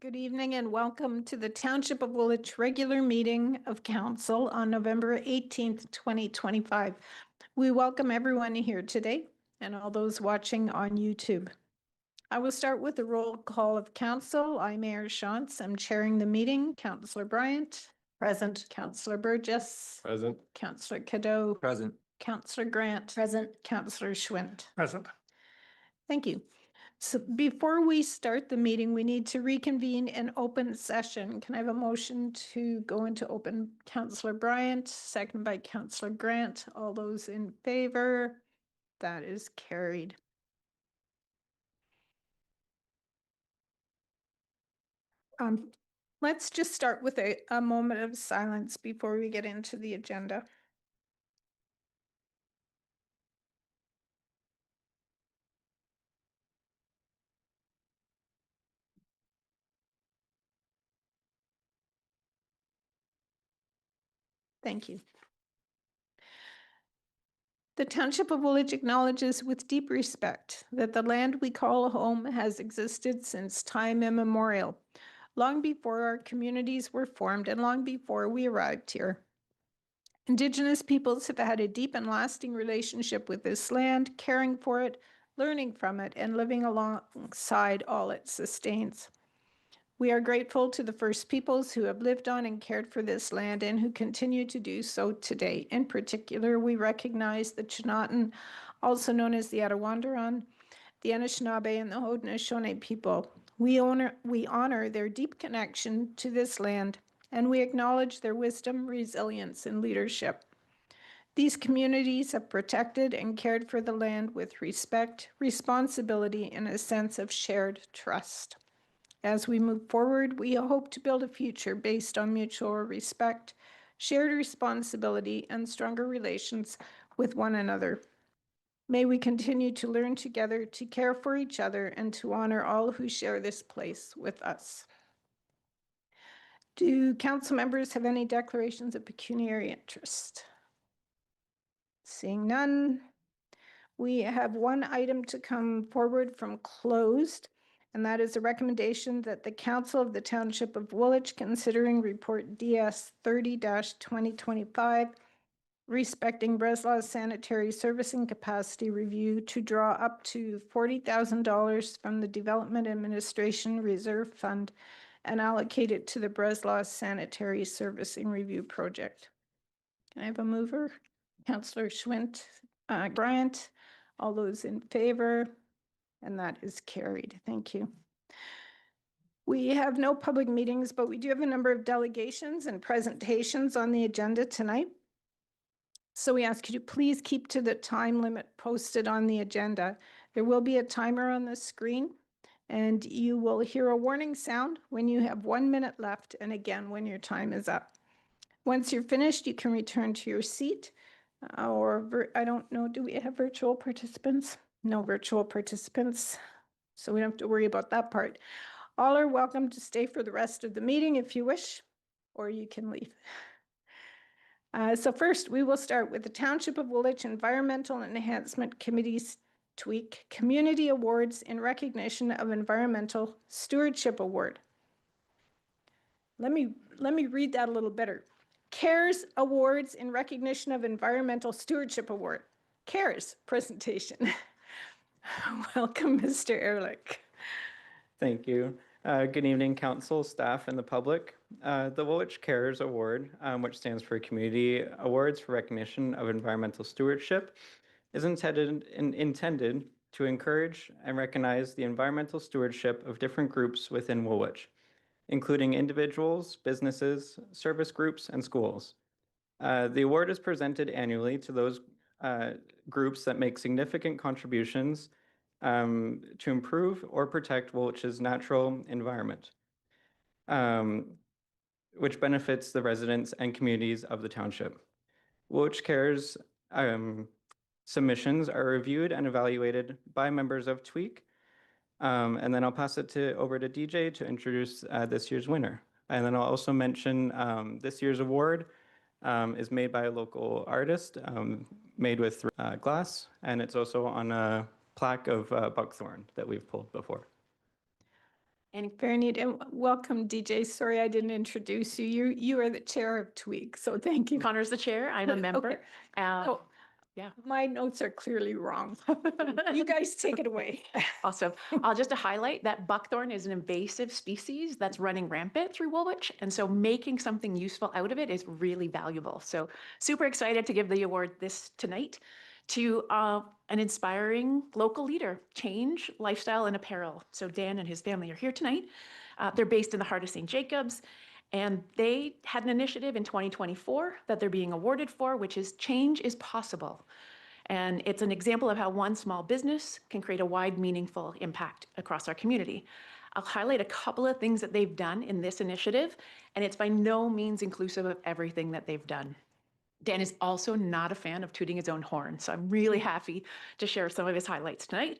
Good evening and welcome to the Township of Woolwich regular meeting of council on November 18th, 2025. We welcome everyone here today and all those watching on YouTube. I will start with the roll call of council. I'm Mayor Shantz. I'm chairing the meeting. Councillor Bryant. Present. Councillor Burgess. Present. Councillor Cadeau. Present. Councillor Grant. Present. Councillor Schmidt. Present. Thank you. So before we start the meeting, we need to reconvene in open session. Can I have a motion to go into open? Councillor Bryant, second by Councillor Grant. All those in favor? That is carried. Let's just start with a moment of silence before we get into the agenda. Thank you. The Township of Woolwich acknowledges with deep respect that the land we call home has existed since time immemorial, long before our communities were formed and long before we arrived here. Indigenous peoples have had a deep and lasting relationship with this land, caring for it, learning from it, and living alongside all it sustains. We are grateful to the First Peoples who have lived on and cared for this land and who continue to do so today. In particular, we recognize the Chinatan, also known as the Attawandaron, the Anishinaabe, and the Haudenosaunee people. We honor their deep connection to this land, and we acknowledge their wisdom, resilience, and leadership. These communities have protected and cared for the land with respect, responsibility, and a sense of shared trust. As we move forward, we hope to build a future based on mutual respect, shared responsibility, and stronger relations with one another. May we continue to learn together, to care for each other, and to honor all who share this place with us. Do council members have any declarations of pecuniary interest? Seeing none, we have one item to come forward from closed, and that is a recommendation that the Council of the Township of Woolwich, considering Report DS 30-2025, respecting Breslau's sanitary servicing capacity review, to draw up to $40,000 from the Development Administration Reserve Fund and allocate it to the Breslau sanitary servicing review project. Can I have a mover? Councillor Schmidt, Bryant, all those in favor? And that is carried. Thank you. We have no public meetings, but we do have a number of delegations and presentations on the agenda tonight. So we ask you to please keep to the time limit posted on the agenda. There will be a timer on the screen, and you will hear a warning sound when you have 1 minute left, and again when your time is up. Once you're finished, you can return to your seat, or I don't know, do we have virtual participants? No virtual participants, so we don't have to worry about that part. All are welcome to stay for the rest of the meeting if you wish, or you can leave. So first, we will start with the Township of Woolwich Environmental Enhancement Committee's TWEEC Community Awards in recognition of Environmental Stewardship Award. Let me read that a little better. CARES Awards in recognition of Environmental Stewardship Award. CARES presentation. Welcome, Mr. Ehrlich. Thank you. Good evening, council, staff, and the public. The Woolwich CARES Award, which stands for Community Awards for Recognition of Environmental Stewardship, is intended to encourage and recognize the environmental stewardship of different groups within Woolwich, including individuals, businesses, service groups, and schools. The award is presented annually to those groups that make significant contributions to improve or protect Woolwich's natural environment, which benefits the residents and communities of the township. Woolwich CARES submissions are reviewed and evaluated by members of TWEEC, and then I'll pass it over to DJ to introduce this year's winner. And then I'll also mention this year's award is made by a local artist, made with glass, and it's also on a plaque of buckthorn that we've pulled before. And very neat. And welcome, DJ. Sorry I didn't introduce you. You are the chair of TWEEC, so thank you. Connor's the chair. I'm a member. Okay. Oh, My notes are clearly wrong. You guys take it away. awesome. Just to highlight that buckthorn is an invasive species that's running rampant through Woolwich. And so making something useful out of it is really valuable. So super excited to give the award this tonight to an inspiring local leader, change, lifestyle, and apparel. So Dan and his family are here tonight. They're based in the heart of St. Jacobs. And they had an initiative in 2024 that they're being awarded for, which is Change is Possible. And it's an example of how one small business can create a wide, meaningful impact across our community. I'll highlight a couple of things that they've done in this initiative, and it's by no means inclusive of everything that they've done. Dan is also not a fan of tooting his own horn, so I'm really happy to share some of his highlights tonight.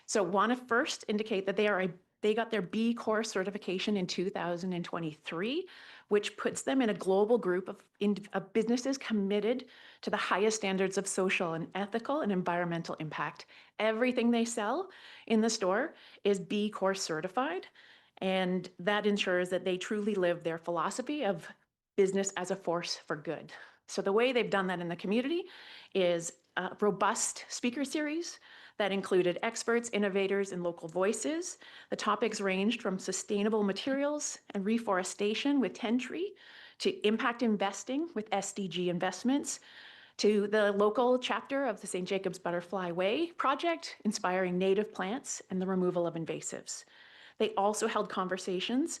So want to first indicate that they got their B Corps certification in 2023, which puts them in a global group of businesses committed to the highest standards of social and ethical and environmental impact. Everything they sell in the store is B Corps certified, and that ensures that they truly live their philosophy of business as a force for good. So the way they've done that in the community is a robust speaker series that included experts, innovators, and local voices. The topics ranged from sustainable materials and reforestation with Tree to impact investing with SDG investments, to the local chapter of the St. Jacobs Butterfly Way project, inspiring native plants and the removal of invasives. They also held conversations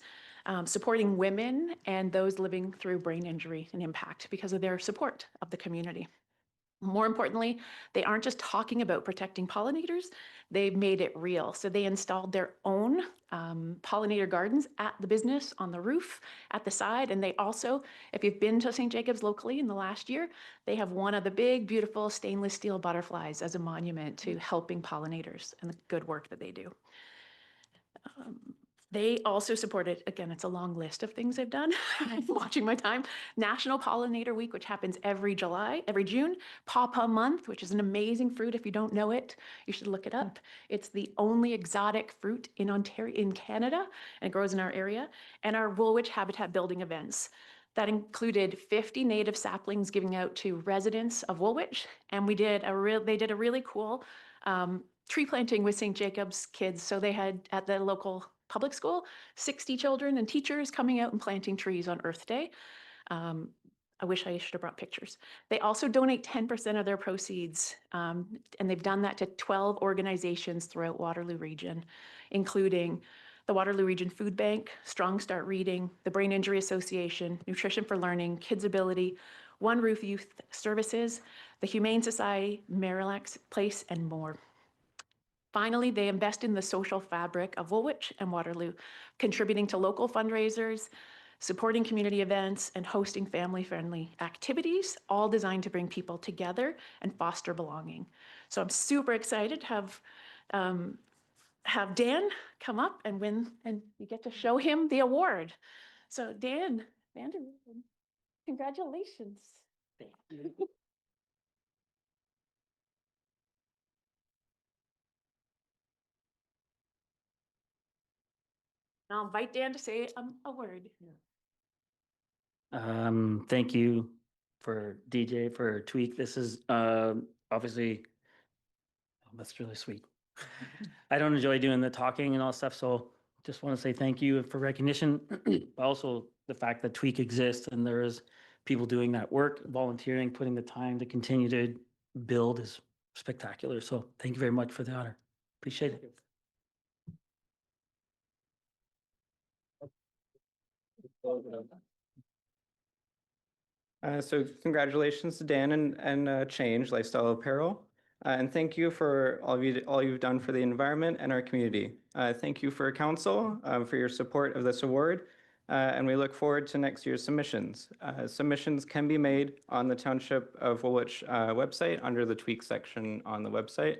supporting women and those living through brain injury and impact because of their support of the community. More importantly, they aren't just talking about protecting pollinators, they've made it real. So they installed their own pollinator gardens at the business, on the roof, at the side. And they also, if you've been to St. Jacobs locally in the last year, they have one of the big, beautiful stainless steel butterflies as a monument to helping pollinators and the good work that they do. They also supported, again, it's a long list of things they've done. I'm watching my time. National Pollinator Week, which happens every June. Pawpaw Month, which is an amazing fruit. If you don't know it, you should look it up. It's the only exotic fruit in Ontario, in Canada, and it grows in our area. And our Woolwich habitat building events. That included 50 native saplings giving out to residents of Woolwich. And they did a really cool tree planting with St. Jacobs kids. So they had, at the local public school, 60 children and teachers coming out and planting trees on Earth Day. I wish I should have brought pictures. They also donate 10% of their proceeds, and they've done that to 12 organizations throughout Waterloo Region, including the Waterloo Region Food Bank, Strong Start Reading, the Brain Injury Association, Nutrition for Learning, Kids Ability, One Roof Youth Services, the Humane Society, Marillac Place, and more. Finally, they invest in the social fabric of Woolwich and Waterloo, contributing to local fundraisers, supporting community events, and hosting family-friendly activities, all designed to bring people together and foster belonging. So I'm super excited to have Dan come up and win, and you get to show him the award. So Dan Vanderween, congratulations. Thank you. I'll invite Dan to say a word. Thank you for DJ for TWEEC. This is obviously, that's really sweet. I don't enjoy doing the talking and all stuff, so just want to say thank you for recognition. Also, the fact that TWEEC exists and there is people doing that work, volunteering, putting the time to continue to build is spectacular. So thank you very much for the honor. Appreciate it. So congratulations to Dan and Change Lifestyle Apparel. And thank you for all you've done for the environment and our community. Thank you for council for your support of this award. And we look forward to next year's submissions. Submissions can be made on the Township of Woolwich website under the TWEEC section on the website.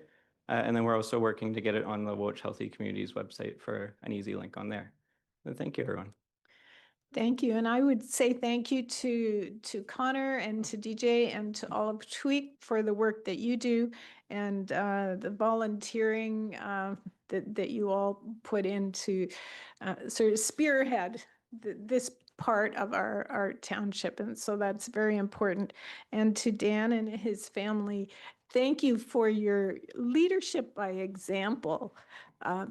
And then we're also working to get it on the Woolwich Healthy Communities website for an easy link on there. So thank you, everyone. Thank you. And I would say thank you to Connor and to DJ and to all of TWEEC for the work that you do and the volunteering that you all put into sort of spearhead this part of our township. And so that's very important. And to Dan and his family, thank you for your leadership by example.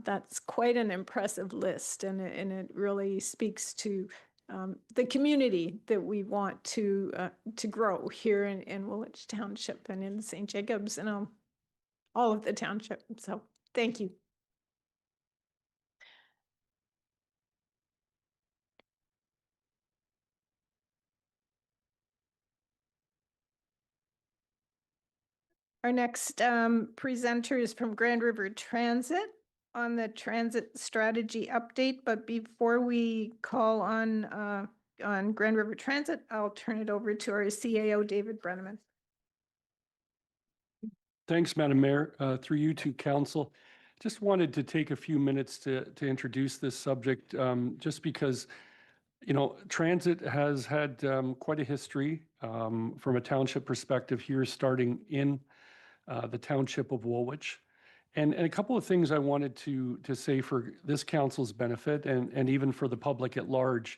That's quite an impressive list, and it really speaks to the community that we want to grow here in Woolwich Township and in St. Jacobs and all of the township. So thank you. Our next presenter is from Grand River Transit on the transit strategy update. But before we call on Grand River Transit, I'll turn it over to our CAO, David Brenneman. Thanks, Madam Mayor. Through you to Council. Just wanted to take a few minutes to introduce this subject, just because, you know, transit has had quite a history from a township perspective here, starting in the township of Woolwich. And a couple of things I wanted to say for this council's benefit and even for the public at large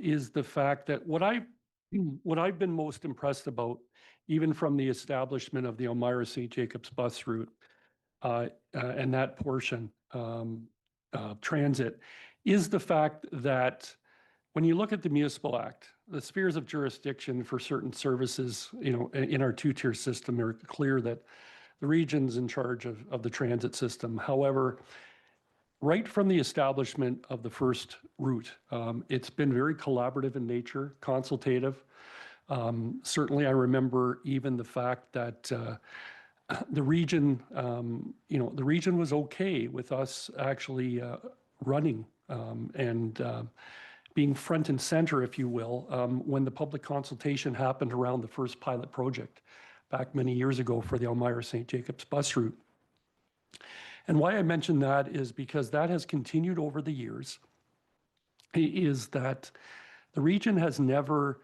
is the fact that what I've been most impressed about, even from the establishment of the Elmira St. Jacobs bus route and that portion transit, is the fact that when you look at the Municipal Act, the spheres of jurisdiction for certain services, you know, in our two-tier system are clear that the region's in charge of the transit system. However, right from the establishment of the first route, it's been very collaborative in nature, consultative. Certainly, I remember even the fact that the region, you know, the region was okay with us actually running and being front and center, if you will, when the public consultation happened around the first pilot project back many years ago for the Elmira St. Jacobs bus route. And why I mention that is because that has continued over the years, is that the region has never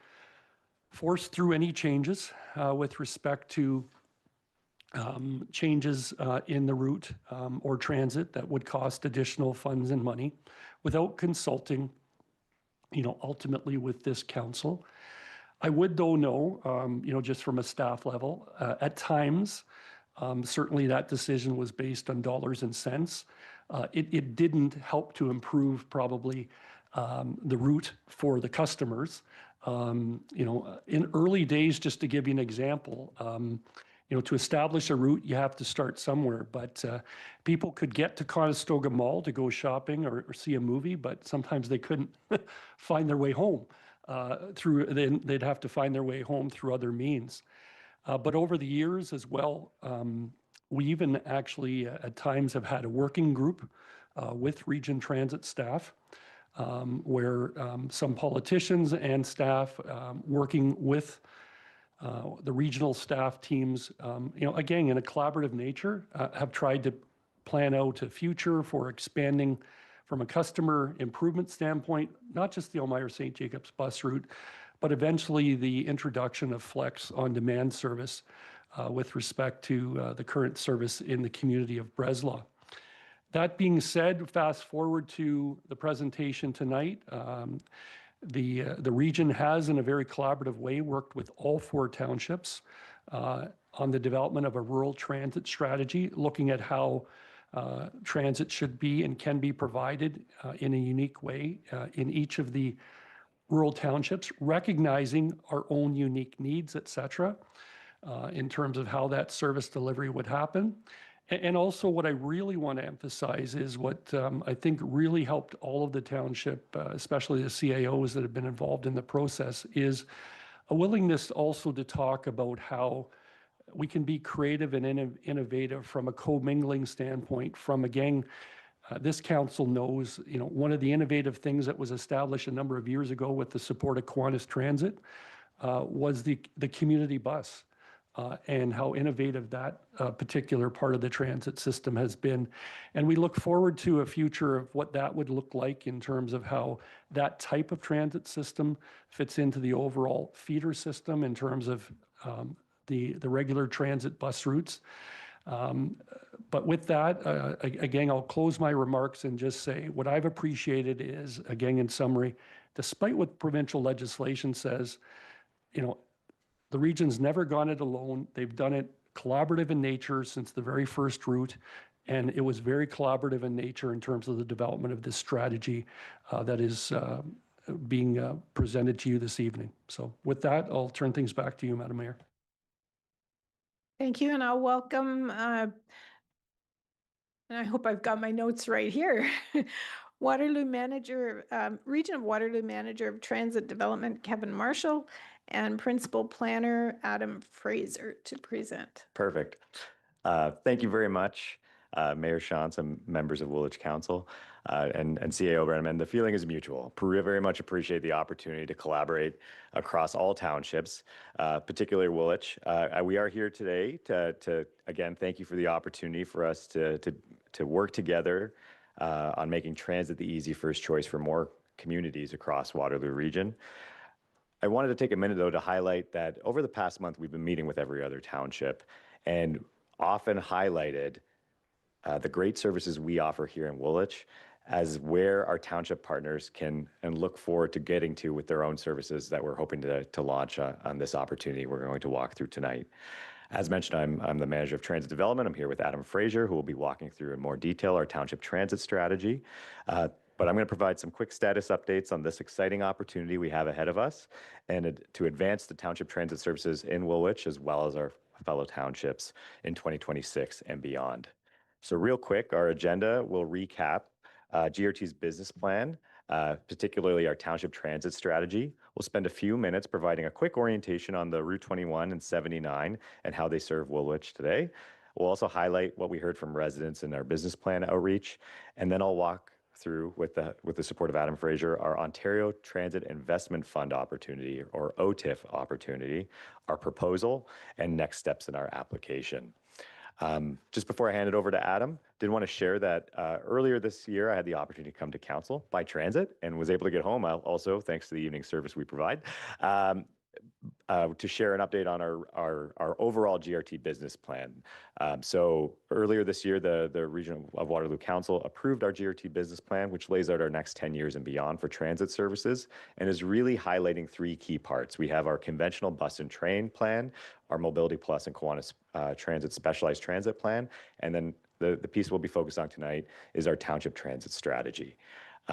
forced through any changes with respect to changes in the route or transit that would cost additional funds and money without consulting, you know, ultimately with this council. I would though know, you know, just from a staff level, at times, certainly that decision was based on dollars and cents. It didn't help to improve probably the route for the customers. You know, in early days, just to give you an example, you know, to establish a route, you have to start somewhere. But people could get to Conestoga Mall to go shopping or see a movie, but sometimes they couldn't find their way home then they'd have to find their way home through other means. But over the years as well, we even actually at times have had a working group with Region Transit staff where some politicians and staff working with the regional staff teams, you know, again, in a collaborative nature, have tried to plan out a future for expanding from a customer improvement standpoint, not just the Elmira St. Jacobs bus route, but eventually the introduction of flex on-demand service with respect to the current service in the community of Breslau. That being said, fast forward to the presentation tonight. The region has, in a very collaborative way, worked with all 4 townships on the development of a rural transit strategy, looking at how transit should be and can be provided in a unique way in each of the rural townships, recognizing our own unique needs, et cetera, in terms of how that service delivery would happen. And also what I really want to emphasize is what I think really helped all of the township, especially the CAOs that have been involved in the process, is a willingness also to talk about how we can be creative and innovative from a commingling standpoint. From, again, this council knows, you know, one of the innovative things that was established a number of years ago with the support of Qantas Transit was the community bus and how innovative that particular part of the transit system has been. And we look forward to a future of what that would look like in terms of how that type of transit system fits into the overall feeder system in terms of the regular transit bus routes. But with that, again, I'll close my remarks and just say what I've appreciated is, again, in summary, despite what provincial legislation says, the region's never gone it alone. They've done it collaborative in nature since the very first route. And it was very collaborative in nature in terms of the development of this strategy that is being presented to you this evening. So with that, I'll turn things back to you, Madam Mayor. Thank you, and I'll welcome, and I hope I've got my notes right here. Waterloo Manager, Region of Waterloo Manager of Transit Development, Kevin Marshall, and Principal Planner, Adam Fraser, to present. Perfect. Thank you very much, Mayor Shantz and members of Woolwich Council and CAO Brenneman. The feeling is mutual. Very much appreciate the opportunity to collaborate across all townships, particularly Woolwich. We are here today to again, thank you for the opportunity for us to work together on making transit the easy first choice for more communities across Waterloo Region. I wanted to take a minute, though, to highlight that over the past month, we've been meeting with every other township and often highlighted the great services we offer here in Woolwich as where our township partners can and look forward to getting to with their own services that we're hoping to launch on this opportunity we're going to walk through tonight. As mentioned, I'm the manager of transit development. I'm here with Adam Fraser, who will be walking through in more detail our township transit strategy. But I'm going to provide some quick status updates on this exciting opportunity we have ahead of us and to advance the township transit services in Woolwich as well as our fellow townships in 2026 and beyond. So real quick, our agenda will recap GRT's business plan, particularly our township transit strategy. We'll spend a few minutes providing a quick orientation on the Route 21 and 79 and how they serve Woolwich today. We'll also highlight what we heard from residents in our business plan outreach, and then I'll walk through, with the support of Adam Fraser, our Ontario Transit Investment Fund opportunity, or OTIF opportunity, our proposal, and next steps in our application. Just before I hand it over to Adam, did want to share that earlier this year, I had the opportunity to come to council by transit and was able to get home also, thanks to the evening service we provide, to share an update on our overall GRT business plan. So earlier this year, the Region of Waterloo Council approved our GRT business plan, which lays out our next 10 years and beyond for transit services and is really highlighting three key parts. We have our conventional bus and train plan, our Mobility Plus and Kiwanis Transit Specialized Transit Plan, and then the piece we'll be focused on tonight is our township transit strategy.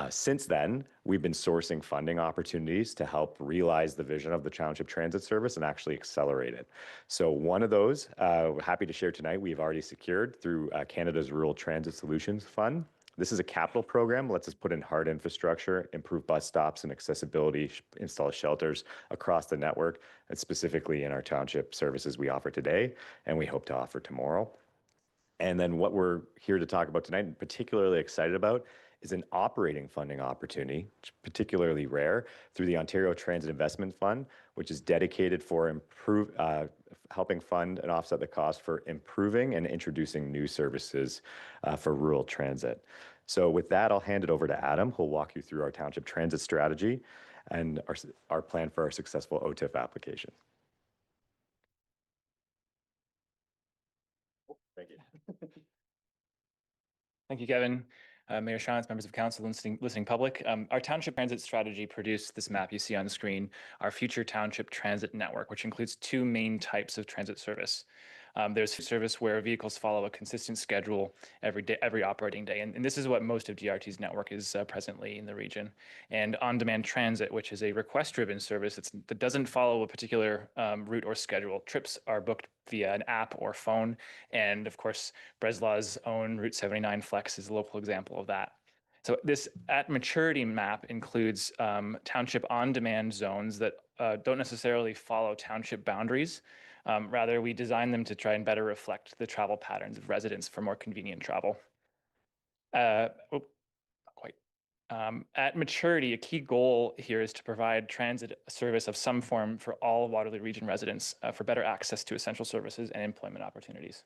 Since then, we've been sourcing funding opportunities to help realize the vision of the township transit service and actually accelerate it. So one of those, we're happy to share tonight, we've already secured through Canada's Rural Transit Solutions Fund. This is a capital program, lets us put in hard infrastructure, improve bus stops and accessibility, install shelters across the network, and specifically in our township services we offer today, and we hope to offer tomorrow. And then what we're here to talk about tonight, and particularly excited about, is an operating funding opportunity, which is particularly rare, through the Ontario Transit Investment Fund, which is dedicated for helping fund and offset the cost for improving and introducing new services for rural transit. So with that, I'll hand it over to Adam, who'll walk you through our township transit strategy and our plan for our successful OTIF application. Thank you. Thank you, Kevin. Mayor Shantz, members of council, listening public. Our township transit strategy produced this map you see on the screen, our future township transit network, which includes two main types of transit service. There's service where vehicles follow a consistent schedule every day, every operating day. And this is what most of GRT's network is presently in the region. And on-demand transit, which is a request-driven service that doesn't follow a particular route or schedule. Trips are booked via an app or phone. And of course, Breslau's own Route 79 Flex is a local example of that. So this at maturity map includes township on-demand zones that don't necessarily follow township boundaries. Rather, we design them to try and better reflect the travel patterns of residents for more convenient travel. Not quite. At maturity, a key goal here is to provide transit service of some form for all Waterloo Region residents for better access to essential services and employment opportunities.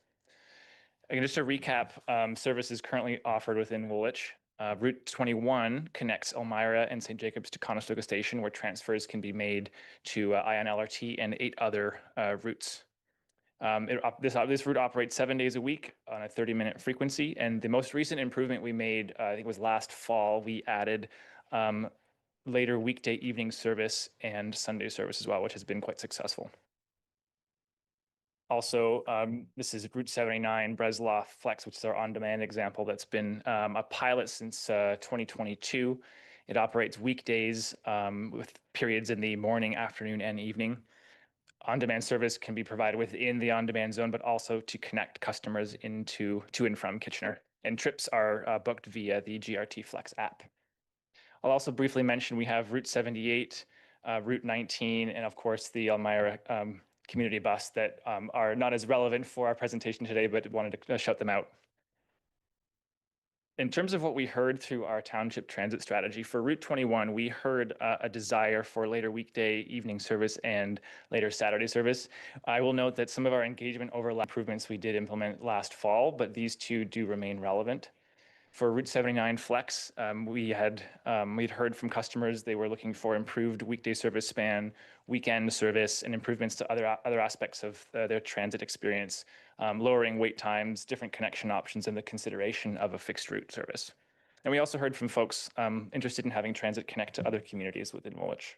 Again, just to recap, services currently offered within Woolwich. Route 21 connects Elmira and St. Jacobs to Conestoga Station, where transfers can be made to INLRT and 8 other routes. This route operates 7 days a week on a 30-minute frequency. And the most recent improvement we made, I think it was last fall, we added later weekday evening service and Sunday service as well, which has been quite successful. Also, this is Route 79 Breslau Flex, which is our on-demand example that's been a pilot since 2022. It operates weekdays with periods in the morning, afternoon, and evening. On-demand service can be provided within the on-demand zone, but also to connect customers to and from Kitchener. And trips are booked via the GRT Flex app. I'll also briefly mention we have Route 78, Route 19, and of course the Elmira community bus that are not as relevant for our presentation today, but wanted to shout them out. In terms of what we heard through our township transit strategy, for Route 21, we heard a desire for later weekday evening service and later Saturday service. I will note that some of our engagement overlap improvements we did implement last fall, but these two do remain relevant. For Route 79 Flex, we'd heard from customers they were looking for improved weekday service span, weekend service, and improvements to other aspects of their transit experience, lowering wait times, different connection options, and the consideration of a fixed route service. And we also heard from folks interested in having transit connect to other communities within Woolwich.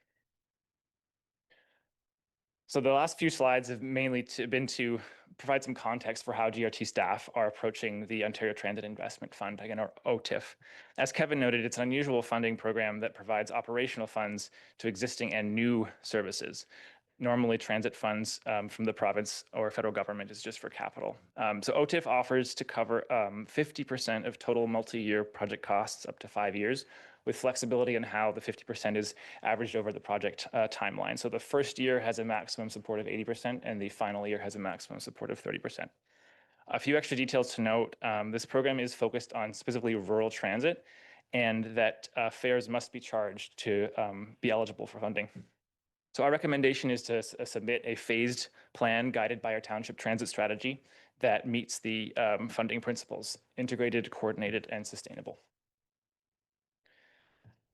So the last few slides have mainly been to provide some context for how GRT staff are approaching the Ontario Transit Investment Fund, again, or OTIF. As Kevin noted, it's an unusual funding program that provides operational funds to existing and new services. Normally, transit funds from the province or federal government is just for capital. So OTIF offers to cover 50% of total multi-year project costs up to 5 years, with flexibility in how the 50% is averaged over the project timeline. So the first year has a maximum support of 80%, and the final year has a maximum support of 30%. A few extra details to note, this program is focused on specifically rural transit, and that fares must be charged to be eligible for funding. So our recommendation is to submit a phased plan guided by our township transit strategy that meets the funding principles: integrated, coordinated, and sustainable.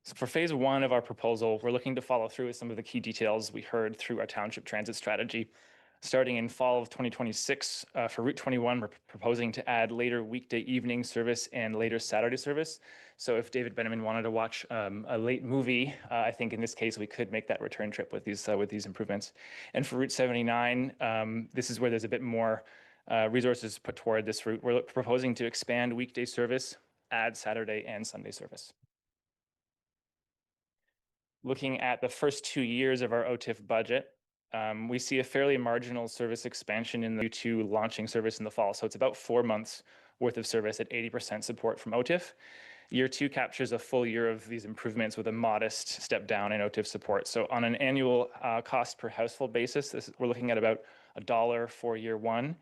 So for phase one of our proposal, we're looking to follow through with some of the key details we heard through our township transit strategy. Starting in fall of 2026, for Route 21, we're proposing to add later weekday evening service and later Saturday service. So if David Benjamin wanted to watch a late movie, I think in this case we could make that return trip with these improvements. And for Route 79, this is where there's a bit more resources put toward this route. We're proposing to expand weekday service, add Saturday and Sunday service. Looking at the first 2 years of our OTIF budget, we see a fairly marginal service expansion in the Q2 launching service in the fall. So it's about 4 months worth of service at 80% support from OTIF. Year 2 captures a full year of these improvements with a modest step down in OTIF support. So on an annual cost per household basis, we're looking at about $1 for year 1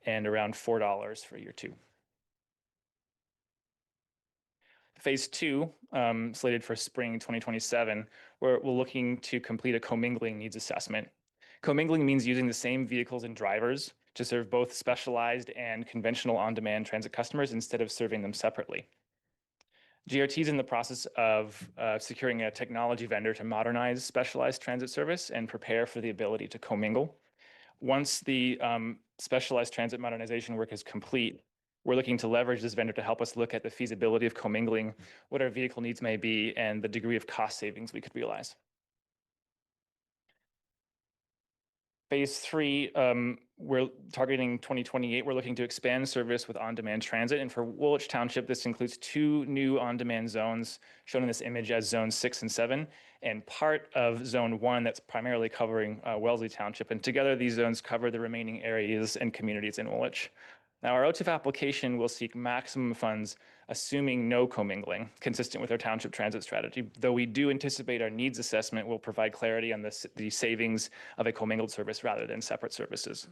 and around $4 for year 2. Phase 2, slated for spring 2027, we're looking to complete a commingling needs assessment. Commingling means using the same vehicles and drivers to serve both specialized and conventional on-demand transit customers instead of serving them separately. GRT is in the process of securing a technology vendor to modernize specialized transit service and prepare for the ability to commingle. Once the specialized transit modernization work is complete, we're looking to leverage this vendor to help us look at the feasibility of commingling, what our vehicle needs may be, and the degree of cost savings we could realize. Phase 3, we're targeting 2028. We're looking to expand service with on-demand transit. And for Woolwich Township, this includes 2 new on-demand zones shown in this image as Zone 6 and 7, and part of Zone 1 that's primarily covering Wellesley Township. And together, these zones cover the remaining areas and communities in Woolwich. Now, our OTIF application will seek maximum funds, assuming no commingling, consistent with our township transit strategy, though we do anticipate our needs assessment will provide clarity on the savings of a commingled service rather than separate services.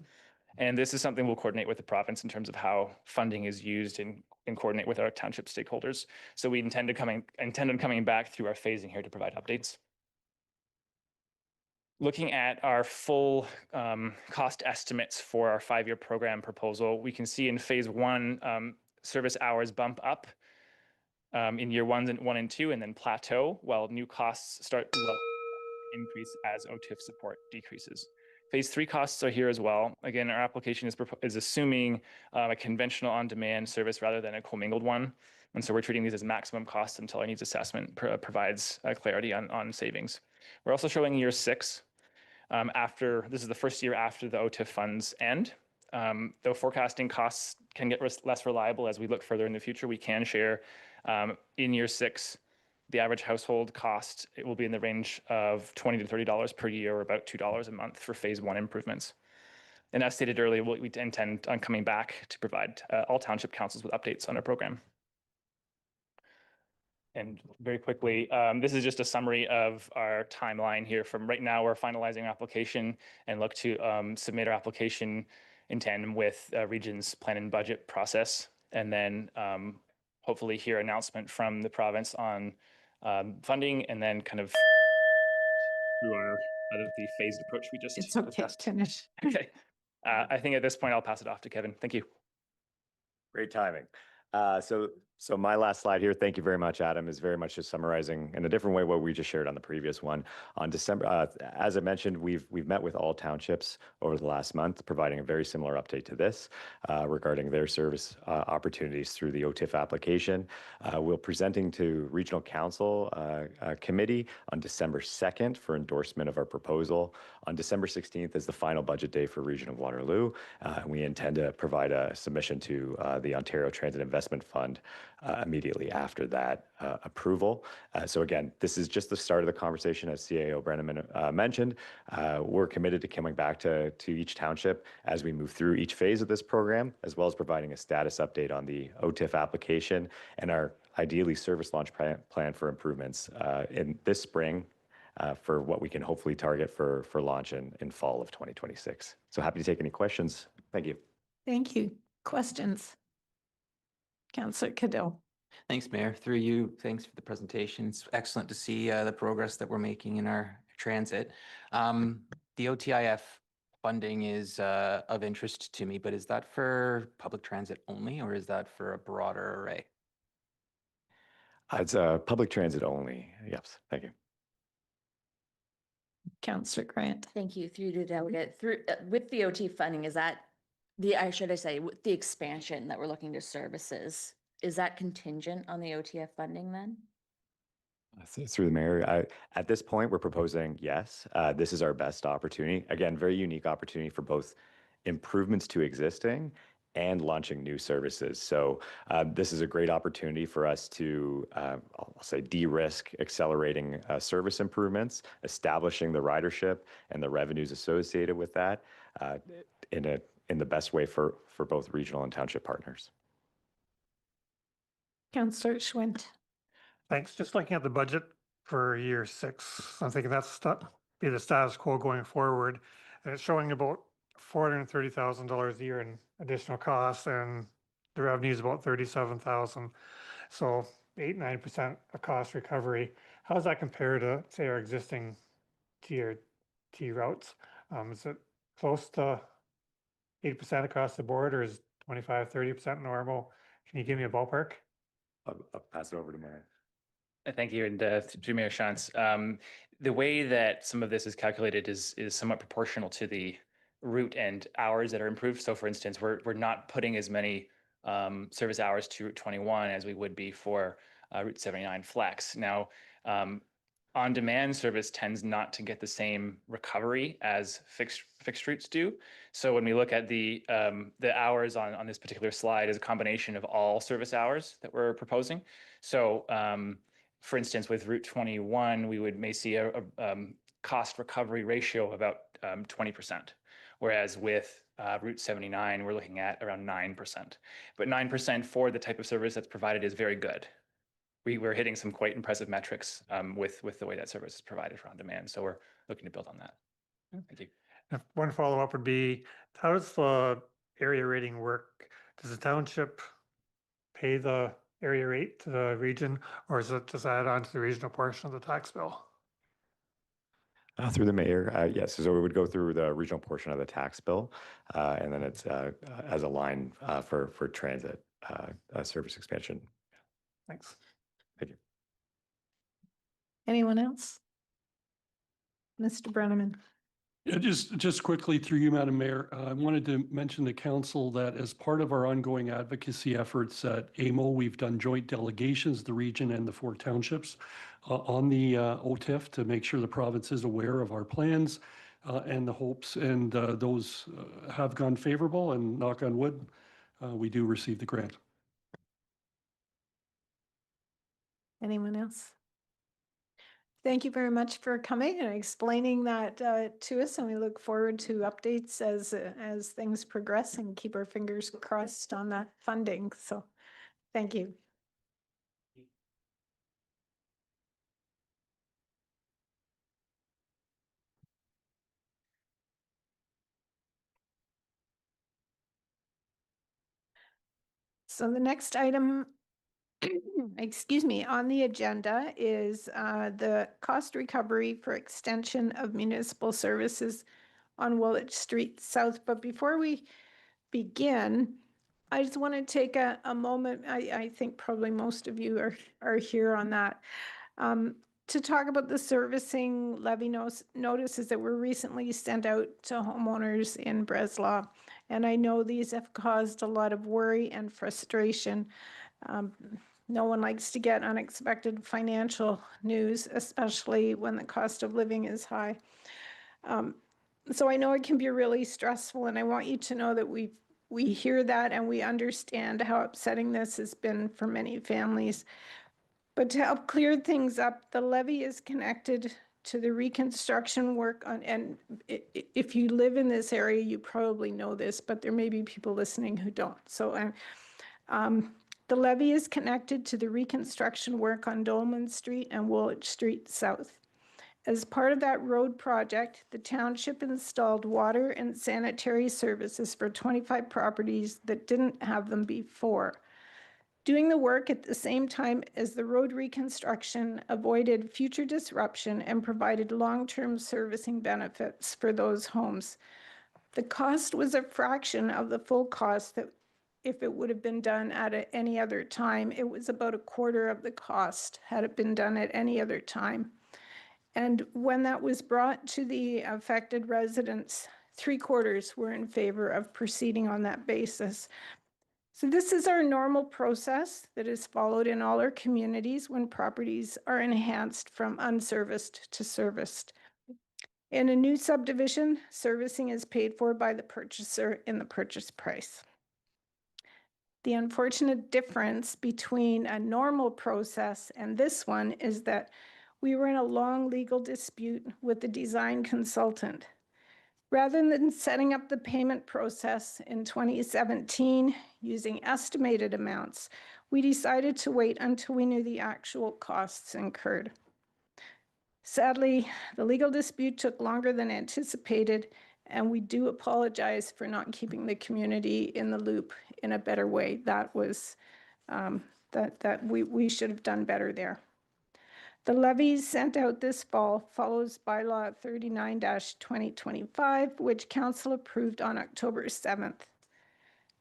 And this is something we'll coordinate with the province in terms of how funding is used and coordinate with our township stakeholders. So we intend on coming back through our phasing here to provide updates. Looking at our full cost estimates for our 5-year program proposal, we can see in phase 1, service hours bump up in year 1 and 2, and then plateau, while new costs start to increase as OTIF support decreases. Phase 3 costs are here as well. Again, our application is assuming a conventional on-demand service rather than a commingled one. And so we're treating these as maximum costs until our needs assessment provides clarity on savings. We're also showing year 6. This is the first year after the OTIF funds end. Though forecasting costs can get less reliable as we look further in the future, we can share in year 6, the average household cost, it will be in the range of $20 to $30 per year, or about $2 a month for phase 1 improvements. And as stated earlier, we intend on coming back to provide all township councils with updates on our program. And very quickly, this is just a summary of our timeline here. From right now, we're finalizing our application and look to submit our application in tandem with region's plan and budget process. And then hopefully hear announcement from the province on funding, and then kind of through the phased approach we just It's okay, discussed. finish. Okay. I think at this point, I'll pass it off to Kevin. Thank you. Great timing. So my last slide here, thank you very much, Adam, is very much just summarizing in a different way what we just shared on the previous one. On December, as I mentioned, we've met with all townships over the last month, providing a very similar update to this regarding their service opportunities through the OTIF application. We're presenting to Regional Council Committee on December 2nd for endorsement of our proposal. On December 16th is the final budget day for Region of Waterloo. We intend to provide a submission to the Ontario Transit Investment Fund immediately after that approval. So again, this is just the start of the conversation, as CAO Brenneman mentioned. We're committed to coming back to each township as we move through each phase of this program, as well as providing a status update on the OTIF application and our ideally service launch plan for improvements in this spring for what we can hopefully target for launch in fall of 2026. So happy to take any questions. Thank you. Thank you. Questions? Councillor Cadell. Thanks, Mayor. Through you, thanks for the presentation. It's excellent to see the progress that we're making in our transit. The OTIF funding is of interest to me, but is that for public transit only, or is that for a broader array? It's public transit only. Yes, thank you. Councillor Grant. Thank you. Through the delegate, with the OT funding, is that with the expansion that we're looking to services, is that contingent on the OTF funding then? Through the mayor, at this point, we're proposing yes. This is our best opportunity. Again, very unique opportunity for both improvements to existing and launching new services. So this is a great opportunity for us to, I'll say, de-risk accelerating service improvements, establishing the ridership and the revenues associated with that in the best way for both regional and township partners. Councillor Schmidt. Thanks. Just looking at the budget for year 6, I'm thinking that's be the status quo going forward. And it's showing about $430,000 a year in additional costs, and the revenue is about $37,000. So 8-9% of cost recovery. How does that compare to, say, our existing TRT routes? Is it close to 8% across the board, or is 25-30% normal? Can you give me a ballpark? I'll pass it over to Mayor. Thank you, and to Mayor Shantz. The way that some of this is calculated is somewhat proportional to the route and hours that are improved. So for instance, we're not putting as many service hours to Route 21 as we would be for Route 79 Flex. Now, on-demand service tends not to get the same recovery as fixed routes do. So when we look at the hours on this particular slide, is a combination of all service hours that we're proposing. So for instance, with Route 21, we may see a cost recovery ratio of about 20%. Whereas with Route 79, we're looking at around 9%. But 9% for the type of service that's provided is very good. We're hitting some quite impressive metrics with the way that service is provided for on-demand. So we're looking to build on that. Thank you. One follow-up would be, how does the area rating work? Does the township pay the area rate to the region, or is it just added on to the regional portion of the tax bill? Through the mayor, yes. So we would go through the regional portion of the tax bill, and then it's as a line for transit service expansion. Thanks. Thank you. Anyone else? Mr. Brenneman. Yeah, just quickly through you, Madam Mayor, I wanted to mention to council that as part of our ongoing advocacy efforts at AMO, we've done joint delegations, the region and the 4 townships on the OTIF to make sure the province is aware of our plans and the hopes, and those have gone favorable, and knock on wood, we do receive the grant. Anyone else? Thank you very much for coming and explaining that to us, and we look forward to updates as things progress and keep our fingers crossed on that funding. So, thank you. So the next item, excuse me, on the agenda is the cost recovery for extension of municipal services on Woolwich Street South. But before we begin, I just want to take a moment. I think probably most of you are here on that. To talk about the servicing levy notices that were recently sent out to homeowners in Breslau. And I know these have caused a lot of worry and frustration. No one likes to get unexpected financial news, especially when the cost of living is high. So I know it can be really stressful, and I want you to know that we hear that and we understand how upsetting this has been for many families. But to help clear things up, the levy is connected to the reconstruction work on, and if you live in this area, you probably know this, but there may be people listening who don't. So the levy is connected to the reconstruction work on Dolman Street and Woolwich Street South. As part of that road project, the township installed water and sanitary services for 25 properties that didn't have them before. Doing the work at the same time as the road reconstruction avoided future disruption and provided long-term servicing benefits for those homes. The cost was a fraction of the full cost that if it would have been done at any other time. It was about a quarter of the cost had it been done at any other time. And when that was brought to the affected residents, 3/4 were in favor of proceeding on that basis. So this is our normal process that is followed in all our communities when properties are enhanced from unserviced to serviced. In a new subdivision, servicing is paid for by the purchaser in the purchase price. The unfortunate difference between a normal process and this one is that we were in a long legal dispute with the design consultant. Rather than setting up the payment process in 2017 using estimated amounts, we decided to wait until we knew the actual costs incurred. Sadly, the legal dispute took longer than anticipated, and we do apologize for not keeping the community in the loop in a better way. That was we should have done better there. The levy sent out this fall follows bylaw 39-2025, which council approved on October 7th.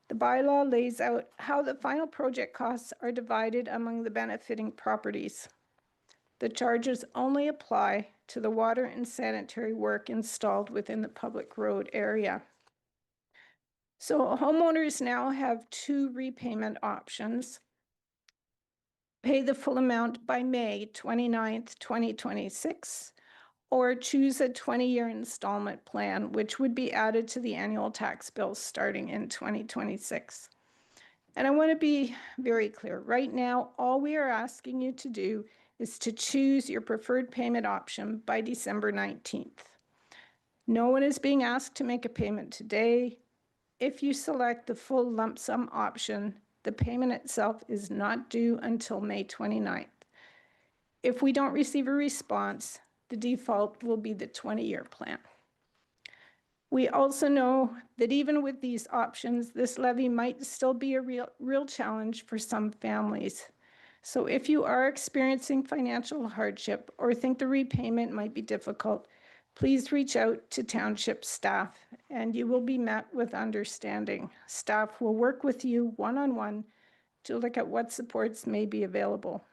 The bylaw lays out how the final project costs are divided among the benefiting properties. The charges only apply to the water and sanitary work installed within the public road area. So homeowners now have 2 repayment options. Pay the full amount by May 29th, 2026, or choose a 20-year installment plan, which would be added to the annual tax bill starting in 2026. And I want to be very clear. Right now, all we are asking you to do is to choose your preferred payment option by December 19th. No one is being asked to make a payment today. If you select the full lump sum option, the payment itself is not due until May 29th. If we don't receive a response, the default will be the 20-year plan. We also know that even with these options, this levy might still be a real challenge for some families. So if you are experiencing financial hardship or think the repayment might be difficult, please reach out to Township staff and you will be met with understanding. Staff will work with you one-on-one to look at what supports may be available.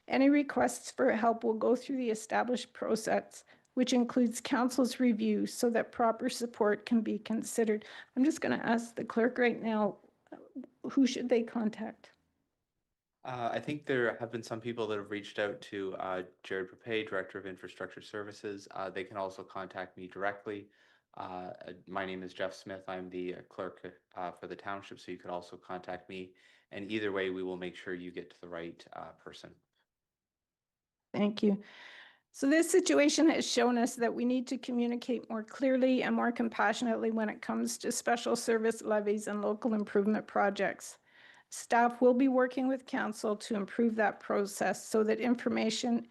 Any requests for help will go through the established process which includes council's review so that proper support can be considered. I'm just going to ask the clerk right now, who should they contact? I think there have been some people that have reached out to Jared Papay, Director of Infrastructure Services. They can also contact me directly. My name is Jeff Smith. I'm the clerk for the township, so you could also contact me. And either way, we will make sure you get to the right person. Thank you. So this situation has shown us that we need to communicate more clearly and more compassionately when it comes to special service levies and local improvement projects. Staff will be working with council to improve that process so that information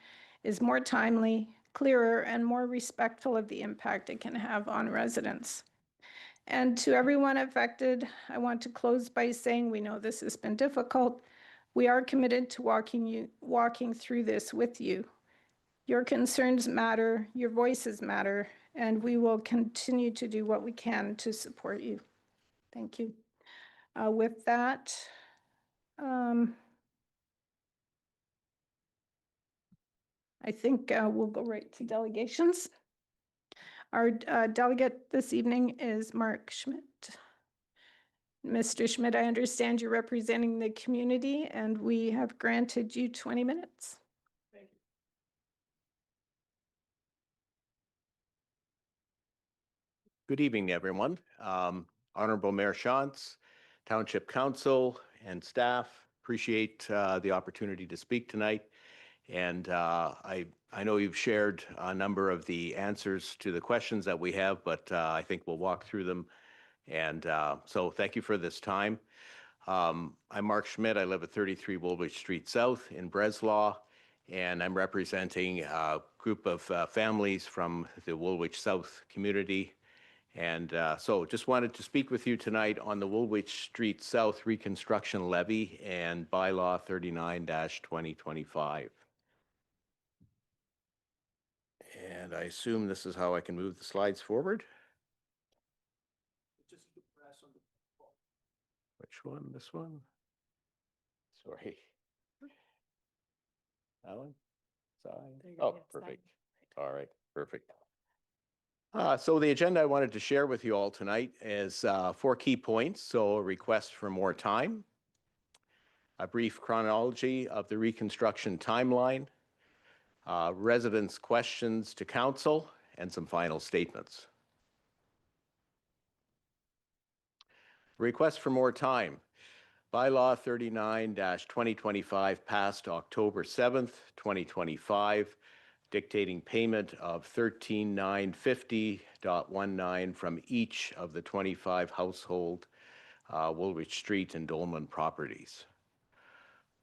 is more timely, clearer, and more respectful of the impact it can have on residents. And to everyone affected, I want to close by saying we know this has been difficult. We are committed to walking through this with you. Your concerns matter, your voices matter, and we will continue to do what we can to support you. Thank you. With that, I think we'll go right to delegations. Our delegate this evening is Mark Schmidt. Mr. Schmidt, I understand you're representing the community and we have granted you 20 minutes. Thank you. Good evening, everyone. Honorable Mayor Shantz, Township Council and staff, appreciate the opportunity to speak tonight. And I know you've shared a number of the answers to the questions that we have, but I think we'll walk through them. And so thank you for this time. I'm Mark Schmidt. I live at 33 Woolwich Street South in Breslau, and I'm representing a group of families from the Woolwich South community. And so just wanted to speak with you tonight on the Woolwich Street South Reconstruction Levy and Bylaw 39-2025. And I assume this is how I can move the slides forward. Which one? This one? Sorry. That one? Side? Oh, perfect. All right, perfect. So the agenda I wanted to share with you all tonight is 4 key points. So a request for more time, a brief chronology of the reconstruction timeline, residents' questions to council, and some final statements. Request for more time. Bylaw 39-2025 passed October 7th, 2025, dictating payment of $13,950.19 from each of the 25 household Woolwich Street and Dolman properties.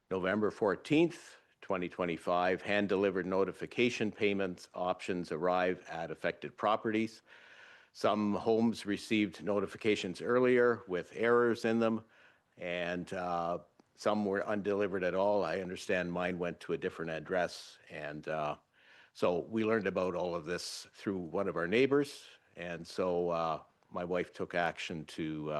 November 14th, 2025, hand-delivered notification payments options arrive at affected properties. Some homes received notifications earlier with errors in them, and some were undelivered at all. I understand mine went to a different address, and so we learned about all of this through one of our neighbors, and so my wife took action to,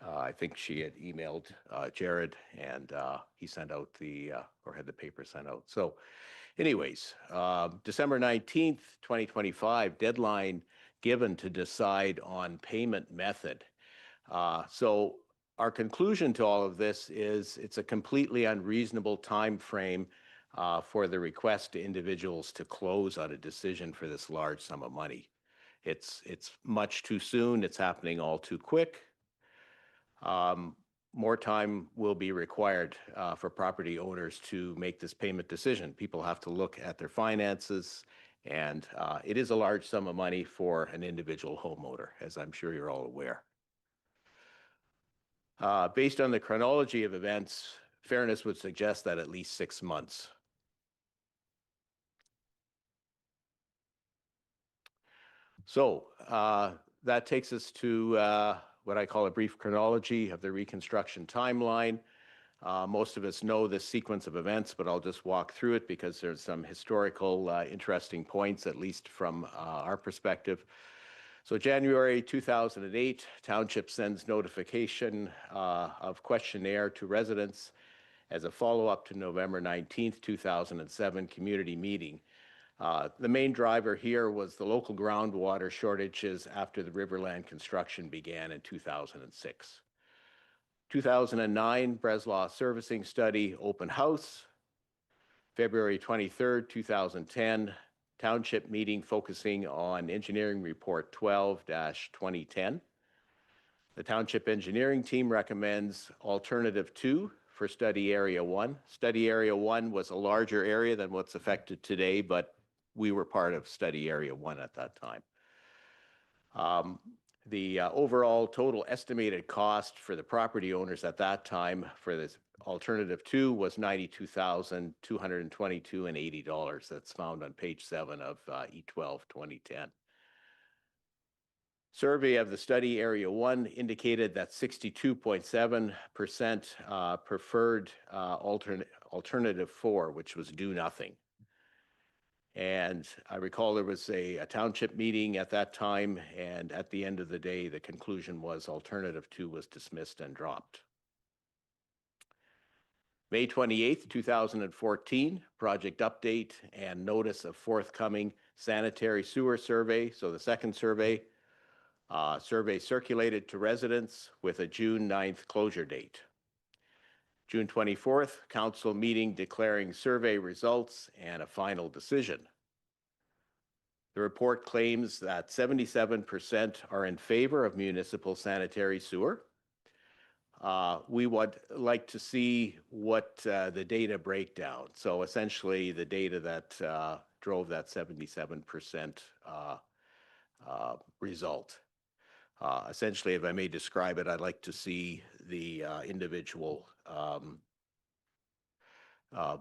I think she had emailed Jared, and he sent out the, or had the paper sent out. So anyways, December 19th, 2025, deadline given to decide on payment method. So our conclusion to all of this is it's a completely unreasonable time frame for the request to individuals to close on a decision for this large sum of money. It's much too soon. It's happening all too quick. More time will be required for property owners to make this payment decision. People have to look at their finances, and it is a large sum of money for an individual homeowner, as I'm sure you're all aware. Based on the chronology of events, fairness would suggest that at least 6 months. So that takes us to what I call a brief chronology of the reconstruction timeline. Most of us know this sequence of events, but I'll just walk through it because there's some historical interesting points, at least from our perspective. So January 2008, Township sends notification of questionnaire to residents as a follow-up to November 19th, 2007 community meeting. The main driver here was the local groundwater shortages after the Riverland construction began in 2006. 2009, Breslau Servicing Study Open House. February 23rd, 2010, Township meeting focusing on Engineering Report 12-2010. The Township Engineering Team recommends Alternative 2 for Study Area 1. Study Area 1 was a larger area than what's affected today, but we were part of Study Area 1 at that time. The overall total estimated cost for the property owners at that time for this Alternative 2 was $92,222.80. That's found on page 7 of E12 2010. Survey of the Study Area 1 indicated that 62.7% preferred Alternative 4, which was do nothing. And I recall there was a township meeting at that time, and at the end of the day, the conclusion was Alternative 2 was dismissed and dropped. May 28th, 2014, project update and notice of forthcoming sanitary sewer survey. So the second survey, survey circulated to residents with a June 9th closure date. June 24th, council meeting declaring survey results and a final decision. The report claims that 77% are in favor of municipal sanitary sewer. We would like to see what the data breakdown. So essentially the data that drove that 77% result. Essentially, if I may describe it, I'd like to see the individual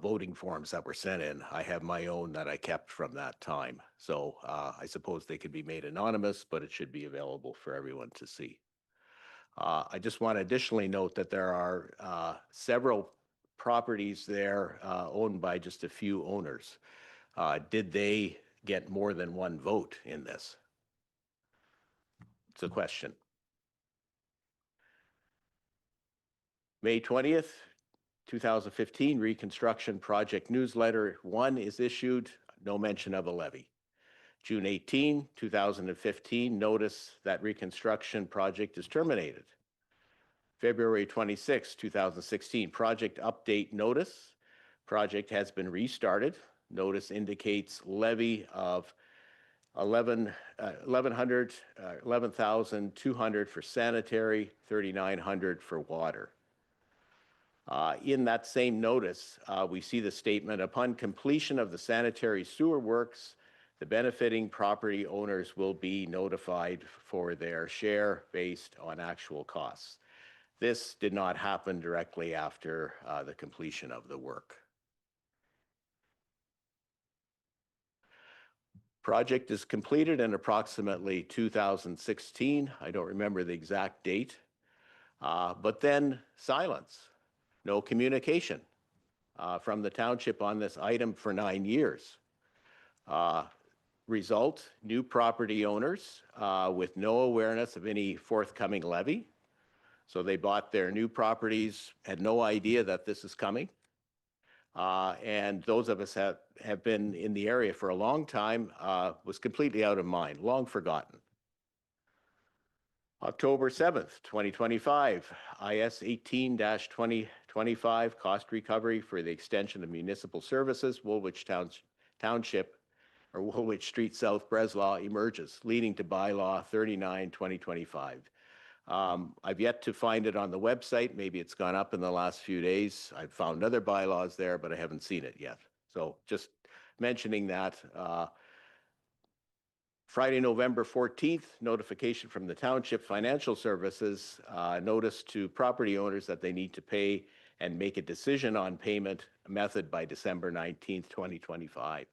voting forms that were sent in. I have my own that I kept from that time. So I suppose they could be made anonymous, but it should be available for everyone to see. I just want to additionally note that there are several properties there owned by just a few owners. Did they get more than one vote in this? It's a question. May 20th, 2015, Reconstruction Project Newsletter 1 is issued, no mention of a levy. June 18, 2015, notice that reconstruction project is terminated. February 26, 2016, project update notice. Project has been restarted. Notice indicates levy of $11,200 for sanitary, $3,900 for water. In that same notice, we see the statement, upon completion of the sanitary sewer works, the benefiting property owners will be notified for their share based on actual costs. This did not happen directly after the completion of the work. Project is completed in approximately 2016. I don't remember the exact date, but then silence, no communication from the township on this item for 9 years. Result, new property owners with no awareness of any forthcoming levy. So they bought their new properties, had no idea that this is coming. And those of us have been in the area for a long time, was completely out of mind, long forgotten. October 7th, 2025, IS 18-2025, cost recovery for the extension of municipal services, Woolwich Township, or Woolwich Street South, Breslau emerges, leading to bylaw 39-2025. I've yet to find it on the website. Maybe it's gone up in the last few days. I've found other bylaws there, but I haven't seen it yet. So just mentioning that. Friday, November 14th, notification from the Township Financial Services, notice to property owners that they need to pay and make a decision on payment method by December 19th, 2025.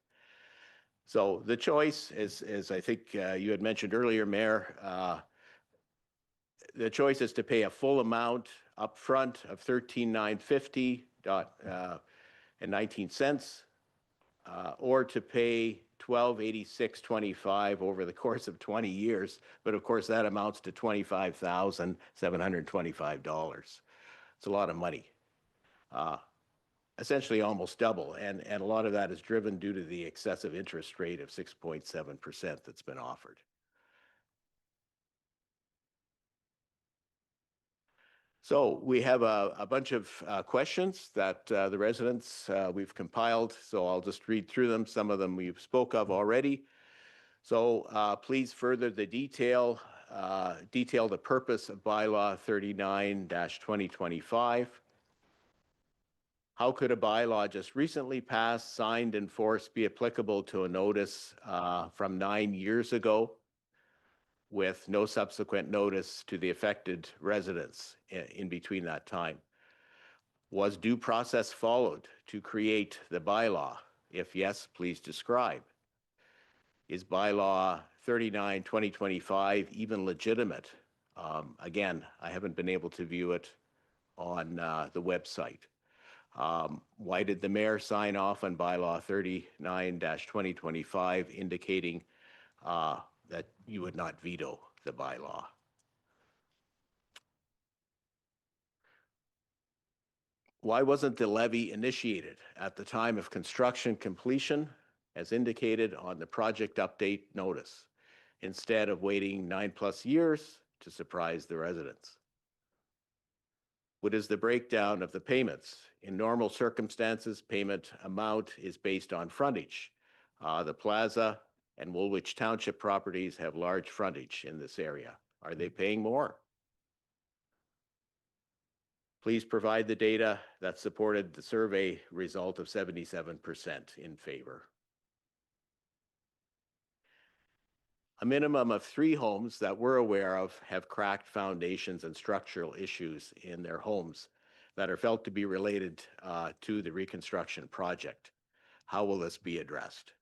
So the choice is, as I think you had mentioned earlier, Mayor, the choice is to pay a full amount upfront of $13,950.19, or to pay $1286.25 over the course of 20 years. But of course, that amounts to $25,725. It's a lot of money. essentially almost double. And a lot of that is driven due to the excessive interest rate of 6.7% that's been offered. So we have a bunch of questions that the residents we've compiled. So I'll just read through them. Some of them we've spoke of already. So please further the detail the purpose of bylaw 39-2025. How could a bylaw just recently passed, signed, enforced be applicable to a notice from 9 years ago with no subsequent notice to the affected residents in between that time? Was due process followed to create the bylaw? If yes, please describe. Is bylaw 39-2025 even legitimate? Again, I haven't been able to view it on the website. Why did the mayor sign off on bylaw 39-2025 indicating that you would not veto the bylaw? Why wasn't the levy initiated at the time of construction completion as indicated on the project update notice, instead of waiting 9+ years to surprise the residents? What is the breakdown of the payments? In normal circumstances, payment amount is based on frontage. The Plaza and Woolwich Township properties have large frontage in this area. Are they paying more? Please provide the data that supported the survey result of 77% in favor. A minimum of 3 homes that we're aware of have cracked foundations and structural issues in their homes that are felt to be related to the reconstruction project. How will this be addressed?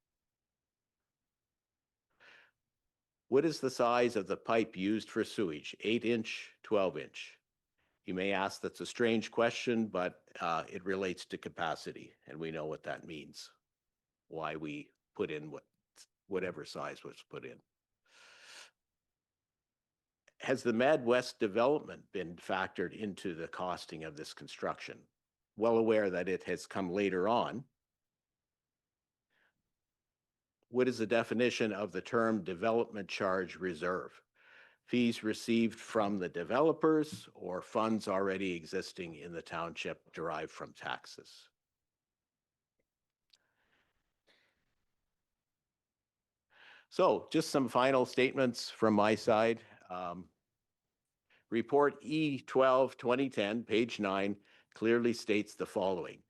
What is the size of the pipe used for sewage? 8-inch, 12-inch? You may ask, that's a strange question, but it relates to capacity, and we know what that means, why we put in whatever size was put in. Has the Midwest development been factored into the costing of this construction? Well aware that it has come later on. What is the definition of the term development charge reserve? Fees received from the developers or funds already existing in the township derived from taxes? So just some final statements from my side. Report E12-2010, page 9, clearly states the following.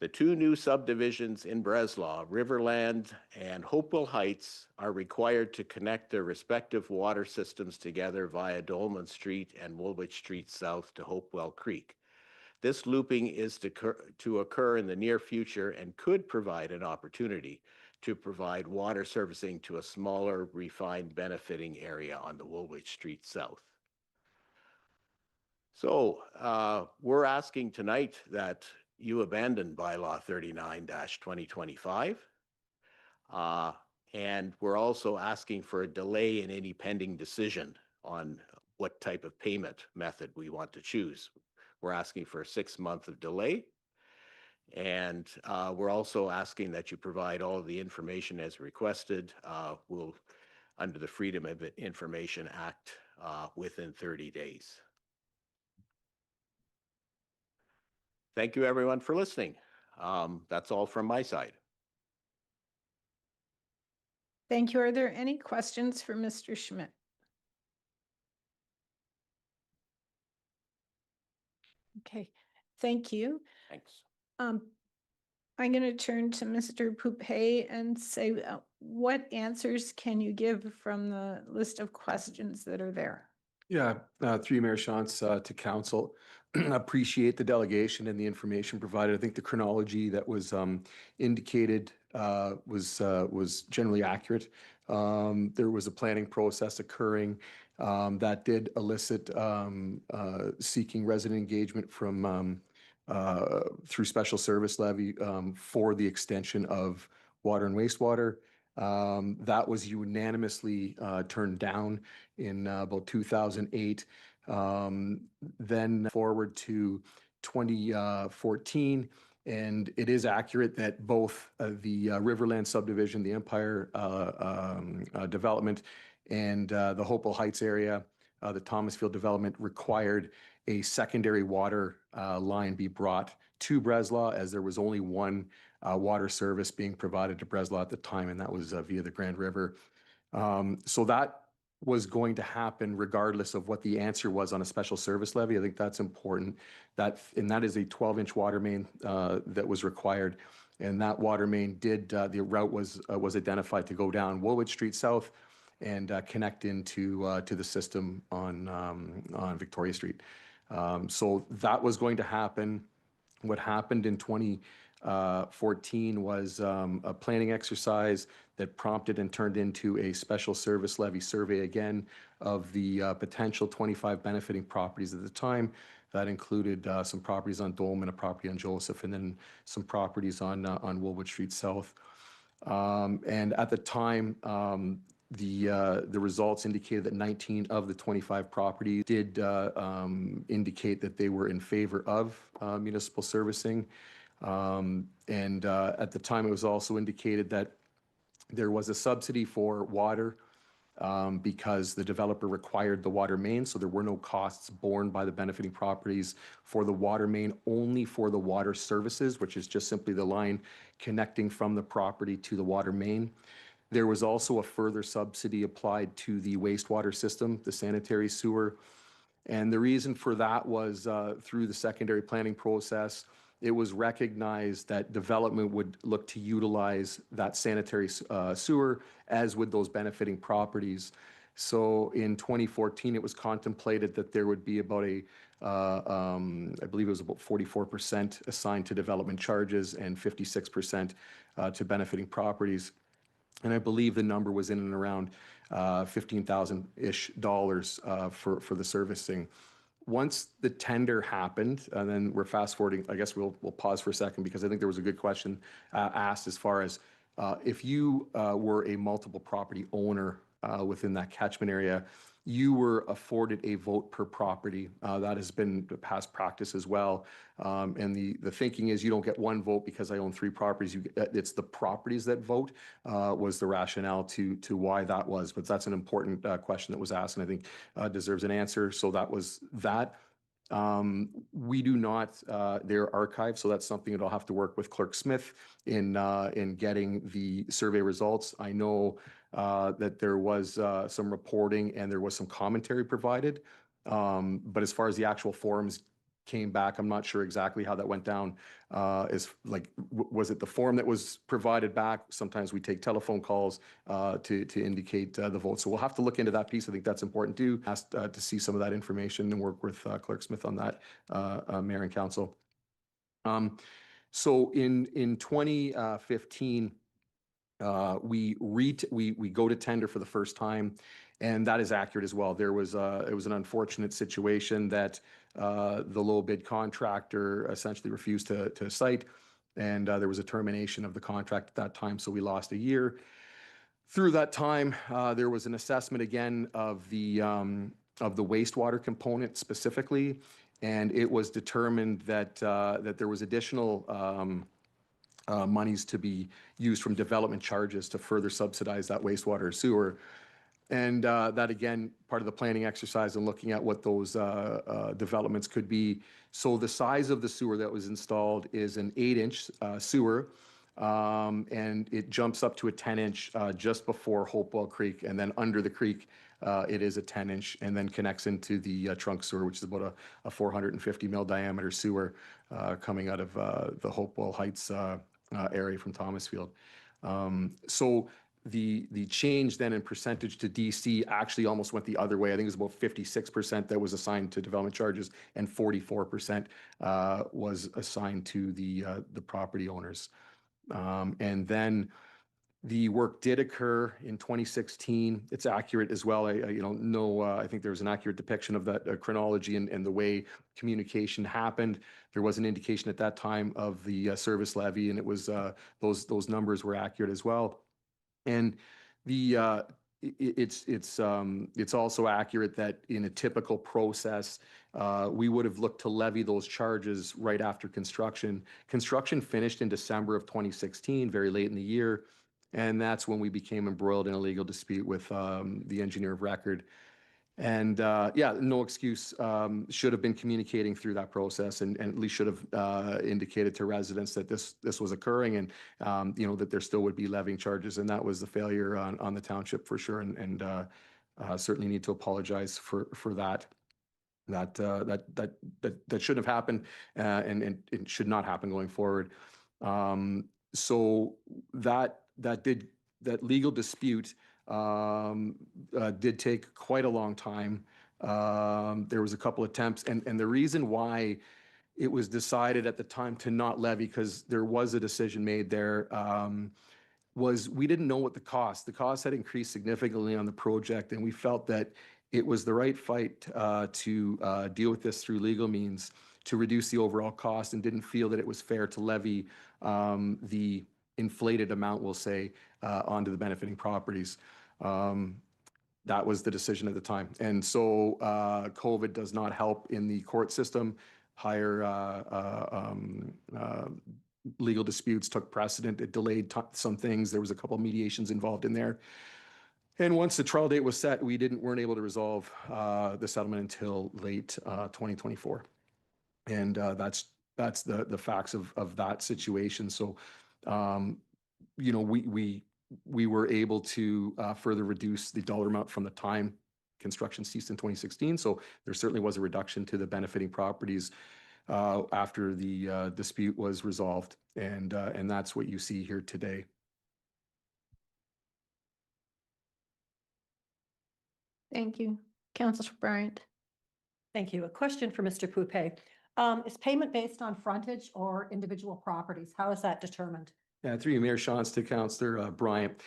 The 2 new subdivisions in Breslau, Riverland and Hopewell Heights, are required to connect their respective water systems together via Dolman Street and Woolwich Street South to Hopewell Creek. This looping is to occur in the near future and could provide an opportunity to provide water servicing to a smaller, refined benefiting area on the Woolwich Street South. So we're asking tonight that you abandon bylaw 39-2025. And we're also asking for a delay in any pending decision on what type of payment method we want to choose. We're asking for a 6-month of delay. And we're also asking that you provide all of the information as requested. We'll, under the Freedom of Information Act, within 30 days. Thank you, everyone, for listening. That's all from my side. Thank you. Are there any questions for Mr. Schmidt? Okay, thank you. Thanks. I'm going to turn to Mr. Poupé and say, what answers can you give from the list of questions that are there? Yeah, through you, Mayor Shantz, to council. Appreciate the delegation and the information provided. I think the chronology that was indicated was generally accurate. There was a planning process occurring that did elicit seeking resident engagement from through special service levy for the extension of water and wastewater. That was unanimously turned down in about 2008. Then forward to 2014, And it is accurate that both the Riverland subdivision, the Empire development, and the Hopewell Heights area, the Thomasfield development required a secondary water line be brought to Breslau, as there was only one water service being provided to Breslau at the time, and that was via the Grand River. So that was going to happen regardless of what the answer was on a special service levy. I think that's important. And that is a 12-inch water main that was required. And that water main did, the route was identified to go down Woolwich Street South and connect into to the system on Victoria Street. So that was going to happen. What happened in 2014 was a planning exercise that prompted and turned into a special service levy survey again of the potential 25 benefiting properties at the time. That included some properties on Dolman, a property on Joseph, and then some properties on Woolwich Street South. And at the time, the results indicated that 19 of the 25 properties did indicate that they were in favor of municipal servicing. And at the time, it was also indicated that there was a subsidy for water because the developer required the water main, so there were no costs borne by the benefiting properties for the water main, only for the water services, which is just simply the line connecting from the property to the water main. There was also a further subsidy applied to the wastewater system, the sanitary sewer. And the reason for that was through the secondary planning process, it was recognized that development would look to utilize that sanitary sewer, as would those benefiting properties. So in 2014, it was contemplated that there would be about I believe it was about 44% assigned to development charges and 56% to benefiting properties. And I believe the number was in and around $15,000-ish for the servicing. Once the tender happened, and then we're fast forwarding, I guess we'll pause for a second because I think there was a good question asked as far as if you were a multiple property owner within that catchment area, you were afforded a vote per property. That has been past practice as well. And the thinking is you don't get one vote because I own 3 properties. It's the properties that vote was the rationale to why that was. But that's an important question that was asked and I think deserves an answer. So that was that. We do not, they're archived, so that's something that I'll have to work with Clerk Schmidt in getting the survey results. I know that there was some reporting and there was some commentary provided. But as far as the actual forms came back, I'm not sure exactly how that went down. Was it the form that was provided back? Sometimes we take telephone calls to indicate the vote. So we'll have to look into that piece. I think that's important too. Asked to see some of that information and work with Clerk Schmidt on that, Mayor and Council. So in 2015, we go to tender for the first time, and that is accurate as well. It was an unfortunate situation that the low bid contractor essentially refused to cite, and there was a termination of the contract at that time, so we lost a year. Through that time, there was an assessment again of the wastewater component specifically, and it was determined that there was additional monies to be used from development charges to further subsidize that wastewater sewer. And that, again, part of the planning exercise and looking at what those developments could be. So the size of the sewer that was installed is an 8-inch sewer, and it jumps up to a 10-inch just before Hopewell Creek, and then under the creek, it is a 10-inch, and then connects into the trunk sewer, which is about a 450 mil diameter sewer coming out of the Hopewell Heights area from Thomasfield. So the change then in percentage to DC actually almost went the other way. I think it was about 56% that was assigned to development charges and 44% was assigned to the property owners. And then the work did occur in 2016. It's accurate as well. I think there was an accurate depiction of that chronology and the way communication happened. There was an indication at that time of the service levy, and it was those numbers were accurate as well. And it's also accurate that in a typical process, we would have looked to levy those charges right after construction. Construction finished in December of 2016, very late in the year, and that's when we became embroiled in a legal dispute with the engineer of record. And yeah, no excuse, should have been communicating through that process and at least should have indicated to residents that this was occurring and, that there still would be levying charges. And that was the failure on the township for sure. And certainly need to apologize for that. That shouldn't have happened and it should not happen going forward. So that legal dispute did take quite a long time. There was a couple attempts, and the reason why it was decided at the time to not levy, because there was a decision made there, was we didn't know what the cost had increased significantly on the project, and we felt that it was the right fight to deal with this through legal means to reduce the overall cost, and didn't feel that it was fair to levy the inflated amount, we'll say, onto the benefiting properties. That was the decision at the time. And so COVID does not help in the court system. Higher legal disputes took precedent. It delayed some things. There was a couple of mediations involved in there. And once the trial date was set, we weren't able to resolve the settlement until late 2024. And that's the facts of that situation. So, we were able to further reduce the dollar amount from the time construction ceased in 2016. So there certainly was a reduction to the benefiting properties after the dispute was resolved. And that's what you see here today. Thank you. Councillor Bryant. Thank you. A question for Mr. Poupet. Is payment based on frontage or individual properties? How is that determined? Yeah, through you, Mayor Shantz, to Councillor Bryant.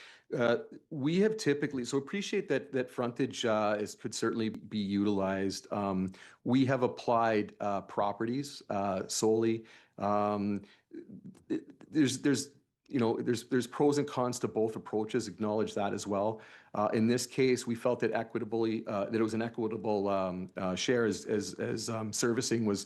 We have typically, so appreciate that frontage could certainly be utilized. We have applied properties solely. There's pros and cons to both approaches, acknowledge that as well. In this case, we felt that that it was an equitable share as servicing was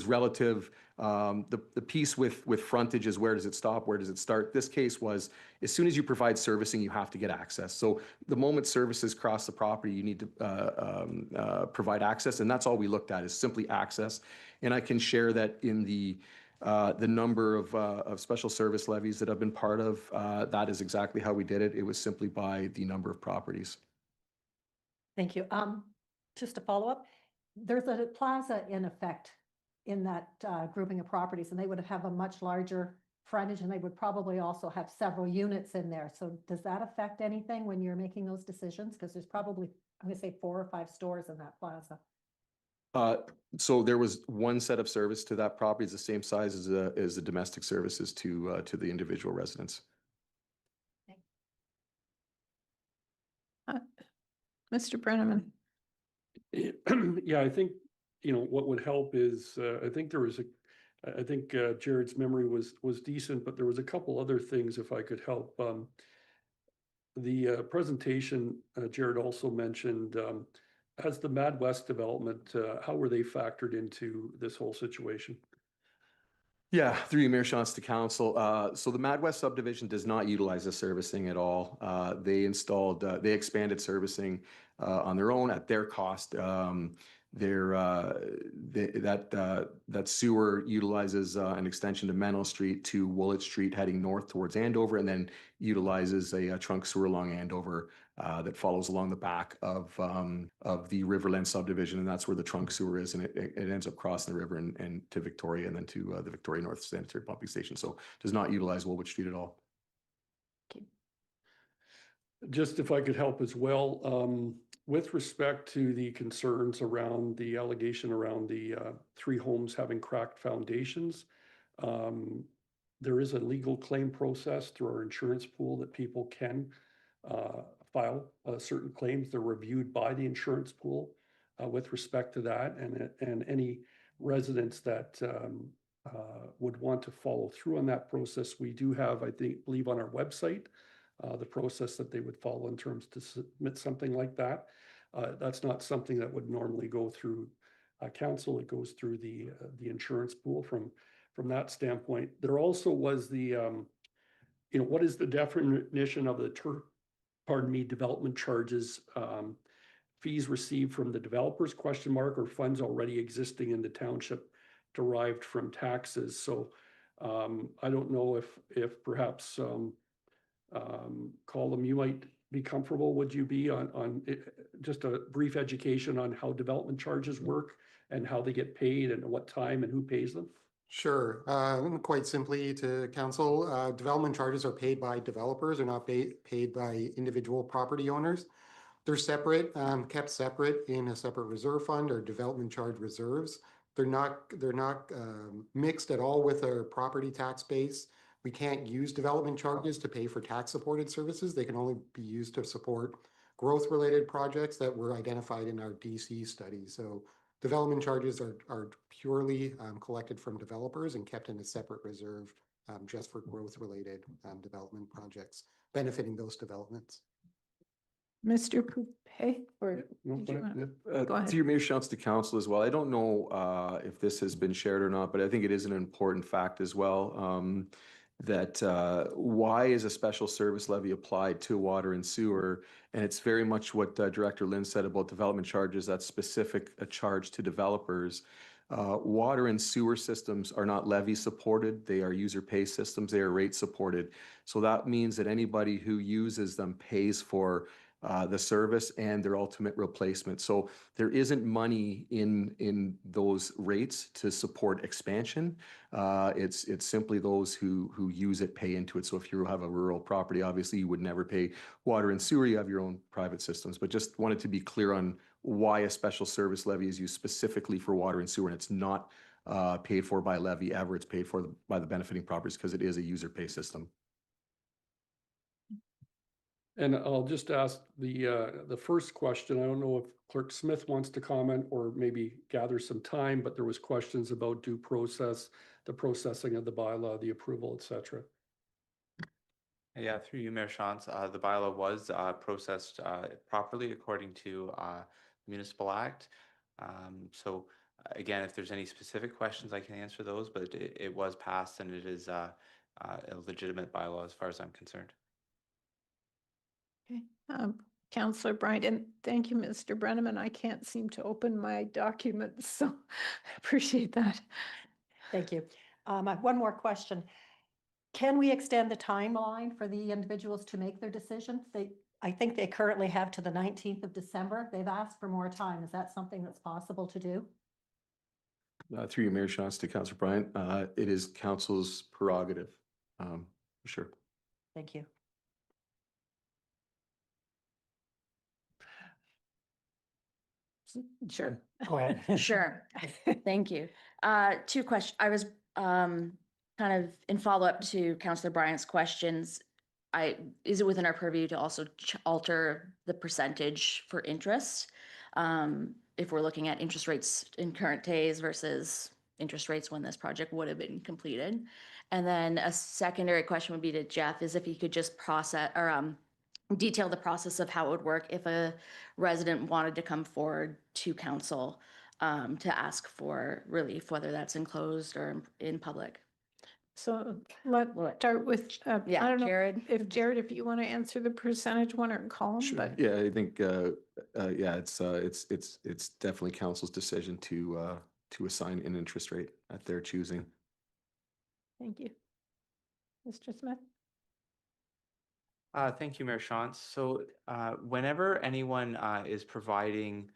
relative. The piece with frontage is where does it stop, where does it start? This case was, as soon as you provide servicing, you have to get access. So the moment services cross the property, you need to provide access, and that's all we looked at is simply access. And I can share that in the number of special service levies that I've been part of, that is exactly how we did it. It was simply by the number of properties. Thank you. Just to follow up, there's a plaza in effect in that grouping of properties, and they would have a much larger frontage, and they would probably also have several units in there. So does that affect anything when you're making those decisions? Because there's probably, I'm going to say 4 or 5 stores in that plaza. So there was one set of service to that property, is the same size as the domestic services to the individual residents. Mr. Brenneman. Yeah, I think, what would help is, I think Jared's memory was decent, but there was a couple other things if I could help. The presentation, Jared also mentioned, as the Mad West development, how were they factored into this whole situation? Yeah, through you, Mayor Shantz, to council. So the Mad West subdivision does not utilize the servicing at all. They expanded servicing on their own at their cost. That sewer utilizes an extension to Meno Street to Woolwich Street heading north towards Andover, and then utilizes a trunk sewer along Andover that follows along the back of the Riverland subdivision, and that's where the trunk sewer is, and it ends up crossing the river and to Victoria, and then to the Victoria North Sanitary Pumping Station. So does not utilize Woolwich Street at all. Okay. Just if I could help as well, with respect to the concerns around the allegation around the 3 homes having cracked foundations, there is a legal claim process through our insurance pool that people can file certain claims. They're reviewed by the insurance pool with respect to that, and any residents that would want to follow through on that process, we do have, I believe on our website, the process that they would follow in terms to submit something like that. That's not something that would normally go through council. It goes through the insurance pool from that standpoint. There also was the, what is the definition of the development charges, fees received from the developers, or funds already existing in the township derived from taxes. So I don't know if perhaps Colum, you might be comfortable, would you be on just a brief education on how development charges work and how they get paid and what time and who pays them? Sure. Quite simply to council, development charges are paid by developers, they're not paid by individual property owners. They're separate, kept separate in a separate reserve fund or development charge reserves. They're not mixed at all with our property tax base. We can't use development charges to pay for tax supported services. They can only be used to support growth related projects that were identified in our DC study. So development charges are purely collected from developers and kept in a separate reserve just for growth related development projects benefiting those developments. Mr. Poupey, or did you want- go ahead. To your Mayor Shantz, to council as well. I don't know if this has been shared or not, but I think it is an important fact as well. That why is a special service levy applied to water and sewer? And it's very much what Director Lynn said about development charges, that's specific a charge to developers. Water and sewer systems are not levy supported. They are user pay systems. They are rate supported. So that means that anybody who uses them pays for the service and their ultimate replacement. So there isn't money in those rates to support expansion. It's simply those who use it pay into it. So if you have a rural property, obviously you would never pay water and sewer. You have your own private systems. But just wanted to be clear on why a special service levy is used specifically for water and sewer, and it's not paid for by levy ever. It's paid for by the benefiting properties because it is a user pay system. And I'll just ask the first question. I don't know if Clerk Smith wants to comment or maybe gather some time, but there was questions about due process, the processing of the bylaw, the approval, et cetera. Yeah, through you, Mayor Shantz, the bylaw was processed properly according to the Municipal Act. So again, if there's any specific questions, I can answer those, but it was passed and it is a legitimate bylaw as far as I'm concerned. Okay, Councillor Bryant, and thank you, Mr. Brenneman. I can't seem to open my documents, so I appreciate that. Thank you. I have one more question. Can we extend the timeline for the individuals to make their decision? I think they currently have to the 19th of December. They've asked for more time. Is that something that's possible to do? Through your Mayor Shantz to Councillor Bryant, it is council's prerogative, for sure. Thank you. Sure. Go ahead. Sure. Thank you. Two questions. I was kind of in follow-up to Councillor Bryant's questions. Is it within our purview to also alter the percentage for interest? If we're looking at interest rates in current days versus interest rates when this project would have been completed. And then a secondary question would be to Jeff, is if you could just process or detail the process of how it would work if a resident wanted to come forward to council to ask for relief, whether that's enclosed or in public. So let's start with, I don't know, Jared. if you want to answer the percentage one or column, Sure. but Yeah, I think yeah, it's definitely council's decision to assign an interest rate at their choosing. thank you. Mr. Smith? Thank you, Mayor Shantz. So whenever anyone is providing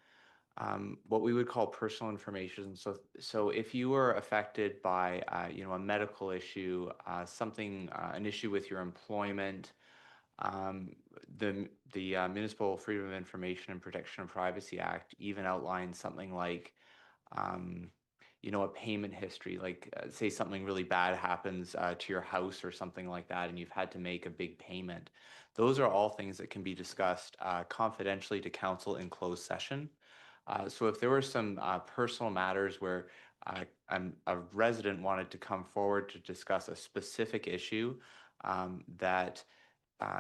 what we would call personal information, so if you were affected by a medical issue, something, an issue with your employment, the Municipal Freedom of Information and Protection of Privacy Act even outlines something like a payment history, like say something really bad happens to your house or something like that, and you've had to make a big payment. Those are all things that can be discussed confidentially to council in closed session. So if there were some personal matters where a resident wanted to come forward to discuss a specific issue that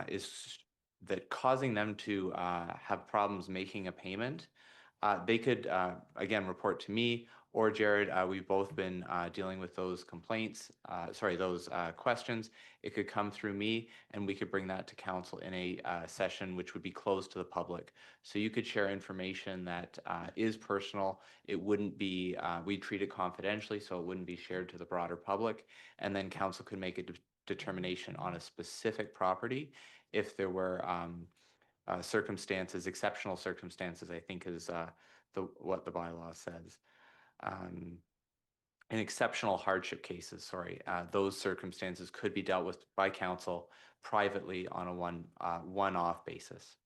is that causing them to have problems making a payment, they could, again, report to me or Jared. We've both been dealing with those complaints, those questions. It could come through me, and we could bring that to council in a session which would be closed to the public. So you could share information that is personal. It wouldn't be, we'd treat it confidentially, so it wouldn't be shared to the broader public. And then council could make a determination on a specific property if there were circumstances, exceptional circumstances, I think is what the bylaw says. In exceptional hardship cases, those circumstances could be dealt with by council privately on a one-off basis.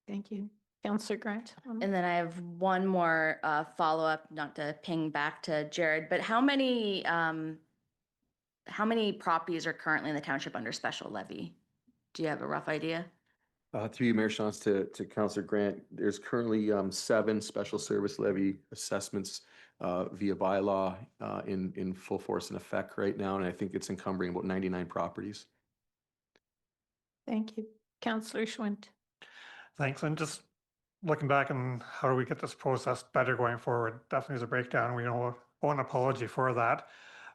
Thank you. Councillor Grant. And then I have one more follow-up, not to ping back to Jared, but how many properties are currently in the township under special levy? Do you have a rough idea? Through you, Mayor Shantz, to Councillor Grant, there's currently 7 special service levy assessments via bylaw in full force and effect right now, and I think it's encumbering about 99 properties. Thank you. Councillor Schmidt. Thanks. And just looking back and how do we get this process better going forward? Definitely is a breakdown. We owe an apology for that.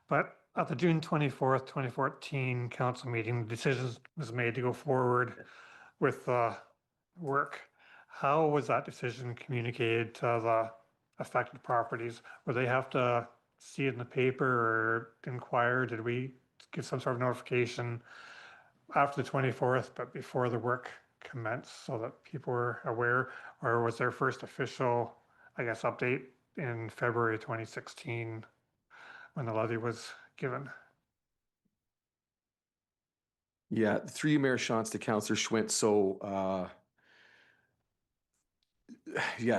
But at the June 24th, 2014 council meeting, the decision was made to go forward with work. How was that decision communicated to the affected properties? Would they have to see it in the paper or inquire? Did we give some sort of notification after the 24th, but before the work commenced so that people were aware? Or was their first official, I guess, update in February 2016 when the levy was given? Yeah, through you, Mayor Shantz, to Councillor Schwint. So,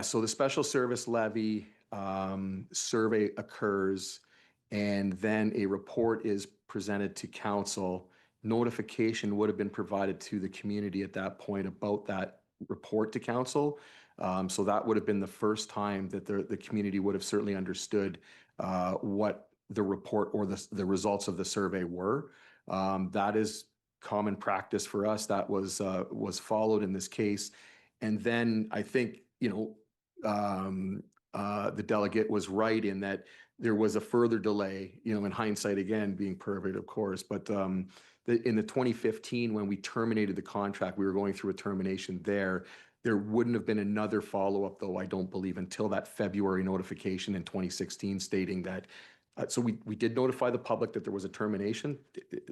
so the special service levy survey occurs, and then a report is presented to council. Notification would have been provided to the community at that point about that report to council. So that would have been the first time that the community would have certainly understood what the report or the results of the survey were. That is common practice for us. That was followed in this case. And then I think, the delegate was right in that there was a further delay, in hindsight, again, being perfect, of course. But in the 2015, when we terminated the contract, we were going through a termination there. There wouldn't have been another follow-up, though, I don't believe, until that February notification in 2016 stating that. So we did notify the public that there was a termination,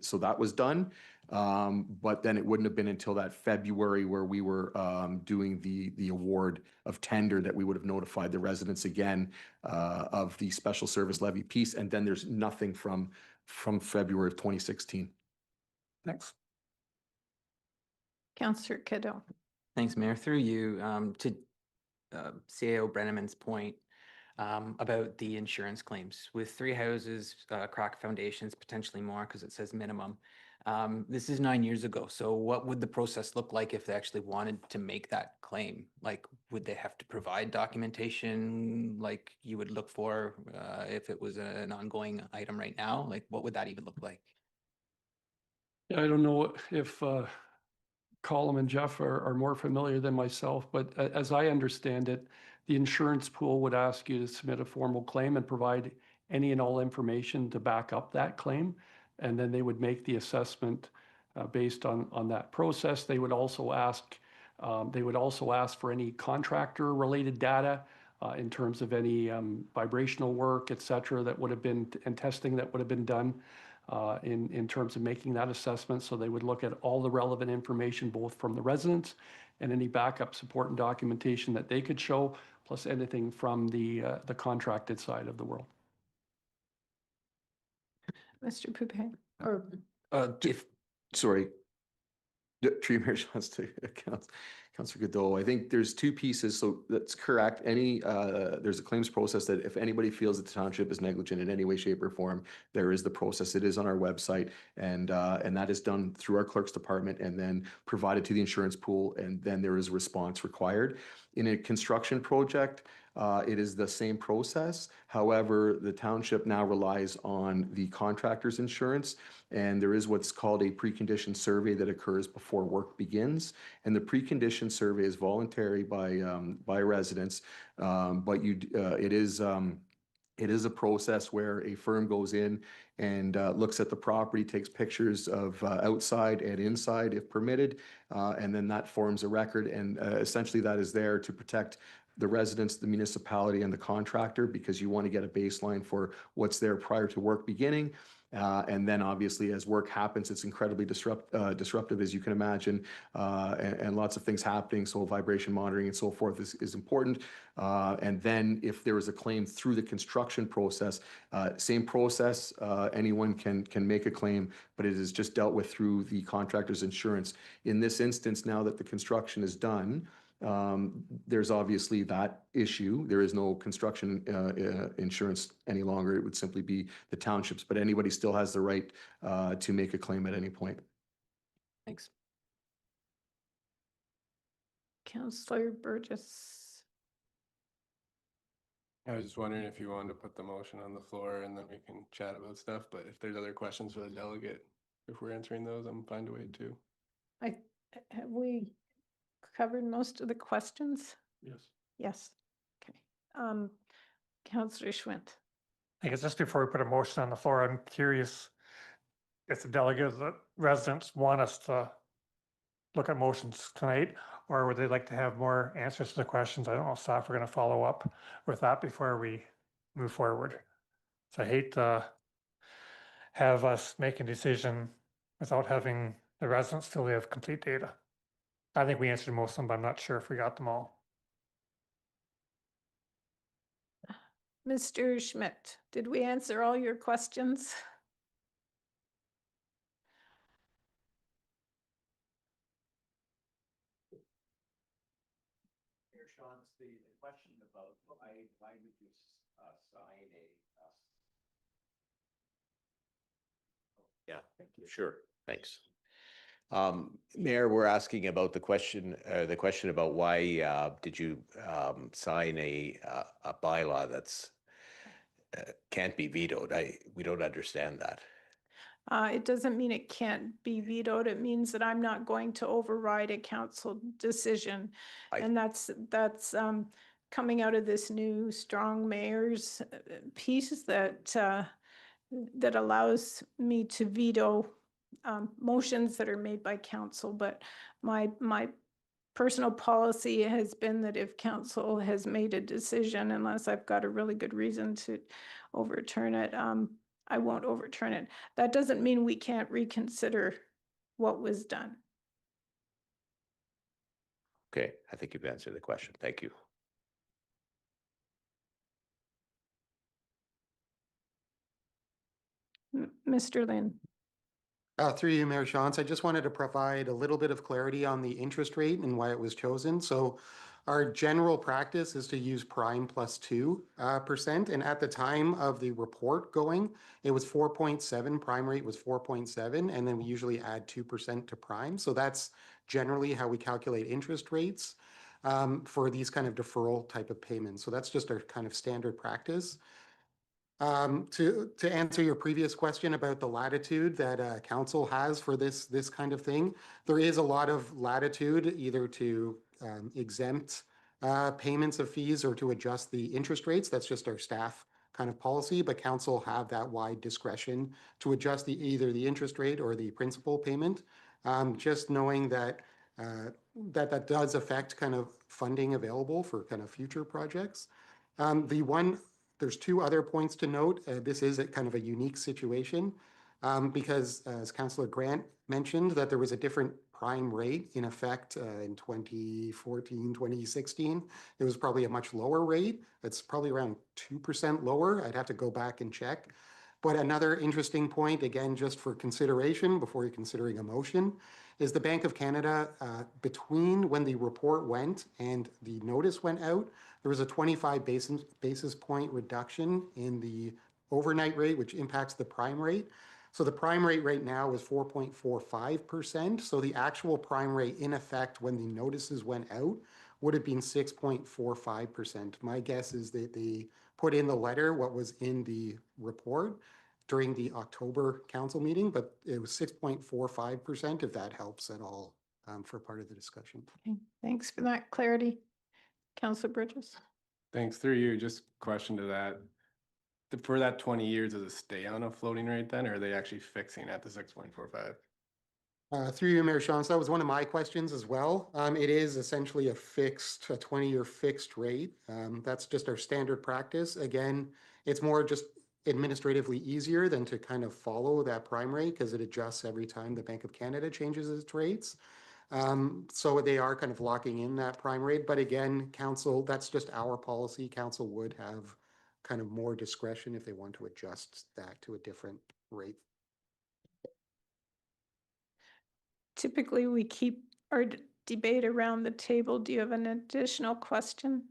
so that was done. But then it wouldn't have been until that February where we were doing the award of tender that we would have notified the residents again of the special service levy piece. And then there's nothing from February of 2016. Thanks. Councillor Cadeau. Thanks, Mayor. Through you, to CAO Brenneman's point about the insurance claims. With 3 houses, cracked foundations, potentially more because it says minimum. This is 9 years ago. So what would the process look like if they actually wanted to make that claim? Like, would they have to provide documentation like you would look for if it was an ongoing item right now? Like, what would that even look like? I don't know if Colm and Jeff are more familiar than myself, but as I understand it, the insurance pool would ask you to submit a formal claim and provide any and all information to back up that claim. And then they would make the assessment based on that process. They would also ask for any contractor related data in terms of any vibrational work, et cetera, that would have been, and testing that would have been done in terms of making that assessment. So they would look at all the relevant information, both from the residents and any backup support and documentation that they could show, plus anything from the contracted side of the world. Mr. Poupin, or Sorry. Tree Mayor Shantz to Councillor Godot. I think there's 2 pieces, so that's correct. There's a claims process that if anybody feels that the township is negligent in any way, shape, or form, there is the process. It is on our website, and that is done through our clerk's department and then provided to the insurance pool, and then there is a response required. In a construction project, It is the same process. However, the township now relies on the contractor's insurance, and there is what's called a precondition survey that occurs before work begins. And the precondition survey is voluntary by residents, but it is a process where a firm goes in and looks at the property, takes pictures of outside and inside if permitted, and then that forms a record. And essentially that is there to protect the residents, the municipality, and the contractor, because you want to get a baseline for what's there prior to work beginning. And then obviously as work happens, it's incredibly disruptive, as you can imagine, and lots of things happening. So vibration monitoring and so forth is important. And then if there is a claim through the construction process, same process, anyone can make a claim, but it is just dealt with through the contractor's insurance. In this instance, now that the construction is done, there's obviously that issue. There is no construction insurance any longer. It would simply be the townships, but anybody still has the right to make a claim at any point. Thanks. Councillor Burgess. I was just wondering if you wanted to put the motion on the floor and then we can chat about stuff, but if there's other questions for the delegate, if we're answering those, I'm fine to wait too. Have we covered most of the questions? Yes. Yes. Okay. Councillor Schmidt. I guess just before we put a motion on the floor, I'm curious if the delegates, the residents want us to look at motions tonight, or would they like to have more answers to the questions? I don't know if staff are going to follow up with that before we move forward. So I hate to have us make a decision without having the residents till we have complete data. I think we answered most of them, but I'm not sure if we got them all. Mr. Schmidt, did we answer all your questions? Here, Sean, the question about why would you sign a yeah, sure, thanks. Mayor, we're asking about the question about why did you sign a bylaw that's can't be vetoed? We don't understand that. It doesn't mean it can't be vetoed. It means that I'm not going to override a council decision. And that's coming out of this new strong mayor's piece that that allows me to veto motions that are made by council. But my personal policy has been that if council has made a decision, unless I've got a really good reason to overturn it, I won't overturn it. That doesn't mean we can't reconsider what was done. Okay, I think you've answered the question. Thank you. Mr. Lynn. Through you, Mayor Shantz, I just wanted to provide a little bit of clarity on the interest rate and why it was chosen. So our general practice is to use prime plus 2%. And at the time of the report going, it was 4.7, prime rate was 4.7, and then we usually add 2% to prime. So that's generally how we calculate interest rates for these kind of deferral type of payments. So that's just our kind of standard practice. To answer your previous question about the latitude that council has for this kind of thing, there is a lot of latitude either to exempt payments of fees or to adjust the interest rates. That's just our staff kind of policy, but council have that wide discretion to adjust either the interest rate or the principal payment. Just knowing that that does affect kind of funding available for kind of future projects. There's two other points to note. This is a kind of a unique situation because as Councillor Grant mentioned that there was a different prime rate in effect in 2014, 2016. It was probably a much lower rate. It's probably around 2% lower. I'd have to go back and check. But another interesting point, again, just for consideration before you're considering a motion, is the Bank of Canada, between when the report went and the notice went out, there was a 25 basis point reduction in the overnight rate, which impacts the prime rate. So the prime rate right now is 4.45%. So the actual prime rate in effect when the notices went out would have been 6.45%. My guess is that they put in the letter what was in the report during the October council meeting, but it was 6.45%, if that helps at all for part of the discussion. Okay, thanks for that clarity. Councillor Bridges. Thanks, through you, just question to that. For that 20 years, does it stay on a floating rate then, or are they actually fixing at the 6.45? Through you, Mayor Shantz, that was one of my questions as well. It is essentially a 20-year fixed rate. That's just our standard practice. Again, it's more just administratively easier than to kind of follow that prime rate because it adjusts every time the Bank of Canada changes its rates. So they are kind of locking in that prime rate. But again, council, that's just our policy. Council would have kind of more discretion if they want to adjust that to a different rate. Typically, we keep our debate around the table. Do you have an additional question?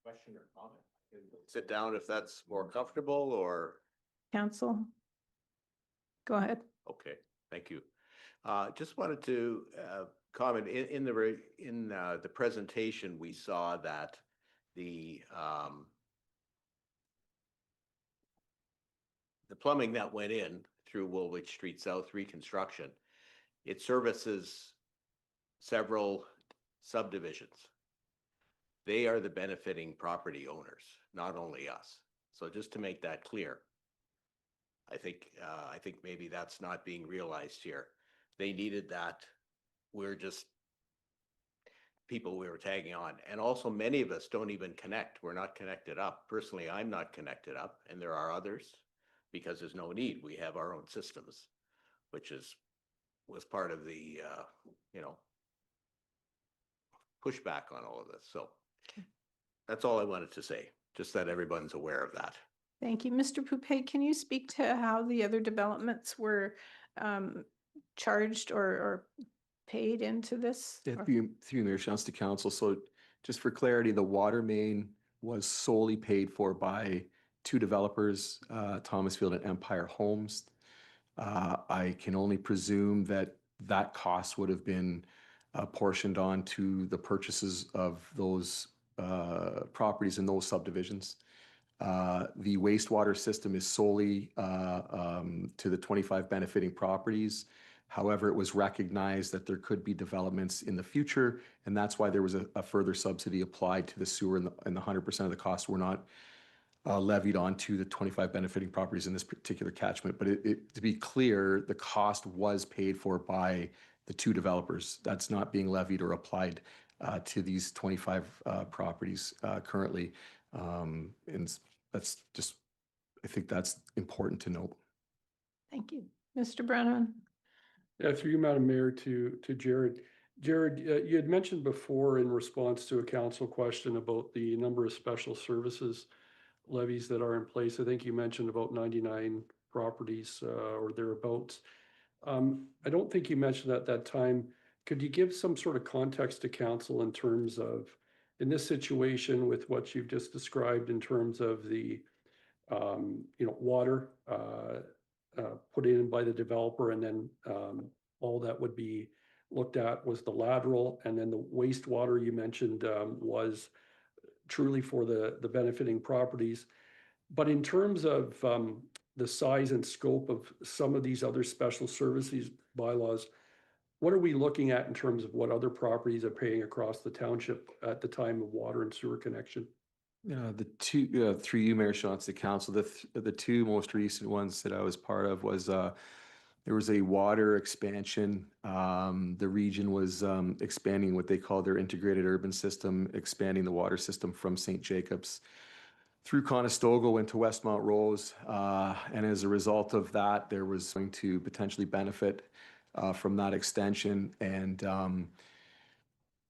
Question or comment? I can sit down if that's more comfortable, or? Council? Go ahead. Okay, thank you. Just wanted to comment in the presentation, we saw that the plumbing that went in through Woolwich Street South reconstruction, it services several subdivisions. They are the benefiting property owners, not only us. So just to make that clear, I think maybe that's not being realized here. They needed that. We're just people we were tagging on. And also many of us don't even connect. We're not connected up. Personally, I'm not connected up, and there are others because there's no need. We have our own systems, which was part of the pushback on all of this. So that's all I wanted to say, just that everyone's aware of that. Thank you. Mr. Poupet, can you speak to how the other developments were charged or paid into this? Yeah, through Mayor Shantz to council. So just for clarity, the water main was solely paid for by two developers, Thomasfield and Empire Homes. I can only presume that that cost would have been portioned on to the purchases of those properties in those subdivisions. The wastewater system is solely to the 25 benefiting properties. However, it was recognized that there could be developments in the future, and that's why there was a further subsidy applied to the sewer, and the 100% of the costs were not levied onto the 25 benefiting properties in this particular catchment. But to be clear, the cost was paid for by the two developers. That's not being levied or applied to these 25 properties currently. And that's just, I think that's important to note. Thank you. Mr. Brennan. Yeah, through you, Madam Mayor, to Jared. Jared, you had mentioned before in response to a council question about the number of special services levies that are in place. I think you mentioned about 99 properties or thereabouts. I don't think you mentioned at that time. Could you give some sort of context to council in terms of, in this situation with what you've just described in terms of the, water put in by the developer, and then all that would be looked at was the lateral, and then the wastewater you mentioned was truly for the benefiting properties. But in terms of the size and scope of some of these other special services bylaws, what are we looking at in terms of what other properties are paying across the township at the time of water and sewer connection? The two, through you, Mayor Shantz, the council, the two most recent ones that I was part of was there was a water expansion. The region was expanding what they call their integrated urban system, expanding the water system from St. Jacobs through Conestoga into Westmount Rose. And as a result of that, there was going to potentially benefit from that extension. And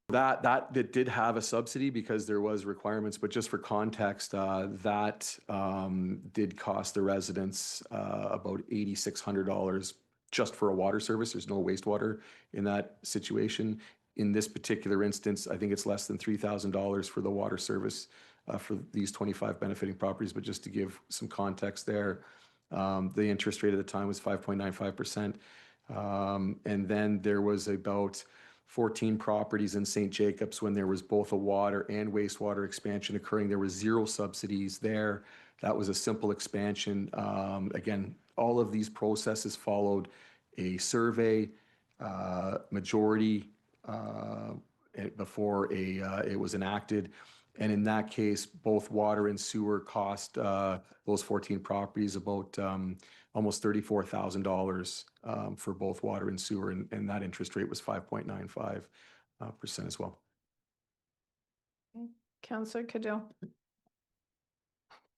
that did have a subsidy because there was requirements, but just for context, that did cost the residents about $8,600 just for a water service. There's no wastewater in that situation. In this particular instance, I think it's less than $3,000 for the water service for these 25 benefiting properties. But just to give some context there, The interest rate at the time was 5.95%. And then there was about 14 properties in St. Jacobs when there was both a water and wastewater expansion occurring. There was 0 subsidies there. That was a simple expansion. Again, all of these processes followed a survey, majority before it was enacted. And in that case, both water and sewer cost those 14 properties about almost $34,000 for both water and sewer, and that interest rate was 5.95% as well. Councillor Cadell.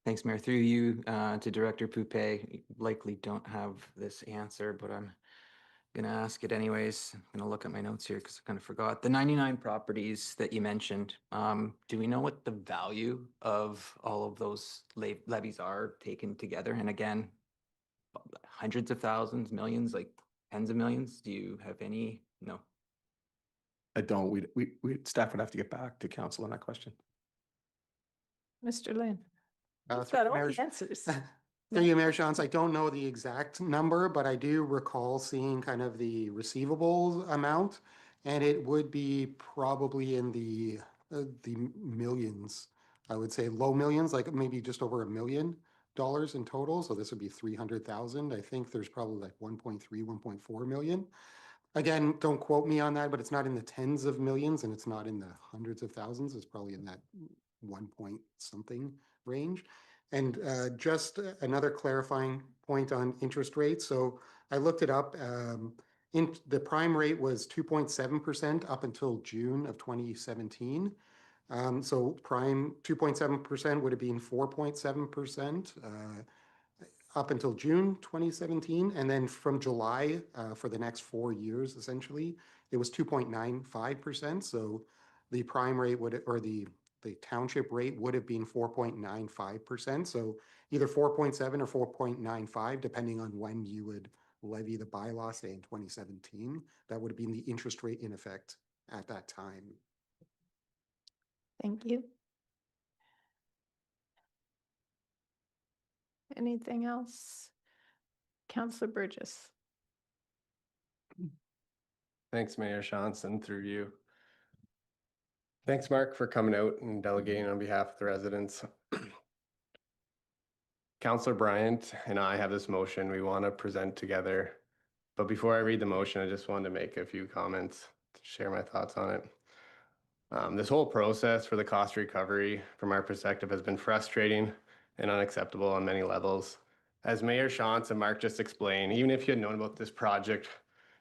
Thanks, Mayor. Through you to Director Poupé. Likely don't have this answer, but I'm gonna ask it anyways. I'm gonna look at my notes here because I kind of forgot. The 99 properties that you mentioned, do we know what the value of all of those levies are taken together? And again, hundreds of thousands, millions, like tens of millions? Do you have any? No. I don't. Staff would have to get back to council on that question. Mr. Lynn. Through Got all Mayor- the answers. Through you, Mayor Shantz, I don't know the exact number, but I do recall seeing kind of the receivables amount, and it would be probably in the millions. I would say low millions, like maybe just over $1 million in total. So this would be 300,000. I think there's probably like 1.3, 1.4 million. Again, don't quote me on that, but it's not in the tens of millions and it's not in the hundreds of thousands. It's probably in that 1 point something range. And just another clarifying point on interest rates. So I looked it up. The prime rate was 2.7% up until June of 2017. So prime 2.7% would have been 4.7% up until June 2017. And then from July for the next 4 years, essentially, it was 2.95%. So the prime rate would, or the township rate would have been 4.95%. So either 4.7 or 4.95, depending on when you would levy the bylaw, say in 2017. That would have been the interest rate in effect at that time. Thank you. Anything else? Councillor Burgess. Thanks, Mayor Johnson, through you. Thanks, Mark, for coming out and delegating on behalf of the residents. Councillor Bryant and I have this motion we want to present together. But before I read the motion, I just wanted to make a few comments to share my thoughts on it. This whole process for the cost recovery from our perspective has been frustrating and unacceptable on many levels. As Mayor Shantz and Mark just explained, even if you had known about this project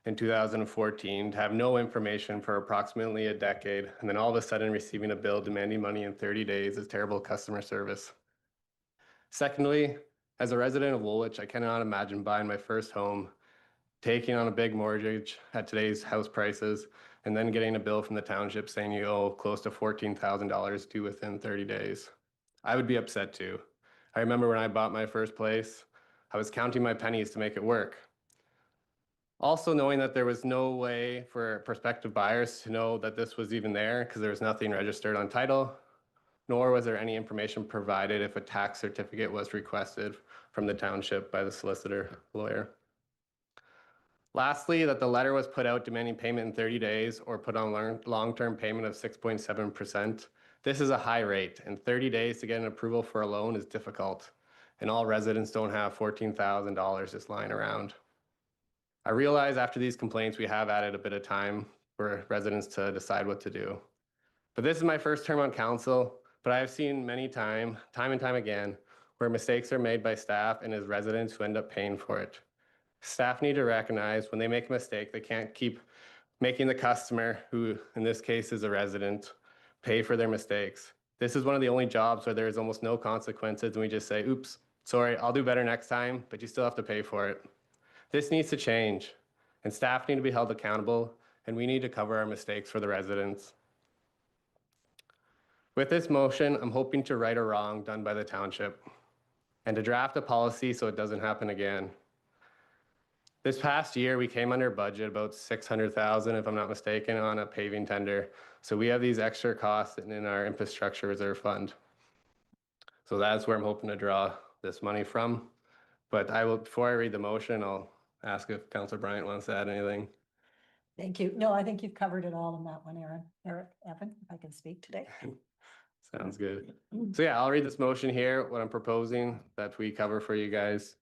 in 2014, to have no information for approximately a decade, and then all of a sudden receiving a bill demanding money in 30 days is terrible customer service. Secondly, as a resident of Woolwich, I cannot imagine buying my first home, taking on a big mortgage at today's house prices, and then getting a bill from the township saying you owe close to $14,000 due within 30 days. I would be upset too. I remember when I bought my first place, I was counting my pennies to make it work. Also knowing that there was no way for prospective buyers to know that this was even there because there was nothing registered on title, nor was there any information provided if a tax certificate was requested from the township by the solicitor lawyer. Lastly, that the letter was put out demanding payment in 30 days or put on long-term payment of 6.7%. This is a high rate, and 30 days to get an approval for a loan is difficult, and all residents don't have $14,000 just lying around. I realize after these complaints, we have added a bit of time for residents to decide what to do. But this is my first term on council, but I have seen many time and time again, where mistakes are made by staff and as residents who end up paying for it. Staff need to recognize when they make a mistake, they can't keep making the customer, who in this case is a resident, pay for their mistakes. This is one of the only jobs where there is almost no consequences and we just say, oops, sorry, I'll do better next time, but you still have to pay for it. This needs to change, and staff need to be held accountable, and we need to cover our mistakes for the residents. With this motion, I'm hoping to right a wrong done by the township and to draft a policy so it doesn't happen again. This past year, we came under budget about $600,000, if I'm not mistaken, on a paving tender. So we have these extra costs in our infrastructure reserve fund. So that's where I'm hoping to draw this money from. But before I read the motion, I'll ask if Councillor Bryant wants to add anything. Thank you. No, I think you've covered it all in that one, Evan, if I can speak today. Sounds good. So yeah, I'll read this motion here, what I'm proposing that we cover for you guys.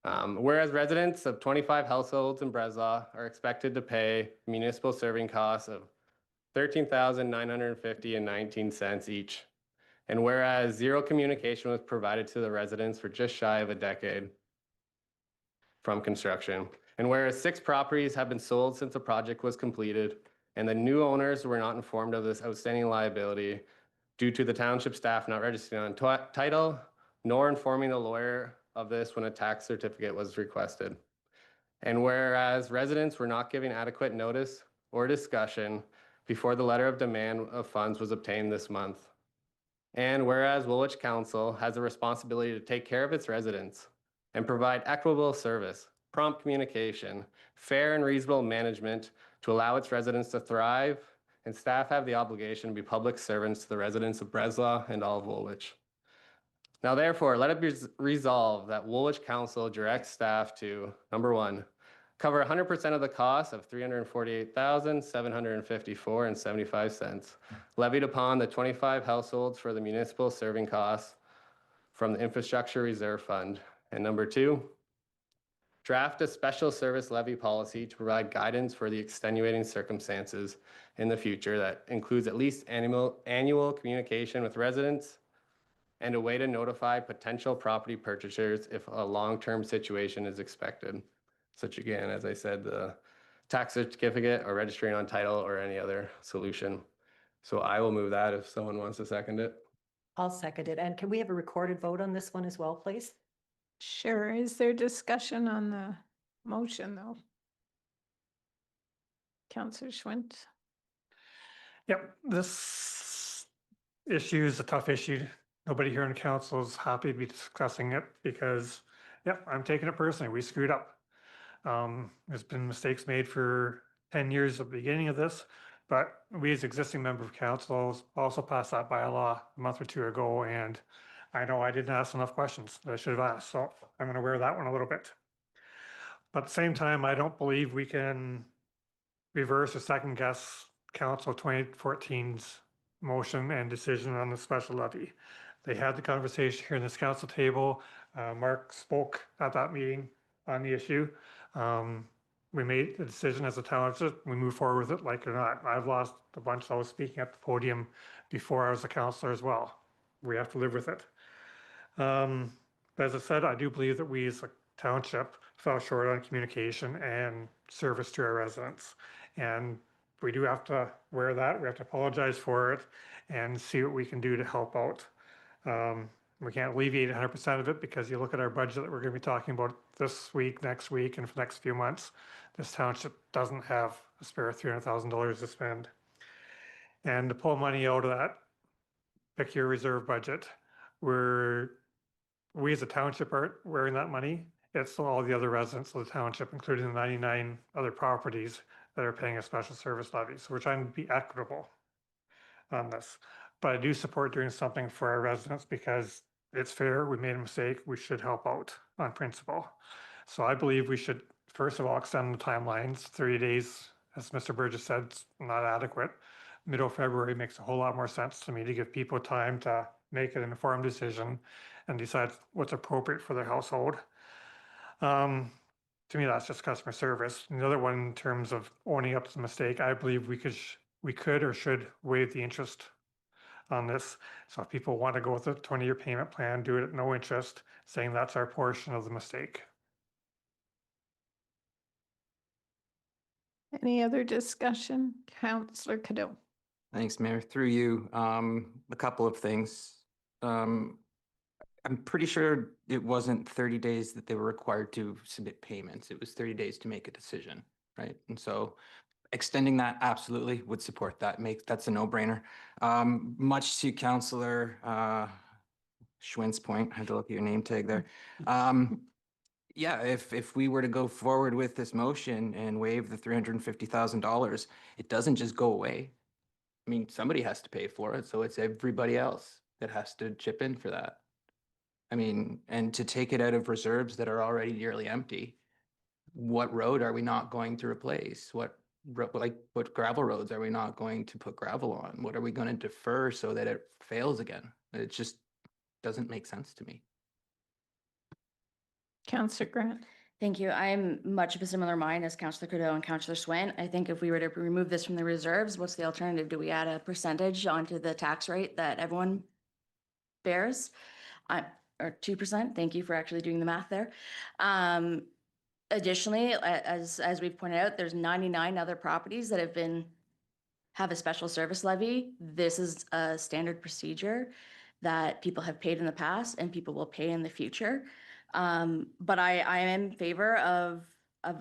Whereas residents of 25 households in Breslau are expected to pay municipal serving costs of $13,950.19 each. And whereas zero communication was provided to the residents for just shy of a decade from construction. And whereas 6 properties have been sold since the project was completed, and the new owners were not informed of this outstanding liability due to the township staff not registering on title, nor informing the lawyer of this when a tax certificate was requested. And whereas residents were not given adequate notice or discussion before the letter of demand of funds was obtained this month. And whereas Woolwich Council has a responsibility to take care of its residents and provide equitable service, prompt communication, fair and reasonable management to allow its residents to thrive, and staff have the obligation to be public servants to the residents of Breslau and all of Woolwich. Now therefore, let it be resolved that Woolwich Council directs staff to, number 1, cover 100% of the cost of $348,754.75 levied upon the 25 households for the municipal serving costs from the Infrastructure Reserve Fund. And number 2, draft a special service levy policy to provide guidance for the extenuating circumstances in the future that includes at least annual communication with residents and a way to notify potential property purchasers if a long-term situation is expected. Such again, as I said, the tax certificate or registering on title or any other solution. So I will move that if someone wants to second it. I'll second it. And can we have a recorded vote on this one as well, please? Sure. Is there discussion on the motion, though? Councillor Schmidt? Yep, this issue is a tough issue. Nobody here in council is happy to be discussing it because, yep, I'm taking it personally. We screwed up. There's been mistakes made for 10 years at the beginning of this, but we as existing member of council also passed that bylaw a month or 2 ago, and I know I didn't ask enough questions that I should have asked, so I'm going to wear that one a little bit. But at the same time, I don't believe we can reverse or second guess Council 2014's motion and decision on the special levy. They had the conversation here in this council table. Mark spoke at that meeting on the issue. We made the decision as a township. We move forward with it like it or not. I've lost a bunch. I was speaking at the podium before I was a councillor as well. We have to live with it. But as I said, I do believe that we as a township fell short on communication and service to our residents. And we do have to wear that. We have to apologize for it and see what we can do to help out. We can't alleviate 100% of it because you look at our budget that we're going to be talking about this week, next week, and for the next few months, this township doesn't have a spare $300,000 to spend. And to pull money out of that, pick your reserve budget, we as a township aren't wearing that money. It's all the other residents of the township, including the 99 other properties that are paying a special service levy. So we're trying to be equitable on this. But I do support doing something for our residents because it's fair. We made a mistake. We should help out on principle. So I believe we should, first of all, extend the timelines. 30 days, as Mr. Burgess said, it's not adequate. Middle of February makes a whole lot more sense to me to give people time to make an informed decision and decide what's appropriate for their household. To me, that's just customer service. And the other one, in terms of owning up to the mistake, I believe we could or should waive the interest on this. So if people want to go with a 20-year payment plan, do it at no interest, saying that's our portion of the mistake. Any other discussion? Councillor Cadeau. Thanks, Mayor. Through you, a couple of things. I'm pretty sure it wasn't 30 days that they were required to submit payments. It was 30 days to make a decision, right? And so extending that absolutely would support that. That's a no-brainer. Much to Councillor Schwint's point, I had to look at your name tag there. Yeah, if we were to go forward with this motion and waive the $350,000, it doesn't just go away. I mean, somebody has to pay for it, so it's everybody else that has to chip in for that. I mean, and to take it out of reserves that are already nearly empty, what road are we not going to replace? What gravel roads are we not going to put gravel on? What are we going to defer so that it fails again? It just doesn't make sense to me. Councillor Grant. Thank you. I'm much of a similar mind as Councillor Trudeau and Councillor Swint. I think if we were to remove this from the reserves, what's the alternative? Do we add a percentage onto the tax rate that everyone bears? Or 2%? Thank you for actually doing the math there. Additionally, as we've pointed out, there's 99 other properties that have a special service levy. This is a standard procedure that people have paid in the past and people will pay in the future. But I am in favor of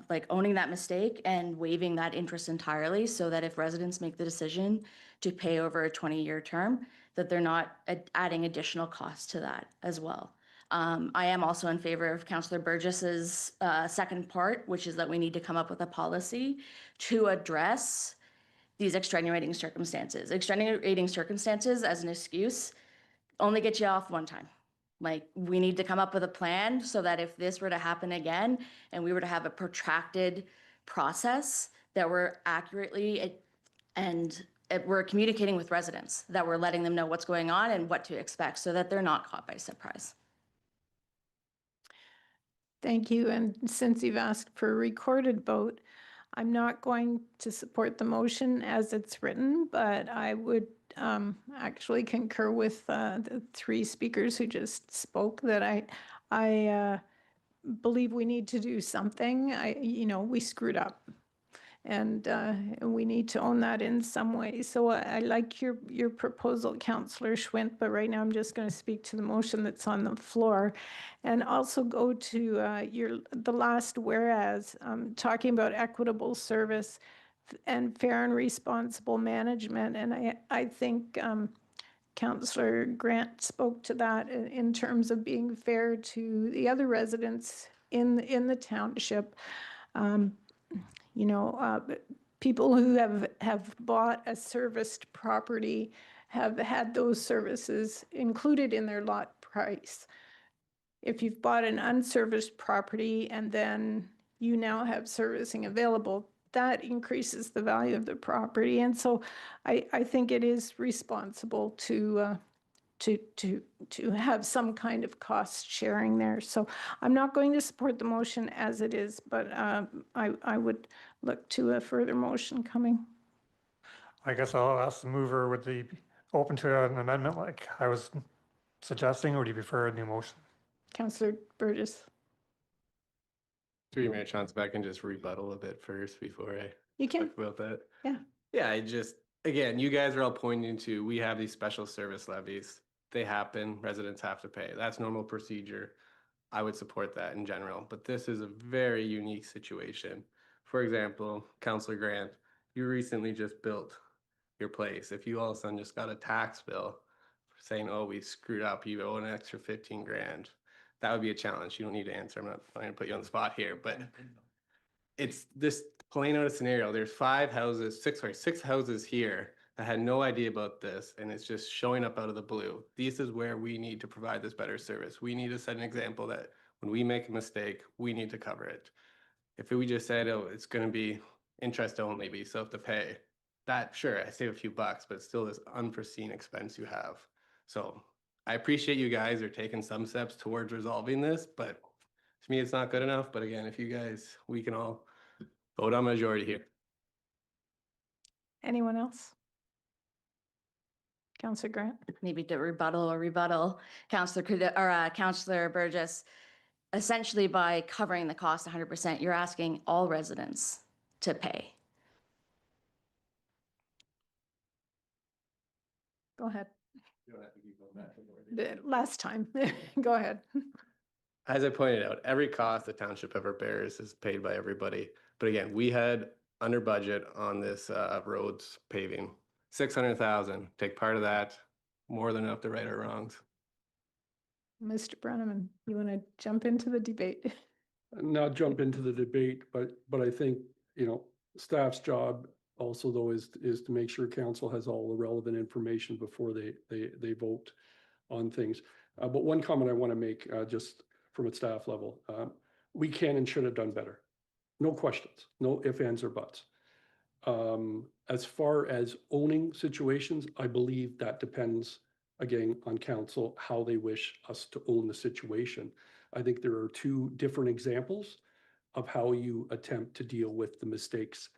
like owning that mistake and waiving that interest entirely so that if residents make the decision to pay over a 20-year term, that they're not adding additional costs to that as well. I am also in favor of Councillor Burgess's second part, which is that we need to come up with a policy to address these extenuating circumstances. Extenuating circumstances as an excuse only get you off one time. Like, we need to come up with a plan so that if this were to happen again and we were to have a protracted process, that we're accurately and we're communicating with residents, that we're letting them know what's going on and what to expect so that they're not caught by surprise. Thank you. And since you've asked for a recorded vote, I'm not going to support the motion as it's written, but I would actually concur with the three speakers who just spoke that I believe we need to do something. We screwed up. And we need to own that in some way. So I like your proposal, Councillor Schwint, but right now I'm just going to speak to the motion that's on the floor, and also go to the last whereas, talking about equitable service and fair and responsible management. And I think Councillor Grant spoke to that in terms of being fair to the other residents in the township. People who have bought a serviced property have had those services included in their lot price. If you've bought an unserviced property and then you now have servicing available, that increases the value of the property. And so I think it is responsible to have some kind of cost sharing there. So I'm not going to support the motion as it is, but I would look to a further motion coming. I guess I'll ask the mover, would they be open to an amendment like I was suggesting, or do you prefer a new motion? Councillor Burgess. Through you, Mayor Chance, I can just rebuttal a bit first before I You can. talk about that. Yeah. Yeah, again, you guys are all pointing to, we have these special service levies. They happen, residents have to pay. That's normal procedure. I would support that in general, but this is a very unique situation. For example, Councillor Grant, you recently just built your place. If you all of a sudden just got a tax bill saying, oh, we screwed up, you owe an extra 15 grand, that would be a challenge. You don't need to answer. I'm not trying to put you on the spot here, but it's this plain out of scenario. There's six houses here that had no idea about this, and it's just showing up out of the blue. This is where we need to provide this better service. We need to set an example that when we make a mistake, we need to cover it. If we just said, oh, it's going to be interest only, but you still have to pay, that, sure, I save a few bucks, but it's still this unforeseen expense you have. So I appreciate you guys are taking some steps towards resolving this, but to me, it's not good enough. But again, if you guys, we can all vote on majority here. Anyone else? Councillor Grant. Maybe to rebuttal, Councillor Burgess. Essentially, by covering the cost 100%, you're asking all residents to pay. Go ahead. The last time. Go ahead. As I pointed out, every cost the township ever bears is paid by everybody. But again, we had under budget on this roads paving, 600,000. Take part of that, more than enough to right our wrongs. Mr. Brenneman, you want to jump into the debate? Not jump into the debate, but I think, staff's job also though is to make sure council has all the relevant information before they vote on things. But one comment I want to make, just from a staff level, we can and should have done better. No questions, no ifs, ands, or buts. As far as owning situations, I believe that depends, again, on council, how they wish us to own the situation. I think there are two different examples of how you attempt to deal with the mistakes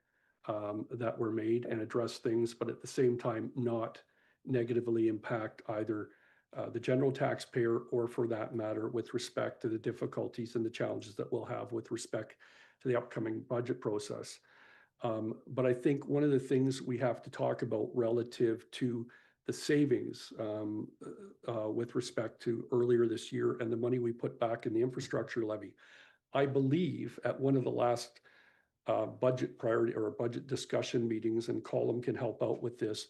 that were made and address things, but at the same time, not negatively impact either the general taxpayer or, for that matter, with respect to the difficulties and the challenges that we'll have with respect to the upcoming budget process. But I think one of the things we have to talk about relative to the savings with respect to earlier this year and the money we put back in the infrastructure levy, I believe at one of the last budget priority or budget discussion meetings, and Colum can help out with this,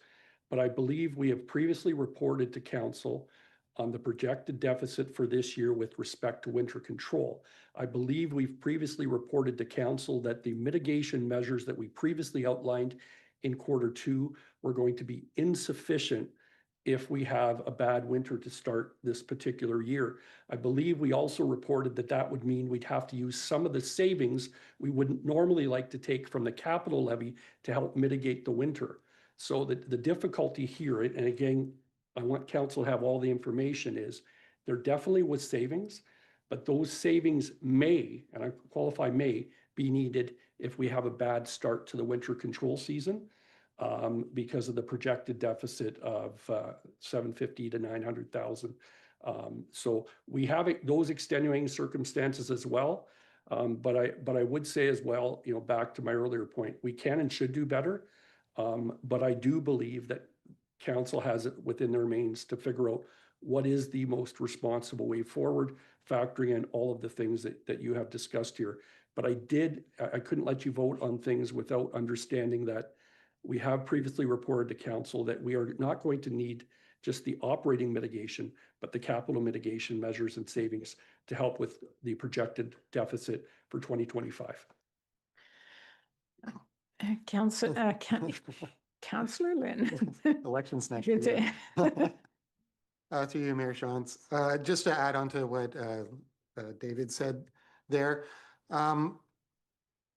but I believe we have previously reported to council on the projected deficit for this year with respect to winter control. I believe we've previously reported to council that the mitigation measures that we previously outlined in Q2 were going to be insufficient if we have a bad winter to start this particular year. I believe we also reported that that would mean we'd have to use some of the savings we wouldn't normally like to take from the capital levy to help mitigate the winter. So the difficulty here, and again, I want council to have all the information, is there definitely was savings, but those savings may, and I qualify may, be needed if we have a bad start to the winter control season because of the projected deficit of 750 to 900,000. So we have those extenuating circumstances as well. But I would say as well, back to my earlier point, we can and should do better. But I do believe that council has it within their means to figure out what is the most responsible way forward, factoring in all of the things that you have discussed here. But I couldn't let you vote on things without understanding that we have previously reported to council that we are not going to need just the operating mitigation, but the capital mitigation measures and savings to help with the projected deficit for 2025. Councillor Lynn. Elections next year. To you, Mayor Shantz. Just to add on to what David said there,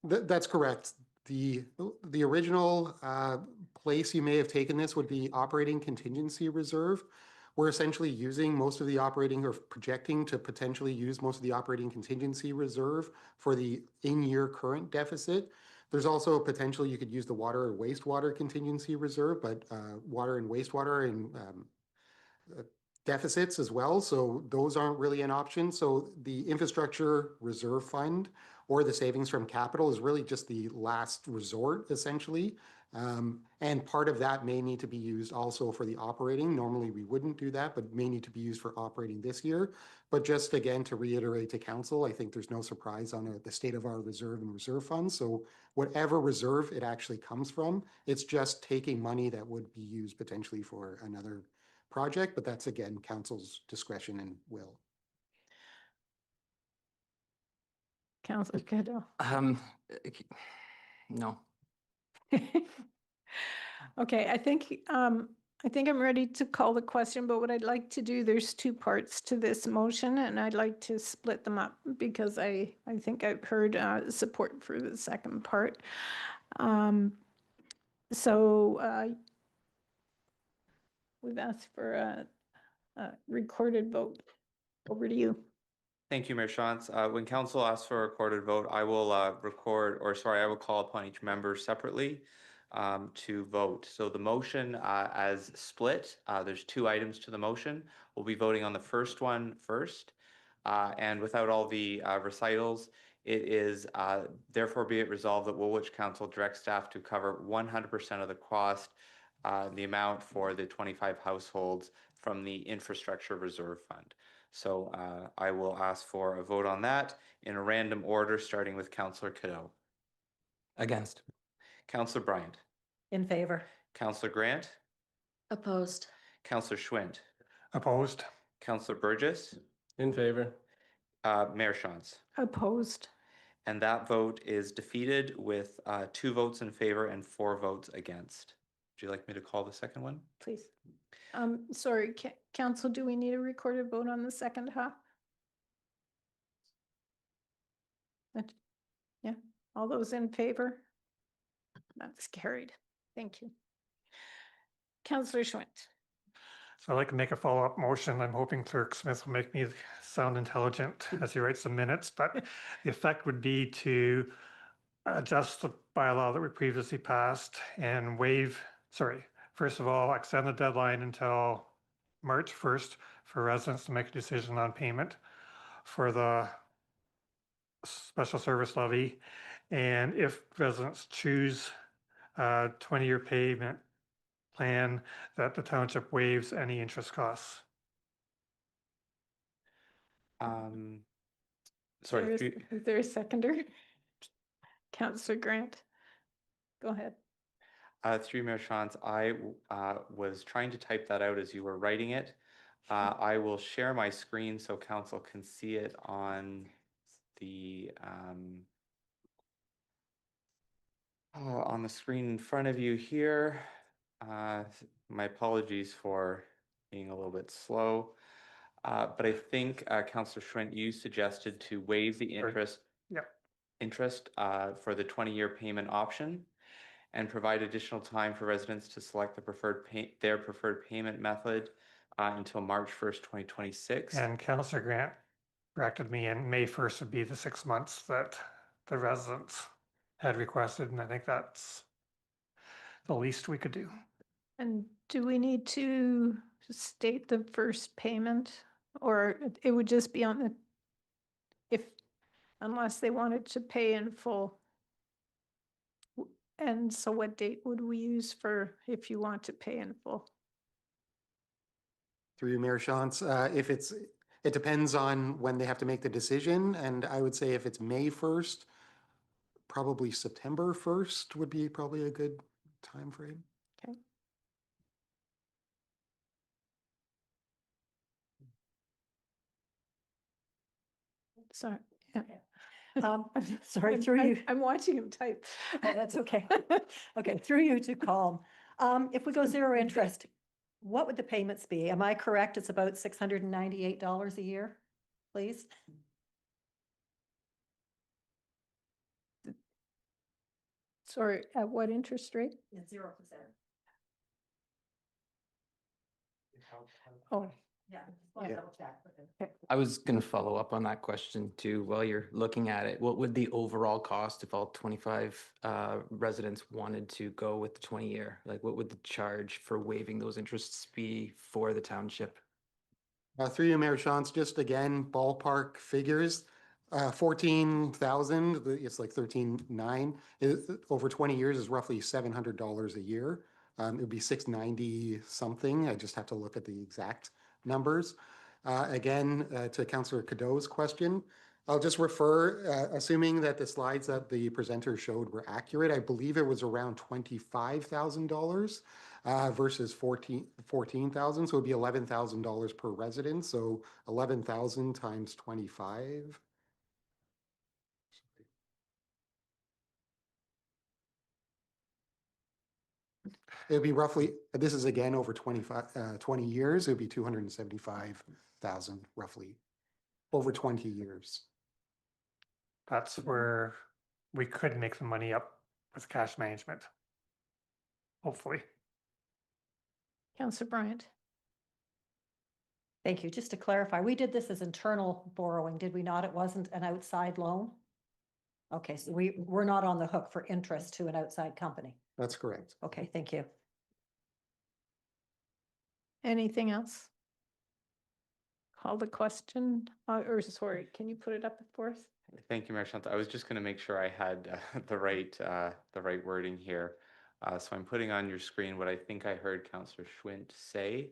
that's correct. The original place you may have taken this would be operating contingency reserve. We're essentially using most of the operating, or projecting to potentially use most of the operating contingency reserve for the in-year current deficit. There's also a potential you could use the water or wastewater contingency reserve, but water and wastewater and deficits as well. So those aren't really an option. So the infrastructure reserve fund or the savings from capital is really just the last resort, essentially. And part of that may need to be used also for the operating. Normally we wouldn't do that, but may need to be used for operating this year. But just again, to reiterate to council, I think there's no surprise on the state of our reserve and reserve funds. So whatever reserve it actually comes from, it's just taking money that would be used potentially for another project, but that's again, council's discretion and will. Councillor Kiddo. No. Okay, I think I'm ready to call the question, but what I'd like to do, there's two parts to this motion, and I'd like to split them up because I think I've heard support for the second part. We've asked for a recorded vote. Over to you. Thank you, Mayor Shantz. When council asks for a recorded vote, I will I will call upon each member separately to vote. So the motion as split, there's two items to the motion. We'll be voting on the first one first. And without all the recitals, it is therefore be it resolved that Woolwich Council directs staff to cover 100% of the cost, the amount for the 25 households from the Infrastructure Reserve Fund. So I will ask for a vote on that in a random order, starting with Councillor Cadeau. Against. Councillor Bryant. In favor. Councillor Grant. Opposed. Councillor Schmidt. Opposed. Councillor Burgess. In favor. Mayor Shantz. Opposed. And that vote is defeated with 2 votes in favor and 4 votes against. you like me to call the second one? Please. Sorry, council, do we need a recorded vote on the second half? Yeah, all those in favor? That's carried. Thank you. Councillor Schmidt. So I'd like to make a follow-up motion. I'm hoping Clerk Smith will make me sound intelligent as he writes the minutes, but the effect would be to adjust the bylaw that we previously passed and first of all, extend the deadline until March 1st for residents to make a decision on payment for the special service levy. And if residents choose a 20-year payment plan, that the township waives any interest costs. Sorry, Is there a seconder? Councillor Grant, go ahead. through Mayor Shantz, I was trying to type that out as you were writing it. I will share my screen so council can see it on the screen in front of you here. My apologies for being a little bit slow. But I think Councillor Schwint, you suggested to waive the interest for the 20-year payment option and provide additional time for residents to select their preferred payment method until March 1st, 2026. And Councillor Grant corrected me, and May 1st would be the 6 months that the residents had requested, and I think that's the least we could do. And do we need to state the first payment, or it would just be on the, unless they wanted to pay in full? And so what date would we use for if you want to pay in full? Through you, Mayor Shantz, it depends on when they have to make the decision, and I would say if it's May 1st, probably September 1st would be probably a good time frame. Okay. Sorry. Yeah. Sorry, through you. I'm watching him type. Oh, that's okay. Okay, through you to Calm. If we go zero interest, what would the payments be? Am I correct? It's about $698 a year, please? Sorry, at what interest rate? 0%. Oh, Yeah. I was going to follow up on that question too. While you're looking at it, what would the overall cost if all 25 residents wanted to go with the 20-year? Like, what would the charge for waiving those interests be for the township? Through you, Mayor Shantz, just again, ballpark figures, 14,000, it's like 13,900, over 20 years is roughly $700 a year. It would be 690 something. I just have to look at the exact numbers. Again, to Councillor Cadeau's question, I'll just refer, assuming that the slides that the presenter showed were accurate, I believe it was around $25,000 versus 14,000. So it would be $11,000 per resident. So 11,000 times 25. It would be roughly, this is again over 20 years, it would be 275,000 roughly over 20 years. That's where we could make some money up with cash management. Hopefully. Councillor Bryant. Thank you. Just to clarify, we did this as internal borrowing, did we not? It wasn't an outside loan? Okay, so we're not on the hook for interest to an outside company. That's correct. Okay, thank you. Anything else? Call the question, or sorry, can you put it up for us? Thank you, Mayor Shantz. I was just going to make sure I had the right wording here. So I'm putting on your screen what I think I heard Councillor Schwint say.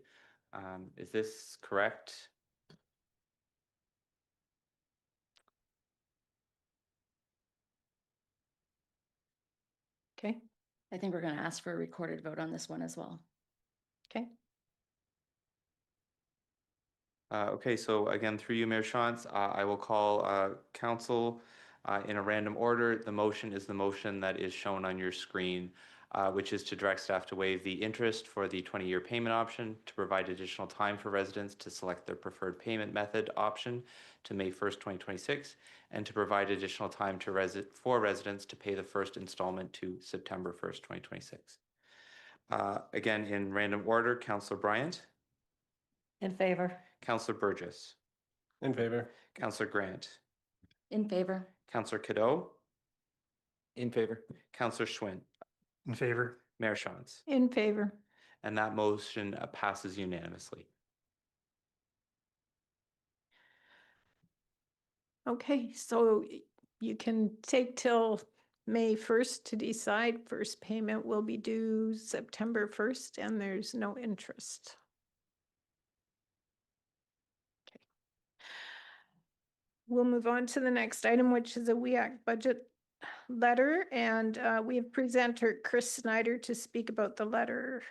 Is this correct? Okay. I think we're going to ask for a recorded vote on this one as well. Okay. Okay, so again, through you, Mayor Shantz, I will call council in a random order. The motion is the motion that is shown on your screen. which is to direct staff to waive the interest for the 20-year payment option, to provide additional time for residents to select their preferred payment method option to May 1st, 2026, and to provide additional time for residents to pay the first installment to September 1st, 2026. Again, in random order, Councillor Bryant, In favor. Councillor Burgess, In favor. Councillor Grant, In favor. Councillor Cadeau, In favor. Councillor Schwinn, In favor. Mayor Shantz. In favor. And that motion passes unanimously. Okay, so you can take till May 1st to decide. First payment will be due September 1st, and there's no interest. Okay. We'll move on to the next item, which is a WEAC budget letter, and we have presenter Chris Snyder to speak about the letter.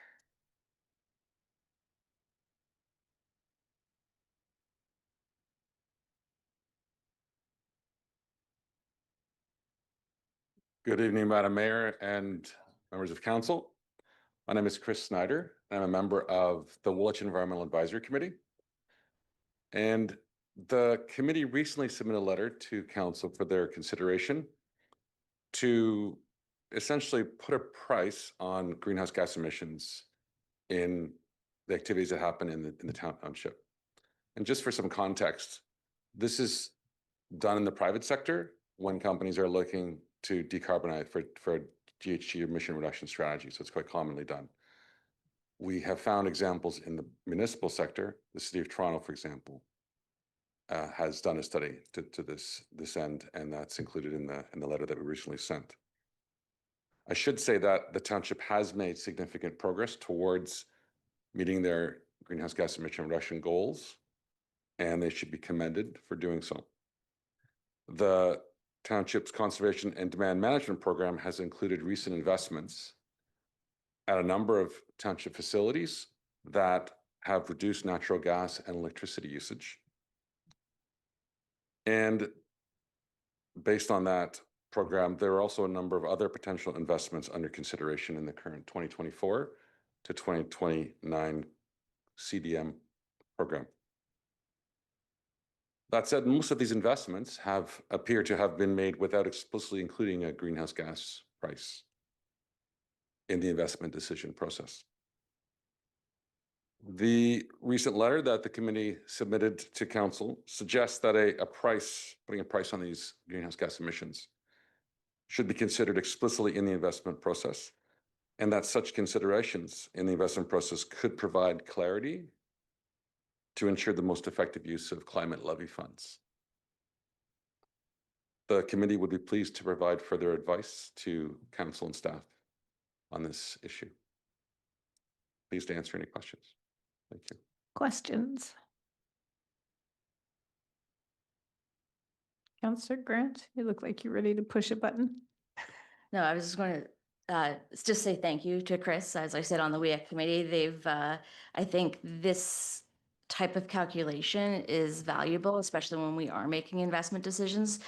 Good evening, Madam Mayor and members of council. My name is Chris Snyder. I'm a member of the Woolwich Environmental Advisory Committee. And the committee recently submitted a letter to council for their consideration to essentially put a price on greenhouse gas emissions in the activities that happen in the township. And just for some context, this is done in the private sector when companies are looking to decarbonize for GHG emission reduction strategy. So it's quite commonly done. We have found examples in the municipal sector. The City of Toronto, for example, has done a study to this end, and that's included in the letter that we recently sent. I should say that the township has made significant progress towards meeting their greenhouse gas emission reduction goals, and they should be commended for doing so. The township's conservation and demand management program has included recent investments at a number of township facilities that have reduced natural gas and electricity usage. And based on that program, there are also a number of other potential investments under consideration in the current 2024 to 2029 CDM program. That said, most of these investments appear to have been made without explicitly including a greenhouse gas price in the investment decision process. The recent letter that the committee submitted to council suggests that putting a price on these greenhouse gas emissions should be considered explicitly in the investment process, and that such considerations in the investment process could provide clarity to ensure the most effective use of climate levy funds. The committee would be pleased to provide further advice to council and staff on this issue. Pleased to answer any questions. Thank you. Questions? Councillor Grant, you look like you're ready to push a button. No, I was just going to just say thank you to Chris. As I said on the WEAC committee, they've, I think this type of calculation is valuable, especially when we are making investment decisions.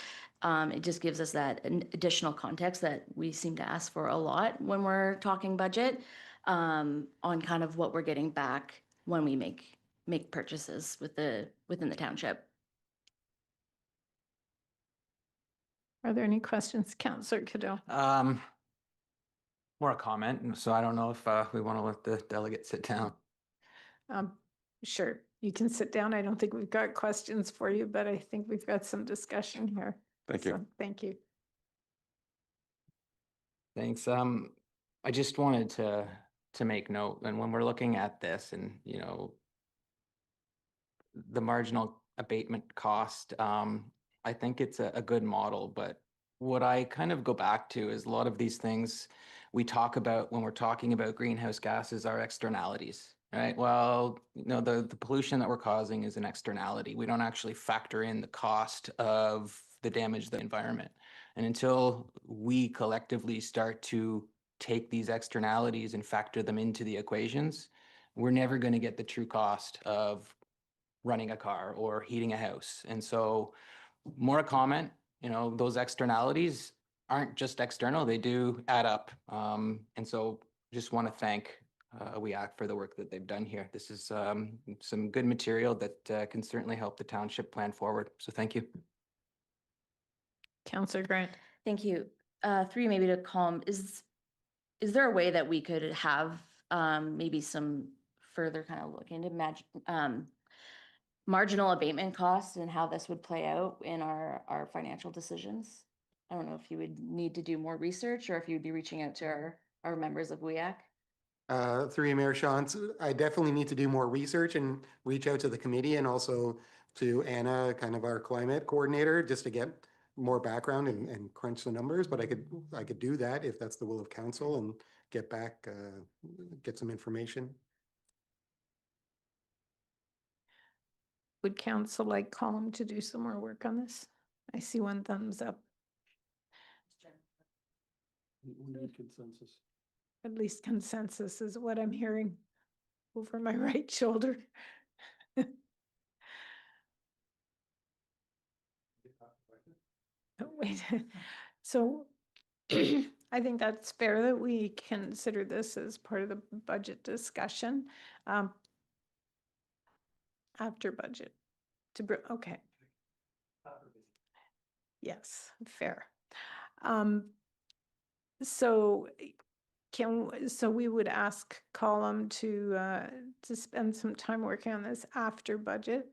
It just gives us that additional context that we seem to ask for a lot when we're talking budget, on kind of what we're getting back when we make purchases within the township. Are there any questions, Councillor Cadeau? More a comment, so I don't know if we want to let the delegate sit down. Sure, you can sit down. I don't think we've got questions for you, but I think we've got some discussion here. Thank you. So, thank you. Thanks. I just wanted to make note, and when we're looking at this and, you know, the marginal abatement cost, I think it's a good model, but what I kind of go back to is a lot of these things we talk about when we're talking about greenhouse gases are externalities, right? Well, you know, the pollution that we're causing is an externality. We don't actually factor in the cost of the damage to the environment. And until we collectively start to take these externalities and factor them into the equations, we're never going to get the true cost of running a car or heating a house. And so more a comment, you know, those externalities, aren't just external, they do add up. And so just want to thank WEAC for the work that they've done here. This is some good material that can certainly help the township plan forward. So thank you. Councillor Grant. Thank you. Three, maybe to calm, is there a way that we could have maybe some further kind of look into marginal abatement costs and how this would play out in our financial decisions? I don't know if you would need to do more research or if you'd be reaching out to our members of WEAC. Through you, Mayor Shantz, I definitely need to do more research and reach out to the committee and also to Anna, kind of our climate coordinator, just to get more background and crunch the numbers. But I could do that if that's the will of council and get back, get some information. Would council like Colum to do some more work on this? I see one thumbs up. We need consensus. At least consensus is what I'm hearing over my right shoulder. Oh, wait. So I think that's fair that we consider this as part of the budget discussion. After budget. Okay. Yes, fair. So we would ask Colum to spend some time working on this after budget.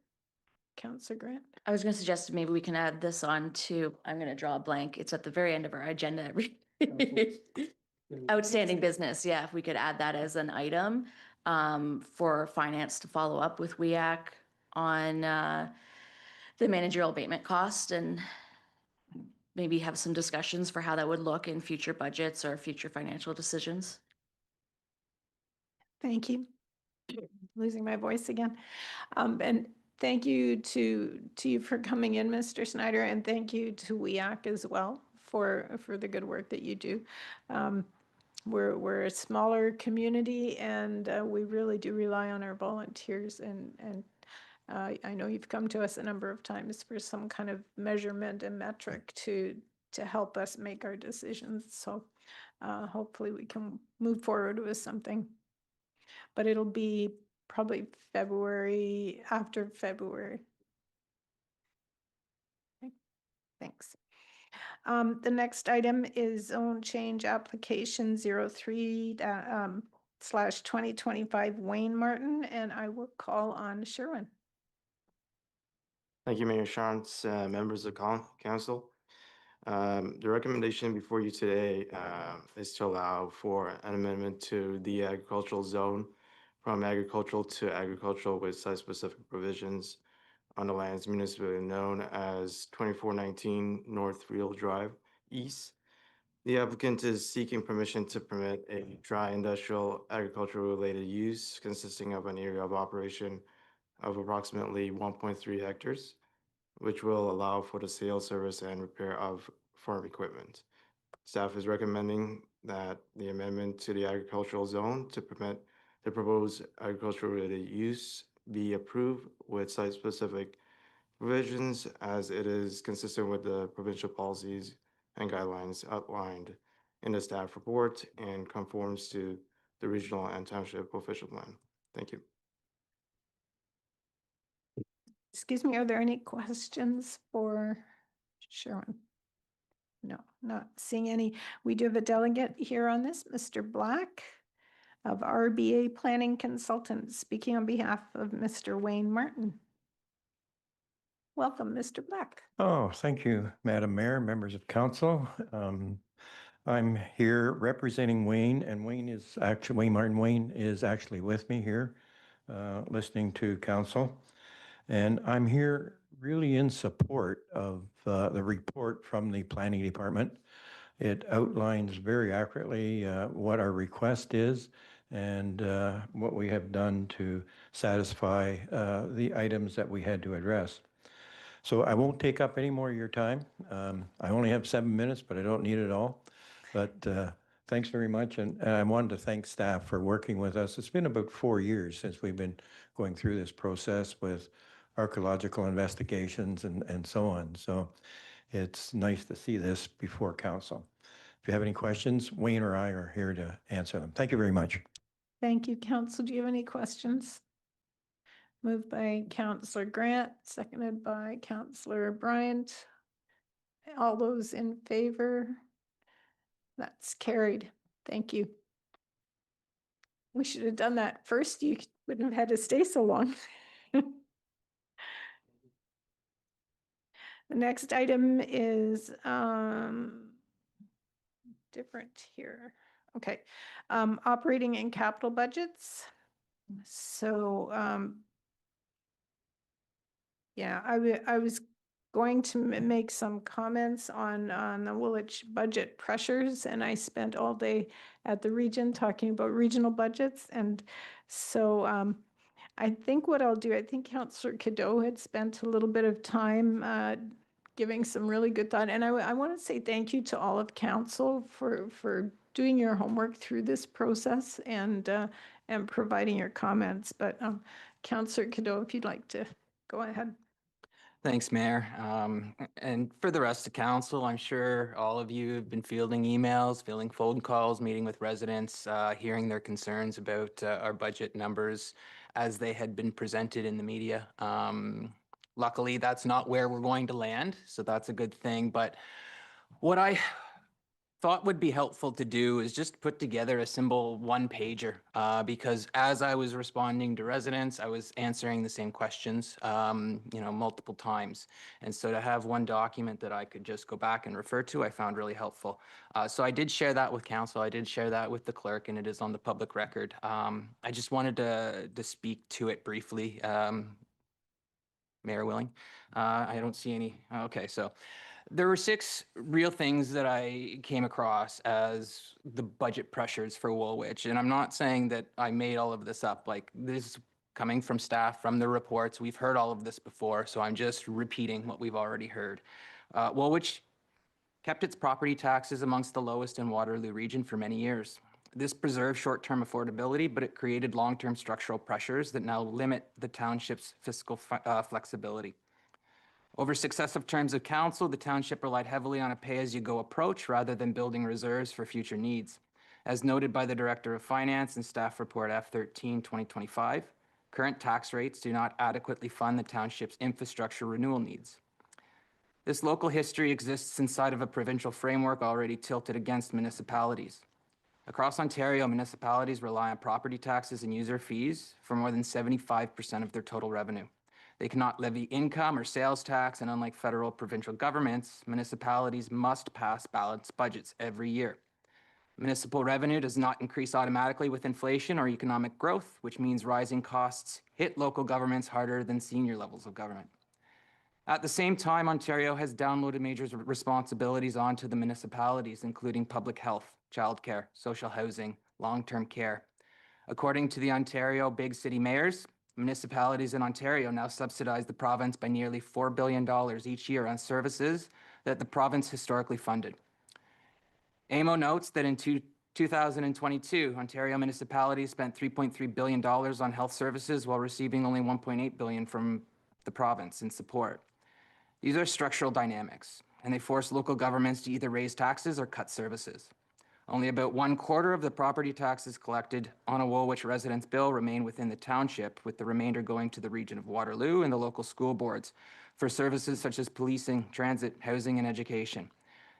Councillor Grant. I was going to suggest maybe we can add this on to, I'm going to draw a blank. It's at the very end of our agenda. Outstanding business. Yeah, if we could add that as an item for finance to follow up with WEAC on the managerial abatement cost and maybe have some discussions for how that would look in future budgets or future financial decisions. Thank you. Losing my voice again. And thank you to you for coming in, Mr. Snyder, and thank you to WEAC as well for the good work that you do. We're a smaller community, and we really do rely on our volunteers. And I know you've come to us a number of times for some kind of measurement and metric to help us make our decisions. So hopefully we can move forward with something. But it'll be probably February, after February. Okay. Thanks. The next item is zone change application 03/2025 Wayne Martin, and I will call on Sherwin. Thank you, Mayor Shantz, members of council. The recommendation before you today is to allow for an amendment to the agricultural zone from agricultural to agricultural with site-specific provisions on the lands municipally known as 2419 North Real Drive East. The applicant is seeking permission to permit a dry industrial agricultural related use consisting of an area of operation of approximately 1.3 hectares, which will allow for the sale, service, and repair of farm equipment. Staff is recommending that the amendment to the agricultural zone to permit the proposed agricultural related use be approved with site-specific provisions as it is consistent with the provincial policies and guidelines outlined in the staff report and conforms to the regional and township official plan. Thank you. Excuse me, are there any questions for Sherwin? No, not seeing any. We do have a delegate here on this, Mr. Black of RBA Planning Consultants, speaking on behalf of Mr. Wayne Martin. Welcome, Mr. Black. Oh, thank you, Madam Mayor, members of council. I'm here representing Wayne, and Wayne Martin Wayne is actually with me here, listening to council. And I'm here really in support of the report from the planning department. It outlines very accurately what our request is and what we have done to satisfy the items that we had to address. So I won't take up any more of your time. I only have 7 minutes, but I don't need it all. But thanks very much. And I wanted to thank staff for working with us. It's been about 4 years since we've been going through this process with archaeological investigations and so on. So it's nice to see this before council. If you have any questions, Wayne or I are here to answer them. Thank you very much. Thank you, Council. Do you have any questions? Moved by Councillor Grant, seconded by Councillor Bryant. All those in favor? That's carried. Thank you. We should have done that first. You wouldn't have had to stay so long. The next item is different here. Okay. Operating and capital budgets. So yeah, I was going to make some comments on the Woolwich budget pressures, and I spent all day at the region talking about regional budgets. And so I think what I'll do, I think Councillor Cadeau had spent a little bit of time giving some really good thought. And I want to say thank you to all of council for doing your homework through this process and providing your comments. But Councillor Cadeau, if you'd like to go ahead. Thanks, Mayor. And for the rest of council, I'm sure all of you have been fielding emails, fielding phone calls, meeting with residents, hearing their concerns about our budget numbers as they had been presented in the media. Luckily, that's not where we're going to land, so that's a good thing. But what I thought would be helpful to do is just put together a simple one-pager, because as I was responding to residents, I was answering the same questions, multiple times. And so to have one document that I could just go back and refer to, I found really helpful. So I did share that with council. I did share that with the clerk, and it is on the public record. I just wanted to speak to it briefly. Mayor willing? I don't see any. Okay, so there were 6 real things that I came across as the budget pressures for Woolwich. And I'm not saying that I made all of this up. Like, this is coming from staff, from the reports. We've heard all of this before, so I'm just repeating what we've already heard. Woolwich kept its property taxes amongst the lowest in Waterloo region for many years. This preserved short-term affordability, but it created long-term structural pressures that now limit the township's fiscal flexibility. Over successive terms of council, the township relied heavily on a pay-as-you-go approach rather than building reserves for future needs. As noted by the Director of Finance in Staff Report F13-2025, current tax rates do not adequately fund the township's infrastructure renewal needs. This local history exists inside of a provincial framework already tilted against municipalities. Across Ontario, municipalities rely on property taxes and user fees for more than 75% of their total revenue. They cannot levy income or sales tax, and unlike federal provincial governments, municipalities must pass balanced budgets every year. Municipal revenue does not increase automatically with inflation or economic growth, which means rising costs hit local governments harder than senior levels of government. At the same time, Ontario has downloaded major responsibilities onto the municipalities, including public health, childcare, social housing, long-term care. According to the Ontario Big City Mayors, municipalities in Ontario now subsidize the province by nearly $4 billion each year on services that the province historically funded. AMO notes that in 2022, Ontario municipalities spent $3.3 billion on health services while receiving only $1.8 billion from the province in support. These are structural dynamics, and they force local governments to either raise taxes or cut services. Only about 1/4 of the property taxes collected on a Woolwich residence bill remain within the township, with the remainder going to the region of Waterloo and the local school boards for services such as policing, transit, housing, and education.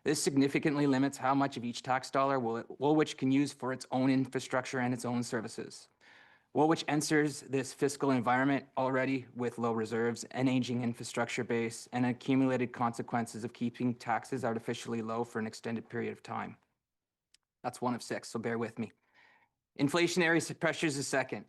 This significantly limits how much of each tax dollar Woolwich can use for its own infrastructure and its own services. Woolwich enters this fiscal environment already with low reserves, an aging infrastructure base, and accumulated consequences of keeping taxes artificially low for an extended period of time. That's 1 of 6, so bear with me. Inflationary pressures is second.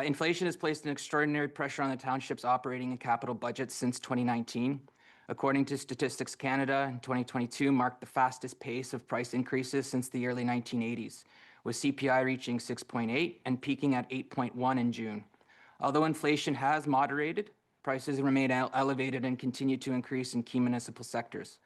Inflation has placed an extraordinary pressure on the township's operating and capital budgets since 2019. According to Statistics Canada, 2022 marked the fastest pace of price increases since the early 1980s, with CPI reaching 6.8 and peaking at 8.1 in June. Although inflation has moderated, prices remain elevated and continue to increase in key municipal sectors.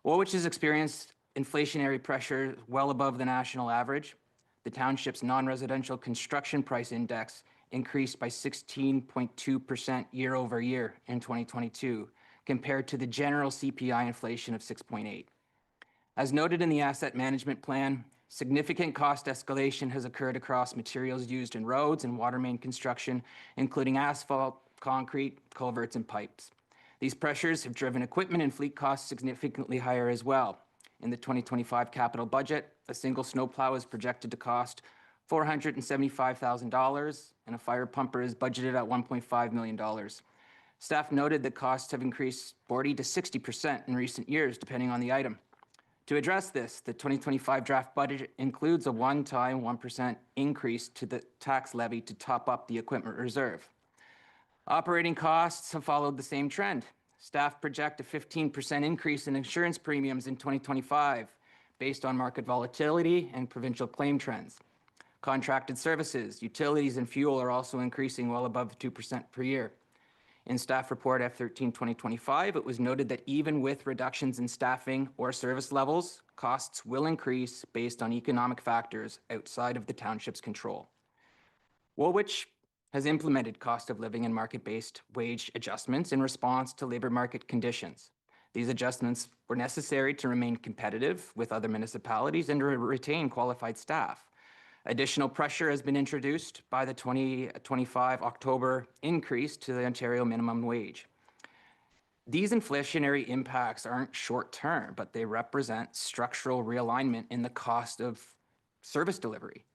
Woolwich has experienced inflationary pressure well above the national average. The township's non-residential construction price index increased by 16.2% year over year in 2022, compared to the general CPI inflation of 6.8. As noted in the asset management plan, significant cost escalation has occurred across materials used in roads and water main construction, including asphalt, concrete, culverts, and pipes. These pressures have driven equipment and fleet costs significantly higher as well. In the 2025 capital budget, a single snowplow is projected to cost $475,000, and a fire pumper is budgeted at $1.5 million. Staff noted that costs have increased 40 to 60% in recent years, depending on the item. To address this, the 2025 draft budget includes a one-time 1% increase to the tax levy to top up the equipment reserve. Operating costs have followed the same trend. Staff project a 15% increase in insurance premiums in 2025 based on market volatility and provincial claim trends. Contracted services, utilities, and fuel are also increasing well above 2% per year. In Staff Report F13 2025, it was noted that even with reductions in staffing or service levels, costs will increase based on economic factors outside of the township's control. Woolwich has implemented cost of living and market-based wage adjustments in response to labor market conditions. These adjustments were necessary to remain competitive with other municipalities and to retain qualified staff. Additional pressure has been introduced by the 2025 October increase to the Ontario minimum wage. These inflationary impacts aren't short-term, but they represent structural realignment in the cost of service delivery.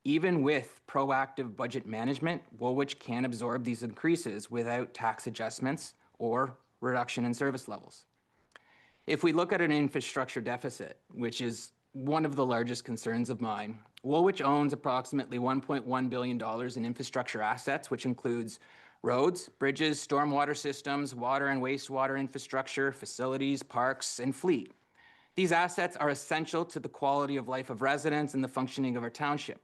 Even with proactive budget management, Woolwich can absorb these increases without tax adjustments or reduction in service levels. If we look at an infrastructure deficit, which is one of the largest concerns of mine, Woolwich owns approximately $1.1 billion in infrastructure assets, which includes roads, bridges, stormwater systems, water and wastewater infrastructure, facilities, parks, and fleet. These assets are essential to the quality of life of residents and the functioning of our township.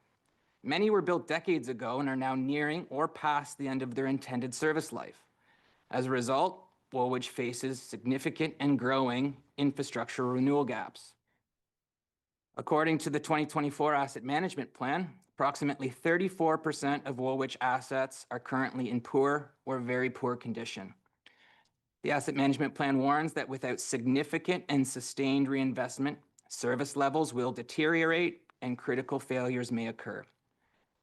Many were built decades ago and are now nearing or past the end of their intended service life. As a result, Woolwich faces significant and growing infrastructure renewal gaps. According to the 2024 Asset Management Plan, approximately 34% of Woolwich assets are currently in poor or very poor condition. The Asset Management Plan warns that without significant and sustained reinvestment, service levels will deteriorate and critical failures may occur.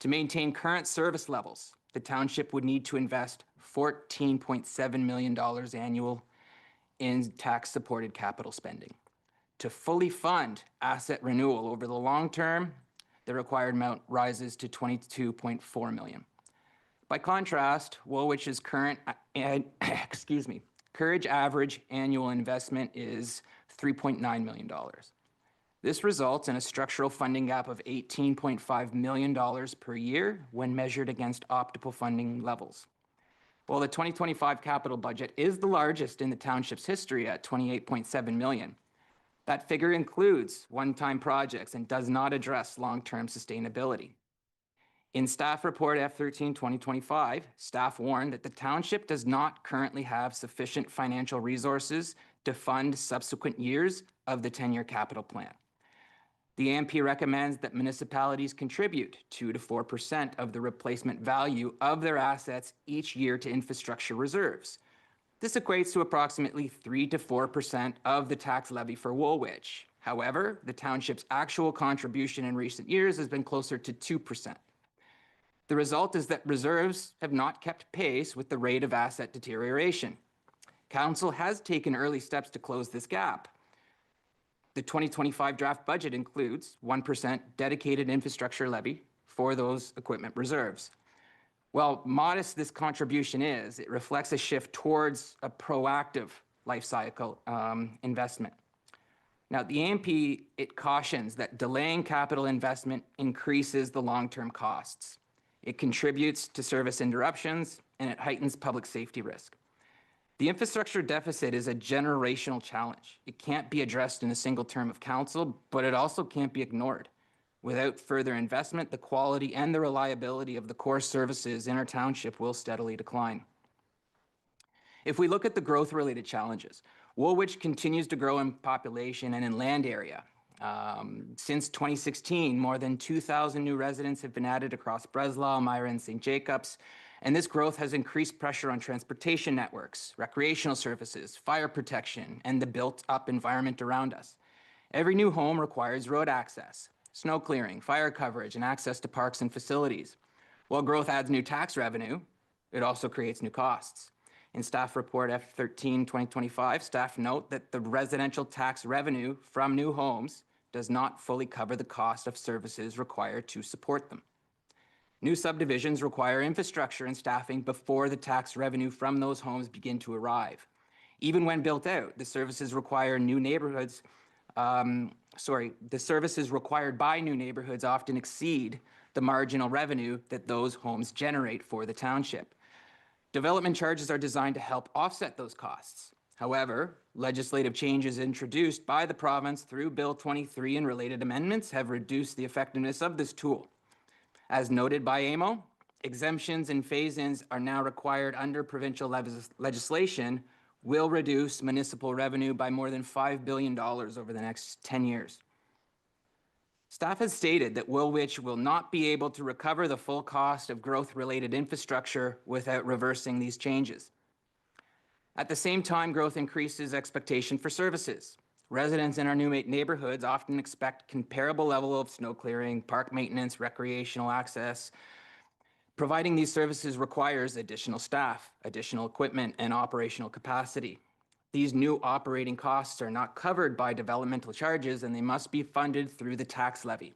To maintain current service levels, the township would need to invest $14.7 million annual in tax-supported capital spending. To fully fund asset renewal over the long term, the required amount rises to $22.4 million. By contrast, Woolwich's current average annual investment is $3.9 million. This results in a structural funding gap of $18.5 million per year when measured against optimal funding levels. While the 2025 capital budget is the largest in the township's history at $28.7 million, that figure includes one-time projects and does not address long-term sustainability. In Staff Report F13 2025, staff warned that the township does not currently have sufficient financial resources to fund subsequent years of the 10-year capital plan. The AMP recommends that municipalities contribute 2 to 4% of the replacement value of their assets each year to infrastructure reserves. This equates to approximately 3 to 4% of the tax levy for Woolwich. However, the township's actual contribution in recent years has been closer to 2%. The result is that reserves have not kept pace with the rate of asset deterioration. Council has taken early steps to close this gap. The 2025 draft budget includes 1% dedicated infrastructure levy for those equipment reserves. While modest this contribution is, it reflects a shift towards a proactive life cycle investment. Now, the AMP, it cautions that delaying capital investment increases the long-term costs. It contributes to service interruptions, and it heightens public safety risk. The infrastructure deficit is a generational challenge. It can't be addressed in a single term of council, but it also can't be ignored. Without further investment, the quality and the reliability of the core services in our township will steadily decline. If we look at the growth-related challenges, Woolwich continues to grow in population and in land area. Since 2016, more than 2,000 new residents have been added across Breslau, Myra, and St. Jacobs, And this growth has increased pressure on transportation networks, recreational services, fire protection, and the built-up environment around us. Every new home requires road access, snow clearing, fire coverage, and access to parks and facilities. While growth adds new tax revenue, it also creates new costs. In Staff Report F13 2025, staff note that the residential tax revenue from new homes does not fully cover the cost of services required to support them. New subdivisions require infrastructure and staffing before the tax revenue from those homes begin to arrive. Even when built out, the services require new neighborhoods, the services required by new neighborhoods often exceed the marginal revenue that those homes generate for the township. Development charges are designed to help offset those costs. However, legislative changes introduced by the province through Bill 23 and related amendments have reduced the effectiveness of this tool. As noted by Memo, exemptions and phase-ins are now required under provincial legislation, will reduce municipal revenue by more than $5 billion over the next 10 years. Staff has stated that Woolwich will not be able to recover the full cost of growth-related infrastructure without reversing these changes. At the same time, growth increases expectation for services. Residents in our new neighborhoods often expect comparable level of snow clearing, park maintenance, recreational access. Providing these services requires additional staff, additional equipment, and operational capacity. These new operating costs are not covered by developmental charges, and they must be funded through the tax levy.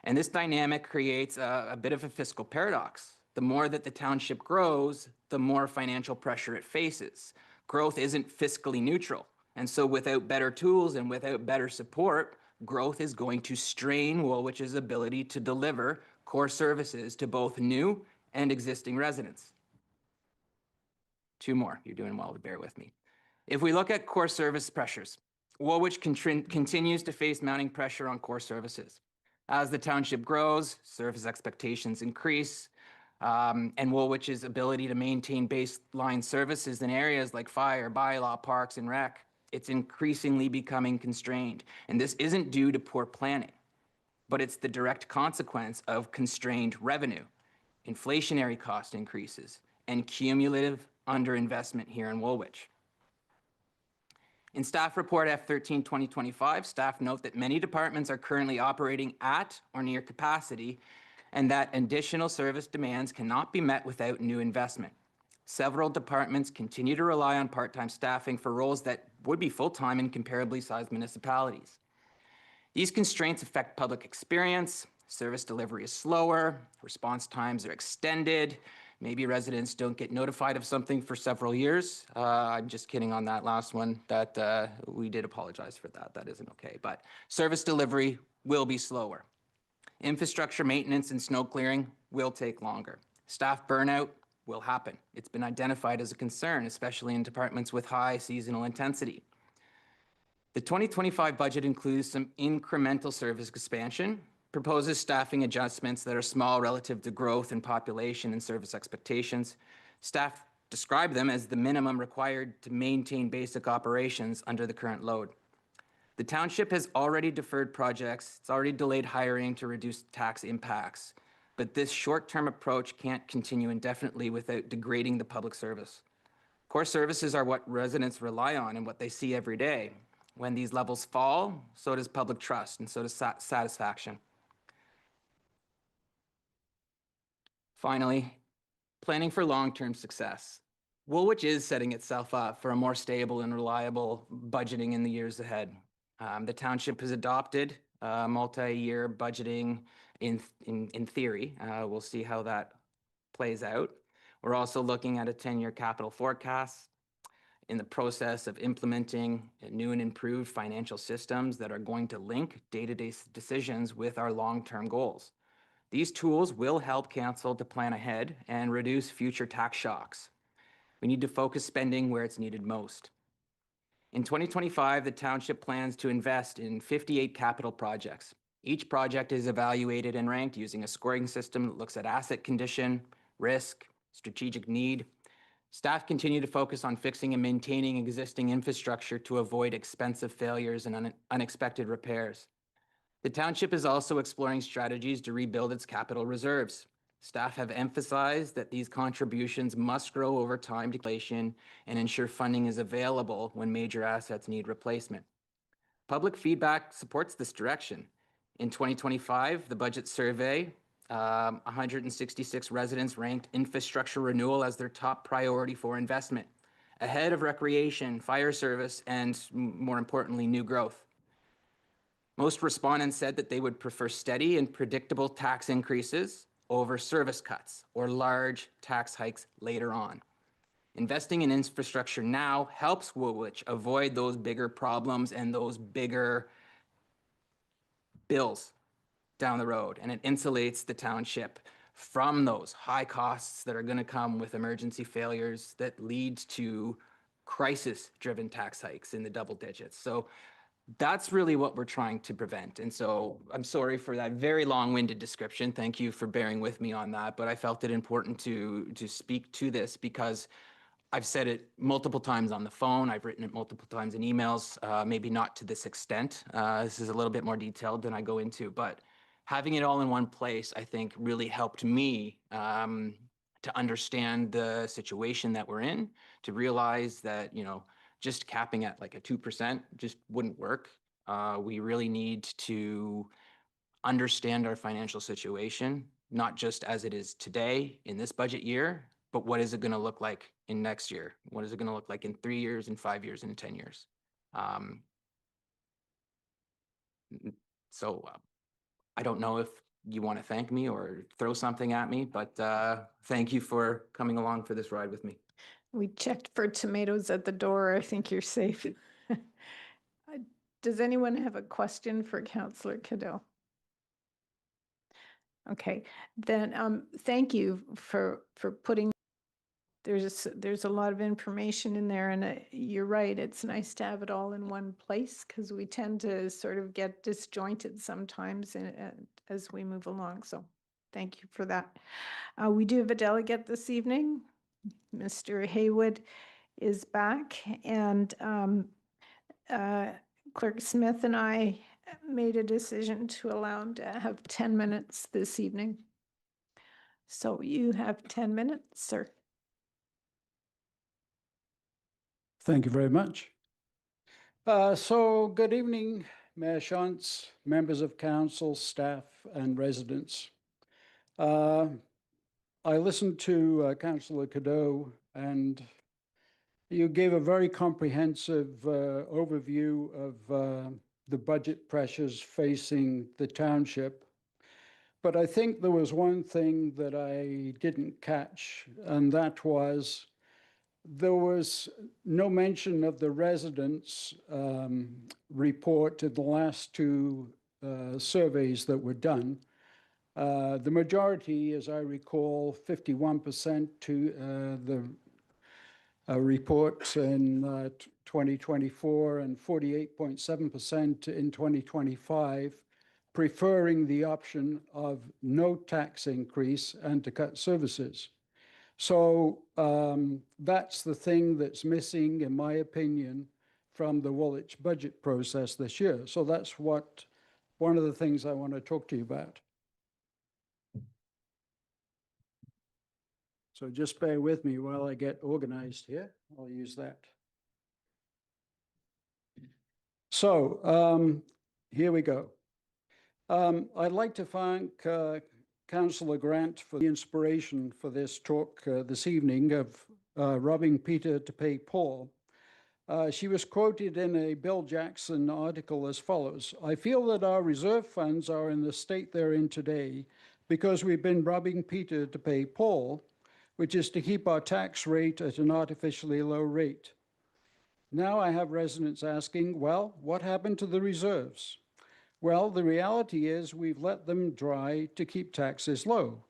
And this dynamic creates a bit of a fiscal paradox. The more that the township grows, the more financial pressure it faces. Growth isn't fiscally neutral. And so without better tools and without better support, growth is going to strain Woolwich's ability to deliver core services to both new and existing residents. Two more. You're doing well to bear with me. If we look at core service pressures, Woolwich continues to face mounting pressure on core services. As the township grows, service expectations increase, and Woolwich's ability to maintain baseline services in areas like fire, bylaw, parks, and rec, it's increasingly becoming constrained. And this isn't due to poor planning, but it's the direct consequence of constrained revenue, inflationary cost increases, and cumulative underinvestment here in Woolwich. In Staff Report F13 2025, staff note that many departments are currently operating at or near capacity, and that additional service demands cannot be met without new investment. Several departments continue to rely on part-time staffing for roles that would be full-time in comparably sized municipalities. These constraints affect public experience, service delivery is slower, response times are extended, maybe residents don't get notified of something for several years. I'm just kidding on that last one, that we did apologize for that, that isn't okay, but service delivery will be slower. Infrastructure maintenance and snow clearing will take longer. Staff burnout will happen. It's been identified as a concern, especially in departments with high seasonal intensity. The 2025 budget includes some incremental service expansion, proposes staffing adjustments that are small relative to growth in population and service expectations. Staff describe them as the minimum required to maintain basic operations under the current load. The township has already deferred projects, it's already delayed hiring to reduce tax impacts, but this short-term approach can't continue indefinitely without degrading the public service. Core services are what residents rely on and what they see every day. When these levels fall, so does public trust and so does satisfaction. Finally, planning for long-term success. Woolwich is setting itself up for a more stable and reliable budgeting in the years ahead. The township has adopted multi-year budgeting in theory. We'll see how that plays out. We're also looking at a 10-year capital forecast in the process of implementing new and improved financial systems that are going to link day-to-day decisions with our long-term goals. These tools will help council to plan ahead and reduce future tax shocks. We need to focus spending where it's needed most. In 2025, the township plans to invest in 58 capital projects. Each project is evaluated and ranked using a scoring system that looks at asset condition, risk, strategic need. Staff continue to focus on fixing and maintaining existing infrastructure to avoid expensive failures and unexpected repairs. The township is also exploring strategies to rebuild its capital reserves. Staff have emphasized that these contributions must grow over time to inflation and ensure funding is available when major assets need replacement. Public feedback supports this direction. In 2025, the budget survey, 166 residents ranked infrastructure renewal as their top priority for investment, ahead of recreation, fire service, and more importantly, new growth. Most respondents said that they would prefer steady and predictable tax increases over service cuts or large tax hikes later on. Investing in infrastructure now helps Woolwich avoid those bigger problems and those bigger bills down the road, and it insulates the township from those high costs that are going to come with emergency failures that lead to crisis-driven tax hikes in the double digits. So that's really what we're trying to prevent. And so I'm sorry for that very long-winded description. Thank you for bearing with me on that. But I felt it important to speak to this because I've said it multiple times on the phone. I've written it multiple times in emails, maybe not to this extent. This is a little bit more detailed than I go into, but having it all in one place, I think really helped me to understand the situation that we're in, to realize that, you know, just capping at like a 2% just wouldn't work. We really need to understand our financial situation, not just as it is today in this budget year, but what is it going to look like in next year? What is it going to look like in 3 years, in 5 years, in 10 years? So I don't know if you want to thank me or throw something at me, but thank you for coming along for this ride with me. We checked for tomatoes at the door. I think you're safe. Does anyone have a question for Councillor Cadeau? Okay, then thank you for putting. There's a lot of information in there, and you're right. It's nice to have it all in one place because we tend to sort of get disjointed sometimes as we move along. So thank you for that. We do have a delegate this evening. Mr. Haywood is back, and Clerk Schmidt and I made a decision to allow him to have 10 minutes this evening. So you have 10 minutes, sir. Thank you very much. So good evening, Mayor Shantz, members of council, staff, and residents. I listened to Councillor Cadeau, and you gave a very comprehensive overview of the budget pressures facing the township. But I think there was one thing that I didn't catch, and that was there was no mention of the residents' report in the last two surveys that were done. The majority, as I recall, 51% to the report in 2024 and 48.7% in 2025, preferring the option of no tax increase and to cut services. So that's the thing that's missing, in my opinion, from the Woolwich budget process this year. So that's one of the things I want to talk to you about. So just bear with me while I get organized here. I'll use that. So here we go. I'd like to thank Councillor Grant for the inspiration for this talk this evening of robbing Peter to pay Paul. She was quoted in a Bill Jackson article as follows: "I feel that our reserve funds are in the state they're in today because we've been robbing Peter to pay Paul, which is to keep our tax rate at an artificially low rate. Now I have residents asking, well, what happened to the reserves? Well, the reality is we've let them dry to keep taxes low.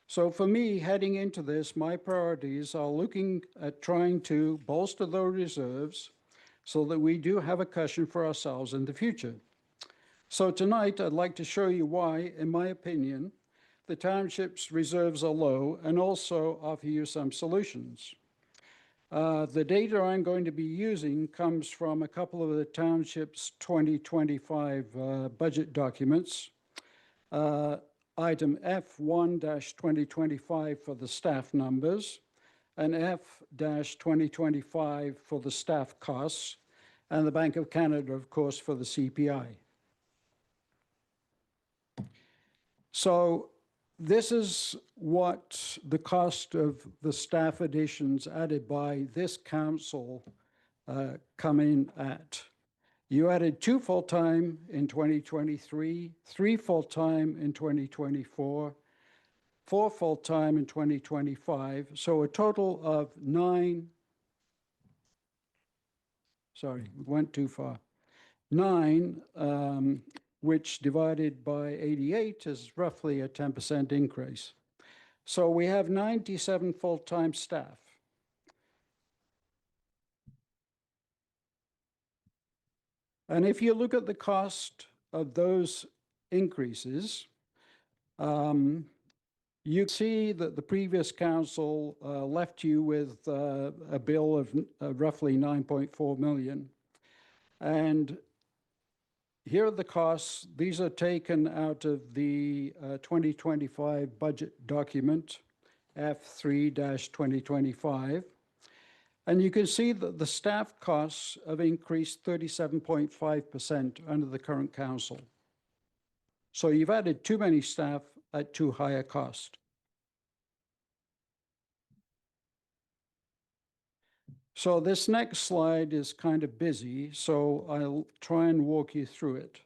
So for me, heading into this, my priorities are looking at trying to bolster those reserves so that we do have a cushion for ourselves in the future. So tonight, I'd like to show you why, in my opinion, the township's reserves are low, and also offer you some solutions. The data I'm going to be using comes from a couple of the township's 2025 budget documents. item F1-2025 for the staff numbers and F-2025 for the staff costs, and the Bank of Canada, of course, for the CPI. So this is what the cost of the staff additions added by this council come in at. You added 2 full-time in 2023, 3 full-time in 2024, 4 full-time in 2025, so a total of 9, sorry, went too far, 9, which divided by 88 is roughly a 10% increase. So we have 97 full-time staff. And if you look at the cost of those increases, you see that the previous council left you with a bill of roughly 9.4 million. And here are the costs. These are taken out of the 2025 budget document, F3-2025. And you can see that the staff costs have increased 37.5% under the current council. So you've added too many staff at too high a cost. So this next slide is kind of busy, so I'll try and walk you through it.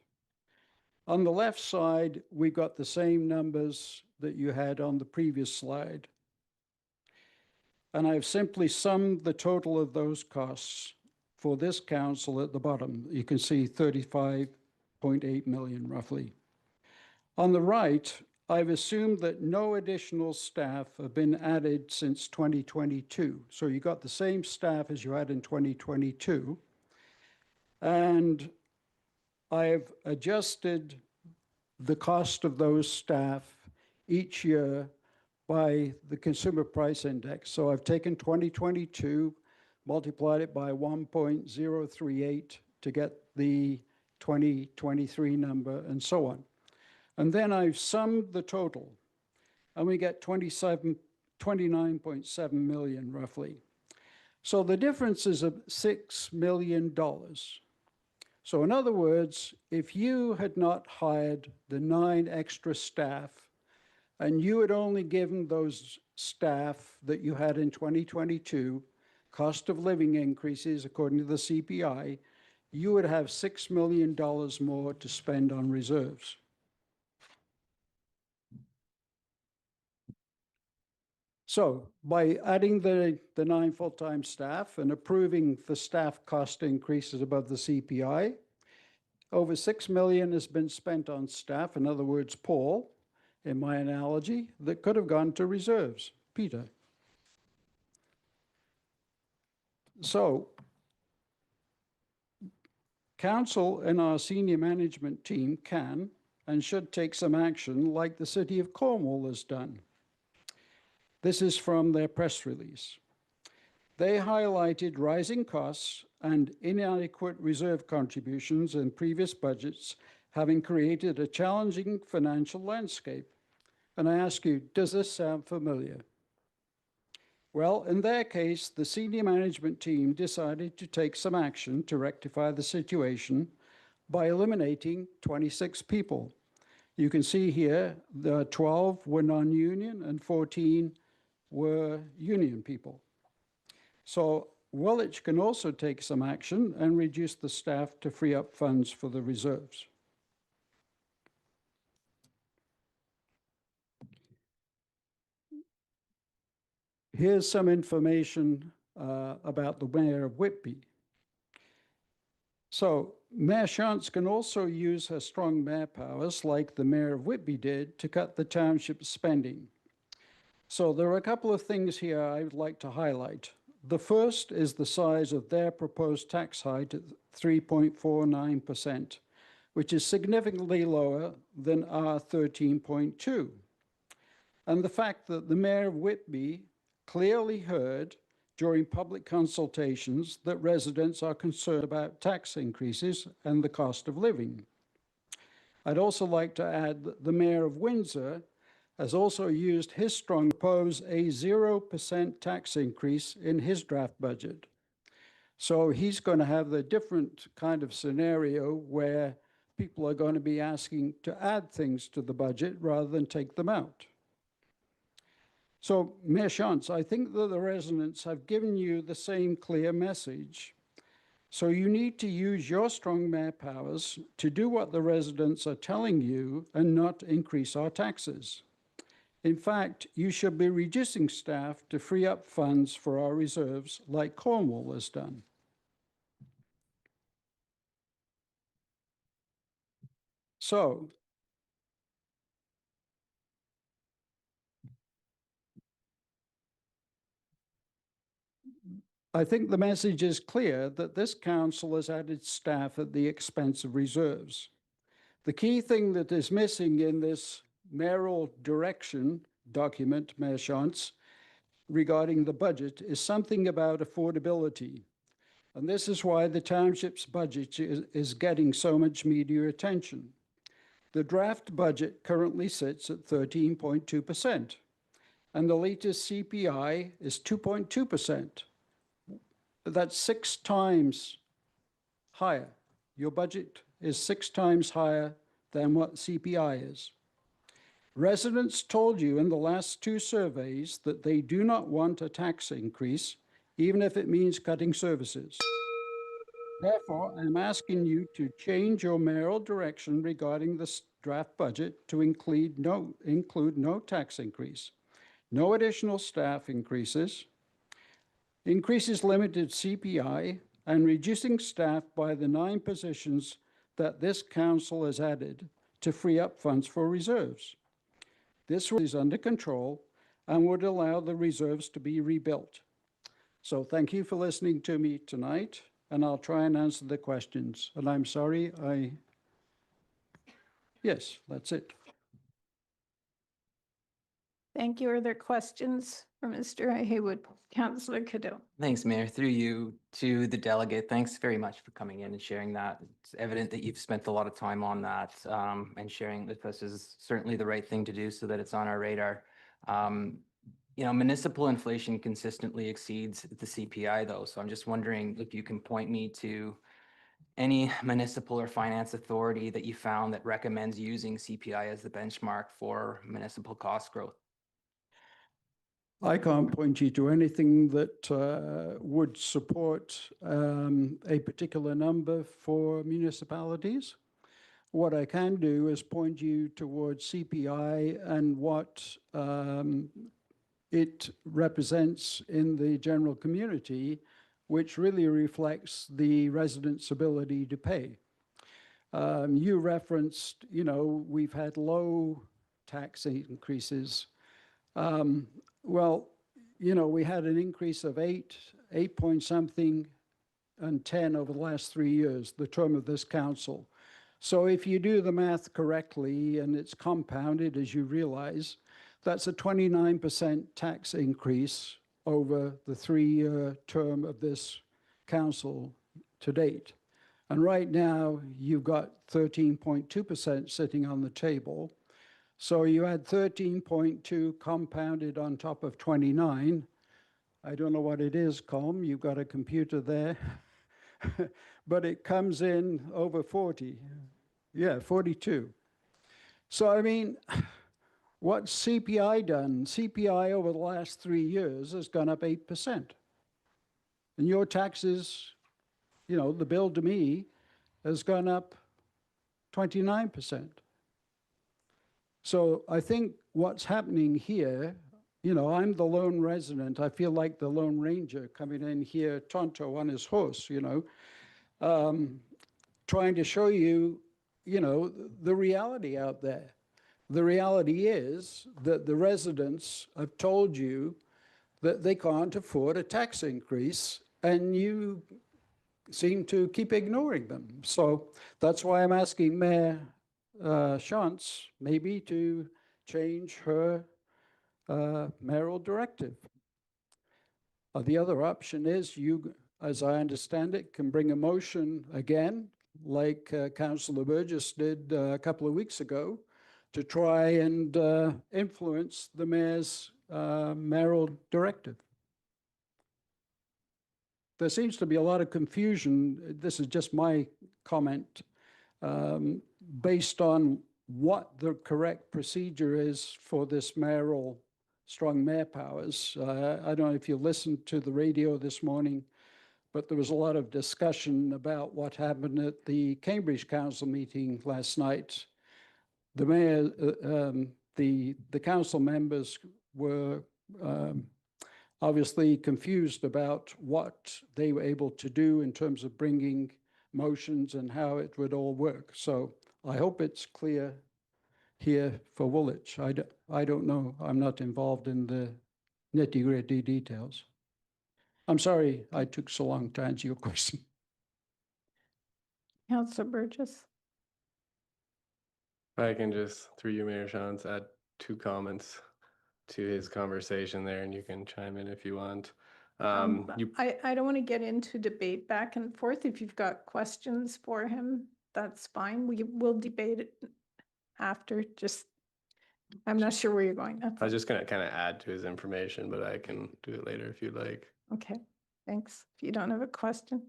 On the left side, we've got the same numbers that you had on the previous slide. And I've simply summed the total of those costs for this council at the bottom. You can see 35.8 million roughly. On the right, I've assumed that no additional staff have been added since 2022. So you got the same staff as you had in 2022. And I've adjusted the cost of those staff each year by the Consumer Price Index. So I've taken 2022, multiplied it by 1.038 to get the 2023 number, and so on. And then I've summed the total, and we get 29.7 million roughly. So the difference is of $6 million. So in other words, if you had not hired the 9 extra staff, and you had only given those staff that you had in 2022 cost of living increases according to the CPI, you would have $6 million more to spend on reserves. So by adding the 9 full-time staff and approving the staff cost increases above the CPI, over $6 million has been spent on staff, in other words, Paul, in my analogy, that could have gone to reserves. Peter. So, council and our senior management team can and should take some action like the City of Cornwall has done. This is from their press release. They highlighted rising costs and inadequate reserve contributions in previous budgets, having created a challenging financial landscape. And I ask you, does this sound familiar? Well, in their case, the senior management team decided to take some action to rectify the situation by eliminating 26 people. You can see here, the 12 were non-union and 14 were union people. So Woolwich can also take some action and reduce the staff to free up funds for the reserves. Here's some information about the Mayor of Whitby. So Mayor Shantz can also use her strong mayor powers, like the Mayor of Whitby did, to cut the township's spending. So there are a couple of things here I would like to highlight. The first is the size of their proposed tax hike at 3.49%, which is significantly lower than our 13.2%. And the fact that the Mayor of Whitby clearly heard during public consultations that residents are concerned about tax increases and the cost of living. I'd also like to add that the Mayor of Windsor has also used his strong propose a 0% tax increase in his draft budget. So he's going to have the different kind of scenario where people are going to be asking to add things to the budget rather than take them out. So, Mayor Shantz, I think that the residents have given you the same clear message. So you need to use your strong mayor powers to do what the residents are telling you and not increase our taxes. In fact, you should be reducing staff to free up funds for our reserves like Cornwall has done. So, I think the message is clear that this council has added staff at the expense of reserves. The key thing that is missing in this mayoral direction document, Mayor Shantz, regarding the budget is something about affordability. And this is why the township's budget is getting so much media attention. The draft budget currently sits at 13.2%, and the latest CPI is 2.2%. That's 6 times higher. Your budget is 6 times higher than what CPI is. Residents told you in the last 2 surveys that they do not want a tax increase, even if it means cutting services. Therefore, I'm asking you to change your mayoral direction regarding this draft budget to include no tax increase, no additional staff increases limited CPI, and reducing staff by the 9 positions that this council has added to free up funds for reserves. This is under control and would allow the reserves to be rebuilt. So thank you for listening to me tonight, and I'll try and answer the questions. And I'm sorry, yes, that's it. Thank you. Are there questions for Mr. Haywood? Councillor Cadeau. Thanks, Mayor. Through you to the delegate, thanks very much for coming in and sharing that. It's evident that you've spent a lot of time on that, and sharing with us is certainly the right thing to do so that it's on our radar. You know, municipal inflation consistently exceeds the CPI though. So I'm just wondering if you can point me to any municipal or finance authority that you found that recommends using CPI as the benchmark for municipal cost growth. I can't point you to anything that would support a particular number for municipalities. What I can do is point you towards CPI and what it represents in the general community, which really reflects the residents' ability to pay. You referenced, you know, we've had low tax increases. Well, you know, we had an increase of 8 point something and 10 over the last 3 years, the term of this council. So if you do the math correctly and it's compounded, as you realize, that's a 29% tax increase over the 3-year term of this council to date. And right now, you've got 13.2% sitting on the table. So you had 13.2 compounded on top of 29. I don't know what it is, Colm. You've got a computer there. But it comes in over 40. Yeah, 42. So, I mean, what's CPI done? CPI over the last 3 years has gone up 8%. And your taxes, you know, the bill to me has gone up 29%. So I think what's happening here, you know, I'm the lone resident. I feel like the Lone Ranger coming in here, Tonto on his horse, you know, trying to show you, you know, the reality out there. The reality is that the residents have told you that they can't afford a tax increase, and you seem to keep ignoring them. So that's why I'm asking Mayor Shantz maybe to change her mayoral directive. The other option is you, as I understand it, can bring a motion again, like Councillor Burgess did a couple of weeks ago, to try and influence the mayor's mayoral directive. There seems to be a lot of confusion. This is just my comment, based on what the correct procedure is for this mayoral strong mayor powers. I don't know if you listened to the radio this morning, but there was a lot of discussion about what happened at the Cambridge Council meeting last night. The mayor, the council members were obviously confused about what they were able to do in terms of bringing motions and how it would all work. So I hope it's clear here for Woolwich. I don't know. I'm not involved in the nitty-gritty details. I'm sorry I took so long to answer your question. Councillor Burgess. I can just, through you, Mayor Shantz, add 2 comments to his conversation there, and you can chime in if you want. I don't want to get into debate back and forth. If you've got questions for him, that's fine. We will debate it after. Just, I'm not sure where you're going. That's I was just going to kind of add to his information, but I can do it later if you'd like. okay. Thanks. If you don't have a question.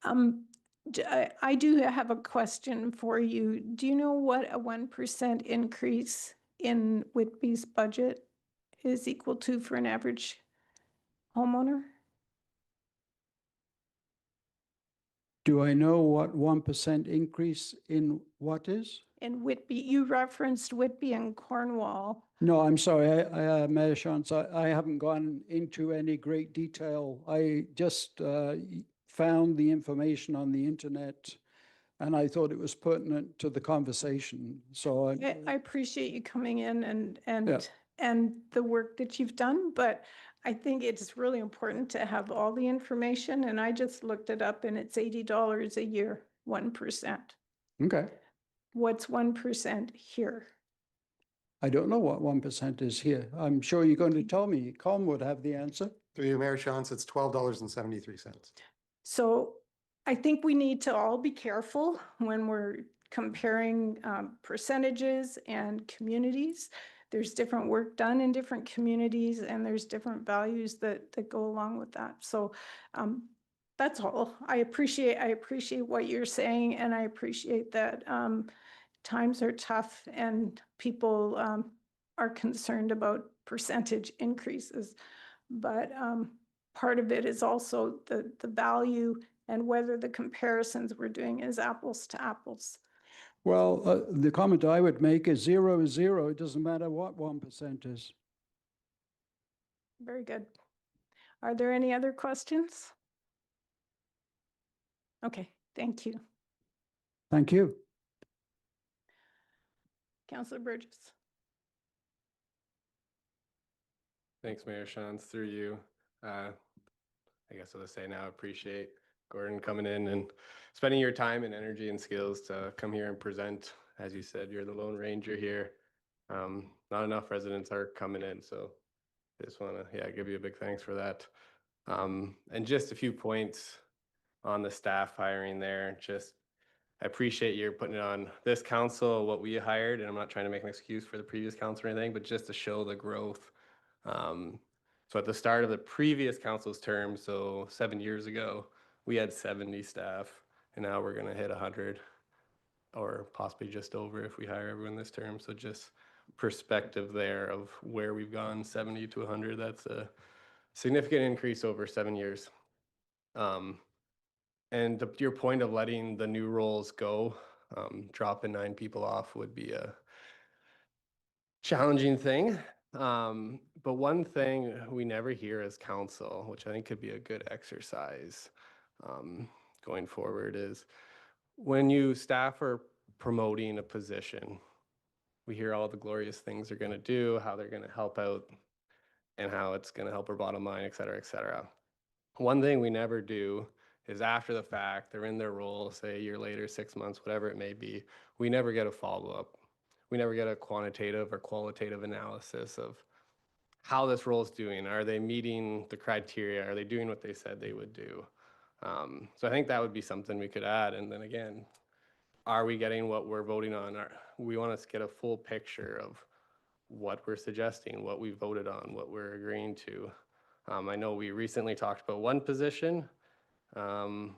I do have a question for you. Do you know what a 1% increase in Whitby's budget is equal to for an average homeowner? Do I know what 1% increase in what is? In Whitby, you referenced Whitby and Cornwall. No, I'm sorry, Mayor Shantz, I haven't gone into any great detail. I just found the information on the internet and I thought it was pertinent to the conversation. So I appreciate you coming in Yeah. and the work that you've done, but I think it's really important to have all the information, and I just looked it up and it's $80 a year, 1%. Okay. What's 1% here? I don't know what 1% is here. I'm sure you're going to tell me. Colm would have the answer. Through you, Mayor Shantz, it's $12.73. So I think we need to all be careful when we're comparing percentages and communities. There's different work done in different communities, and there's different values that go along with that. So that's all. I appreciate what you're saying, and I appreciate that times are tough and people are concerned about percentage increases. But part of it is also the value and whether the comparisons we're doing is apples to apples. Well, the comment I would make is 0 is 0. It doesn't matter what 1% is. Very good. Are there any other questions? Okay, thank you. Thank you. Councillor Burgess. Thanks, Mayor Shantz, through you. I guess I'll just say now, I appreciate Gordon coming in and spending your time and energy and skills to come here and present. As you said, you're the Lone Ranger here. Not enough residents are coming in, so I just want to, give you a big thanks for that. And just a few points on the staff hiring there. Just, I appreciate you putting it on this council, what we hired, and I'm not trying to make an excuse for the previous council or anything, but just to show the growth. So at the start of the previous council's term, so 7 years ago, we had 70 staff, and now we're going to hit 100 or possibly just over if we hire everyone this term. So just perspective there of where we've gone, 70 to 100. That's a significant increase over 7 years. And to your point of letting the new roles go, dropping 9 people off would be a challenging thing. But one thing we never hear as council, which I think could be a good exercise going forward, is when you staff are promoting a position, we hear all the glorious things they're going to do, how they're going to help out, and how it's going to help our bottom line, et cetera, et cetera. One thing we never do is after the fact, they're in their role, say a year later, 6 months, whatever it may be, we never get a follow-up. We never get a quantitative or qualitative analysis of how this role is doing. Are they meeting the criteria? Are they doing what they said they would do? So I think that would be something we could add. And then again, are we getting what we're voting on? We want to get a full picture of what we're suggesting, what we voted on, what we're agreeing to. I know we recently talked about one position, and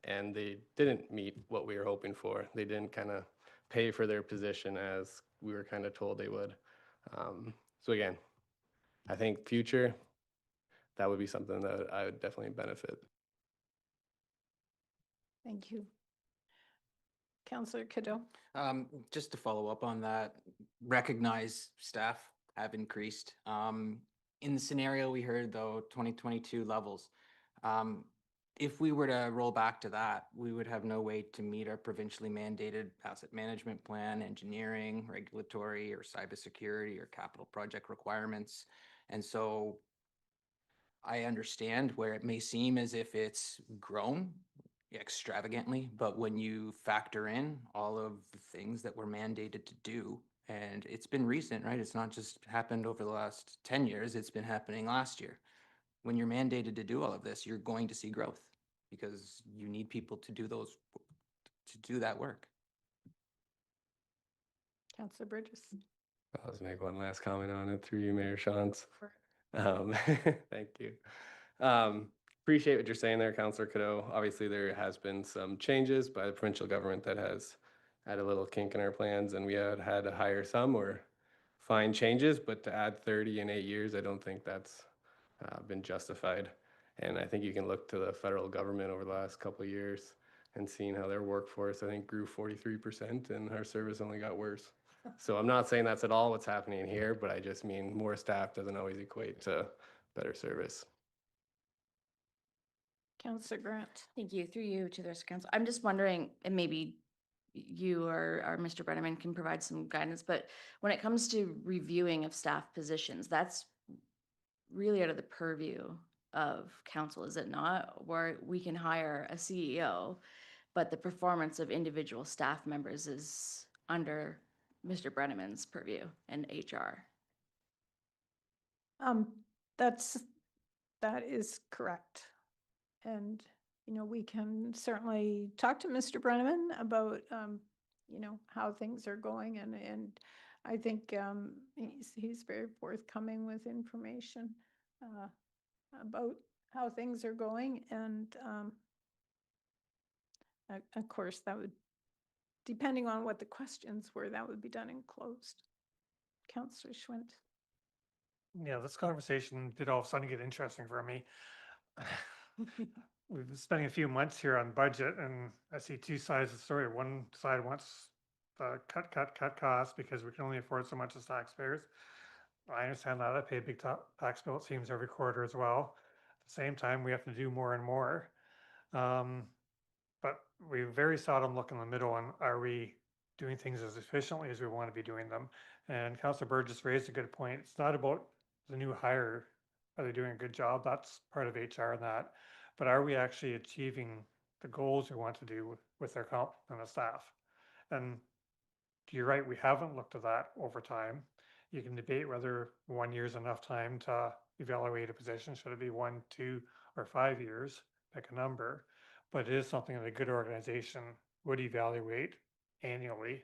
they didn't meet what we were hoping for. They didn't kind of pay for their position as we were kind of told they would. So again, I think future, that would be something that I would definitely benefit. Thank you. Councillor Cadeau. Just to follow up on that, recognize staff have increased. In the scenario we heard though, 2022 levels, if we were to roll back to that, we would have no way to meet our provincially mandated asset management plan, engineering, regulatory, or cybersecurity, or capital project requirements. And so I understand where it may seem as if it's grown extravagantly, but when you factor in all of the things that we're mandated to do, and it's been recent, right? It's not just happened over the last 10 years, it's been happening last year. When you're mandated to do all of this, you're going to see growth because you need people to do that work. Councillor Burgess. I'll just make one last comment on it through you, Mayor Shantz. Thank you. Appreciate what you're saying there, Councillor Cadeau. Obviously, there has been some changes by the provincial government that has had a little kink in our plans, and we had to hire some or find changes, but to add 30 in 8 years, I don't think that's been justified. And I think you can look to the federal government over the last couple of years and seeing how their workforce, I think, grew 43% and our service only got worse. So I'm not saying that's at all what's happening here, but I just mean more staff doesn't always equate to better service. Councillor Grant. Thank you. Through you to the rest of council. I'm just wondering, and maybe you or Mr. Brenneman can provide some guidance, but when it comes to reviewing of staff positions, that's really out of the purview of council, is it not? Where we can hire a CEO, but the performance of individual staff members is under Mr. Brenneman's purview and HR. That is correct. And, you know, we can certainly talk to Mr. Brenneman about, you know, how things are going. And I think he's very forthcoming with information about how things are going. And of course, that would, depending on what the questions were, that would be done in closed. Councillor Schmidt. Yeah, this conversation did all of a sudden get interesting for me. We've been spending a few months here on budget, and I see two sides of the story. One side wants to cut costs because we can only afford so much as taxpayers. I understand that. I pay a big tax bill, it seems, every quarter as well. At the same time, we have to do more and more. But we very seldom look in the middle on, are we doing things as efficiently as we want to be doing them? And Councillor Bird just raised a good point. It's not about the new hire. Are they doing a good job? That's part of HR and that. But are we actually achieving the goals we want to do with our comp and the staff? And you're right, we haven't looked at that over time. You can debate whether 1 year is enough time to evaluate a position. Should it be 1, 2, or 5 years? Pick a number. But it is something that a good organization would evaluate annually.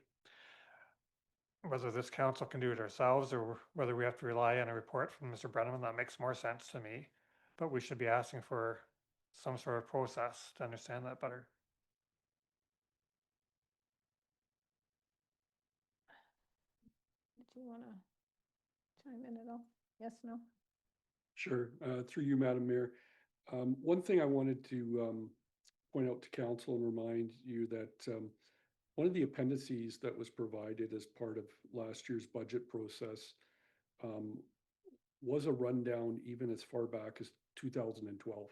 Whether this council can do it ourselves or whether we have to rely on a report from Mr. Brenneman, that makes more sense to me. But we should be asking for some sort of process to understand that better. Do you want to chime in at all? Yes, no? Sure. Through you, Madam Mayor. One thing I wanted to point out to council and remind you that one of the appendices that was provided as part of last year's budget process was a rundown even as far back as 2012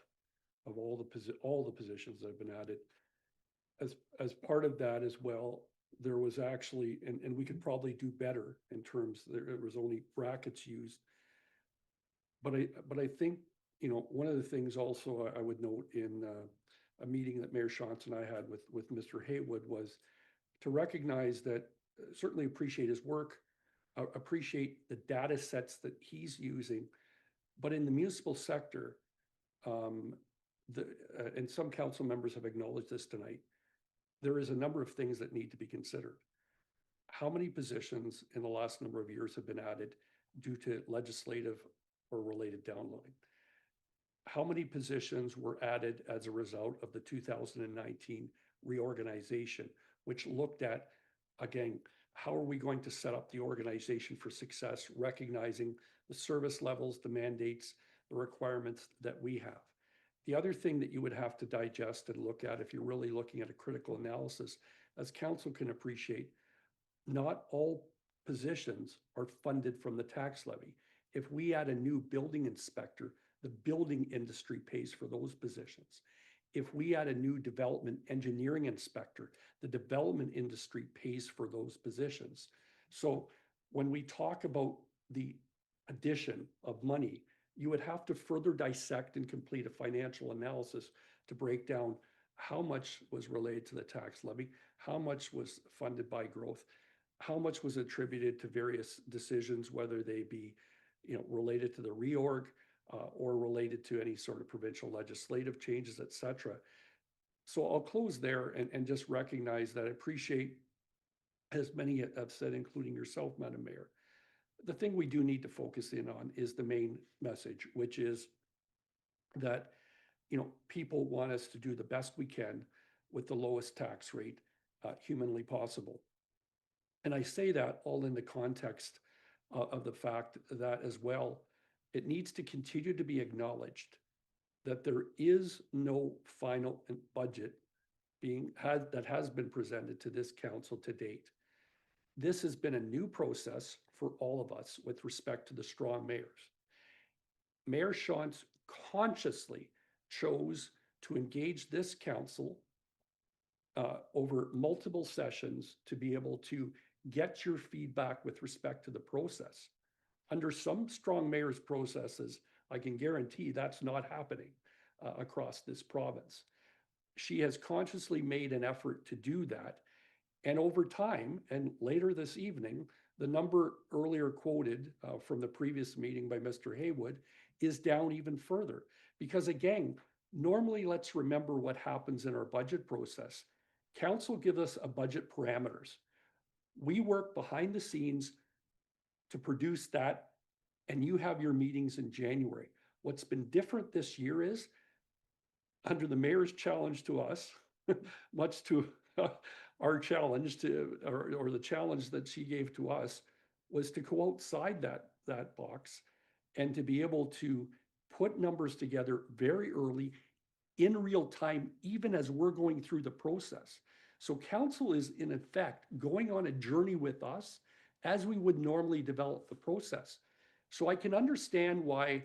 of all the positions that have been added. As part of that as well, there was actually, and we could probably do better in terms, there was only brackets used. But I think, you know, one of the things also I would note in a meeting that Mayor Shantz and I had with Mr. Haywood was to recognize that certainly appreciate his work, appreciate the data sets that he's using, but in the municipal sector, and some council members have acknowledged this tonight, there is a number of things that need to be considered. How many positions in the last number of years have been added due to legislative or related downloading? How many positions were added as a result of the 2019 reorganization, which looked at, again, how are we going to set up the organization for success, recognizing the service levels, the mandates, the requirements that we have. The other thing that you would have to digest and look at if you're really looking at a critical analysis, as council can appreciate, not all positions are funded from the tax levy. If we add a new building inspector, the building industry pays for those positions. If we add a new development engineering inspector, the development industry pays for those positions. So when we talk about the addition of money, you would have to further dissect and complete a financial analysis to break down how much was related to the tax levy, how much was funded by growth, how much was attributed to various decisions, whether they be, related to the reorg or related to any sort of provincial legislative changes, et cetera. So I'll close there and just recognize that I appreciate, as many have said, including yourself, Madam Mayor, the thing we do need to focus in on is the main message, which is that, people want us to do the best we can with the lowest tax rate humanly possible. And I say that all in the context of the fact that as well, it needs to continue to be acknowledged that there is no final budget that has been presented to this council to date. This has been a new process for all of us with respect to the strong mayors. Mayor Shantz consciously chose to engage this council over multiple sessions to be able to get your feedback with respect to the process. Under some strong mayors processes, I can guarantee that's not happening across this province. She has consciously made an effort to do that. And over time, and later this evening, the number earlier quoted from the previous meeting by Mr. Haywood is down even further. Because again, normally let's remember what happens in our budget process. Council gives us a budget parameters. We work behind the scenes to produce that, and you have your meetings in January. What's been different this year is, under the mayor's challenge to us, much to our challenge to, or the challenge that she gave to us, was to go outside that box and to be able to put numbers together very early in real time, even as we're going through the process. So council is in effect going on a journey with us as we would normally develop the process. So I can understand why,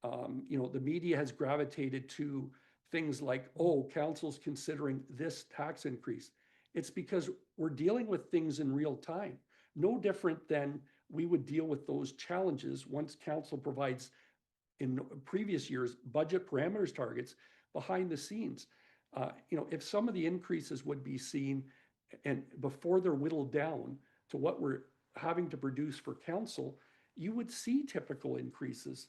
the media has gravitated to things like, oh, council's considering this tax increase. It's because we're dealing with things in real time, no different than we would deal with those challenges once council provides, in previous years, budget parameters targets behind the scenes. If some of the increases would be seen and before they're whittled down to what we're having to produce for council, you would see typical increases,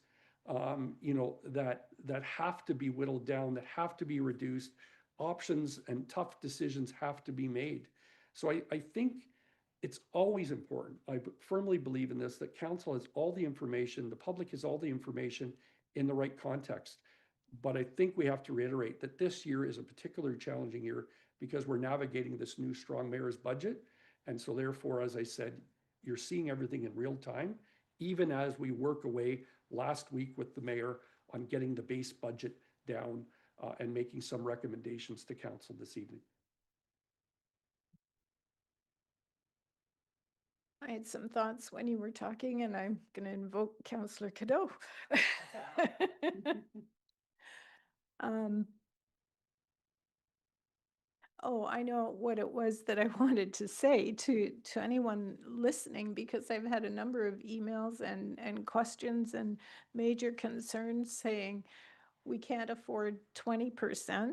that have to be whittled down, that have to be reduced. Options and tough decisions have to be made. So I think it's always important, I firmly believe in this, that council has all the information, the public has all the information in the right context. But I think we have to reiterate that this year is a particularly challenging year because we're navigating this new strong mayor's budget. And so therefore, as I said, you're seeing everything in real time, even as we work away last week with the mayor on getting the base budget down and making some recommendations to council this evening. I had some thoughts when you were talking, and I'm going to invoke Councillor Cadeau. Oh, I know what it was that I wanted to say to anyone listening, because I've had a number of emails and questions and major concerns saying we can't afford 20%.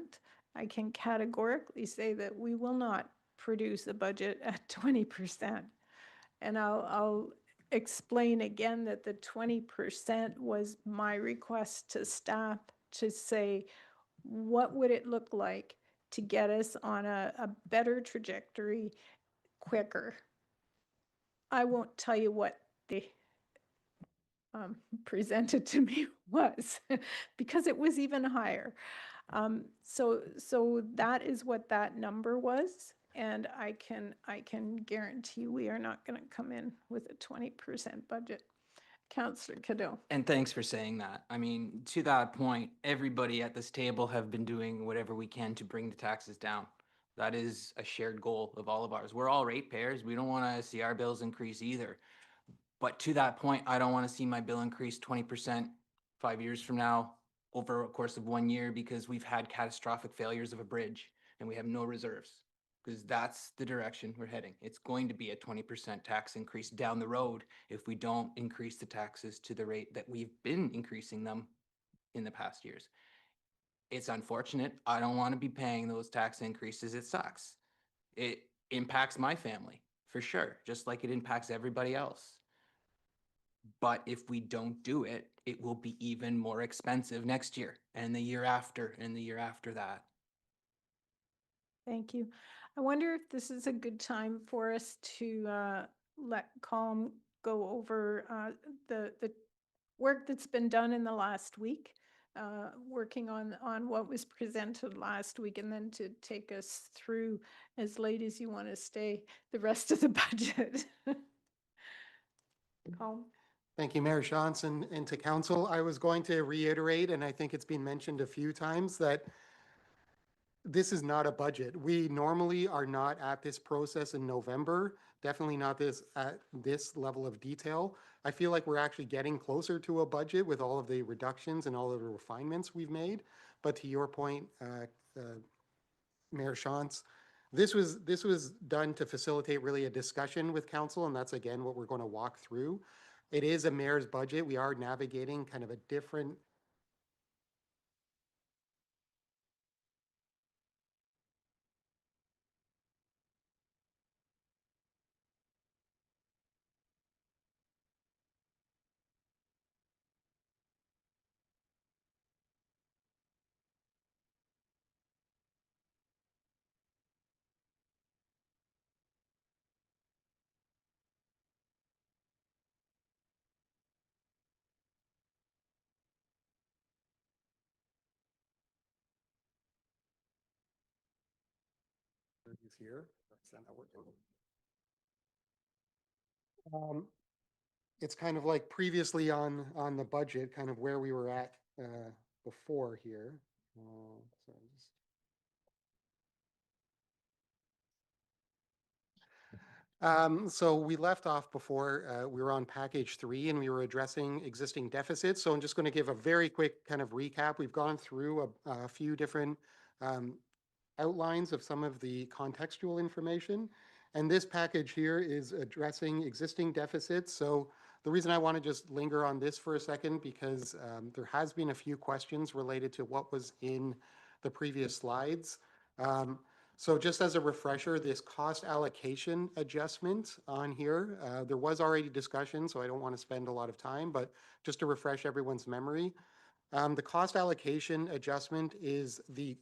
I can categorically say that we will not produce a budget at 20%. And I'll explain again that the 20% was my request to staff to say, what would it look like to get us on a better trajectory quicker? I won't tell you what they presented to me was because it was even higher. So that is what that number was. And I can guarantee we are not going to come in with a 20% budget. Councillor Cadeau. And thanks for saying that. I mean, to that point, everybody at this table have been doing whatever we can to bring the taxes down. That is a shared goal of all of ours. We're all ratepayers. We don't want to see our bills increase either. But to that point, I don't want to see my bill increase 20% 5 years from now over a course of 1 year because we've had catastrophic failures of a bridge and we have no reserves. Because that's the direction we're heading. It's going to be a 20% tax increase down the road if we don't increase the taxes to the rate that we've been increasing them in the past years. It's unfortunate. I don't want to be paying those tax increases. It sucks. It impacts my family for sure, just like it impacts everybody else. But if we don't do it, it will be even more expensive next year and the year after and the year after that. Thank you. I wonder if this is a good time for us to let Colm go over the work that's been done in the last week, working on what was presented last week, and then to take us through, as late as you want to stay, the rest of the budget. Colm. Thank you, Mayor Shantz, and to council. I was going to reiterate, and I think it's been mentioned a few times, that this is not a budget. We normally are not at this process in November, definitely not at this level of detail. I feel like we're actually getting closer to a budget with all of the reductions and all of the refinements we've made. But to your point, Mayor Shantz, this was done to facilitate really a discussion with council, and that's again what we're going to walk through. It is a mayor's budget. We are navigating kind of a different here. Is that not working? It's kind of like previously on the budget, kind of where we were at before here. So so we left off before, we were on package 3 and we were addressing existing deficits. So I'm just going to give a very quick kind of recap. We've gone through a few different outlines of some of the contextual information. And this package here is addressing existing deficits. So the reason I want to just linger on this for a second, because there has been a few questions related to what was in the previous slides. So just as a refresher, this cost allocation adjustment on here, there was already discussion, so I don't want to spend a lot of time, but just to refresh everyone's memory, the cost allocation adjustment is the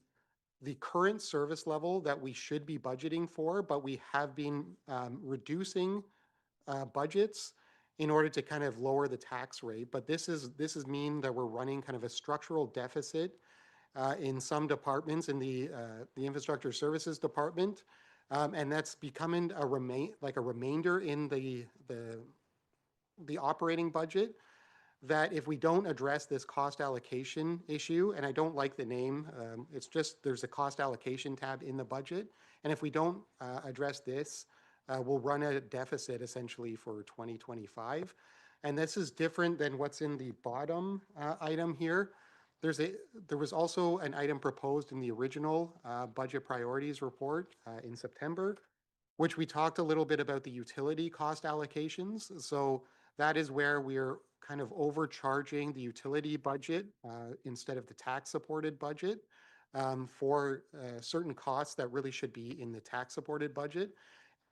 current service level that we should be budgeting for, but we have been reducing budgets in order to kind of lower the tax rate. But this is mean that we're running kind of a structural deficit in some departments in the infrastructure services department, and that's becoming a remainder in the operating budget. That if we don't address this cost allocation issue, and I don't like the name, it's just there's a cost allocation tab in the budget, and if we don't address this, we'll run a deficit essentially for 2025. And this is different than what's in the bottom item here. There was also an item proposed in the original budget priorities report in September, which we talked a little bit about the utility cost allocations. So that is where we're kind of overcharging the utility budget instead of the tax supported budget for certain costs that really should be in the tax supported budget.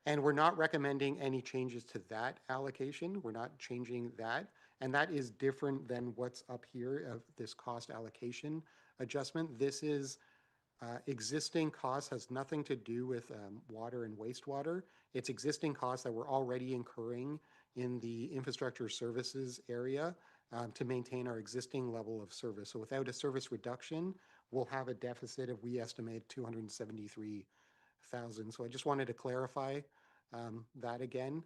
And we're not recommending any changes to that allocation. We're not changing that. And that is different than what's up here of this cost allocation adjustment. This is existing costs, has nothing to do with water and wastewater. It's existing costs that we're already incurring in the infrastructure services area to maintain our existing level of service. So without a service reduction, we'll have a deficit of, we estimate, 273,000. So I just wanted to clarify that again,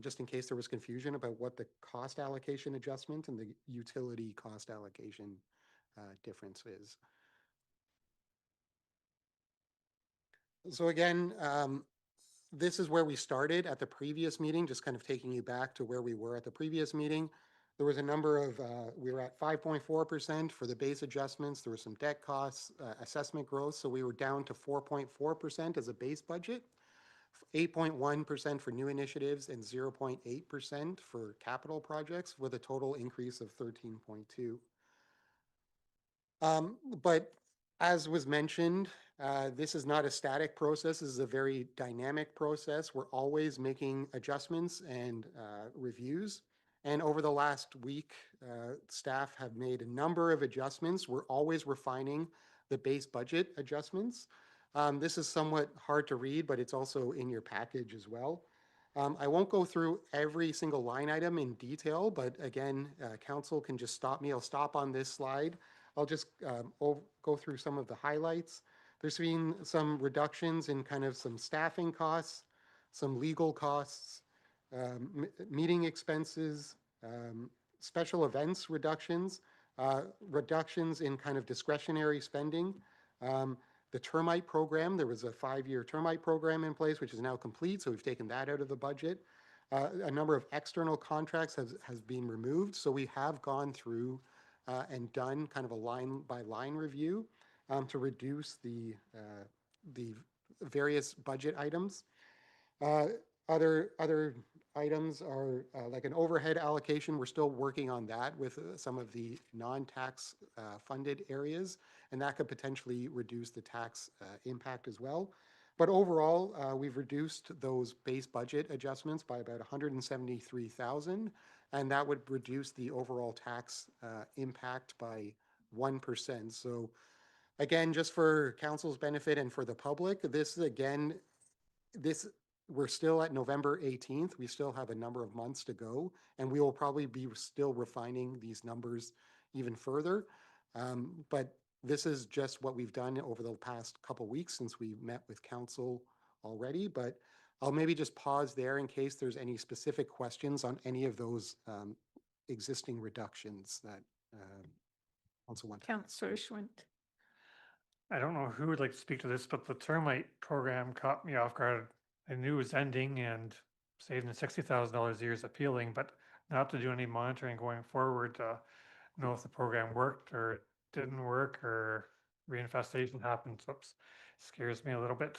just in case there was confusion about what the cost allocation adjustment and the utility cost allocation difference is. So again, this is where we started at the previous meeting, just kind of taking you back to where we were at the previous meeting. There was a number of, we were at 5.4% for the base adjustments. There were some debt costs, assessment growth. So we were down to 4.4% as a base budget, 8.1% for new initiatives, and 0.8% for capital projects, with a total increase of 13.2%. But as was mentioned, this is not a static process. This is a very dynamic process. We're always making adjustments and reviews. And over the last week, staff have made a number of adjustments. We're always refining the base budget adjustments. This is somewhat hard to read, but it's also in your package as well. I won't go through every single line item in detail, but again, council can just stop me. I'll stop on this slide. I'll just go through some of the highlights. There's been some reductions in kind of some staffing costs, some legal costs, meeting expenses, special events reductions, reductions in kind of discretionary spending. The termite program, there was a 5-year termite program in place, which is now complete, so we've taken that out of the budget. A number of external contracts has been removed, so we have gone through and done kind of a line-by-line review to reduce the various budget items. Other items are like an overhead allocation. We're still working on that with some of the non-tax funded areas, and that could potentially reduce the tax impact as well. But overall, we've reduced those base budget adjustments by about 173,000, and that would reduce the overall tax impact by 1%. So again, just for council's benefit and for the public, we're still at November 18th. We still have a number of months to go, and we will probably be still refining these numbers even further. But this is just what we've done over the past couple of weeks since we met with council already. But I'll maybe just pause there in case there's any specific questions on any of those existing reductions that council wants. Councillor Schmidt. I don't know who would like to speak to this, but the termite program caught me off guard. I knew it was ending and saving $60,000 a year is appealing, but not to do any monitoring going forward to know if the program worked or it didn't work or reinfestation happened. Oops, scares me a little bit.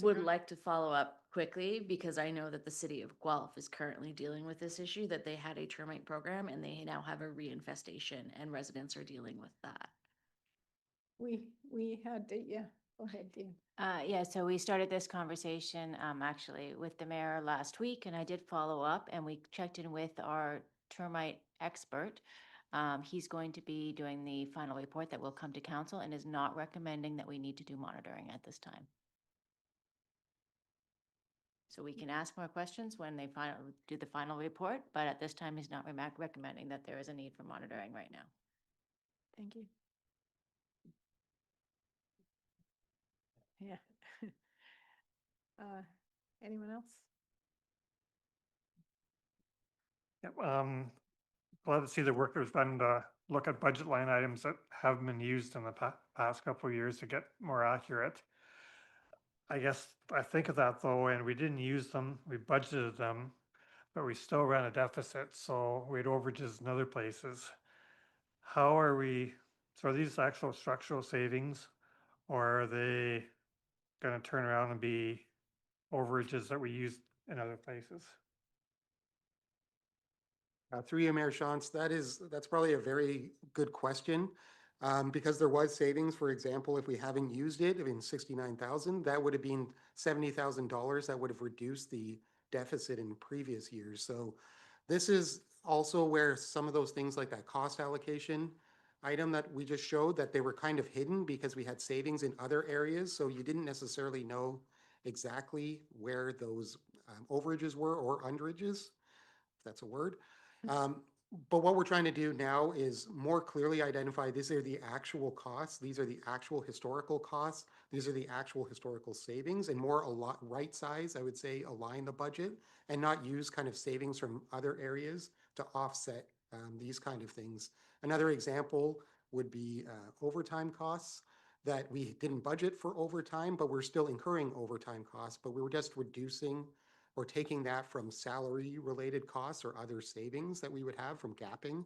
Would like to follow up quickly because I know that the city of Guelph is currently dealing with this issue, that they had a termite program and they now have a reinfestation and residents are dealing with that. We had, yeah, go ahead, Dean. Yeah, so we started this conversation actually with the mayor last week, and I did follow up and we checked in with our termite expert. He's going to be doing the final report that will come to council and is not recommending that we need to do monitoring at this time. So we can ask more questions when they do the final report, but at this time he's not recommending that there is a need for monitoring right now. Thank you. Yeah. Anyone else? Yep, glad to see the work that was done to look at budget line items that have been used in the past couple of years to get more accurate. I guess I think of that though, and we didn't use them, we budgeted them, but we still ran a deficit, so we had overages in other places. How are we, so are these actual structural savings, or are they going to turn around and be overages that we used in other places? Through you, Mayor Shantz, that's probably a very good question. Because there was savings, for example, if we haven't used it, I mean, 69,000, that would have been $70,000 that would have reduced the deficit in previous years. So this is also where some of those things like that cost allocation item that we just showed, that they were kind of hidden because we had savings in other areas. So you didn't necessarily know exactly where those overages were or underages, if that's a word. But what we're trying to do now is more clearly identify these are the actual costs. These are the actual historical costs. These are the actual historical savings, and more a lot right size, I would say, align the budget and not use kind of savings from other areas to offset these kind of things. Another example would be overtime costs, that we didn't budget for overtime, but we're still incurring overtime costs, but we were just reducing or taking that from salary related costs or other savings that we would have from gapping,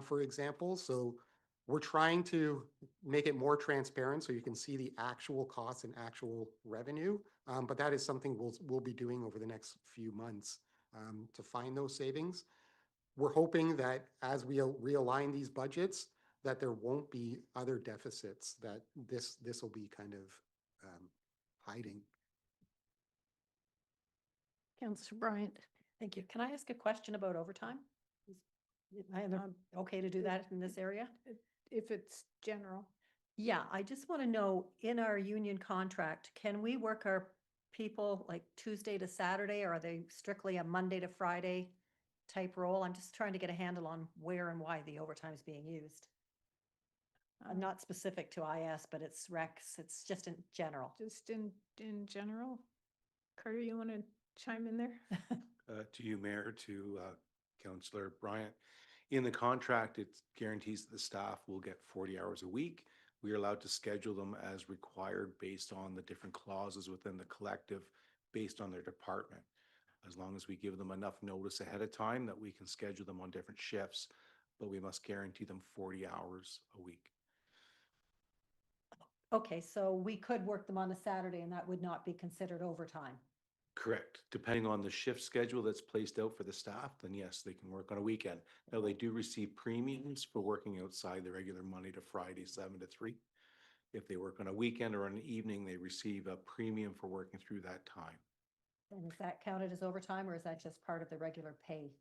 for example. So we're trying to make it more transparent so you can see the actual costs and actual revenue. But that is something we'll be doing over the next few months to find those savings. We're hoping that as we realign these budgets, that there won't be other deficits, that this will be kind of hiding. Councillor Bryant. Thank you. Can I ask a question about overtime? Am I okay to do that in this area? If it's general. Yeah, I just want to know, in our union contract, can we work our people like Tuesday to Saturday, or are they strictly a Monday to Friday type role? I'm just trying to get a handle on where and why the overtime is being used. I'm not specific to IS, but it's Rex. It's just in general. Just in general. Carter, you want to chime in there? To you, Mayor, to Councillor Bryant. In the contract, it guarantees that the staff will get 40 hours a week. We are allowed to schedule them as required based on the different clauses within the collective, based on their department. As long as we give them enough notice ahead of time that we can schedule them on different shifts, but we must guarantee them 40 hours a week. Okay, so we could work them on a Saturday and that would not be considered overtime. Correct. Depending on the shift schedule that's placed out for the staff, then yes, they can work on a weekend. Now, they do receive premiums for working outside the regular Monday to Friday, 7 to 3. If they work on a weekend or on an evening, they receive a premium for working through that time. And is that counted as overtime, or is that just part of the regular pay?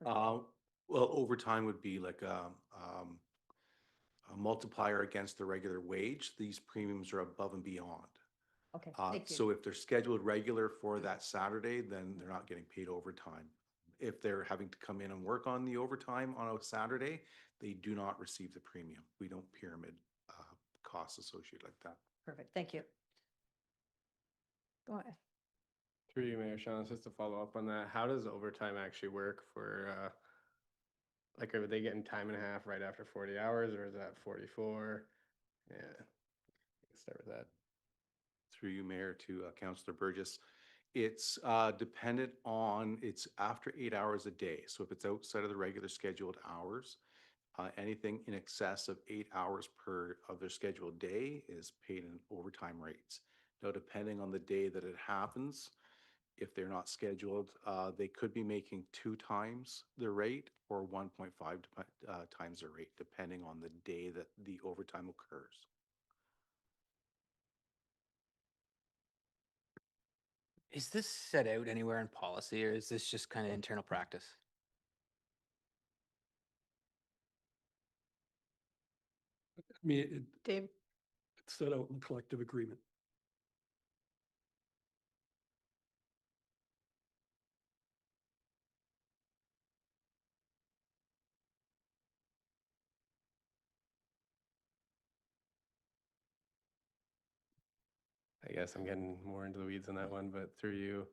Well, overtime would be like a multiplier against the regular wage. These premiums are above and beyond. Okay, thank you. So if they're scheduled regular for that Saturday, then they're not getting paid overtime. If they're having to come in and work on the overtime on a Saturday, they do not receive the premium. We don't pyramid costs associated like that. Perfect, thank you. Go ahead. Through you, Mayor Sean, just to follow up on that, how does overtime actually work for, like, are they getting time and a half right after 40 hours, or is that 44? Yeah, let's start with that. Through you, Mayor, to Councillor Burgess. It's dependent on, it's after 8 hours a day. So if it's outside of the regular scheduled hours, anything in excess of 8 hours per of their scheduled day is paid in overtime rates. Now, depending on the day that it happens, if they're not scheduled, they could be making 2 times the rate or 1.5 times the rate, depending on the day that the overtime occurs. Is this set out anywhere in policy, or is this just kind of internal practice? I mean, Dave. It's set out in the collective agreement. I guess I'm getting more into the weeds on that one, but through you,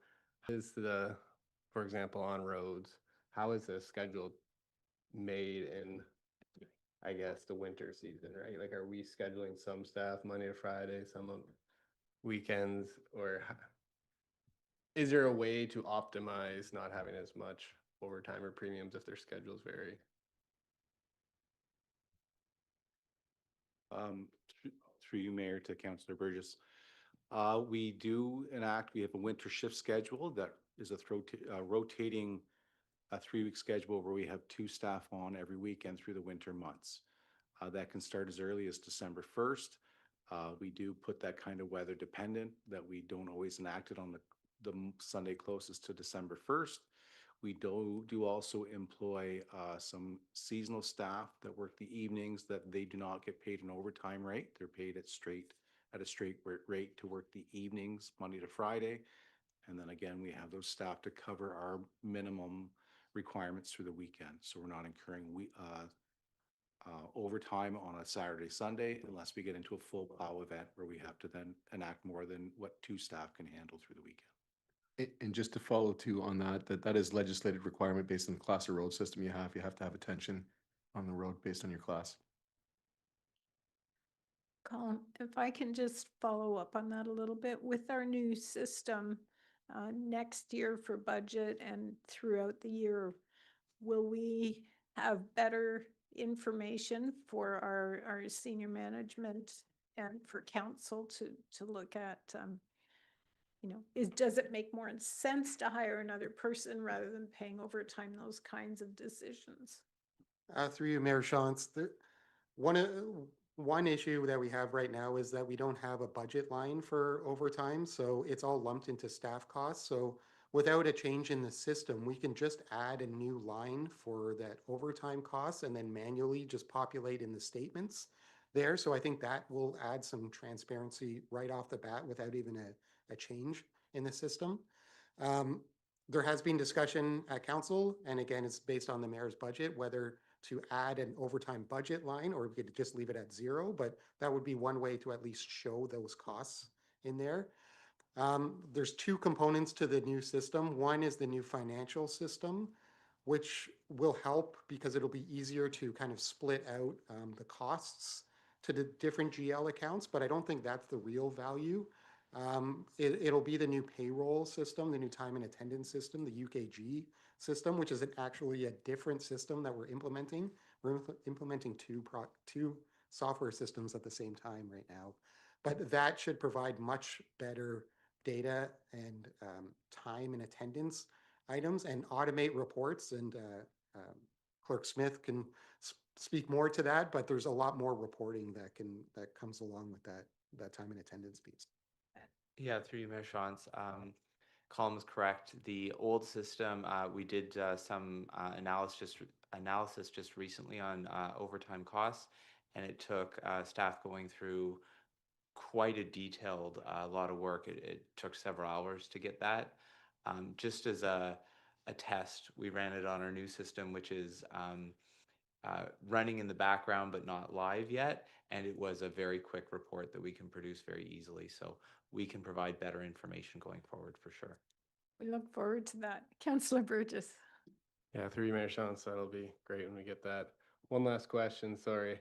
is the, for example, on roads, how is the schedule made in, I guess, the winter season, right? Like, are we scheduling some staff Monday to Friday, some on weekends, or is there a way to optimize not having as much overtime or premiums if their schedules vary? Through you, Mayor, to Councillor Burgess. We do enact, we have a winter shift schedule that is a rotating 3-week schedule where we have 2 staff on every weekend through the winter months. That can start as early as December 1st. We do put that kind of weather dependent that we don't always enact it on the Sunday closest to December 1st. We do also employ some seasonal staff that work the evenings that they do not get paid an overtime rate. They're paid at a straight rate to work the evenings, Monday to Friday. And then again, we have those staff to cover our minimum requirements through the weekend. So we're not incurring overtime on a Saturday, Sunday, unless we get into a full plow event where we have to then enact more than what 2 staff can handle through the weekend. And just to follow too on that is legislated requirement based on the class of road system you have. You have to have attention on the road based on your class. Colin, if I can just follow up on that a little bit, with our new system next year for budget and throughout the year, will we have better information for our senior management and for council to look at, does it make more sense to hire another person rather than paying overtime, those kinds of decisions? Through you, Mayor Shantz, one issue that we have right now is that we don't have a budget line for overtime, so it's all lumped into staff costs. So without a change in the system, we can just add a new line for that overtime costs and then manually just populate in the statements there. So I think that will add some transparency right off the bat without even a change in the system. There has been discussion at council, and again, it's based on the mayor's budget, whether to add an overtime budget line or we could just leave it at 0, but that would be one way to at least show those costs in there. There's 2 components to the new system. One is the new financial system, which will help because it'll be easier to kind of split out the costs to the different GL accounts, but I don't think that's the real value. It'll be the new payroll system, the new time and attendance system, the UKG system, which is actually a different system that we're implementing. We're implementing 2 software systems at the same time right now, but that should provide much better data and time and attendance items and automate reports. And Clerk Schmidt can speak more to that, but there's a lot more reporting that comes along with that time and attendance piece. Yeah, through you, Mayor Shantz. Colin was correct. The old system, we did some analysis just recently on overtime costs, and it took staff going through quite a detailed lot of work. It took several hours to get that. Just as a test, we ran it on our new system, which is running in the background but not live yet, and it was a very quick report that we can produce very easily. So we can provide better information going forward for sure. We look forward to that. Councillor Burgess. Yeah, through you, Mayor Shantz, that'll be great when we get that. One last question, sorry.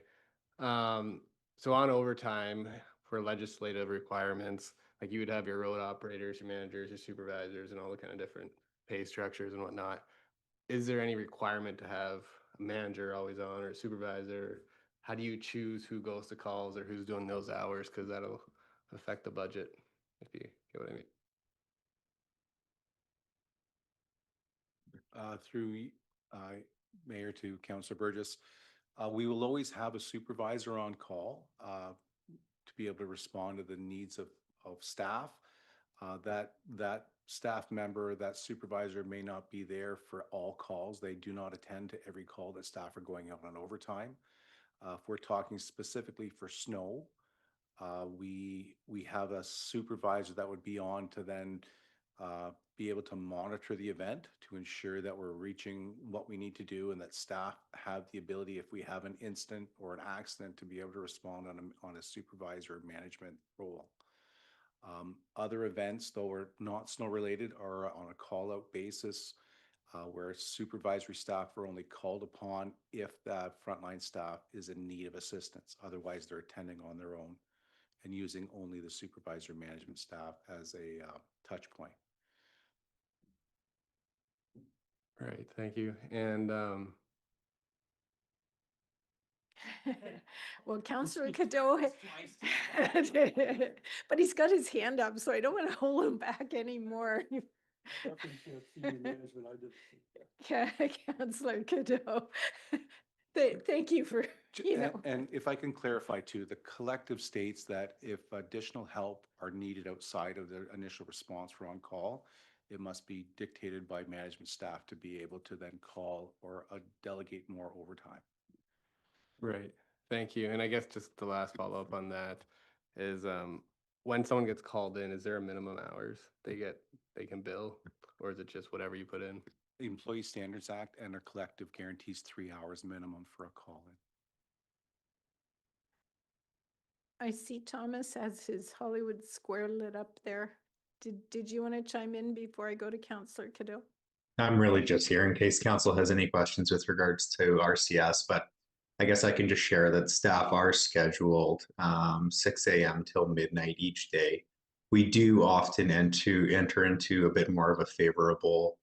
So on overtime for legislative requirements, like you would have your road operators, your managers, your supervisors, and all the kind of different pay structures and whatnot. Is there any requirement to have a manager always on or a supervisor? How do you choose who goes to calls or who's doing those hours? Because that'll affect the budget, if you get what I mean. Through Mayor to Councillor Burgess, we will always have a supervisor on call to be able to respond to the needs of staff. That staff member, that supervisor may not be there for all calls. They do not attend to every call that staff are going out on overtime. If we're talking specifically for snow, we have a supervisor that would be on to then be able to monitor the event to ensure that we're reaching what we need to do and that staff have the ability, if we have an incident or an accident, to be able to respond on a supervisor management role. Other events, though are not snow related, are on a call out basis where supervisory staff are only called upon if that frontline staff is in need of assistance. Otherwise, they're attending on their own and using only the supervisor management staff as a touch point. Right, thank you. And well, Councillor Cadeau, but he's got his hand up, so I don't want to hold him back anymore. Councillor Cadeau, thank you for, And if I can clarify too, the collective states that if additional help are needed outside of the initial response for on call, it must be dictated by management staff to be able to then call or delegate more overtime. Right. Thank you. And I guess just the last follow-up on that is when someone gets called in, is there a minimum hours they can bill, or is it just whatever you put in? The Employee Standards Act and their collective guarantees 3 hours minimum for a call-in. I see Thomas has his Hollywood Square lit up there. Did you want to chime in before I go to Councillor Cadell? I'm really just here in case council has any questions with regards to RCS, but I guess I can just share that staff are scheduled 6 a.m. till midnight each day. We do often enter into a bit more of a favorable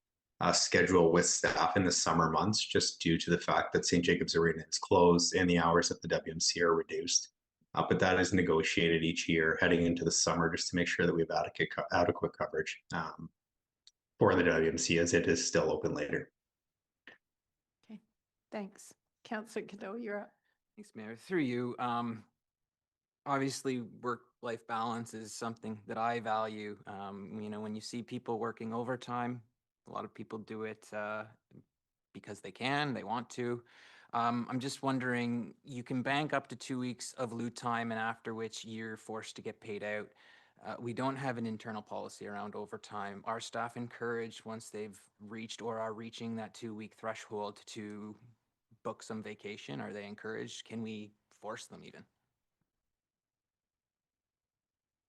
schedule with staff in the summer months, just due to the fact that St. Jacobs Arena is closed and the hours at the WMC are reduced. But that is negotiated each year heading into the summer just to make sure that we have adequate coverage for the WMC as it is still open later. Okay, thanks. Councillor Cadell, you're up. Thanks, Mayor. Through you, obviously work-life balance is something that I value. When you see people working overtime, a lot of people do it because they can, they want to. I'm just wondering, you can bank up to 2 weeks of loot time and after which you're forced to get paid out. We don't have an internal policy around overtime. Are staff encouraged once they've reached or are reaching that 2-week threshold to book some vacation? Are they encouraged? Can we force them even?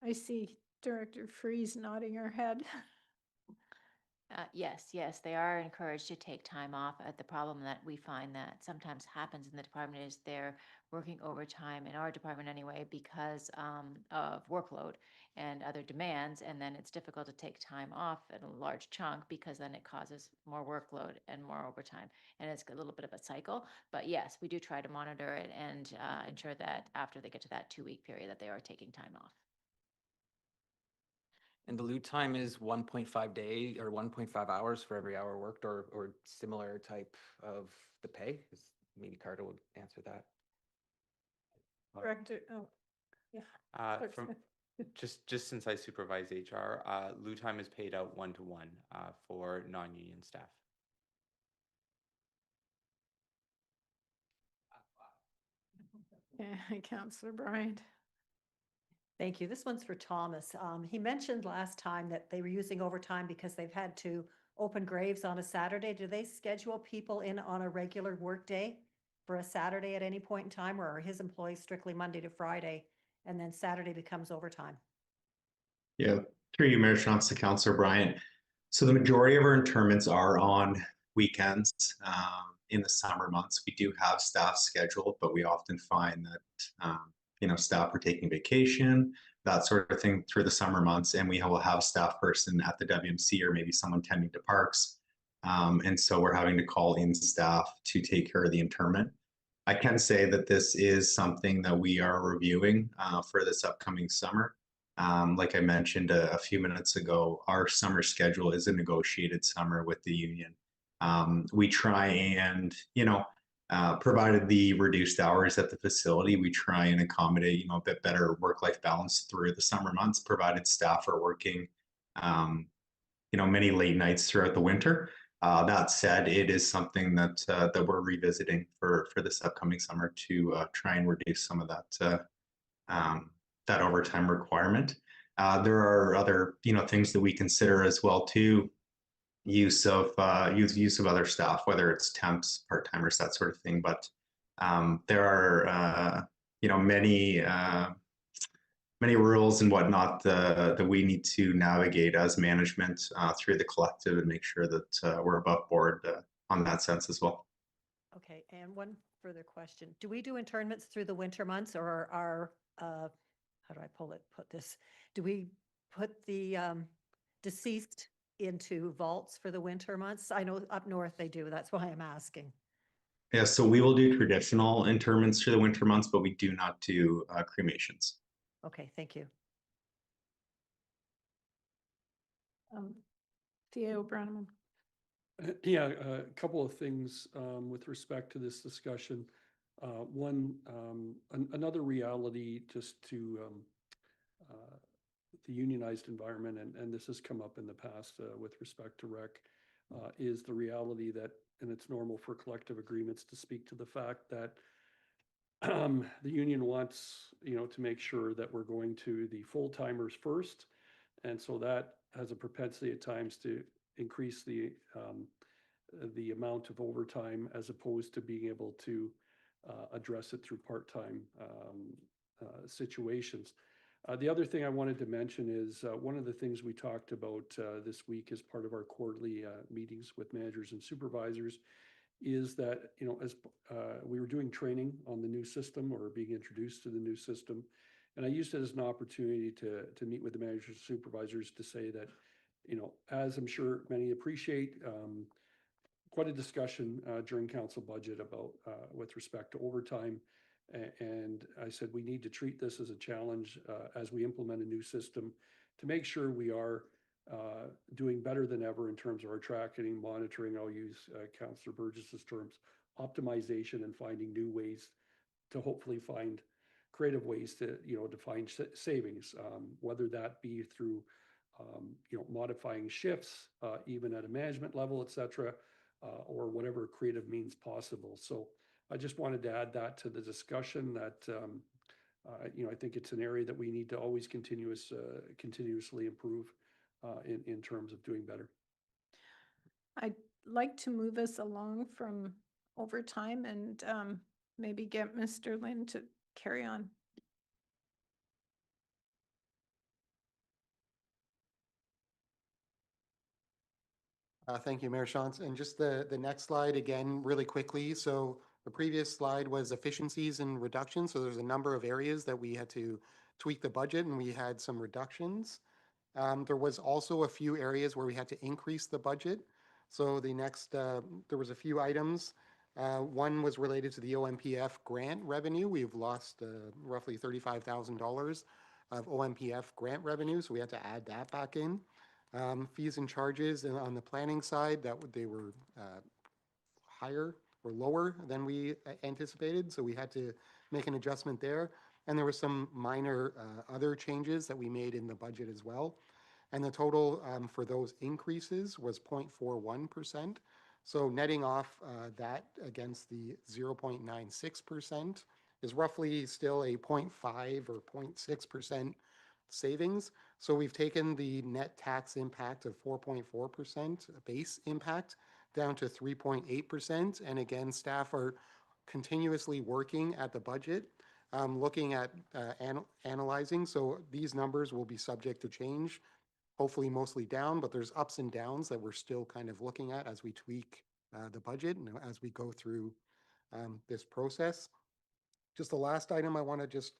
I see Director Freeze nodding her head. Yes, they are encouraged to take time off. The problem that we find that sometimes happens in the department is they're working overtime in our department anyway because of workload and other demands, and then it's difficult to take time off in a large chunk because then it causes more workload and more overtime, and it's a little bit of a cycle. But yes, we do try to monitor it and ensure that after they get to that 2-week period that they are taking time off. And the loot time is 1.5 day or 1.5 hours for every hour worked, or similar type of the pay? Maybe Carter would answer that. Director, oh, yeah. Clerk From Smith. just since I supervise HR, loot time is paid out 1-to-1 for non-union staff. Yeah, Councillor Bryant. Thank you. This one's for Thomas. He mentioned last time that they were using overtime because they've had to open graves on a Saturday. Do they schedule people in on a regular work day for a Saturday at any point in time, or are his employees strictly Monday to Friday and then Saturday becomes overtime? Yeah, through you, Mayor Shantz, to Councillor Bryant. So the majority of our interments are on weekends. In the summer months, we do have staff scheduled, but we often find that staff are taking vacation, that sort of thing through the summer months, and we will have a staff person at the WMC or maybe someone tending to parks. And so we're having to call in staff to take care of the interment. I can say that this is something that we are reviewing for this upcoming summer. Like I mentioned a few minutes ago, our summer schedule is a negotiated summer with the union. We try and, provided the reduced hours at the facility, we try and accommodate, a bit better work-life balance through the summer months, provided staff are working, many late nights throughout the winter. That said, it is something that we're revisiting for this upcoming summer to try and reduce some of that overtime requirement. There are other, things that we consider as well too. Use of other staff, whether it's temps, part-timers, that sort of thing. But there are many rules and whatnot that we need to navigate as management through the collective and make sure that we're above board on that sense as well. Okay, and one further question. Do we do internments through the winter months, or are, how do I put this? Do we put the deceased into vaults for the winter months? I know up north they do. That's why I'm asking. Yeah, so we will do traditional interments through the winter months, but we do not do cremations. Okay, thank you. Theo Brannaman. Yeah, a couple of things with respect to this discussion. One, another reality just to the unionized environment, and this has come up in the past with respect to rec, is the reality that, and it's normal for collective agreements to speak to the fact that the union wants, to make sure that we're going to the full-timers first. And so that has a propensity at times to increase the amount of overtime as opposed to being able to address it through part-time situations. The other thing I wanted to mention is one of the things we talked about this week as part of our quarterly meetings with managers and supervisors is that, as we were doing training on the new system or being introduced to the new system, and I used it as an opportunity to meet with the managers and supervisors to say that, as I'm sure many appreciate, quite a discussion during council budget about with respect to overtime. And I said, we need to treat this as a challenge as we implement a new system to make sure we are doing better than ever in terms of our tracking, monitoring. I'll use Councillor Burgess's terms, optimization, and finding new ways to hopefully find creative ways to, to find savings, whether that be through, modifying shifts, even at a management level, et cetera, or whatever creative means possible. So I just wanted to add that to the discussion that, I think it's an area that we need to always continuously improve in terms of doing better. I'd like to move us along from overtime and maybe get Mr. Lynn to carry on. Thank you, Mayor Shantz. And just the next slide again, really quickly. So the previous slide was efficiencies and reductions. So there's a number of areas that we had to tweak the budget and we had some reductions. There was also a few areas where we had to increase the budget. So the next, there was a few items. One was related to the OMPF grant revenue. We've lost roughly $35,000 of OMPF grant revenue, so we had to add that back in. Fees and charges on the planning side, they were higher or lower than we anticipated, so we had to make an adjustment there. And there were some minor other changes that we made in the budget as well. And the total for those increases was 0.41%. So netting off that against the 0.96% is roughly still a 0.5 or 0.6% savings. So we've taken the net tax impact of 4.4% base impact down to 3.8%. And again, staff are continuously working at the budget, looking at analyzing. So these numbers will be subject to change, hopefully mostly down, but there's ups and downs that we're still kind of looking at as we tweak the budget and as we go through this process. Just the last item I want to just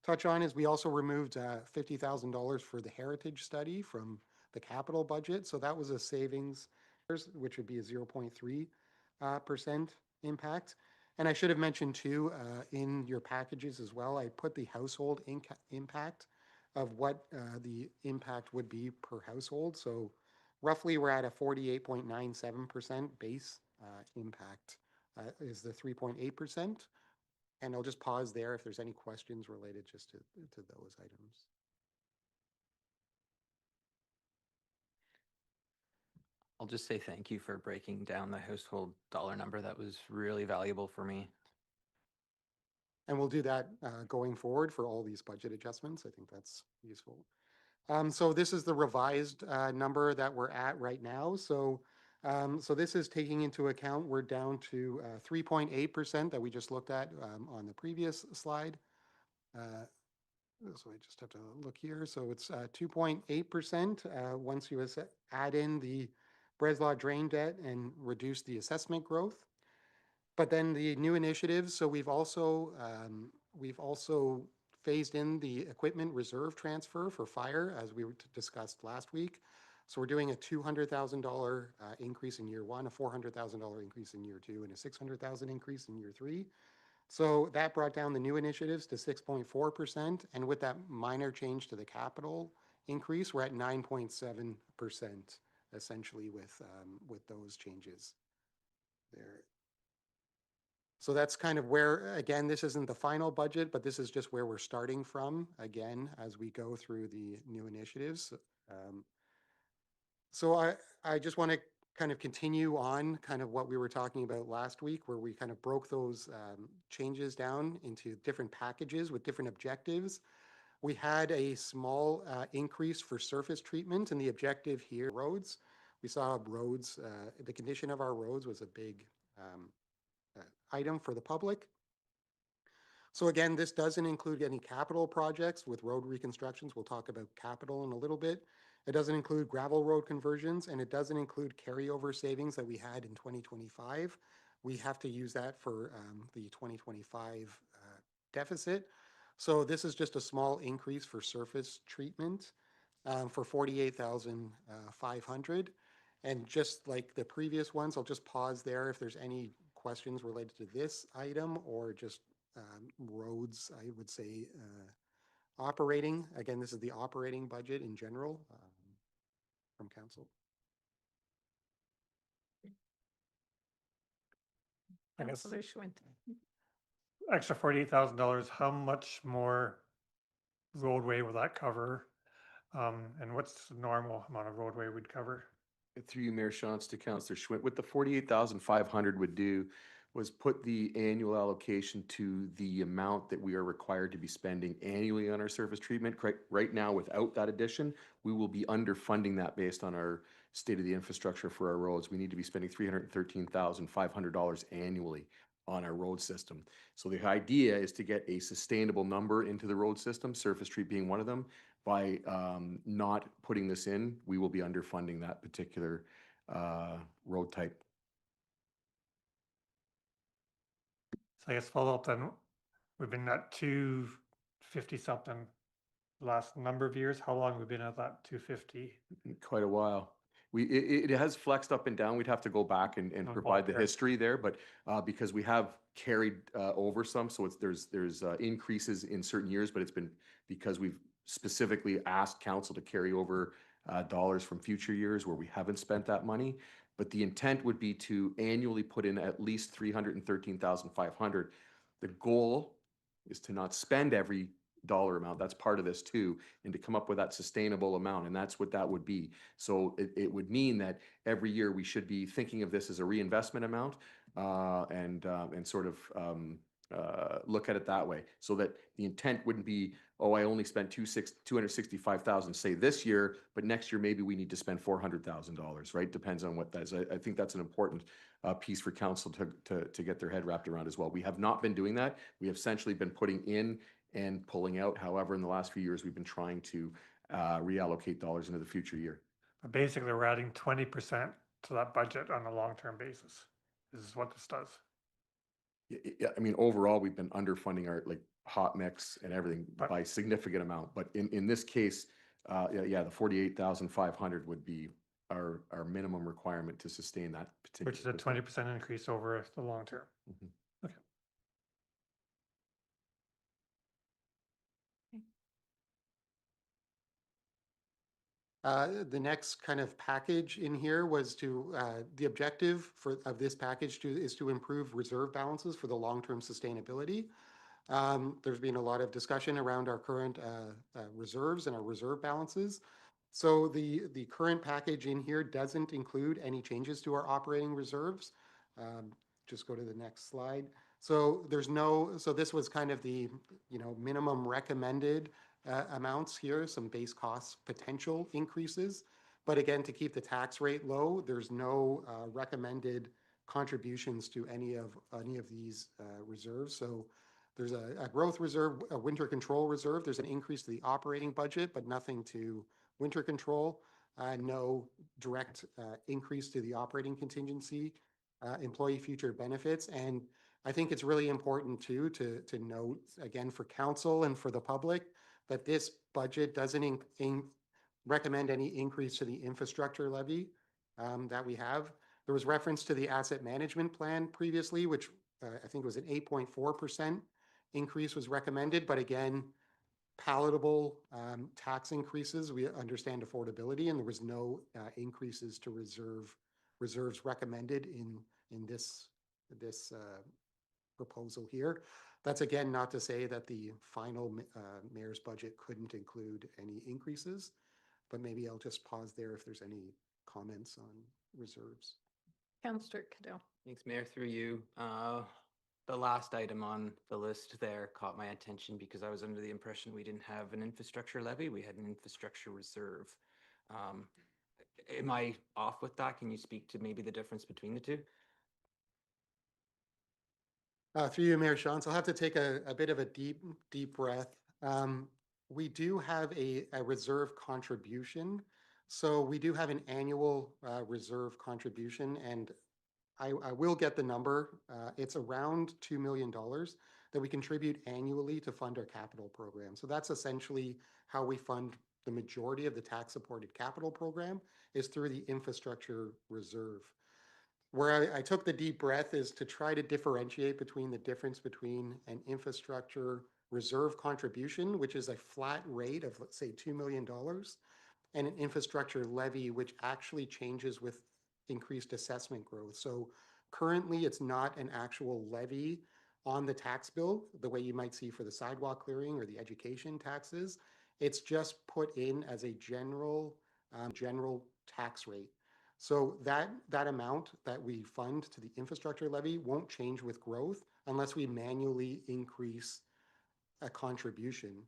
touch on is we also removed $50,000 for the heritage study from the capital budget. So that was a savings, which would be a 0.3% impact. And I should have mentioned too, in your packages as well, I put the household impact of what the impact would be per household. So roughly we're at a 48.97% base impact is the 3.8%. And I'll just pause there if there's any questions related just to those items. I'll just say thank you for breaking down the household dollar number. That was really valuable for me. And we'll do that going forward for all these budget adjustments. I think that's useful. So this is the revised number that we're at right now. So this is taking into account, we're down to 3.8% that we just looked at on the previous slide. So I just have to look here. So it's 2.8% once you add in the Breslau drain debt and reduce the assessment growth. But then the new initiatives, so we've also phased in the equipment reserve transfer for fire, as we discussed last week. So we're doing a $200,000 increase in year one, a $400,000 increase in year two, and a $600,000 increase in year three. So that brought down the new initiatives to 6.4%. And with that minor change to the capital increase, we're at 9.7% essentially with those changes there. So that's kind of where, again, this isn't the final budget, but this is just where we're starting from, again, as we go through the new initiatives. So I just want to kind of continue on kind of what we were talking about last week, where we kind of broke those changes down into different packages with different objectives. We had a small increase for surface treatment, and the objective here, roads. We saw roads, the condition of our roads was a big item for the public. So again, this doesn't include any capital projects with road reconstructions. We'll talk about capital in a little bit. It doesn't include gravel road conversions, and it doesn't include carryover savings that we had in 2025. We have to use that for the 2025 deficit. So this is just a small increase for surface treatment for 48,500. And just like the previous ones, I'll just pause there if there's any questions related to this item or just roads, I would say operating. Again, this is the operating budget in general from council. I guess Councillor Schmidt. extra $48,000, how much more roadway will that cover? And what's the normal amount of roadway we'd cover? Through you, Mayor Shantz, to Councillor Schmidt, what the 48,500 would do was put the annual allocation to the amount that we are required to be spending annually on our surface treatment. Right now, without that addition, we will be underfunding that based on our state of the infrastructure for our roads. We need to be spending $313,500 annually on our road system. So the idea is to get a sustainable number into the road system, surface treat being one of them. By not putting this in, we will be underfunding that particular road type. So I guess follow up then, we've been at 250 something last number of years. How long have we been at that 250? Quite a while. It has flexed up and down. We'd have to go back and provide the history there, but because we have carried over some, so there's increases in certain years, but it's been because we've specifically asked council to carry over dollars from future years where we haven't spent that money. But the intent would be to annually put in at least 313,500. The goal is to not spend every dollar amount. That's part of this too, and to come up with that sustainable amount, and that's what that would be. So it would mean that every year we should be thinking of this as a reinvestment amount and sort of look at it that way, so that the intent wouldn't be, oh, I only spent $265,000 say this year, but next year maybe we need to spend $400,000, right? Depends on what that is. I think that's an important piece for council to get their head wrapped around as well. We have not been doing that. We have essentially been putting in and pulling out. However, in the last few years, we've been trying to reallocate dollars into the future year. But basically, we're adding 20% to that budget on a long-term basis. This is what this does. Yeah, I mean, overall, we've been underfunding our hot mix and everything by a significant amount. But in this case, yeah, the 48,500 would be our minimum requirement to sustain that particular. Which is a 20% increase over the long term. Mhm. Okay. The next kind of package in here was to, the objective of this package is to improve reserve balances for the long-term sustainability. There's been a lot of discussion around our current reserves and our reserve balances. So the current package in here doesn't include any changes to our operating reserves. Just go to the next slide. So so this was kind of the, minimum recommended amounts here, some base cost potential increases. But again, to keep the tax rate low, there's no recommended contributions to any of these reserves. So there's a growth reserve, a winter control reserve. There's an increase to the operating budget, but nothing to winter control. No direct increase to the operating contingency, employee future benefits. And I think it's really important too to note, again, for council and for the public, that this budget doesn't recommend any increase to the infrastructure levy that we have. There was reference to the asset management plan previously, which I think was an 8.4% increase was recommended. But again, palatable tax increases. We understand affordability, and there was no increases to reserves recommended in this proposal here. That's again not to say that the final mayor's budget couldn't include any increases, but maybe I'll just pause there if there's any comments on reserves. Councillor Cadell. Thanks, Mayor, through you. The last item on the list there caught my attention because I was under the impression we didn't have an infrastructure levy, we had an infrastructure reserve. Am I off with that? Can you speak to maybe the difference between the two? Through you, Mayor Shantz, I'll have to take a bit of a deep breath. We do have a reserve contribution. So we do have an annual reserve contribution, and I will get the number. It's around $2 million that we contribute annually to fund our capital program. So that's essentially how we fund the majority of the tax-supported capital program, is through the infrastructure reserve. Where I took the deep breath is to try to differentiate between the difference between an infrastructure reserve contribution, which is a flat rate of, let's say, $2 million, and an infrastructure levy, which actually changes with increased assessment growth. So currently, it's not an actual levy on the tax bill, the way you might see for the sidewalk clearing or the education taxes. It's just put in as a general tax rate. So that amount that we fund to the infrastructure levy won't change with growth unless we manually increase a contribution.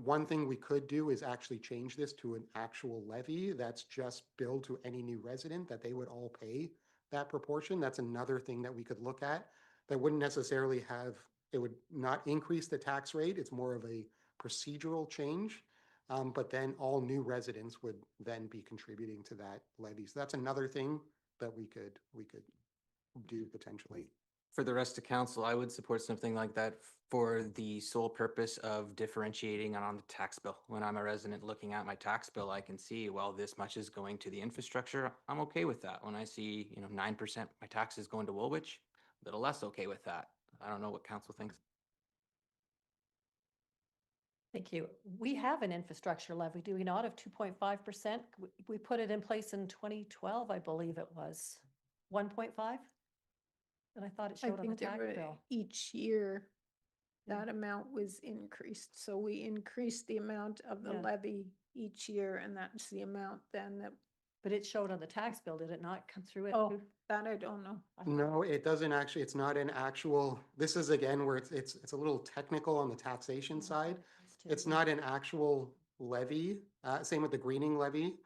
One thing we could do is actually change this to an actual levy that's just billed to any new resident, that they would all pay that proportion. That's another thing that we could look at that wouldn't necessarily have, it would not increase the tax rate. It's more of a procedural change. But then all new residents would then be contributing to that levy. So that's another thing that we could do potentially. For the rest of council, I would support something like that for the sole purpose of differentiating on the tax bill. When I'm a resident looking at my tax bill, I can see, well, this much is going to the infrastructure. I'm okay with that. When I see, 9% my taxes going to Woolwich, a little less okay with that. I don't know what council thinks. Thank you. We have an infrastructure levy, do we not, of 2.5%? We put it in place in 2012, I believe it was. 1.5? And I thought it I showed on the think tax bill. each year that amount was increased. So we increased the amount of the Yeah. levy each year, and that's the amount then that, But it showed on the tax bill, did it not come through it? oh, too? that I don't know. No, it doesn't actually. It's not an actual, this is again where it's a little technical on the taxation side. It's not an actual levy. Same with the greening levy.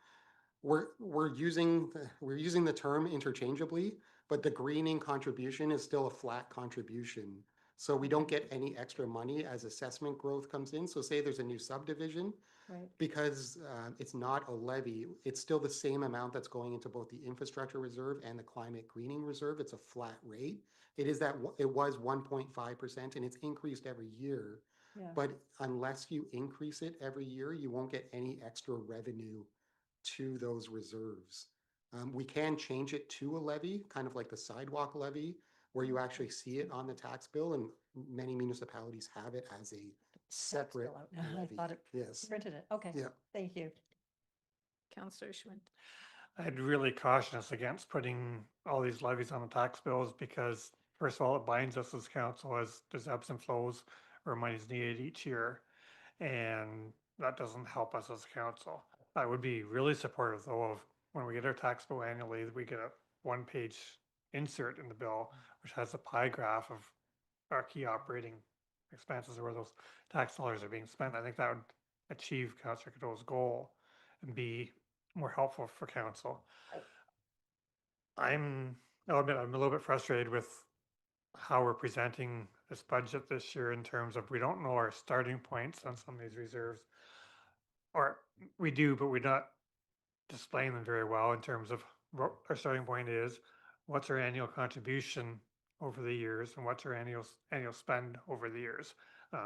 We're using the term interchangeably, but the greening contribution is still a flat contribution. So we don't get any extra money as assessment growth comes in. So say there's a new subdivision, Right. because it's not a levy, it's still the same amount that's going into both the infrastructure reserve and the climate greening reserve. It's a flat rate. It was 1.5%, and it's increased every year. Yeah. But unless you increase it every year, you won't get any extra revenue to those reserves. We can change it to a levy, kind of like the sidewalk levy, where you actually see it on the tax bill, and many municipalities have it as a separate I levy. thought it Yes. printed it. Okay. Yeah. Thank you. Councillor Schmidt. I'd really caution us against putting all these levies on the tax bills because, first of all, it binds us as council as there's ebbs and flows where money's needed each year. And that doesn't help us as council. I would be really supportive, though, of when we get our tax bill annually, we get a one-page insert in the bill, which has a pie graph of our key operating expenses, where those tax dollars are being spent. I think that would achieve Councillor Cadeau's goal and be more helpful for council. I'll admit I'm a little bit frustrated with how we're presenting this budget this year in terms of we don't know our starting points on some of these reserves. Or we do, but we're not displaying them very well in terms of what our starting point is, what's our annual contribution over the years, and what's our annual spend over the years.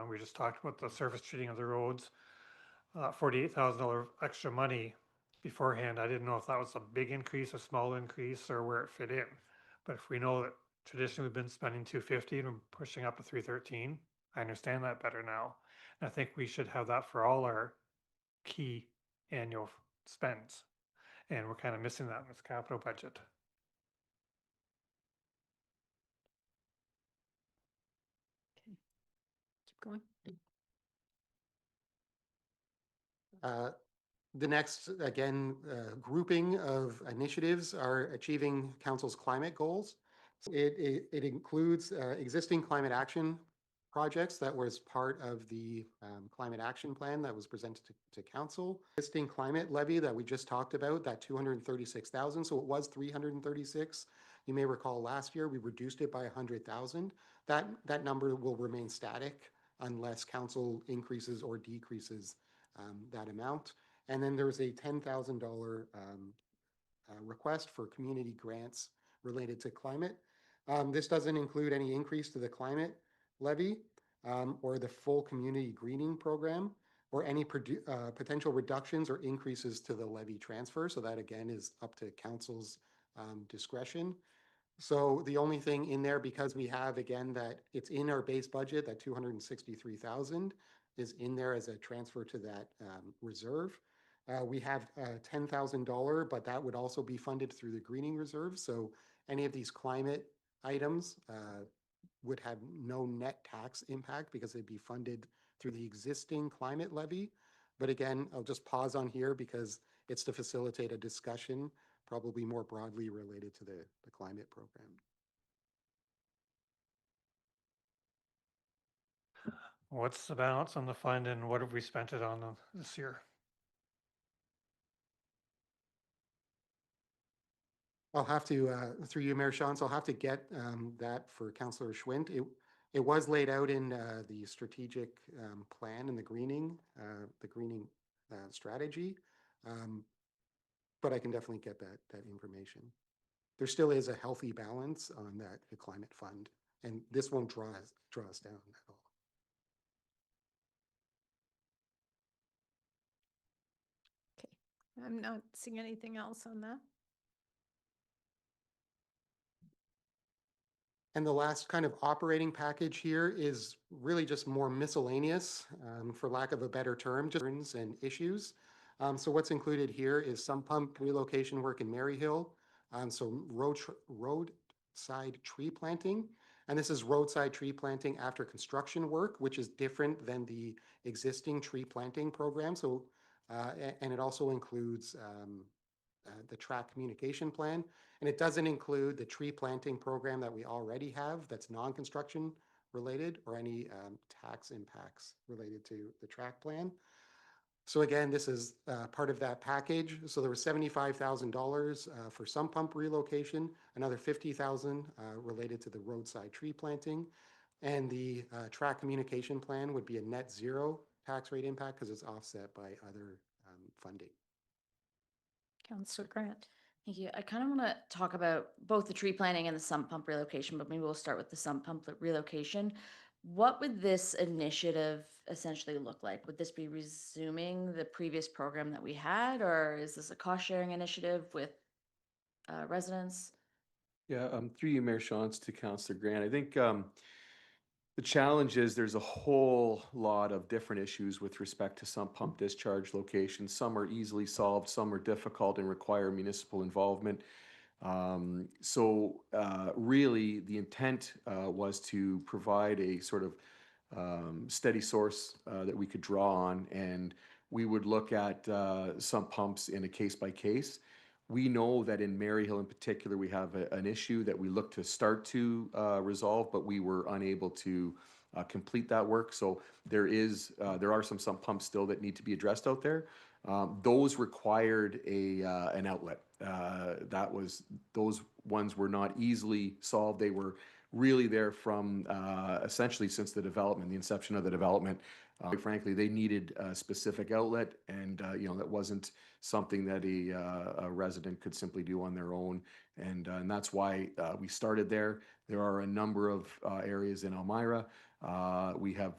We just talked about the surface treating of the roads, $48,000 extra money beforehand. I didn't know if that was a big increase, a small increase, or where it fit in. But if we know that traditionally we've been spending $250 and we're pushing up to $313, I understand that better now. And I think we should have that for all our key annual spends. And we're kind of missing that in this capital budget. going. The next, again, grouping of initiatives are achieving council's climate goals. It includes existing climate action projects that was part of the climate action plan that was presented to council. Existing climate levy that we just talked about, that 236,000, so it was 336. You may recall last year we reduced it by 100,000. That number will remain static unless council increases or decreases that amount. And then there's a $10,000 request for community grants related to climate. This doesn't include any increase to the climate levy or the full community greening program or any potential reductions or increases to the levy transfer. So that again is up to council's discretion. So the only thing in there, because we have again that it's in our base budget, that 263,000 is in there as a transfer to that reserve. We have $10,000, but that would also be funded through the greening reserve. So any of these climate items would have no net tax impact because they'd be funded through the existing climate levy. But again, I'll just pause on here because it's to facilitate a discussion, probably more broadly related to the climate program. What's the balance on the fund and what have we spent it on this year? I'll have to, through you, Mayor Shantz, I'll have to get that for Councillor Schmidt. It was laid out in the strategic plan and the greening strategy, but I can definitely get that information. There still is a healthy balance on the climate fund, and this won't draw us down at all. Okay, I'm not seeing anything else on that. And the last kind of operating package here is really just more miscellaneous, for lack of a better term, just and issues. So what's included here is some pump relocation work in Maryhill, so roadside tree planting. And this is roadside tree planting after construction work, which is different than the existing tree planting program. So, and it also includes the track communication plan. And it doesn't include the tree planting program that we already have that's non-construction related or any tax impacts related to the track plan. So again, this is part of that package. So there was $75,000 for sump pump relocation, another $50,000 related to the roadside tree planting. And the track communication plan would be a net zero tax rate impact because it's offset by other funding. Councillor Grant. Thank you. I kind of want to talk about both the tree planting and the sump pump relocation, but maybe we'll start with the sump pump relocation. What would this initiative essentially look like? Would this be resuming the previous program that we had, or is this a cost sharing initiative with residents? Yeah, through you, Mayor Shantz, to Councillor Grant. I think the challenge is there's a whole lot of different issues with respect to sump pump discharge locations. Some are easily solved, some are difficult and require municipal involvement. Really, the intent was to provide a sort of steady source that we could draw on, and we would look at sump pumps in a case by case. We know that in Maryhill in particular, we have an issue that we look to start to resolve, but we were unable to complete that work. So there are some sump pumps still that need to be addressed out there. Those required an outlet. Those ones were not easily solved. They were really there from essentially since the inception of the development. Frankly, they needed a specific outlet, and that wasn't something that a resident could simply do on their own, and that's why we started there. There are a number of areas in Elmira. We have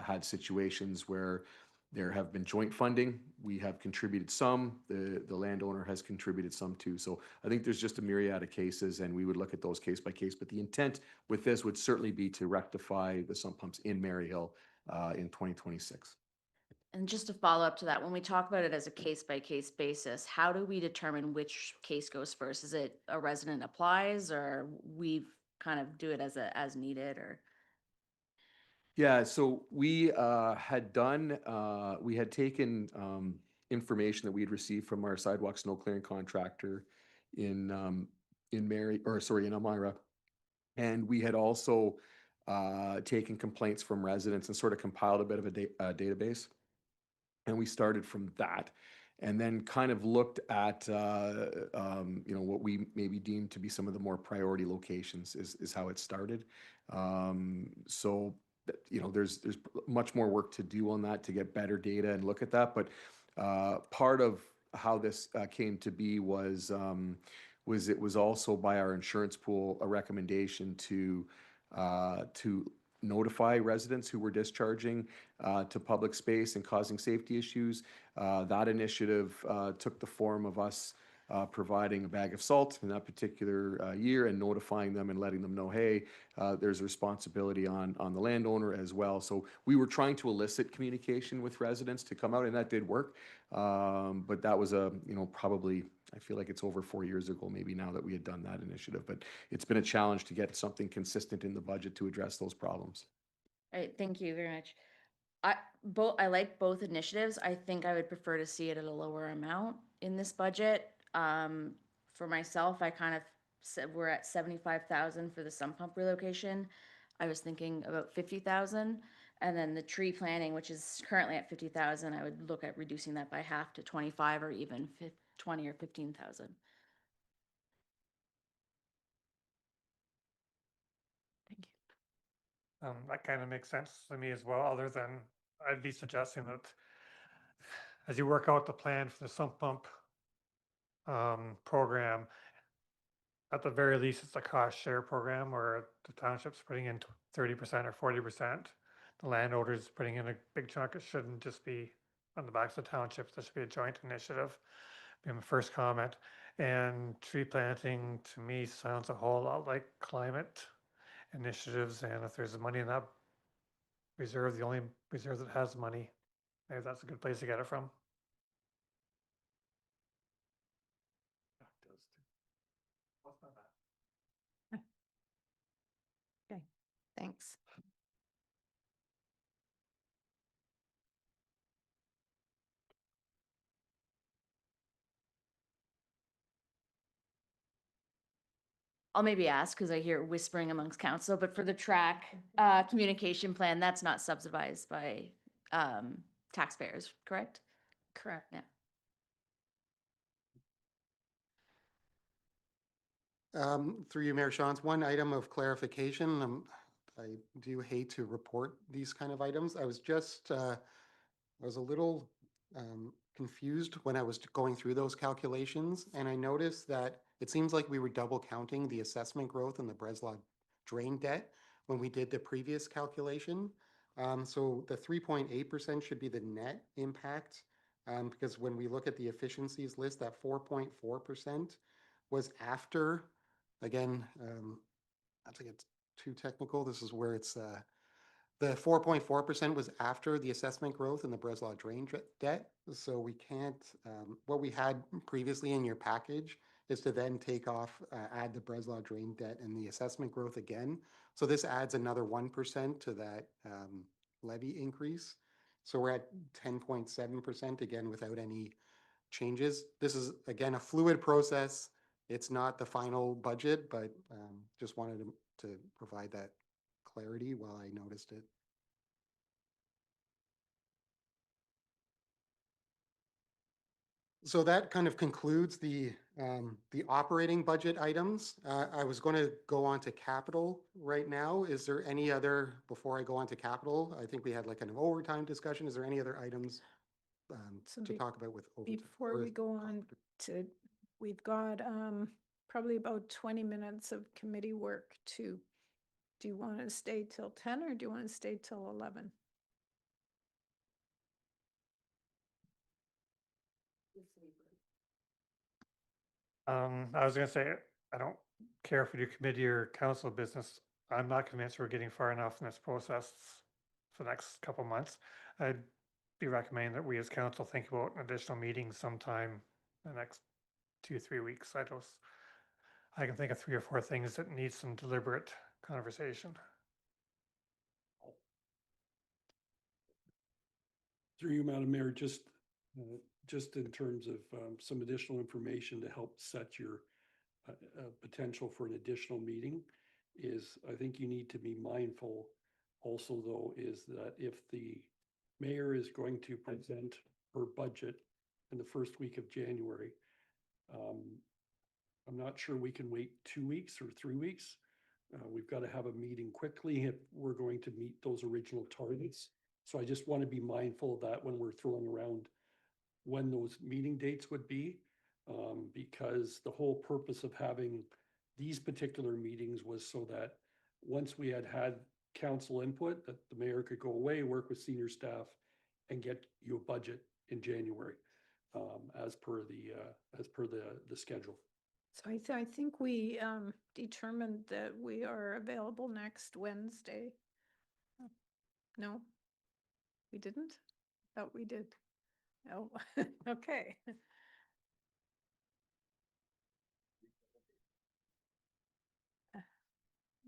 had situations where there have been joint funding. We have contributed some. The landowner has contributed some too. So I think there's just a myriad of cases, and we would look at those case by case. But the intent with this would certainly be to rectify the sump pumps in Maryhill in 2026. And just to follow up to that, when we talk about it as a case by case basis, how do we determine which case goes first? Is it a resident applies, or we kind of do it as needed, or? Yeah, so we had done, we had taken information that we had received from our sidewalk snow clearing contractor in in Elmira. And we had also taken complaints from residents and sort of compiled a bit of a database. And we started from that and then kind of looked at, what we maybe deemed to be some of the more priority locations is how it started. So, there's much more work to do on that to get better data and look at that. But part of how this came to be was it was also by our insurance pool a recommendation to notify residents who were discharging to public space and causing safety issues. That initiative took the form of us providing a bag of salt in that particular year and notifying them and letting them know, hey, there's a responsibility on the landowner as well. So we were trying to elicit communication with residents to come out, and that did work. But that was probably, I feel like it's over 4 years ago maybe now that we had done that initiative. But it's been a challenge to get something consistent in the budget to address those problems. All right, thank you very much. I like both initiatives. I think I would prefer to see it at a lower amount in this budget. For myself, I kind of said we're at 75,000 for the sump pump relocation. I was thinking about 50,000, and then the tree planting, which is currently at 50,000, I would look at reducing that by half to 25 or even 20 or 15,000. Thank you. That kind of makes sense to me as well, other than I'd be suggesting that as you work out the plan for the sump pump program, at the very least, it's a cost share program where the township's putting in 30% or 40%. The landowner's putting in a big chunk. It shouldn't just be on the backs of the townships. There should be a joint initiative. Be my first comment. And tree planting to me sounds a whole lot like climate initiatives. And if there's money in that reserve, the only reserve that has money, maybe that's a good place to get it from. Okay, thanks. I'll maybe ask because I hear whispering amongst council, but for the track communication plan, that's not subsidized by taxpayers, correct? Correct. Yeah. Through you, Mayor Shantz, one item of clarification. I do hate to report these kind of items. I was just, I was a little confused when I was going through those calculations, and I noticed that it seems like we were double counting the assessment growth and the Breslau drain debt when we did the previous calculation. So the 3.8% should be the net impact, because when we look at the efficiencies list, that 4.4% was after, again, not to get too technical, this is where it's the 4.4% was after the assessment growth and the Breslau drain debt. So we can't, what we had previously in your package is to then take off, add the Breslau drain debt and the assessment growth again. So this adds another 1% to that levy increase. So we're at 10.7% again without any changes. This is, again, a fluid process. It's not the final budget, but just wanted to provide that clarity while I noticed it. So that kind of concludes the operating budget items. I was going to go on to capital right now. Is there any other, before I go on to capital, I think we had like an overtime discussion. Is there any other items to talk about with overtime? Before we go on to, we've got probably about 20 minutes of committee work too. Do you want to stay till 10 or do you want to stay till 11? I was going to say, I don't care if we do committee or council business. I'm not convinced we're getting far enough in this process for the next couple of months. I'd be recommending that we as council think about an additional meeting sometime in the next 2-3 weeks. I can think of 3 or 4 things that need some deliberate conversation. Through you, Madam Mayor, just in terms of some additional information to help set your potential for an additional meeting is, I think you need to be mindful also, though, is that if the mayor is going to present her budget in the first week of January, I'm not sure we can wait 2 weeks or 3 weeks. We've got to have a meeting quickly if we're going to meet those original targets. So I just want to be mindful of that when we're throwing around when those meeting dates would be, because the whole purpose of having these particular meetings was so that once we had council input, that the mayor could go away, work with senior staff, and get you a budget in January, as per the schedule. So I think we determined that we are available next Wednesday. No, we didn't? Thought we did. Oh, okay.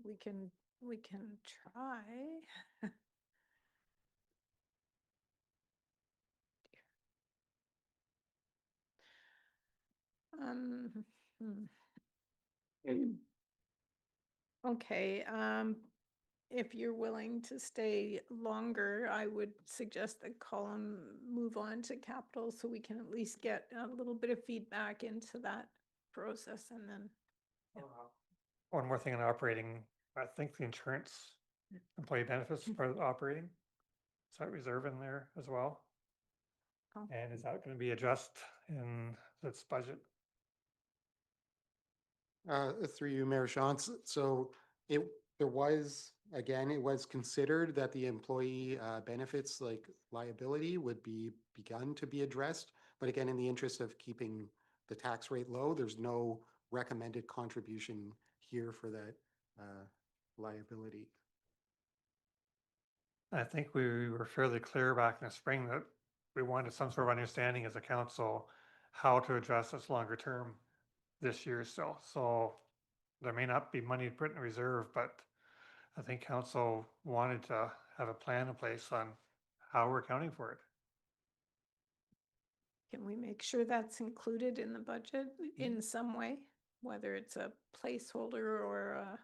We can try. Okay, if you're willing to stay longer, I would suggest that Colin move on to capital so we can at least get a little bit of feedback into that process and then. One more thing on operating, I think the insurance employee benefits is part of the operating. Is that reserve in there as well? Oh. And is that going to be addressed in this budget? Through you, Mayor Shantz. So it was considered that the employee benefits like liability would be begun to be addressed. But again, in the interest of keeping the tax rate low, there's no recommended contribution here for that liability. I think we were fairly clear back in the spring that we wanted some sort of understanding as a council how to address this longer term this year still. So there may not be money put in reserve, but I think council wanted to have a plan in place on how we're accounting for it. Can we make sure that's included in the budget in some way, whether it's a placeholder or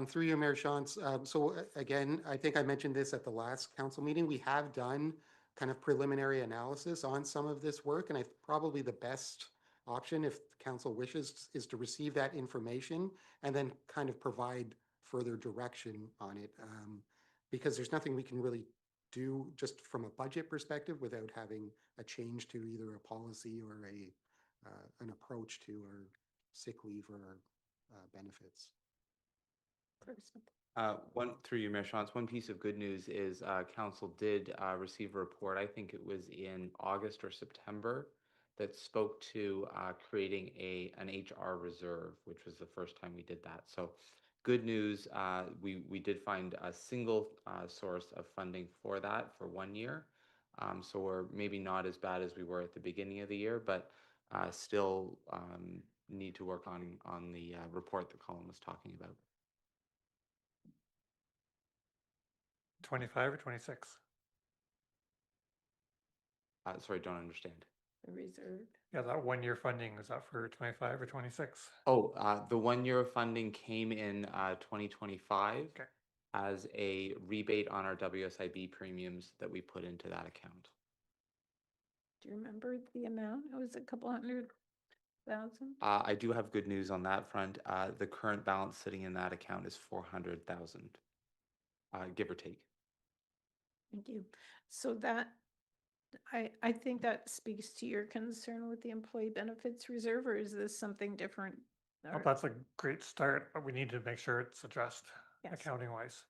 Through you, Mayor Shantz. So again, I think I mentioned this at the last council meeting. We have done kind of preliminary analysis on some of this work, and probably the best option, if the council wishes, is to receive that information and then kind of provide further direction on it, because there's nothing we can really do just from a budget perspective without having a change to either a policy or an approach to our sick leave or our benefits. Through you, Mayor Shantz, one piece of good news is council did receive a report, I think it was in August or September, that spoke to creating an HR reserve, which was the first time we did that. So good news, we did find a single source of funding for that for 1 year. So we're maybe not as bad as we were at the beginning of the year, but still need to work on the report that Colin was talking about. 25 or 26? Sorry, don't understand. the reserve? Yeah, that 1 year funding, is that for 25 or 26? Oh, the 1 year of funding came in 2025 Okay. as a rebate on our WSIB premiums that we put into that account. Do you remember the amount? It was a couple $100,000. I do have good news on that front. The current balance sitting in that account is 400,000, give or take. Thank you. So that, I think that speaks to your concern with the employee benefits reserve, or is this something different? Well, Or- that's a great start, but we need to make sure it's addressed Yes. accounting wise.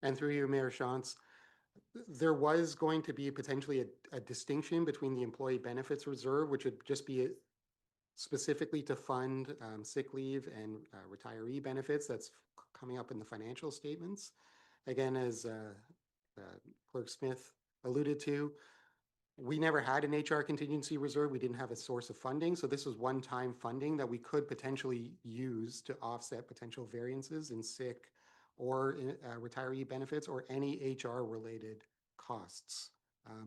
And through you, Mayor Shantz, there was going to be potentially a distinction between the employee benefits reserve, which would just be specifically to fund sick leave and retiree benefits. That's coming up in the financial statements. Again, as Clerk Smith alluded to, we never had an HR contingency reserve. We didn't have a source of funding. So this was one-time funding that we could potentially use to offset potential variances in sick or retiree benefits or any HR related costs.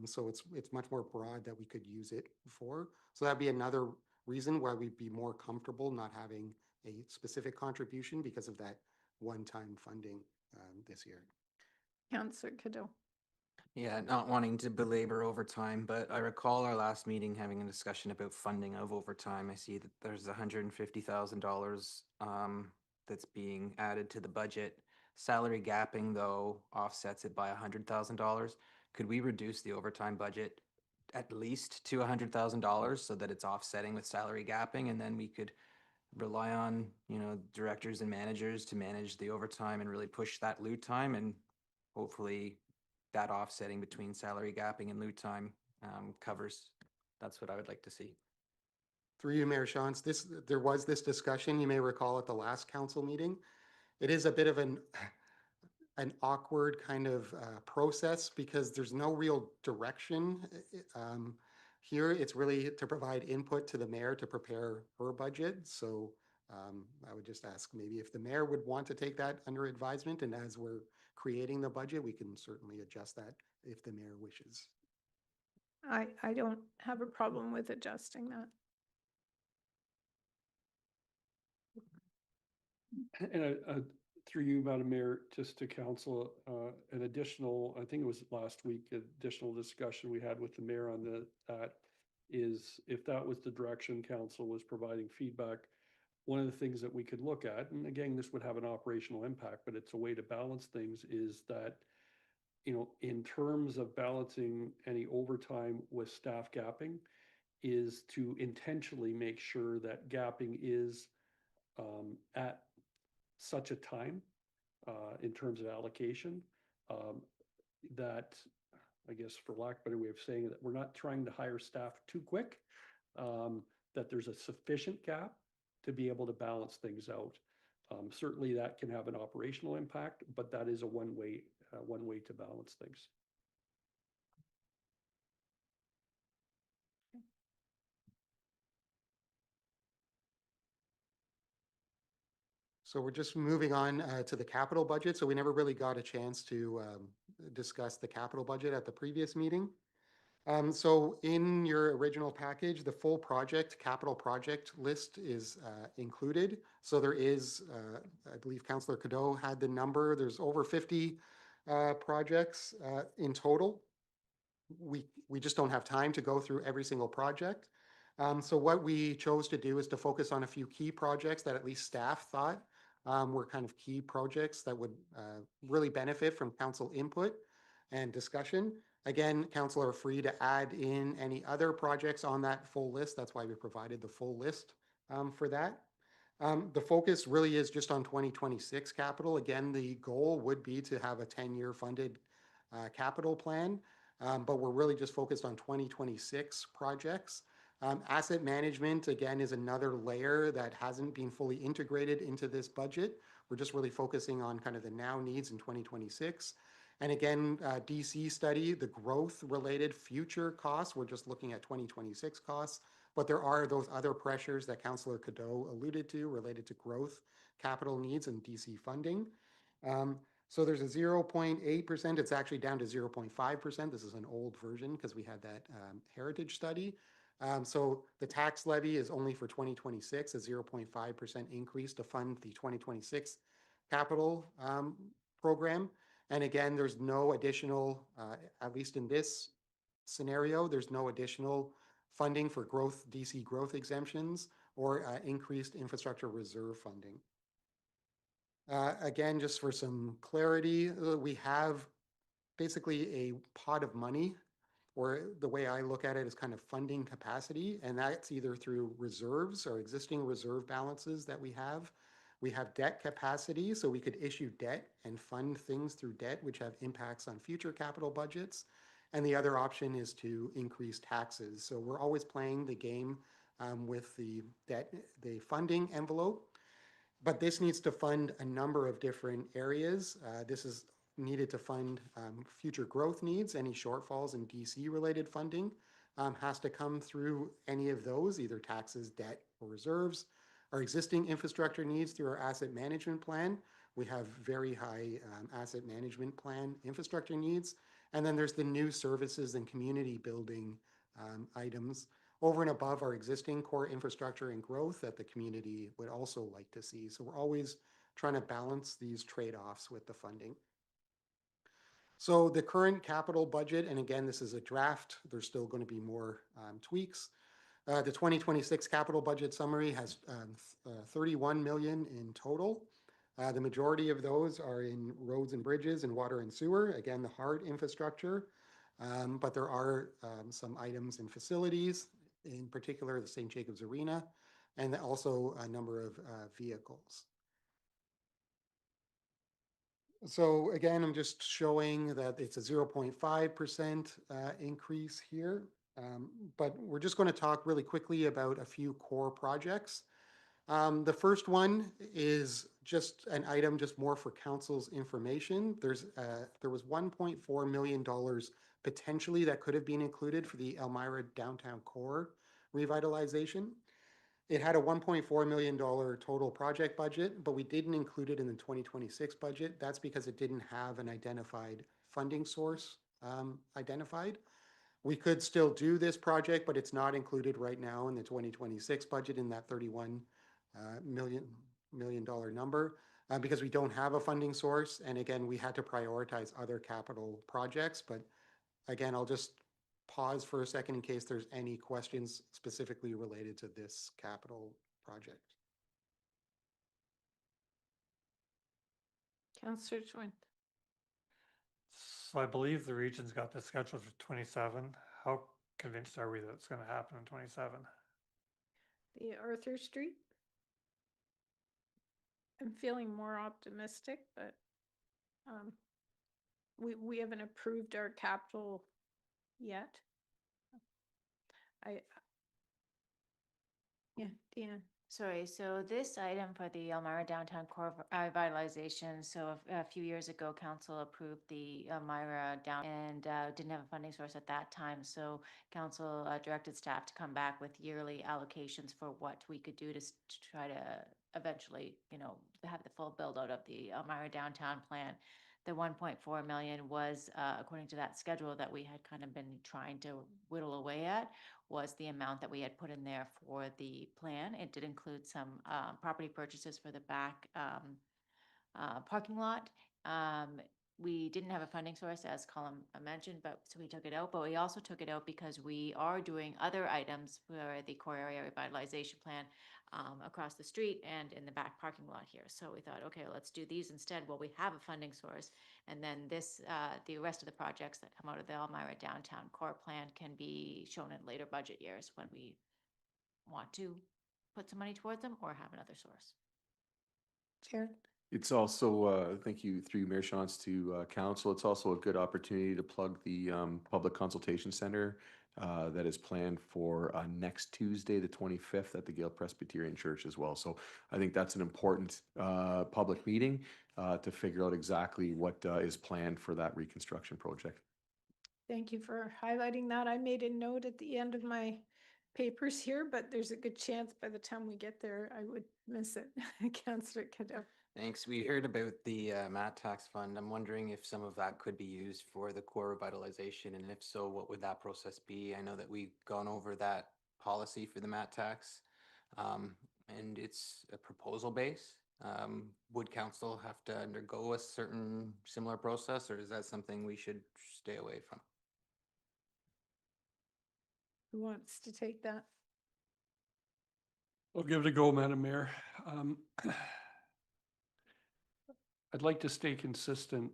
So it's much more broad that we could use it for. So that'd be another reason why we'd be more comfortable not having a specific contribution because of that one-time funding this year. Councillor Cadeau. Yeah, not wanting to belabor overtime, but I recall our last meeting having a discussion about funding of overtime. I see that there's $150,000 that's being added to the budget. Salary gapping, though, offsets it by $100,000. Could we reduce the overtime budget at least to $100,000 so that it's offsetting with salary gapping, and then we could rely on, you know, directors and managers to manage the overtime and really push that loot time, and hopefully that offsetting between salary gapping and loot time covers. That's what I would like to see. Through you, Mayor Shantz, there was this discussion, you may recall, at the last council meeting. It is a bit of an awkward kind of process because there's no real direction. Here, it's really to provide input to the mayor to prepare her budget. So I would just ask maybe if the mayor would want to take that under advisement, and as we're creating the budget, we can certainly adjust that if the mayor wishes. I don't have a problem with adjusting that. And through you, Madam Mayor, just to council, an additional, I think it was last week, additional discussion we had with the mayor on that is if that was the direction council was providing feedback, one of the things that we could look at, and again, this would have an operational impact, but it's a way to balance things, is that, you know, in terms of balancing any overtime with staff gapping, is to intentionally make sure that gapping is at such a time in terms of allocation that, I guess for lack of a better way of saying it, that we're not trying to hire staff too quick, that there's a sufficient gap to be able to balance things out. Certainly that can have an operational impact, but that is a one way to balance things. So we're just moving on to the capital budget. So we never really got a chance to discuss the capital budget at the previous meeting. So in your original package, the full capital project list is included. So there is, I believe Councillor Cadeau had the number, there's over 50 projects in total. We just don't have time to go through every single project. So what we chose to do is to focus on a few key projects that at least staff thought were kind of key projects that would really benefit from council input and discussion. Again, council are free to add in any other projects on that full list. That's why we provided the full list for that. The focus really is just on 2026 capital. Again, the goal would be to have a 10-year funded capital plan, but we're really just focused on 2026 projects. Asset management, again, is another layer that hasn't been fully integrated into this budget. We're just really focusing on kind of the now needs in 2026. And again, DC study, the growth-related future costs, we're just looking at 2026 costs, but there are those other pressures that Councillor Cadeau alluded to related to growth, capital needs, and DC funding. So there's a 0.8%, it's actually down to 0.5%. This is an old version because we had that heritage study. So the tax levy is only for 2026, a 0.5% increase to fund the 2026 capital program. And again, there's no additional, at least in this scenario, there's no additional funding for growth, DC growth exemptions or increased infrastructure reserve funding. Again, just for some clarity, we have basically a pot of money, or the way I look at it is kind of funding capacity, and that's either through reserves or existing reserve balances that we have. We have debt capacity, so we could issue debt and fund things through debt, which have impacts on future capital budgets. And the other option is to increase taxes. So we're always playing the game with the debt, the funding envelope, but this needs to fund a number of different areas. This is needed to fund future growth needs. Any shortfalls in DC related funding has to come through any of those, either taxes, debt, or reserves. Our existing infrastructure needs through our asset management plan. We have very high asset management plan infrastructure needs. And then there's the new services and community building items over and above our existing core infrastructure and growth that the community would also like to see. So we're always trying to balance these trade-offs with the funding. So the current capital budget, and again, this is a draft, there's still going to be more tweaks. The 2026 capital budget summary has 31 million in total. The majority of those are in roads and bridges and water and sewer, again, the hard infrastructure. But there are some items in facilities, in particular the St. Jacobs Arena, and also a number of vehicles. So again, I'm just showing that it's a 0.5% increase here. But we're just going to talk really quickly about a few core projects. The first one is just an item just more for council's information. There was $1.4 million potentially that could have been included for the Elmira downtown core revitalization. It had a $1.4 million total project budget, but we didn't include it in the 2026 budget. That's because it didn't have an identified funding source identified. We could still do this project, but it's not included right now in the 2026 budget in that $31 million number because we don't have a funding source. And again, we had to prioritize other capital projects. But again, I'll just pause for a second in case there's any questions specifically related to this capital project. Councillor Schmidt. So I believe the region's got this scheduled for 27. How convinced are we that it's going to happen in 27? The Arthur Street. I'm feeling more optimistic, but we haven't approved our capital yet. Yeah, Dina. Sorry, so this item for the Elmira Downtown Core Revitalization, so a few years ago, council approved the Elmira down and didn't have a funding source at that time. So council directed staff to come back with yearly allocations for what we could do to try to eventually, have the full build out of the Elmira Downtown plan. The 1.4 million was, according to that schedule that we had kind of been trying to whittle away at, was the amount that we had put in there for the plan. It did include some property purchases for the back parking lot. We didn't have a funding source, as Colin mentioned, so we took it out. But we also took it out because we are doing other items for the core area revitalization plan across the street and in the back parking lot here. So we thought, okay, let's do these instead while we have a funding source. And then the rest of the projects that come out of the Elmira Downtown Core Plan can be shown in later budget years when we want to put some money towards them or have another source. Jared? It's also, thank you through Mayor Shantz to council. It's also a good opportunity to plug the Public Consultation Center that is planned for next Tuesday, the 25th at the Gale Presbyterian Church as well. So I think that's an important public meeting to figure out exactly what is planned for that reconstruction project. Thank you for highlighting that. I made a note at the end of my papers here, but there's a good chance by the time we get there, I would miss it. Councillor Cadeau. Thanks. We heard about the MAT tax fund. I'm wondering if some of that could be used for the core revitalization, and if so, what would that process be? I know that we've gone over that policy for the MAT tax, and it's a proposal base. Would council have to undergo a certain similar process, or is that something we should stay away from? Who wants to take that? I'll give it a go, Madam Mayor. I'd like to stay consistent,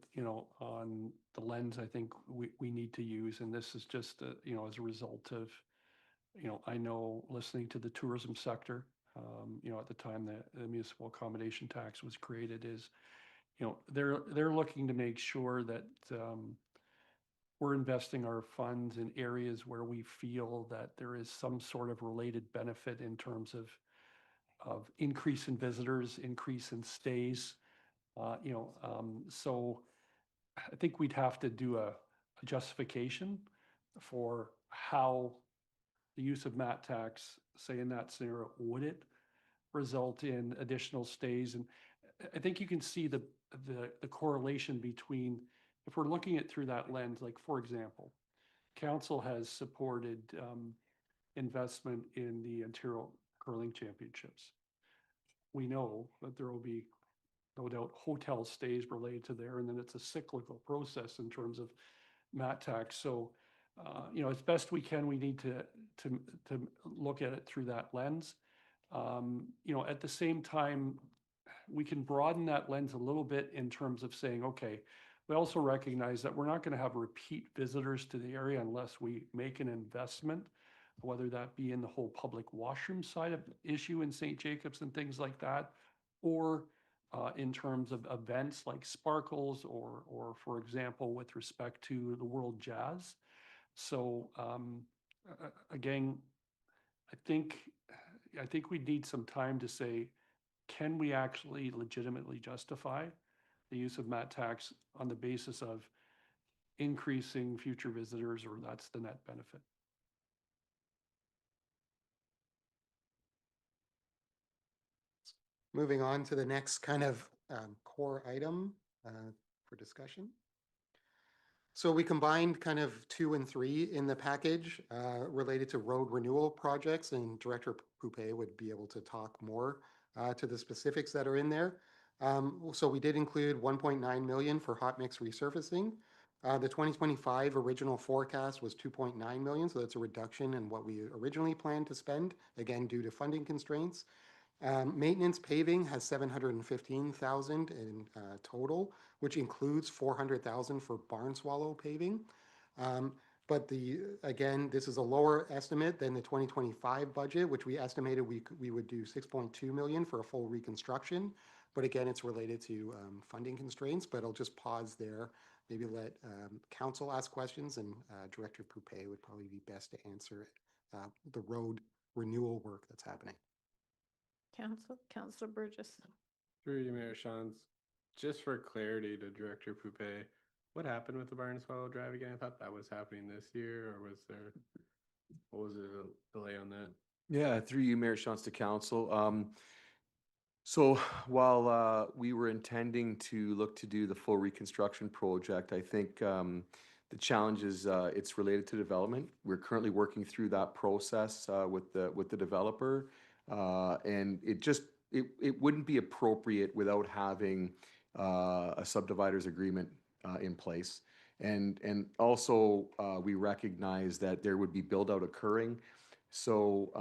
on the lens I think we need to use. And this is just, as a result of, I know listening to the tourism sector, at the time that the municipal accommodation tax was created is, they're looking to make sure that we're investing our funds in areas where we feel that there is some sort of related benefit in terms of increase in visitors, increase in stays. So I think we'd have to do a justification for how the use of MAT tax, say in that scenario, would it result in additional stays? And I think you can see the correlation between if we're looking at through that lens, like for example, council has supported investment in the Ontario Curling Championships. We know that there will be no doubt hotel stays related to there, and then it's a cyclical process in terms of mat tax. So, you know, as best we can, we need to look at it through that lens. You know, at the same time, we can broaden that lens a little bit in terms of saying, okay, we also recognize that we're not going to have repeat visitors to the area unless we make an investment, whether that be in the whole public washroom side of the issue in St. Jacobs and things like that, or in terms of events like Sparkles, or for example, with respect to the World Jazz. So again, I think we need some time to say, can we actually legitimately justify the use of mat tax on the basis of increasing future visitors, or that's the net benefit? Moving on to the next kind of core item for discussion. So we combined kind of 2 and 3 in the package related to road renewal projects, and Director Poupé would be able to talk more to the specifics that are in there. So we did include 1.9 million for hot mix resurfacing. The 2025 original forecast was 2.9 million, so that's a reduction in what we originally planned to spend, again, due to funding constraints. Maintenance paving has 715,000 in total, which includes 400,000 for barn swallow paving. But again, this is a lower estimate than the 2025 budget, which we estimated we would do 6.2 million for a full reconstruction. But again, it's related to funding constraints, but I'll just pause there. Maybe let council ask questions, and Director Poupé would probably be best to answer the road renewal work that's happening. Councillor Burgess. Through you, Mayor Shantz, just for clarity to Director Poupé, what happened with the Barn Swallow Drive again? I thought that was happening this year, or what was the delay on that? Yeah, through you, Mayor Shantz, to council. So while we were intending to look to do the full reconstruction project, I think the challenge is it's related to development. We're currently working through that process with the developer. And it wouldn't be appropriate without having a subdividers agreement in place. And also we recognize that there would be build out occurring. So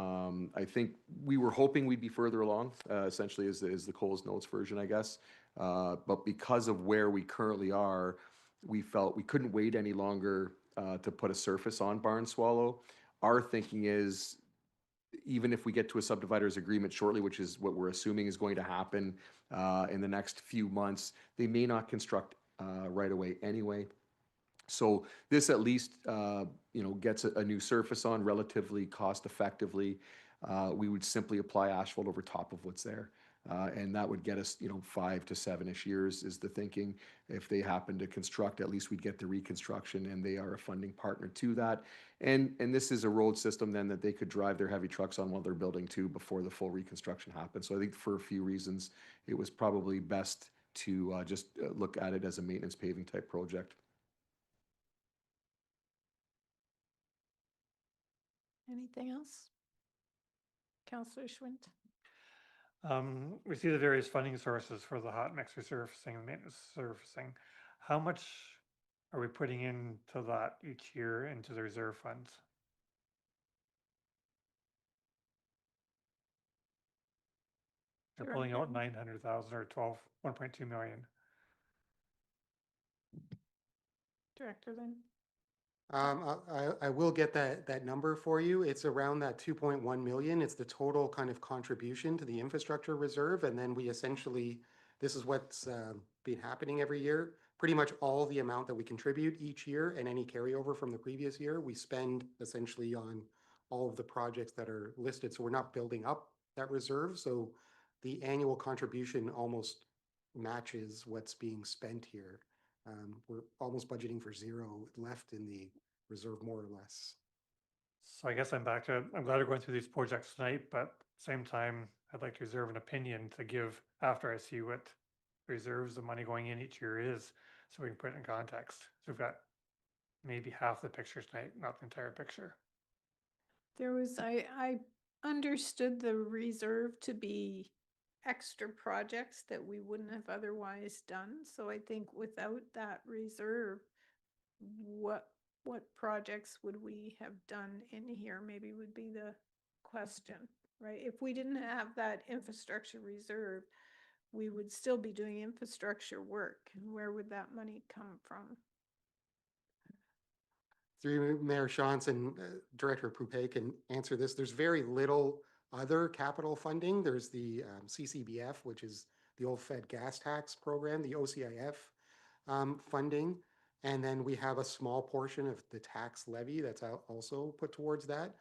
I think we were hoping we'd be further along, essentially is the Coles Notes version, I guess. But because of where we currently are, we felt we couldn't wait any longer to put a surface on Barn Swallow. Our thinking is, even if we get to a subdividers agreement shortly, which is what we're assuming is going to happen in the next few months, they may not construct right away anyway. So this at least gets a new surface on relatively cost effectively. We would simply apply asphalt over top of what's there. And that would get us, 5 to 7-ish years is the thinking. If they happen to construct, at least we'd get the reconstruction, and they are a funding partner to that. And this is a road system then that they could drive their heavy trucks on while they're building too before the full reconstruction happens. So I think for a few reasons, it was probably best to just look at it as a maintenance paving type project. Anything else? Councillor Schmidt. We see the various funding sources for the hot mix resurfacing and maintenance surfacing. How much are we putting into that each year into the reserve funds? They're pulling out 900,000 or 1.2 million. Director Lynn. I will get that number for you. It's around that 2.1 million. It's the total kind of contribution to the infrastructure reserve. And then we essentially, this is what's been happening every year. Pretty much all the amount that we contribute each year and any carryover from the previous year, we spend essentially on all of the projects that are listed. So we're not building up that reserve. So the annual contribution almost matches what's being spent here. We're almost budgeting for zero left in the reserve, more or less. So I guess I'm back to, I'm glad we're going through these projects tonight, but at the same time, I'd like to reserve an opinion to give after I see what reserves the money going in each year is. so we can put it in context. So we've got maybe half the picture tonight, not the entire picture. There was, I understood the reserve to be extra projects that we wouldn't have otherwise done. So I think without that reserve, what projects would we have done in here? Maybe would be the question, right? If we didn't have that infrastructure reserve, we would still be doing infrastructure work. And where would that money come from? Through Mayor Shantz and Director Poupé can answer this. There's very little other capital funding. There's the CCBF, which is the old Fed gas tax program, the OCIF funding. And then we have a small portion of the tax levy that's also put towards that.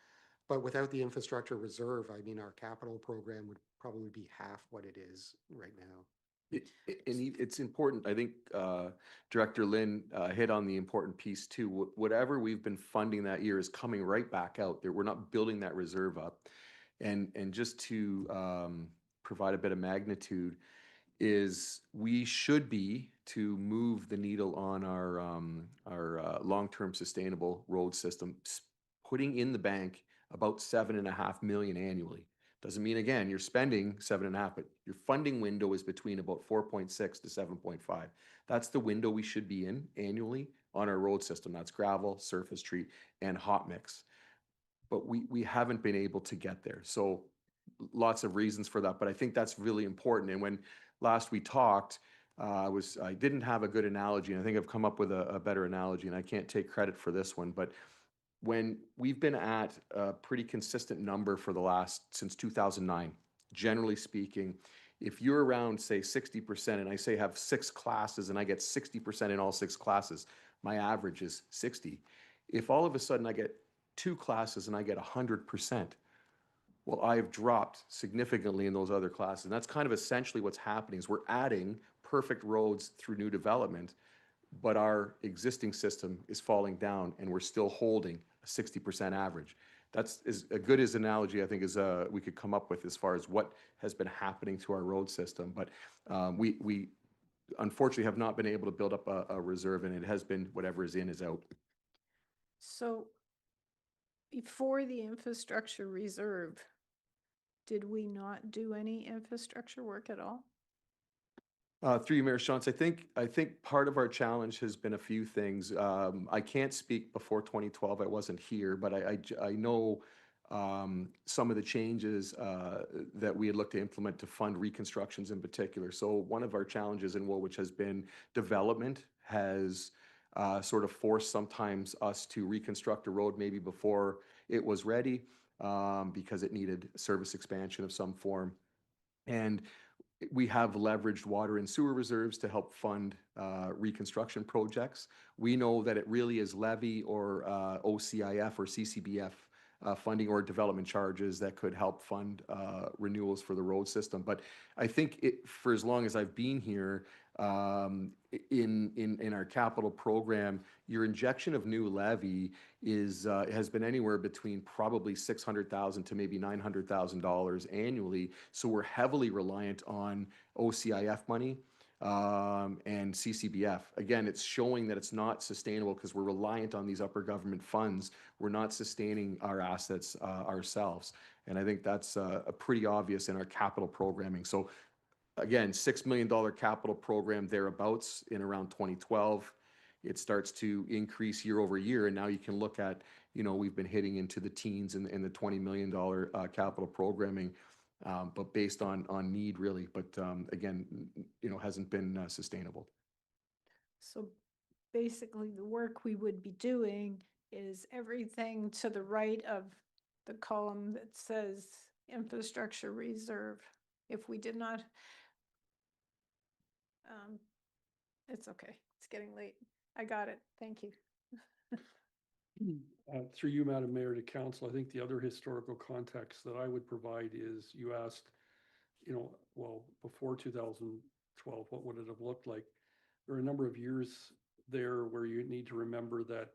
But without the infrastructure reserve, I mean, our capital program would probably be half what it is right now. And it's important, I think Director Lynn hit on the important piece too. Whatever we've been funding that year is coming right back out there. We're not building that reserve up. And just to provide a bit of magnitude, is we should be, to move the needle on our long-term sustainable road system, putting in the bank about 7.5 million annually. Doesn't mean, again, you're spending 7.5, but your funding window is between about 4.6 to 7.5. That's the window we should be in annually on our road system. That's gravel, surface treat, and hot mix. But we haven't been able to get there. So lots of reasons for that, but I think that's really important. And when last we talked, I didn't have a good analogy, and I think I've come up with a better analogy, and I can't take credit for this one, but when we've been at a pretty consistent number for since 2009, generally speaking, if you're around, say, 60%, and I say have 6 classes and I get 60% in all 6 classes, my average is 60. If all of a sudden I get 2 classes and I get 100%, well, I've dropped significantly in those other classes. And that's kind of essentially what's happening is we're adding perfect roads through new development, but our existing system is falling down and we're still holding a 60% average. That's as good as analogy, I think, as we could come up with as far as what has been happening to our road system. But we unfortunately have not been able to build up a reserve, and it has been whatever is in is out. So before the infrastructure reserve, did we not do any infrastructure work at all? Through you, Mayor Shantz, I think part of our challenge has been a few things. I can't speak before 2012. I wasn't here, but I know some of the changes that we had looked to implement to fund reconstructions in particular. So one of our challenges in Woolwich has been development has sort of forced sometimes us to reconstruct a road maybe before it was ready because it needed service expansion of some form. And we have leveraged water and sewer reserves to help fund reconstruction projects. We know that it really is levy or OCIF or CCBF funding or development charges that could help fund renewals for the road system. But I think for as long as I've been here, in our capital program, your injection of new levy has been anywhere between probably $600,000 to maybe $900,000 annually. So we're heavily reliant on OCIF money and CCBF. Again, it's showing that it's not sustainable because we're reliant on these upper government funds. We're not sustaining our assets ourselves. And I think that's pretty obvious in our capital programming. So again, $6 million capital program thereabouts in around 2012. It starts to increase year over year. And now you can look at, we've been hitting into the teens and the $20 million capital programming, but based on need really. But again, hasn't been sustainable. So basically the work we would be doing is everything to the right of the column that says infrastructure reserve. If we did not, it's okay. It's getting late. I got it. Thank you. Through you, Madam Mayor, to Council, I think the other historical context that I would provide is you asked, well, before 2012, what would it have looked like? There are a number of years there where you need to remember that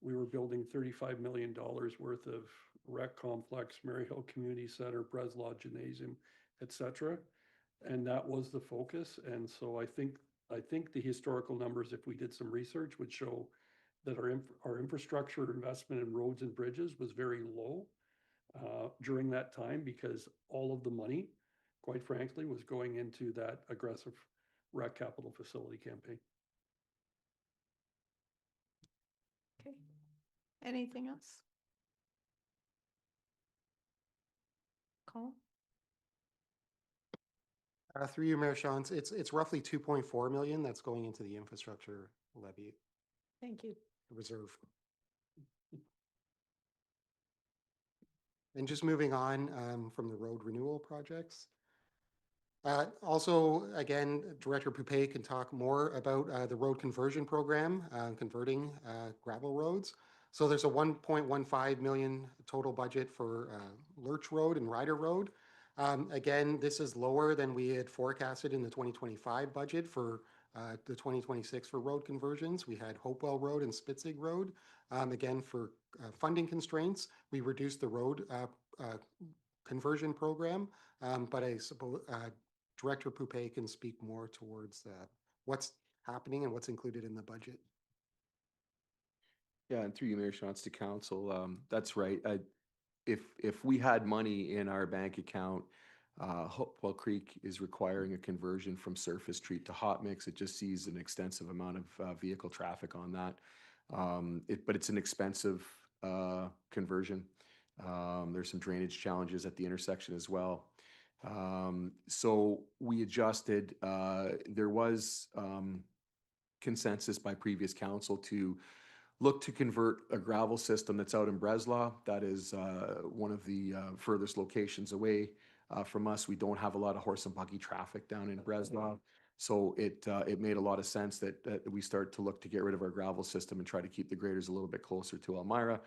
we were building $35 million worth of rec complex, Maryhill Community Center, Breslau Gymnasium, etc. And that was the focus. And so I think I think the historical numbers, if we did some research, would show that our infrastructure investment in roads and bridges was very low during that time, because all of the money, quite frankly, was going into that aggressive rec capital facility campaign. Okay. Anything else? Call? Through you, Mayor Shantz, it's roughly 2.4 million that's going into the infrastructure levy Thank you. reserve. And just moving on from the road renewal projects. Also, again, Director Poupé can talk more about the road conversion program, converting gravel roads. So there's a 1.15 million total budget for Lurch Road and Ryder Road. Again, this is lower than we had forecasted in the 2025 budget for the 2026 for road conversions. We had Hopewell Road and Spitzig Road. Again, for funding constraints, we reduced the road conversion program, but I suppose Director Poupé can speak more towards what's happening and what's included in the budget. Yeah, and through you, Mayor Shantz, to council, that's right. If we had money in our bank account, Hopewell Creek is requiring a conversion from surface treat to hot mix. It just sees an extensive amount of vehicle traffic on that. But it's an expensive conversion. There's some drainage challenges at the intersection as well. So we adjusted. There was consensus by previous council to look to convert a gravel system that's out in Breslau. That is one of the furthest locations away from us. We don't have a lot of horse and buggy traffic down in Breslau. So it made a lot of sense that we start to look to get rid of our gravel system and try to keep the graders a little bit closer to Elmira.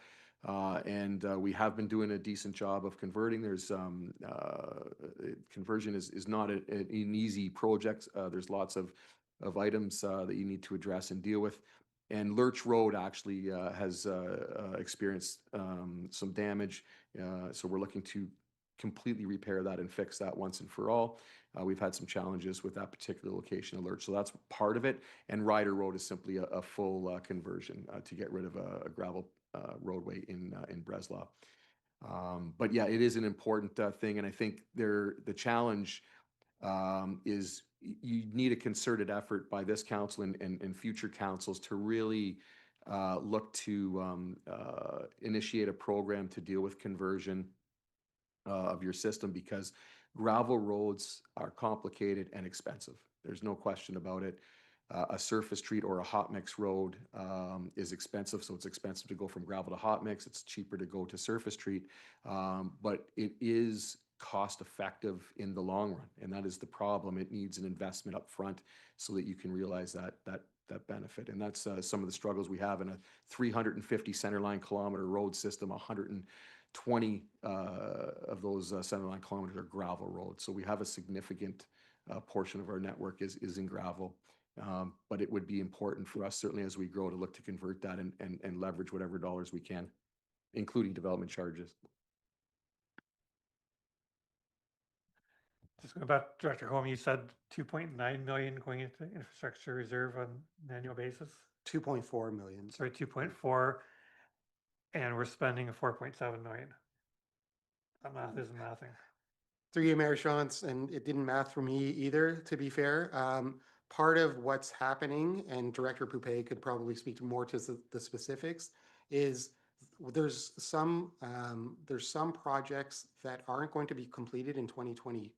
And we have been doing a decent job of converting. There's conversion is not an easy project. There's lots of items that you need to address and deal with. And Lurch Road actually has experienced some damage. So we're looking to completely repair that and fix that once and for all. We've had some challenges with that particular location of Lurch. So that's part of it. And Ryder Road is simply a full conversion to get rid of a gravel roadway in Breslau. But yeah, it is an important thing. And I think the challenge is you need a concerted effort by this council and future councils to really look to initiate a program to deal with conversion of your system, because gravel roads are complicated and expensive. There's no question about it. A surface treat or a hot mix road is expensive, so it's expensive to go from gravel to hot mix. It's cheaper to go to surface treat, but it is cost effective in the long run, and that is the problem. It needs an investment up front so that you can realize that benefit, and that's some of the struggles we have in a 350 centerline kilometer road system. 120 of those centerline kilometers are gravel roads, so we have a significant portion of our network is in gravel. But it would be important for us, certainly as we grow, to look to convert that and leverage whatever dollars we can, including development charges. Just going back, Director Holm, you said 2.9 million going into infrastructure reserve on an annual basis? 2.4 million. Sorry, 2.4, and we're spending 4.7 million. That math isn't mathing. Through you, Mayor Shantz, and it didn't math for me either, to be fair. Part of what's happening, and Director Poupé could probably speak more to the specifics, is there's some projects that aren't going to be completed in 2025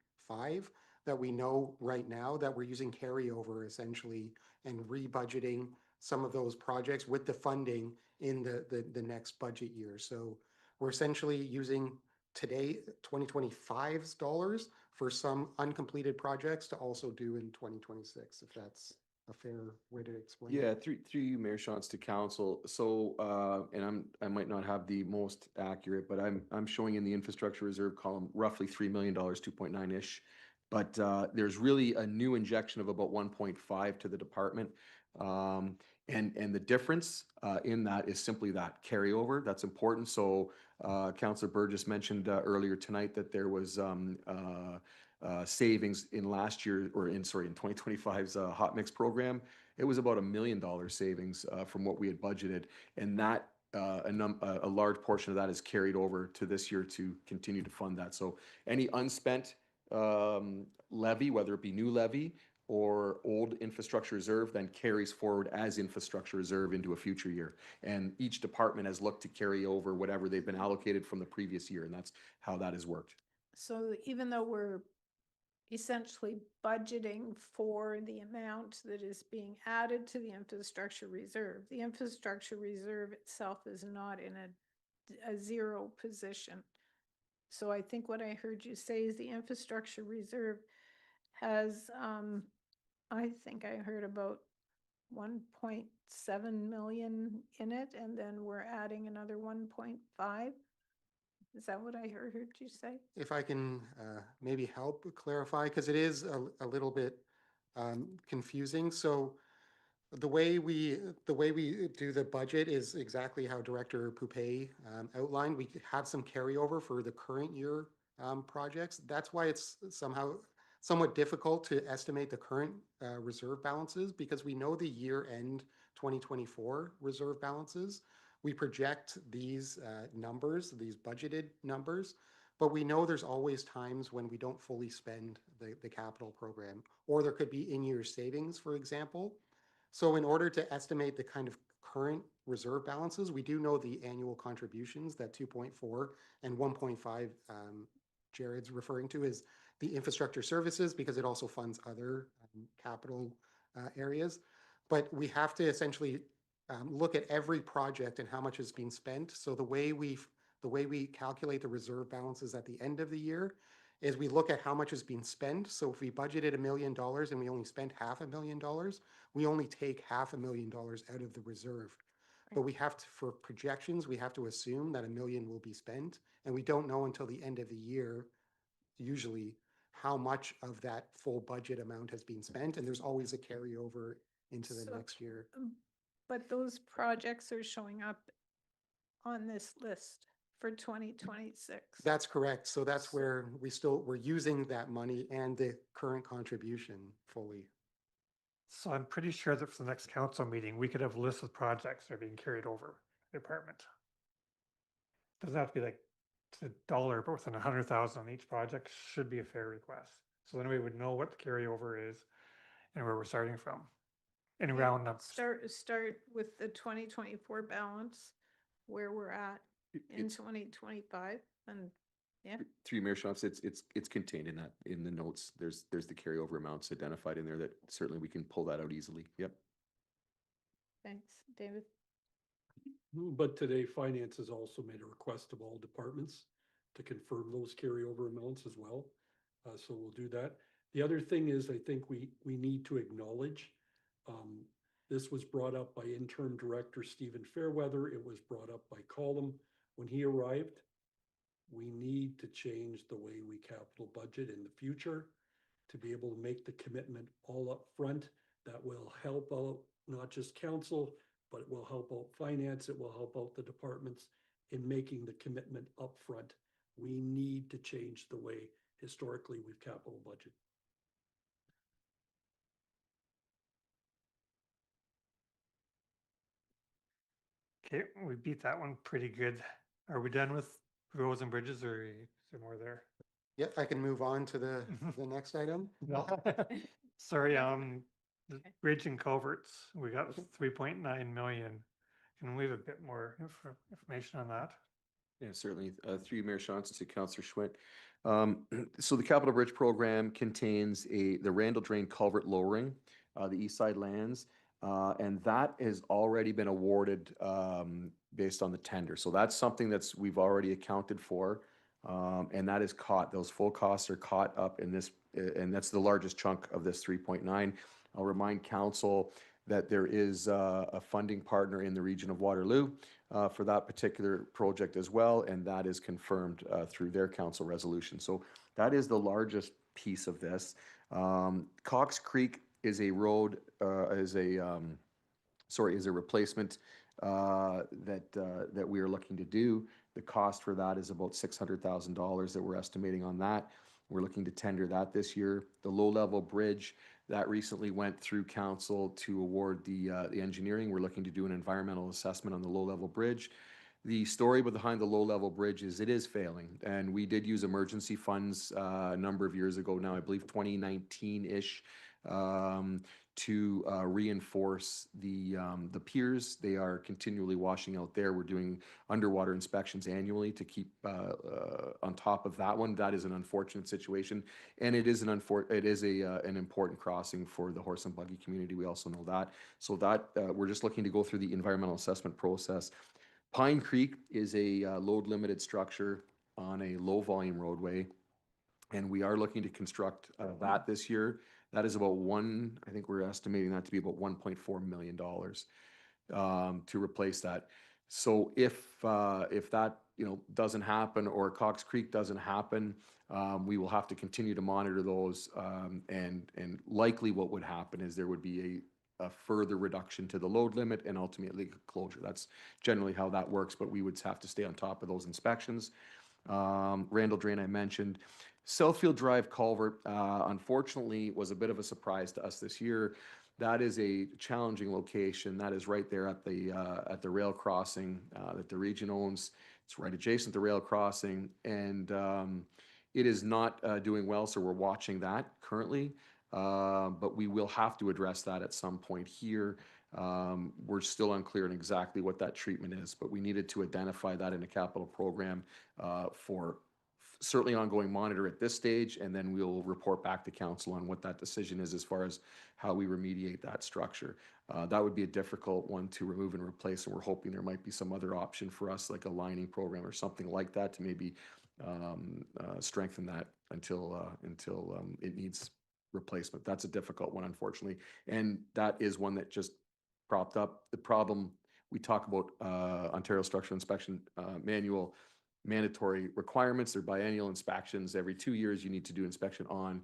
that we know right now that we're using carryover essentially and rebudgeting some of those projects with the funding in the next budget year. So we're essentially using today 2025's dollars for some uncompleted projects to also do in 2026, if that's a fair way to explain. Yeah, through you, Mayor Shantz, to council. So, and I might not have the most accurate, but I'm showing in the infrastructure reserve column roughly $3 million, 2.9-ish. But there's really a new injection of about 1.5 to the department. And the difference in that is simply that carryover. That's important. So Councillor Burgess mentioned earlier tonight that there was savings in last year, or in 2025's hot mix program. It was about $1 million savings from what we had budgeted, and that a large portion of that is carried over to this year to continue to fund that. So any unspent levy, whether it be new levy or old infrastructure reserve, then carries forward as infrastructure reserve into a future year. And each department has looked to carry over whatever they've been allocated from the previous year, and that's how that has worked. So even though we're essentially budgeting for the amount that is being added to the infrastructure reserve itself is not in a zero position. So I think what I heard you say is the infrastructure reserve has, I think I heard about 1.7 million in it, and then we're adding another 1.5. Is that what I heard you say? If I can maybe help clarify, because it is a little bit confusing. So the way we do the budget is exactly how Director Poupé outlined. We have some carryover for the current year projects. That's why it's somewhat difficult to estimate the current reserve balances, because we know the year-end 2024 reserve balances. We project these numbers, these budgeted numbers, but we know there's always times when we don't fully spend the capital program, or there could be in-year savings, for example. So in order to estimate the kind of current reserve balances, we do know the annual contributions, that 2.4 and 1.5 Jared's referring to is the infrastructure services, because it also funds other capital areas. But we have to essentially look at every project and how much is being spent. So the way we calculate the reserve balances at the end of the year is we look at how much is being spent. So if we budgeted $1 million and we only spent $500,000, we only take $500,000 out of the reserve. But we have to, for projections, we have to assume that $1 million will be spent, and we don't know until the end of the year, usually, how much of that full budget amount has been spent, and there's always a carryover into the next year. But those projects are showing up on this list for 2026. That's correct. So that's where we're using that money and the current contribution fully. So I'm pretty sure that for the next council meeting, we could have lists of projects that are being carried over the department. Doesn't have to be like to $1, but within 100,000 on each project should be a fair request. So then we would know what the carryover is and where we're starting from. In round numbers. Start with the 2024 balance, where we're at in 2025, and yeah. Through Mayor Shops, it's contained in the notes. There's the carryover amounts identified in there that certainly we can pull that out easily. Yep. Thanks, David. But today, Finance has also made a request of all departments to confirm those carryover amounts as well. So we'll do that. The other thing is, I think we need to acknowledge, this was brought up by Interim Director Stephen Fairweather. It was brought up by Colum when he arrived. We need to change the way we capital budget in the future to be able to make the commitment all up front. That will help out not just council, but it will help out finance. It will help out the departments in making the commitment up front. We need to change the way historically we've capital budget. Okay, we beat that one pretty good. Are we done with roads and bridges, or is there more there? Yep, I can move on to the next item. No. Sorry, the bridge and culverts, we got 3.9 million. Can we have a bit more information on that? Yeah, certainly. Through you, Mayor Shantz, to Councillor Schmidt. So the Capital Bridge Program contains the Randall Drain Culvert lowering, the East Side lands, and that has already been awarded based on the tender. So that's something we've already accounted for, and that is caught. Those full costs are caught up in this, and that's the largest chunk of this 3.9. I'll remind council that there is a funding partner in the region of Waterloo for that particular project as well, and that is confirmed through their council resolution. So that is the largest piece of this. Cox Creek is a road, is a replacement that we are looking to do. The cost for that is about $600,000 that we're estimating on that. We're looking to tender that this year. The low-level bridge that recently went through council to award the engineering. We're looking to do an environmental assessment on the low-level bridge. The story behind the low-level bridge is it is failing, and we did use emergency funds a number of years ago now, I believe 2019-ish, to reinforce the piers. They are continually washing out there. We're doing underwater inspections annually to keep on top of that one. That is an unfortunate situation, and it is an important crossing for the horse and buggy community. We also know that. So that we're just looking to go through the environmental assessment process. Pine Creek is a load-limited structure on a low-volume roadway, and we are looking to construct that this year. That is about I think we're estimating that to be about $1.4 million to replace that. So if that doesn't happen, or Cox Creek doesn't happen, we will have to continue to monitor those, and likely what would happen is there would be a further reduction to the load limit and ultimately closure. That's generally how that works, but we would have to stay on top of those inspections. Randall Drain I mentioned. Southfield Drive culvert, unfortunately, was a bit of a surprise to us this year. That is a challenging location. That is right there at the rail crossing that the region owns. It's right adjacent to the rail crossing, and it is not doing well, so we're watching that currently. But we will have to address that at some point here. We're still unclear on exactly what that treatment is, but we needed to identify that in a capital program for certainly ongoing monitor at this stage, and then we'll report back to council on what that decision is as far as how we remediate that structure. That would be a difficult one to remove and replace, and we're hoping there might be some other option for us, like a lining program or something like that, to maybe strengthen that until it needs replacement. That's a difficult one, unfortunately, and that is one that just propped up the problem. We talk about Ontario Structural Inspection Manual mandatory requirements. They're biennial inspections. Every 2 years you need to do inspection on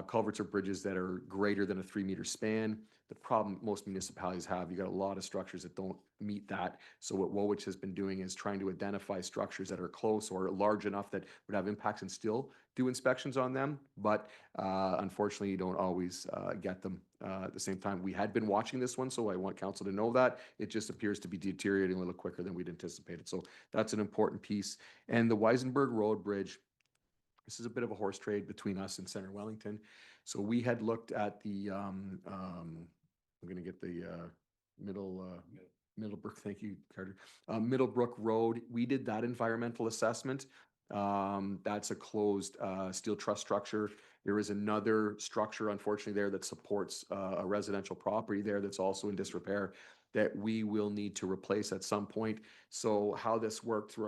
culverts or bridges that are greater than a 3-meter span. The problem most municipalities have, you got a lot of structures that don't meet that. So what Woolwich has been doing is trying to identify structures that are close or large enough that would have impacts and still do inspections on them. But unfortunately, you don't always get them at the same time. We had been watching this one, so I want council to know that. It just appears to be deteriorating a little quicker than we'd anticipated. So that's an important piece. And the Weisenberg Road Bridge, this is a bit of a horse trade between us and Center Wellington. So we had looked at the, I'm going to get the Middlebrook, thank you, Carter. Middlebrook Road, we did that environmental assessment. That's a closed steel truss structure. There is another structure, unfortunately, there that supports a residential property there that's also in disrepair that we will need to replace at some point. So how this worked through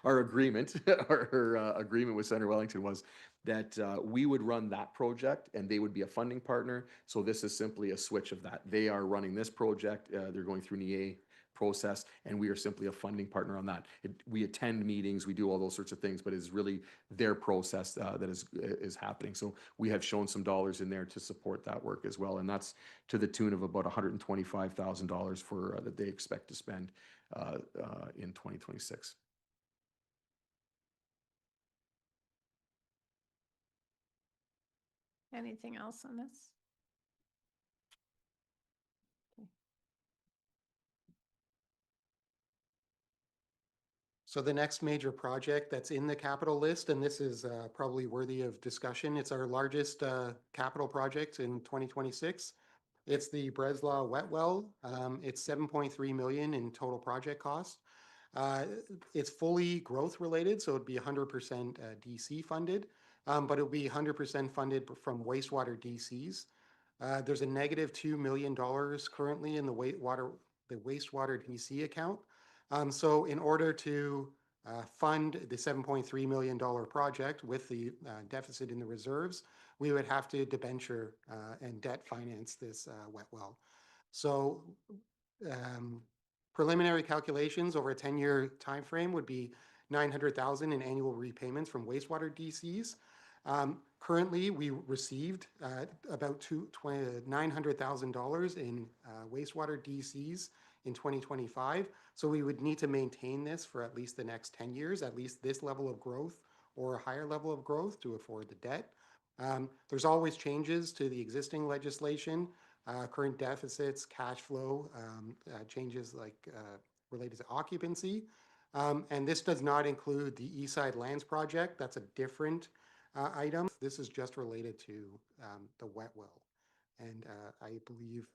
our agreement, our agreement with Center Wellington was that we would run that project and they would be a funding partner. So this is simply a switch of that. They are running this project. They're going through an EA process, and we are simply a funding partner on that. We attend meetings, we do all those sorts of things, but it's really their process that is happening. So we have shown some dollars in there to support that work as well, and that's to the tune of about $125,000 for that they expect to spend in 2026. Anything else on this? So the next major project that's in the capital list, and this is probably worthy of discussion, it's our largest capital project in 2026. It's the Breslau wet well. It's $7.3 million in total project cost. It's fully growth related, so it'd be 100% DC funded, but it'll be 100% funded from wastewater DCs. There's a negative $2 million currently in the wastewater DC account. So in order to fund the $7.3 million project with the deficit in the reserves, we would have to debenture and debt finance this wet well. So preliminary calculations over a 10-year time frame would be $900,000 in annual repayments from wastewater DCs. Currently, we received about $900,000 in wastewater DCs in 2025. So we would need to maintain this for at least the next 10 years, at least this level of growth or a higher level of growth to afford the debt. There's always changes to the existing legislation, current deficits, cash flow, changes like related to occupancy. And this does not include the East Side Lands project. That's a different item. This is just related to the wet well. And I believe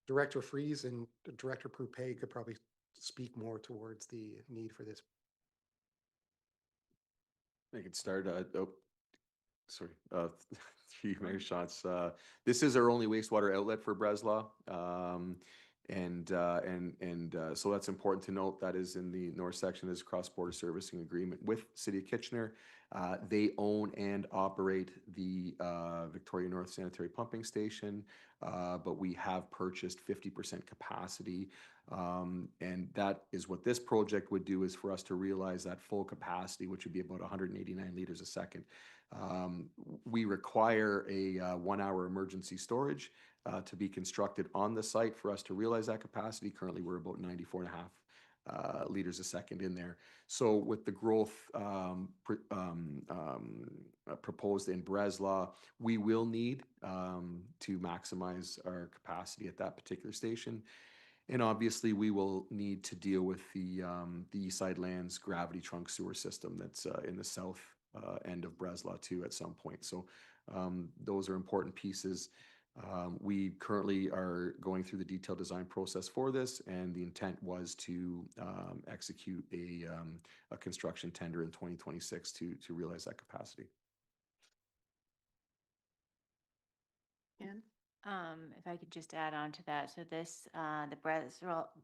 Director Freeze and Director Poupé could probably speak more towards the need for this. I could start. Sorry, through you, Mayor Schatz. This is our only wastewater outlet for Breslau. So that's important to note. That is in the north section, is cross-border servicing agreement with City of Kitchener. They own and operate the Victoria North Sanitary Pumping Station, but we have purchased 50% capacity. And that is what this project would do, is for us to realize that full capacity, which would be about 189 liters a second. We require a 1-hour emergency storage to be constructed on the site for us to realize that capacity. Currently, we're about 94.5 liters a second in there. So with the growth proposed in Breslau, we will need to maximize our capacity at that particular station. And obviously, we will need to deal with the East Side Lands gravity trunk sewer system that's in the south end of Breslau too at some point. So those are important pieces. We currently are going through the detailed design process for this, and the intent was to execute a construction tender in 2026 to realize that capacity. And if I could just add on to that, so this, the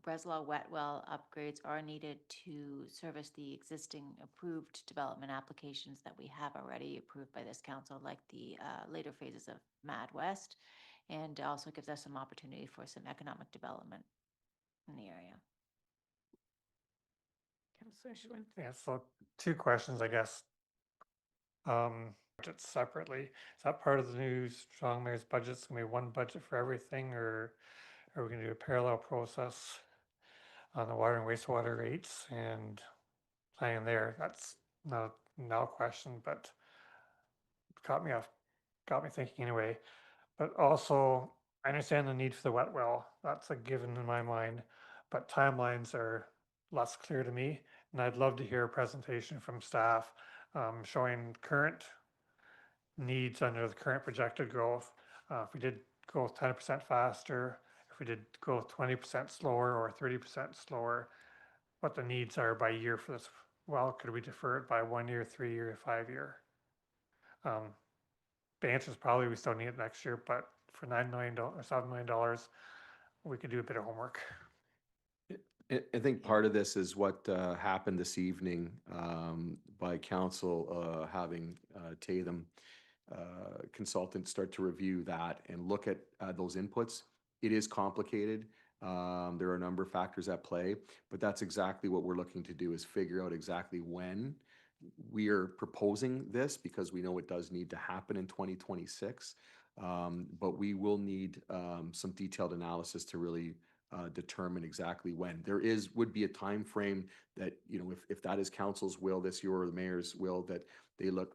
Breslau wet well upgrades are needed to service the existing approved development applications that we have already approved by this council, like the later phases of Mad West, and also gives us some opportunity for some economic development in the area. Councillor Schmidt. Yeah, so 2 questions, I guess. Budget separately. Is that part of the new Strong Mayor's budget? It's gonna be one budget for everything, or are we gonna do a parallel process on the water and wastewater rates and planning there? That's not a now question, but got me thinking anyway. But also, I understand the need for the wet well. That's a given in my mind, but timelines are less clear to me. And I'd love to hear a presentation from staff showing current needs under the current projected growth. If we did go 10% faster, if we did go 20% slower or 30% slower, what the needs are by year for this well. Could we defer it by 1 year, 3 year, 5 year? The answer is probably we still need it next year, but for $9 million or $7 million, we could do a bit of homework. I think part of this is what happened this evening by council having Tatham consultants start to review that and look at those inputs. It is complicated. There are a number of factors at play, but that's exactly what we're looking to do, is figure out exactly when. We are proposing this because we know it does need to happen in 2026, but we will need some detailed analysis to really determine exactly when. There would be a time frame that, if that is council's will this year or the mayor's will, that they look,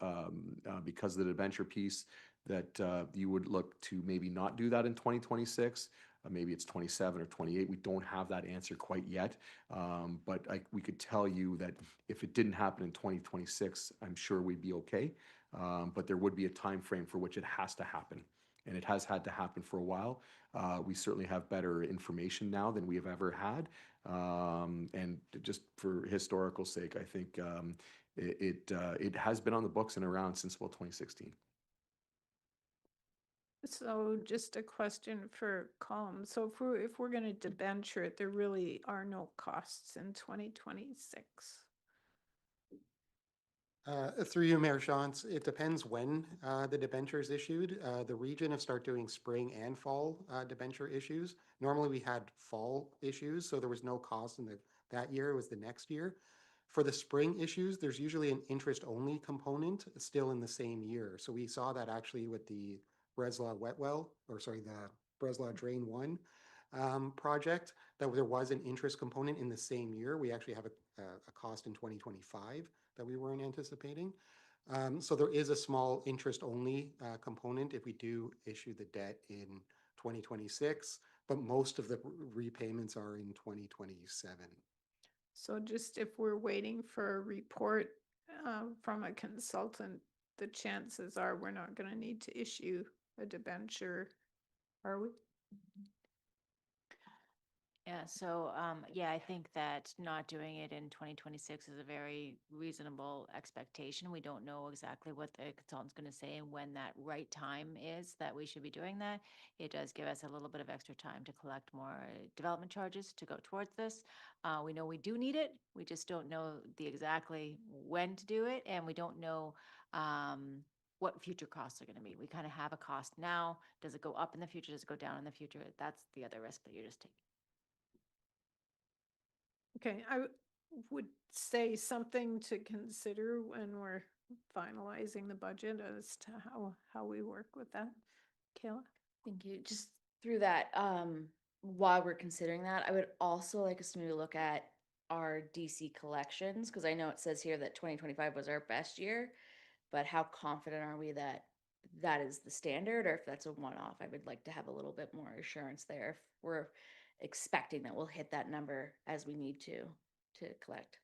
because of the debenture piece, that you would look to maybe not do that in 2026. Maybe it's 27 or 28. We don't have that answer quite yet. But we could tell you that if it didn't happen in 2026, I'm sure we'd be okay. But there would be a time frame for which it has to happen. And it has had to happen for a while. We certainly have better information now than we have ever had. And just for historical sake, I think it has been on the books and around since about 2016. So just a question for Colm. So if we're going to debenture it, there really are no costs in 2026. Through you, Mayor Shantz, it depends when the debenture is issued. The region have started doing spring and fall debenture issues. Normally we had fall issues, so there was no cost in that year. It was the next year. For the spring issues, there's usually an interest-only component still in the same year. So we saw that actually with the Breslau wet well, or sorry, the Breslau drain 1. project, that there was an interest component in the same year. We actually have a cost in 2025 that we weren't anticipating. So there is a small interest-only component if we do issue the debt in 2026, but most of the repayments are in 2027. So just if we're waiting for a report from a consultant, the chances are we're not going to need to issue a debenture, are we? Yeah, so, yeah, I think that not doing it in 2026 is a very reasonable expectation. We don't know exactly what the consultant's going to say and when that right time is that we should be doing that. It does give us a little bit of extra time to collect more development charges to go towards this. We know we do need it. We just don't know the exactly when to do it, and we don't know what future costs are going to be. We kind of have a cost now. Does it go up in the future? Does it go down in the future? That's the other risk that you're just taking. Okay, I would say something to consider when we're finalizing the budget as to how we work with that. Kayla? Thank you. Just through that, while we're considering that, I would also like us to maybe look at our DC collections, because I know it says here that 2025 was our best year, but how confident are we that that is the standard, or if that's a one-off? I would like to have a little bit more assurance there if we're expecting that we'll hit that number as we need to collect.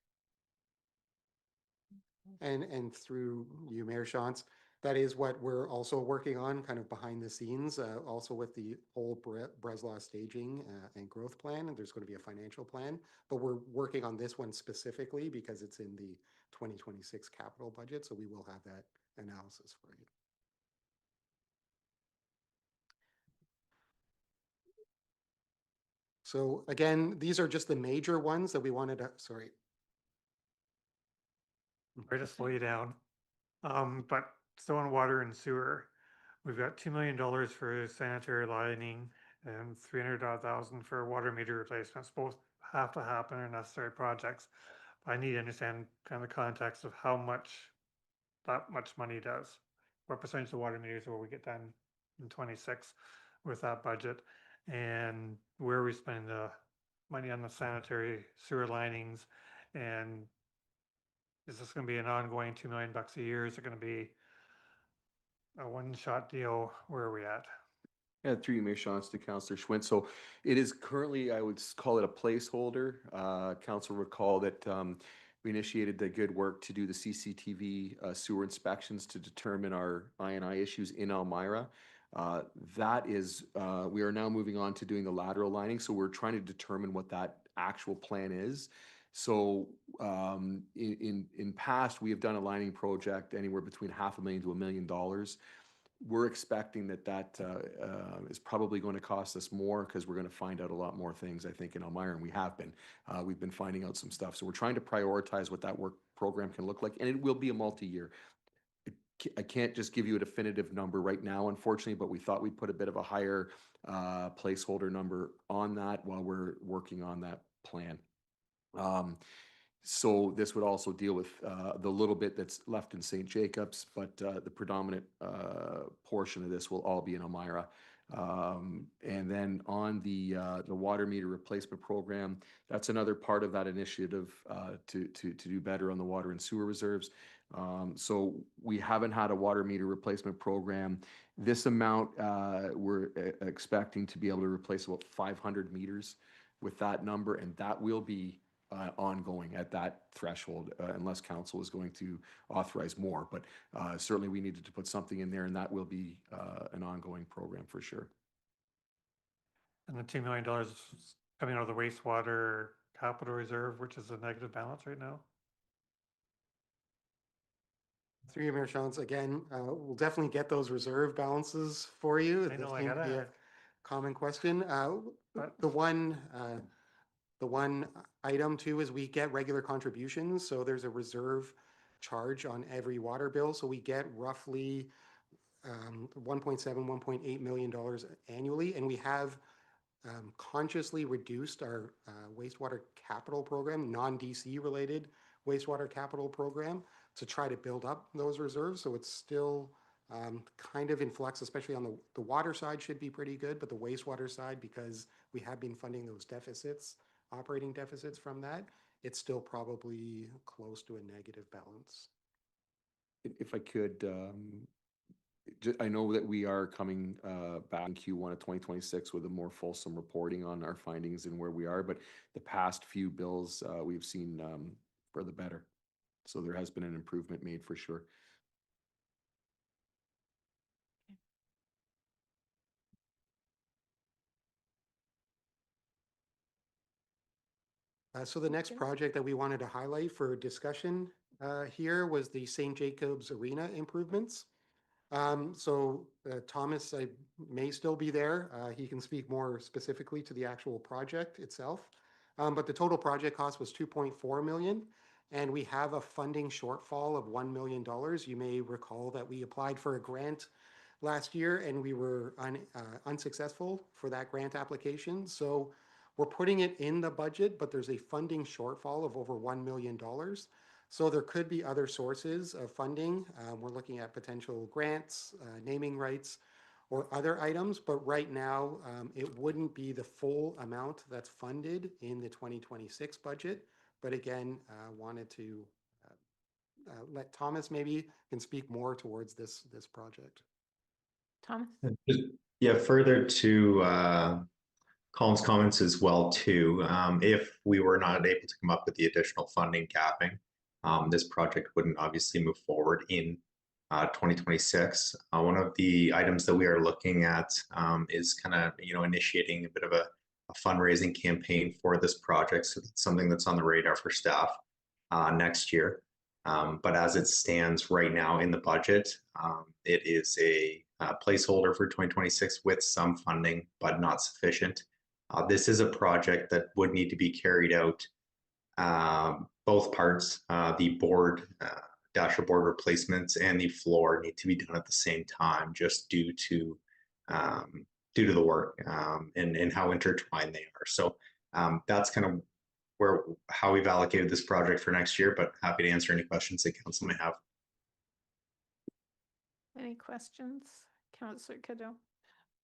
And through you, Mayor Shantz, that is what we're also working on kind of behind the scenes, also with the whole Breslau staging and growth plan. And there's going to be a financial plan, but we're working on this one specifically because it's in the 2026 capital budget. So we will have that analysis for you. So again, these are just the major ones that we wanted to, sorry. Sorry to slow you down. But still on water and sewer, we've got $2 million for sanitary lining and $300,000 for water meter replacements. Both have to happen are necessary projects. I need to understand kind of the context of how much that much money does. What percentage of water meters will we get done in 26 with that budget? And where are we spending the money on the sanitary sewer linings? And is this going to be an ongoing $2 million a year? Is it going to be a one-shot deal? Where are we at? Yeah, through you, Mayor Shantz, to Councillor Schmidt. So it is currently, I would call it a placeholder. Council recall that we initiated the good work to do the CCTV sewer inspections to determine our I&I issues in Elmira. That is, we are now moving on to doing the lateral lining. So we're trying to determine what that actual plan is. So in past, we have done a lining project anywhere between $500,000 to $1 million. We're expecting that is probably going to cost us more because we're going to find out a lot more things, I think, in Elmira, and we have been. We've been finding out some stuff. So we're trying to prioritize what that work program can look like, and it will be a multi-year. I can't just give you a definitive number right now, unfortunately, but we thought we'd put a bit of a higher placeholder number on that while we're working on that plan. So this would also deal with the little bit that's left in St. Jacobs, but the predominant portion of this will all be in Elmira. And then on the water meter replacement program, that's another part of that initiative to do better on the water and sewer reserves. So we haven't had a water meter replacement program. This amount, we're expecting to be able to replace about 500 meters with that number, and that will be ongoing at that threshold unless council is going to authorize more. But certainly we needed to put something in there, and that will be an ongoing program for sure. And the $2 million is coming out of the wastewater capital reserve, which is a negative balance right now. Through you, Mayor Shantz, again, we'll definitely get those reserve balances for you. I know, That I seemed to gotta be a ask. common question. The one item too is we get regular contributions. So there's a reserve charge on every water bill. So we get roughly $1.7, $1.8 million annually. And we have consciously reduced our wastewater capital program, non-DC related wastewater capital program, to try to build up those reserves. So it's still kind of in flux, especially on the water side should be pretty good, but the wastewater side, because we have been funding those deficits, operating deficits from that, it's still probably close to a negative balance. If I could, I know that we are coming back in Q1 of 2026 with a more fulsome reporting on our findings and where we are, but the past few bills we've seen for the better. So there has been an improvement made for sure. So the next project that we wanted to highlight for discussion here was the St. Jacobs Arena improvements. Thomas, I may still be there. He can speak more specifically to the actual project itself. But the total project cost was 2.4 million, and we have a funding shortfall of $1 million. You may recall that we applied for a grant last year and we were unsuccessful for that grant application. So we're putting it in the budget, but there's a funding shortfall of over $1 million. So there could be other sources of funding. We're looking at potential grants, naming rights, or other items, but right now it wouldn't be the full amount that's funded in the 2026 budget. But again, wanted to let Thomas maybe can speak more towards this project. Thomas? Yeah, further to Colin's comments as well too. If we were not able to come up with the additional funding capping, this project wouldn't obviously move forward in 2026. One of the items that we are looking at is kind of initiating a bit of a fundraising campaign for this project. So it's something that's on the radar for staff next year. But as it stands right now in the budget, it is a placeholder for 2026 with some funding, but not sufficient. This is a project that would need to be carried out, both parts, the board, dasher board replacements and the floor need to be done at the same time, just due to the work and how intertwined they are. So that's kind of how we've allocated this project for next year, but happy to answer any questions that council may have. Any questions? Councillor Cadeau?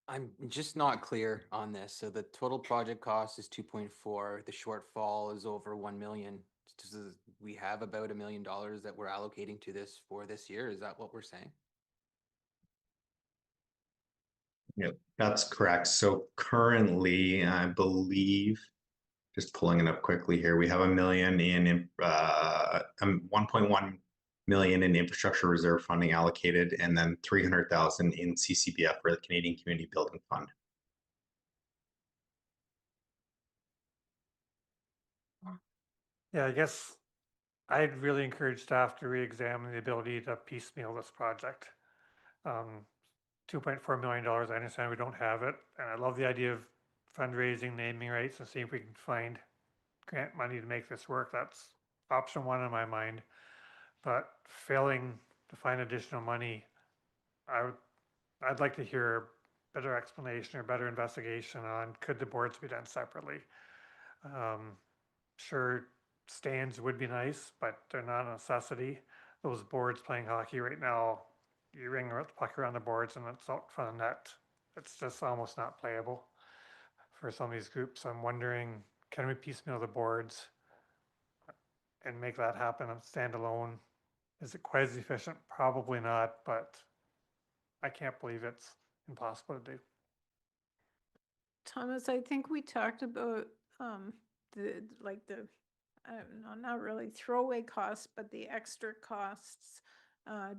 I'm just not clear on this. So the total project cost is 2.4. The shortfall is over 1 million. Does we have about $1 million that we're allocating to this for this year? Is that what we're saying? Yeah, that's correct. So currently, I believe, just pulling it up quickly here, we have $1 million in 1.1 million in infrastructure reserve funding allocated, and then 300,000 in CCBF for the Canadian Community Building Fund. Yeah, I guess I'd really encourage staff to re-examine the ability to piecemeal this project. $2.4 million, I understand we don't have it, and I love the idea of fundraising, naming rights, and see if we can find grant money to make this work. That's option one in my mind. But failing to find additional money, I'd like to hear a better explanation or better investigation on could the boards be done separately. Sure, stands would be nice, but they're not a necessity. Those boards playing hockey right now, you ring the puck around the boards and it's out front of the net. It's just almost not playable for some of these groups. I'm wondering, can we piecemeal the boards and make that happen on standalone? Is it quite as efficient? Probably not, but I can't believe it's impossible to do. Thomas, I think we talked about I don't know, not really throwaway costs, but the extra costs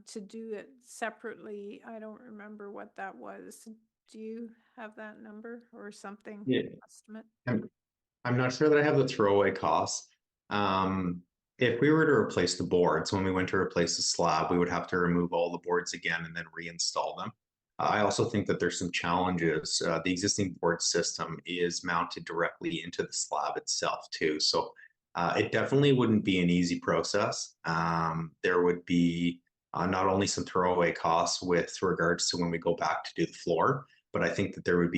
to do it separately. I don't remember what that was. Do you have that number or something? Yeah. Estimate? I'm not sure that I have the throwaway costs. If we were to replace the boards, when we went to replace the slab, we would have to remove all the boards again and then reinstall them. I also think that there's some challenges. The existing board system is mounted directly into the slab itself too. So it definitely wouldn't be an easy process. There would be not only some throwaway costs with regards to when we go back to do the floor, but I think that there would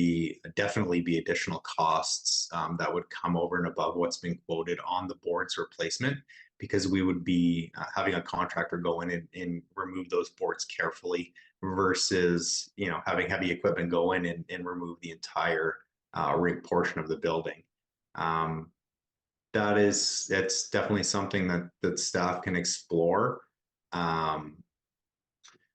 definitely be additional costs that would come over and above what's been quoted on the board's replacement, because we would be having a contractor go in and remove those boards carefully versus, you know, having heavy equipment go in and remove the entire rig portion of the building. It's definitely something that staff can explore.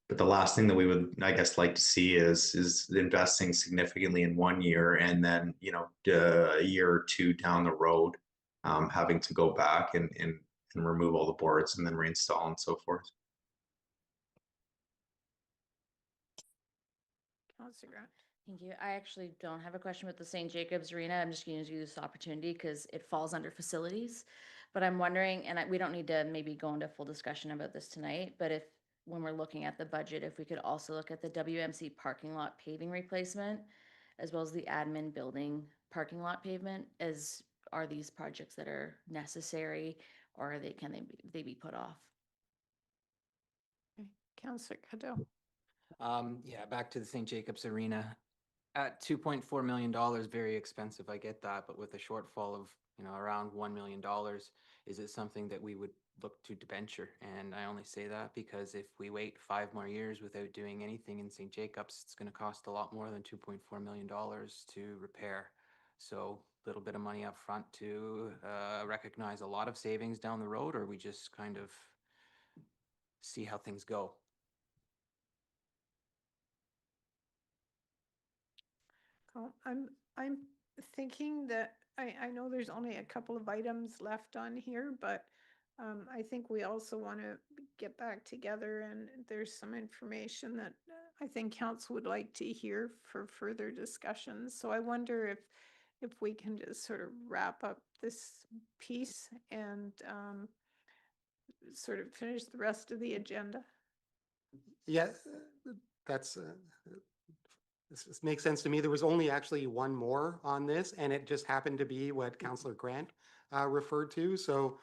But the last thing that we would, I guess, like to see is investing significantly in 1 year, and then, you know, a year or two down the road, having to go back and remove all the boards and then reinstall and so forth. Councillor Grant. Thank you. I actually don't have a question with the St. Jacobs Arena. I'm just going to use this opportunity because it falls under facilities. But I'm wondering, and we don't need to maybe go into full discussion about this tonight, but if when we're looking at the budget, if we could also look at the WMC parking lot paving replacement, as well as the admin building parking lot pavement, as are these projects that are necessary, or are can they be put off? Okay. Councillor Cadell. Yeah, back to the St. Jacobs Arena. At $2.4 million, very expensive. I get that, but with a shortfall of, you know, around $1 million, is it something that we would look to debenture? And I only say that because if we wait 5 more years without doing anything in St. Jacobs, it's going to cost a lot more than $2.4 million to repair. So a little bit of money up front to recognize a lot of savings down the road, or we just kind of see how things go. I'm thinking that I know there's only a couple of items left on here, but I think we also want to get back together, and there's some information that I think council would like to hear for further discussions. So I wonder if we can just sort of wrap up this piece and sort of finish the rest of the agenda. Yeah, that's this makes sense to me. There was only actually one more on this, and it just happened to be what Councillor Grant referred to. So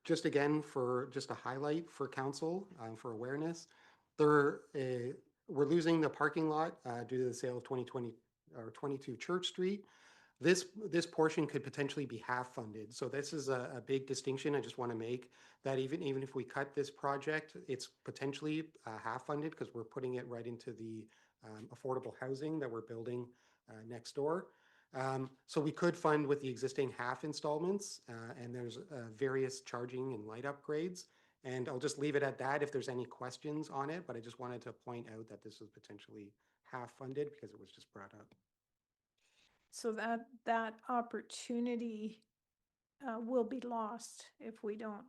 just again, for just a highlight for council, for awareness, we're losing the parking lot due to the sale of 2020 or 22 Church Street. This portion could potentially be half funded. So this is a big distinction I just want to make, that even if we cut this project, it's potentially half funded because we're putting it right into the affordable housing that we're building next door. So we could fund with the existing half installments, and there's various charging and light upgrades. And I'll just leave it at that if there's any questions on it, but I just wanted to point out that this is potentially half funded because it was just brought up. So that opportunity will be lost if we don't.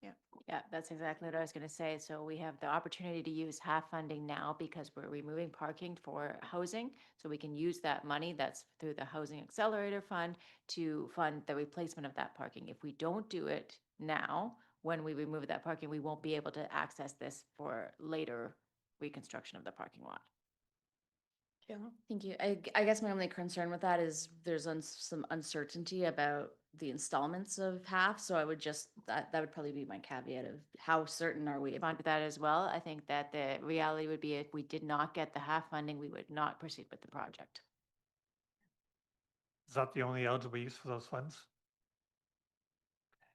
Yeah. Yeah, that's exactly what I was going to say. So we have the opportunity to use half funding now because we're removing parking for housing. So we can use that money that's through the Housing Accelerator Fund to fund the replacement of that parking. If we don't do it now, when we remove that parking, we won't be able to access this for later reconstruction of the parking lot. Yeah. Thank you. I guess my only concern with that is there's some uncertainty about the installments of half. So I would just, that would probably be my caveat of how certain are we Onto that as well. I think that the reality would be if we did not get the half funding, we would not proceed with the project. Is that the only eligible use for those funds?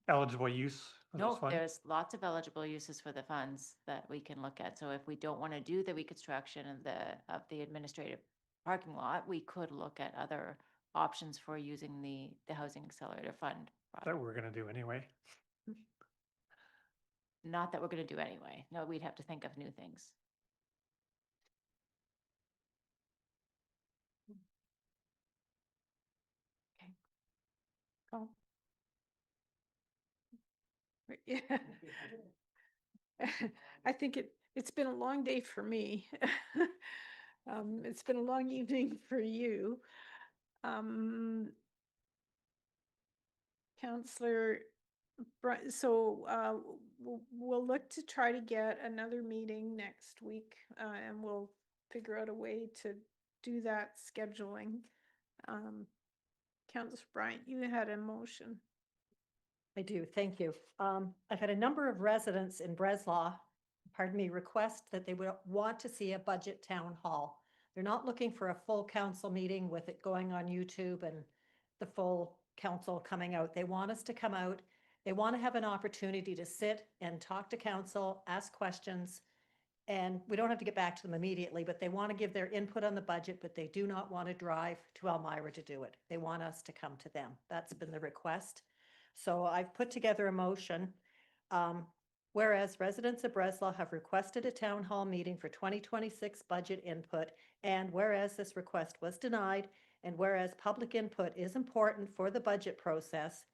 Eligible use for those No, funds? there's lots of eligible uses for the funds that we can look at. So if we don't want to do the reconstruction of the administrative parking lot, we could look at other options for using the Housing Accelerator Fund. That we're going to do anyway. Not that we're going to do anyway. No, we'd have to think of new things. Okay. Cool. Yeah. I think it's been a long day for me. It's been a long evening for you. Councillor, so we'll look to try to get another meeting next week, and we'll figure out a way to do that scheduling. Councillor Bryant, you had a motion. I do, thank you. I've had a number of residents in Breslau, request that they would want to see a budget town hall. They're not looking for a full council meeting with it going on YouTube and the full council coming out. They want us to come out They want to have an opportunity to sit and talk to council, ask questions, and we don't have to get back to them immediately, but they want to give their input on the budget, but they do not want to drive to Elmira to do it. They want us to come to them. That's been the request. So I've put together a motion. Whereas residents of Breslau have requested a town hall meeting for 2026 budget input, and whereas this request was denied, and whereas public input is important for the budget process,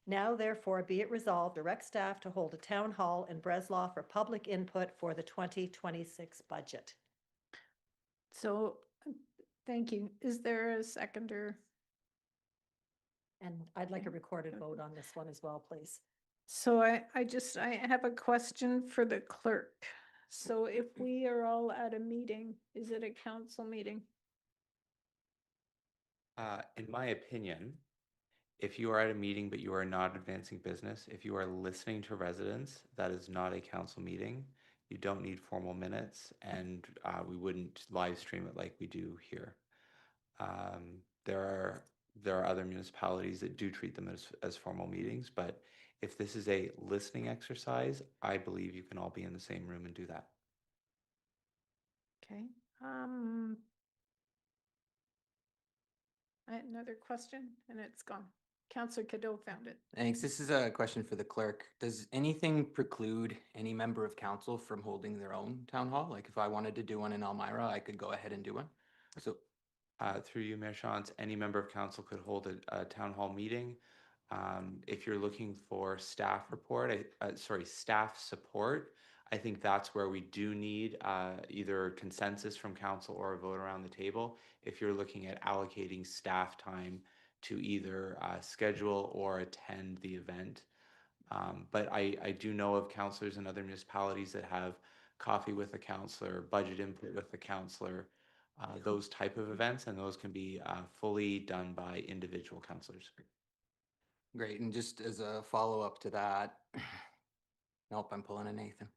now therefore be it resolved, direct staff to hold a town hall in Breslau for public input for the 2026 budget. So, thank you. Is there a seconder? And I'd like a recorded vote on this one as well, please. So I have a question for the clerk. So if we are all at a meeting, is it a council meeting? In my opinion, if you are at a meeting but you are not advancing business, if you are listening to residents, that is not a council meeting. You don't need formal minutes, and we wouldn't live stream it like we do here. There are other municipalities that do treat them as formal meetings, but if this is a listening exercise, I believe you can all be in the same room and do that. Okay. I had another question and it's gone. Councillor Cadeau found it. Thanks. This is a question for the clerk. Does anything preclude any member of council from holding their own town hall? Like if I wanted to do one in Elmira, I could go ahead and do one. So through you, Mayor Shantz, any member of council could hold a town hall meeting. If you're looking for staff staff support, I think that's where we do need either consensus from council or a vote around the table. If you're looking at allocating staff time to either schedule or attend the event. But I do know of councillors in other municipalities that have coffee with a councillor, budget input with the councillor, those type of events, and those can be fully done by individual councillors. great. And just as a follow-up to that, nope, I'm pulling a Nathan.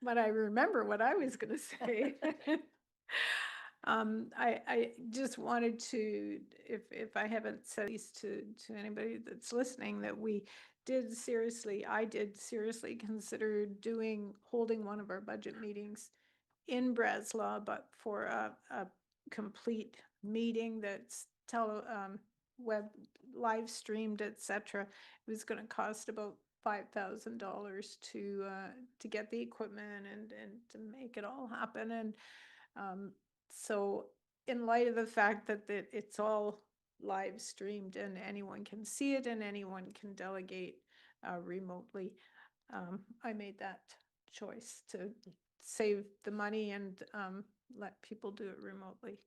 But I remember what I was going to say. I just wanted to, if I haven't said this to anybody that's listening, that I did seriously consider holding one of our budget meetings in Breslau, but for a complete meeting that's web live streamed, etc. It was going to cost about $5,000 to get the equipment and to make it all happen. And so in light of the fact that it's all live streamed and anyone can see it and anyone can delegate remotely, I made that choice to save the money and let people do it remotely.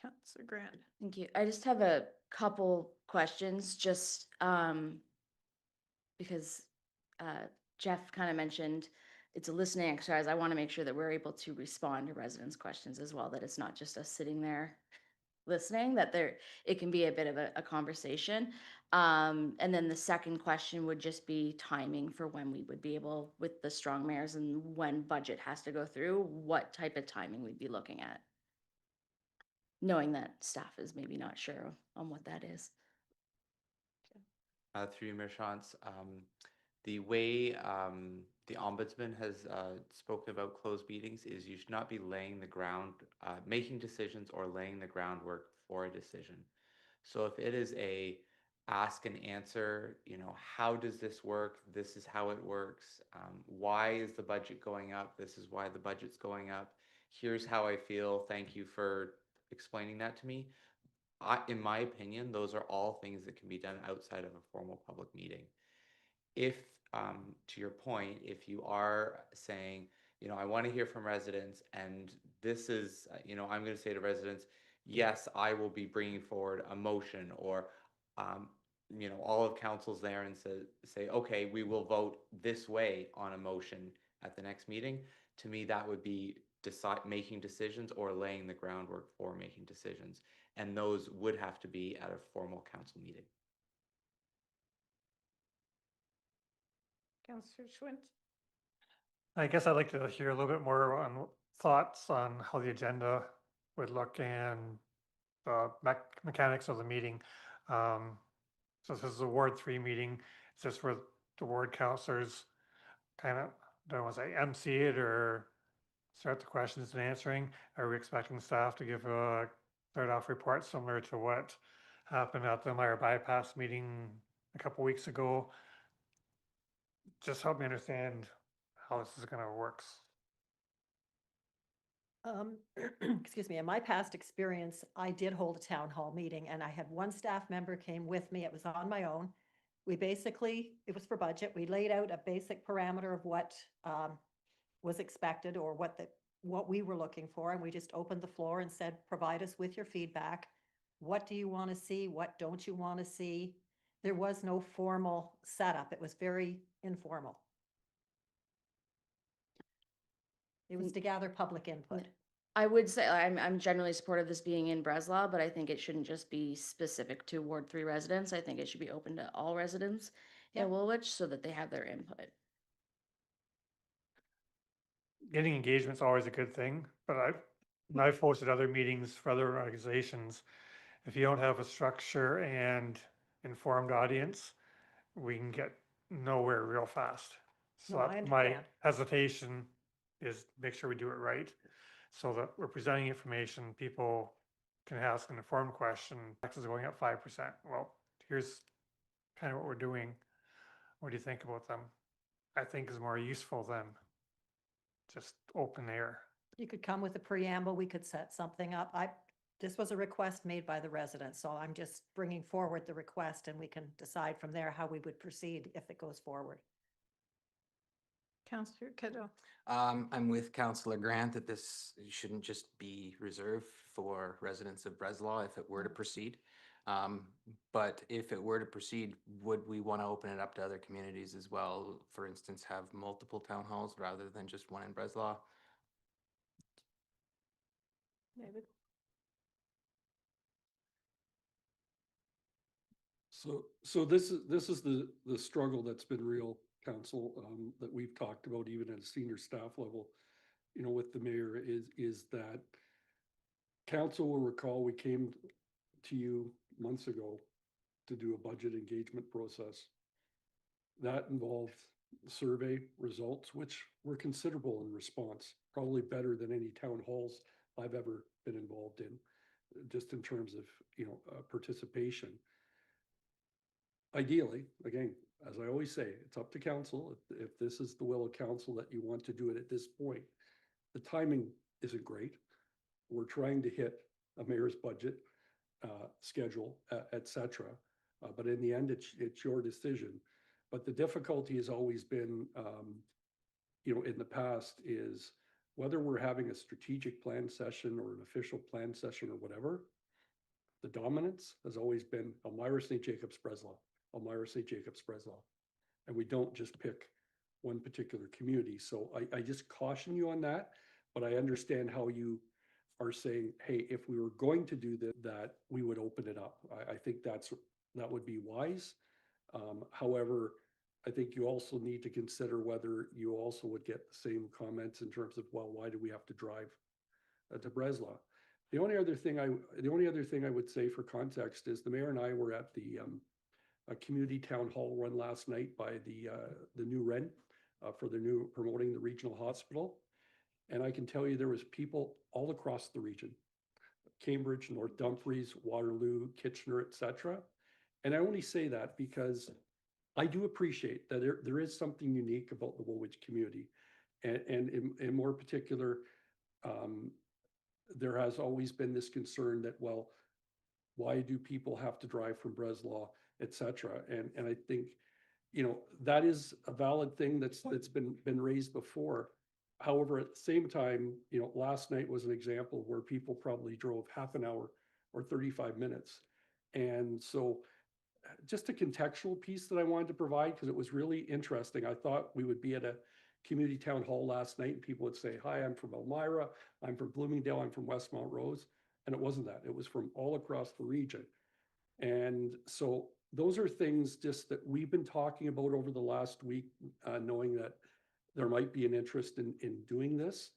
Councillor Grant. Thank you. I just have a couple questions, just because Jeff kind of mentioned it's a listening exercise. I want to make sure that we're able to respond to residents' questions as well, that it's not just us sitting there listening, that it can be a bit of a conversation. And then the second question would just be timing for when we would be able, with the strong mayors and when budget has to go through, what type of timing we'd be looking at, knowing that staff is maybe not sure on what that is. Through you, Mayor Shantz, the way the Ombudsman has spoken about closed meetings is you should not be laying the ground, making decisions or laying the groundwork for a decision. So if it is a ask and answer, how does this work? This is how it works. Why is the budget going up? This is why the budget's going up. Here's how I feel. Thank you for explaining that to me. In my opinion, those are all things that can be done outside of a formal public meeting. If, to your point, if you are saying, I want to hear from residents, and this is, I'm going to say to residents, yes, I will be bringing forward a motion, or, all of council's there and say, okay, we will vote this way on a motion at the next meeting. To me, that would be making decisions or laying the groundwork for making decisions. And those would have to be at a formal council meeting. Councillor Schmidt. I guess I'd like to hear a little bit more on thoughts on how the agenda would look and the mechanics of the meeting. So this is a Ward 3 meeting. Is this where the ward councillors kind of, don't want to say MC it or start the questions and answering? Are we expecting staff to give a start off report similar to what happened at the Meyer bypass meeting a couple weeks ago? Just help me understand how this is going to work. Excuse me, in my past experience, I did hold a town hall meeting and I had one staff member came with me. It was on my own. We basically, it was for budget. We laid out a basic parameter of what was expected or what we were looking for. And we just opened the floor and said, provide us with your feedback. What do you want to see? What don't you want to see? There was no formal setup. It was very informal. It was to gather public input. I would say I'm generally supportive of this being in Breslau, but I think it shouldn't just be specific to Ward 3 residents. I think it should be open to all residents in Woolwich so that they have their input. Getting engagement is always a good thing, but I've hosted other meetings for other organizations. If you don't have a structure and informed audience, we can get nowhere real fast. So No, I that's my understand. hesitation is make sure we do it right so that we're presenting information, people can ask an informed question. Taxes going up 5%. Well, here's kind of what we're doing. What do you think about them? I think is more useful than just open air. You could come with a preamble, we could set something up. This was a request made by the residents, so I'm just bringing forward the request and we can decide from there how we would proceed if it goes forward. Councillor Kiddo. I'm with Councillor Grant that this shouldn't just be reserved for residents of Breslau if it were to proceed. But if it were to proceed, would we want to open it up to other communities as well? For instance, have multiple town halls rather than just one in Breslau? David. So this is the struggle that's been real, council, that we've talked about even at a senior staff level, you know, with the mayor is that council will recall we came to you months ago to do a budget engagement process. That involved survey results, which were considerable in response, probably better than any town halls I've ever been involved in, just in terms of, you know, participation. Ideally, again, as I always say, it's up to council. If this is the will of council that you want to do it at this point, the timing isn't great. We're trying to hit a mayor's budget schedule, et cetera. But in the end, it's your decision. But the difficulty has always been, you know, in the past is whether we're having a strategic plan session or an official plan session or whatever, the dominance has always been Elmira St. Jacobs Breslau, Elmira St. Jacobs Breslau. And we don't just pick one particular community. So I just caution you on that, but I understand how you are saying, hey, if we were going to do that, we would open it up. I think that would be wise. However, I think you also need to consider whether you also would get the same comments in terms of, well, why do we have to drive to Breslau? The only other thing I would say for context is the mayor and I were at the a community town hall run last night by the new REN for the new promoting the regional hospital. And I can tell you there was people all across the region, Cambridge, North Dumfries, Waterloo, Kitchener, etc. And I only say that because I do appreciate that there is something unique about the Woolwich community. And in more particular, there has always been this concern that, well, why do people have to drive from Breslau, et cetera? And I think, you know, that is a valid thing that's been raised before. However, at the same time, you know, last night was an example where people probably drove half an hour or 35 minutes. And so just a contextual piece that I wanted to provide, because it was really interesting. I thought we would be at a community town hall last night and people would say, hi, I'm from Elmira, I'm from Bloomingdale, I'm from Westmount Rose. And it wasn't that, it was from all across the region. And so those are things just that we've been talking about over the last week, knowing that there might be an interest in doing this.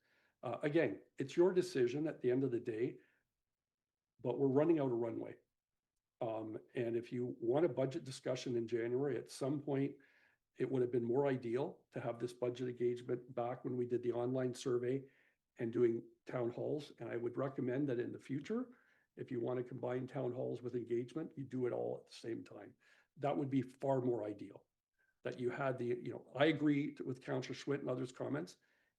Again, it's your decision at the end of the day, but we're running out of runway. And if you want a budget discussion in January, at some point, it would have been more ideal to have this budget engagement back when we did the online survey and doing town halls. And I would recommend that in the future, if you want to combine town halls with engagement, you do it all at the same time. That would be far more ideal. That you had the, I agree with Councillor Schmidt and others' comments.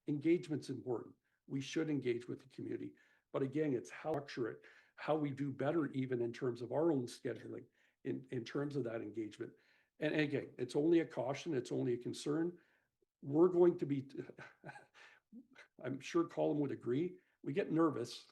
Engagement's important. We should engage with the community. But again, it's how we structure it, how we do better even in terms of our own scheduling, in terms of that engagement. And again, it's only a caution, it's only a concern. We're going to be, I'm sure Colin would agree, we get nervous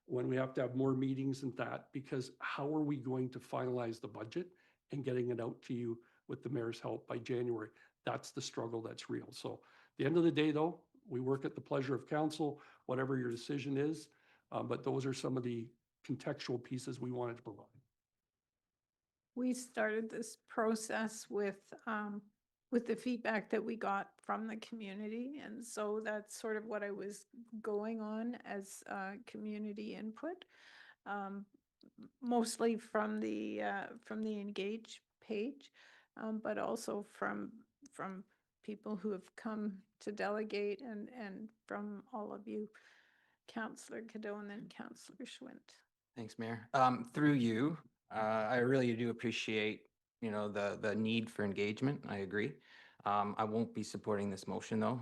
when we have to have more meetings and that, because how are we going to finalize the budget and getting it out to you with the mayor's help by January? That's the struggle that's real. So at the end of the day, though, we work at the pleasure of council, whatever your decision is. But those are some of the contextual pieces we wanted to provide. We started this process with the feedback that we got from the community. And so that's sort of what I was going on as community input, mostly from the Engage page, but also from people who have come to Delegate and from all of you, Councillor Cadone and Councillor Schwint. Thanks, Mayor. Through you, I really do appreciate, the need for engagement. I agree. I won't be supporting this motion though.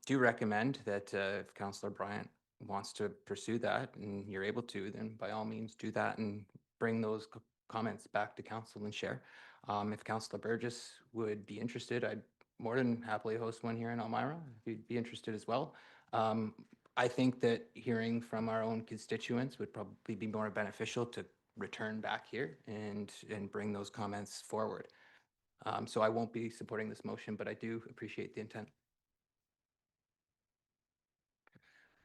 Do recommend that if Councillor Bryant wants to pursue that and you're able to, then by all means do that and bring those comments back to council and share. If Councillor Burgess would be interested, I'd more than happily host one here in Elmira if you'd be interested as well. I think that hearing from our own constituents would probably be more beneficial to return back here and bring those comments forward. So I won't be supporting this motion, but I do appreciate the intent.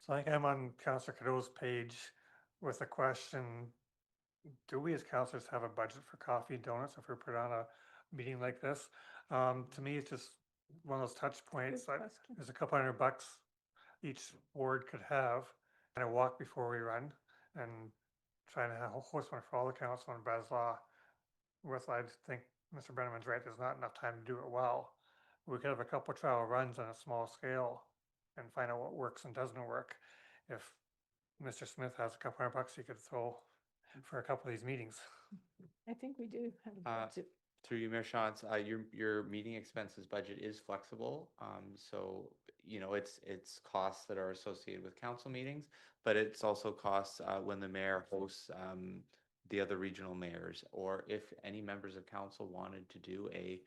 So I think I'm on Councillor Cadeau's page with a question. Do we as councillors have a budget for coffee and donuts if we put on a meeting like this? To me, it's just one of those touch points. Like, there's a couple $100 each board could have, and a walk before we run, and trying to host one for all the council in Breslau. With, I think Mr. Brenneman's right, there's not enough time to do it well. We could have a couple trial runs on a small scale and find out what works and doesn't work. If Mr. Smith has a couple $100 he could throw for a couple of these meetings. I think we do have a budget. Through you, Mayor Shantz, your meeting expenses budget is flexible. So, it's costs that are associated with council meetings, but it's also costs when the mayor hosts the other regional mayors, or if any members of council wanted to do a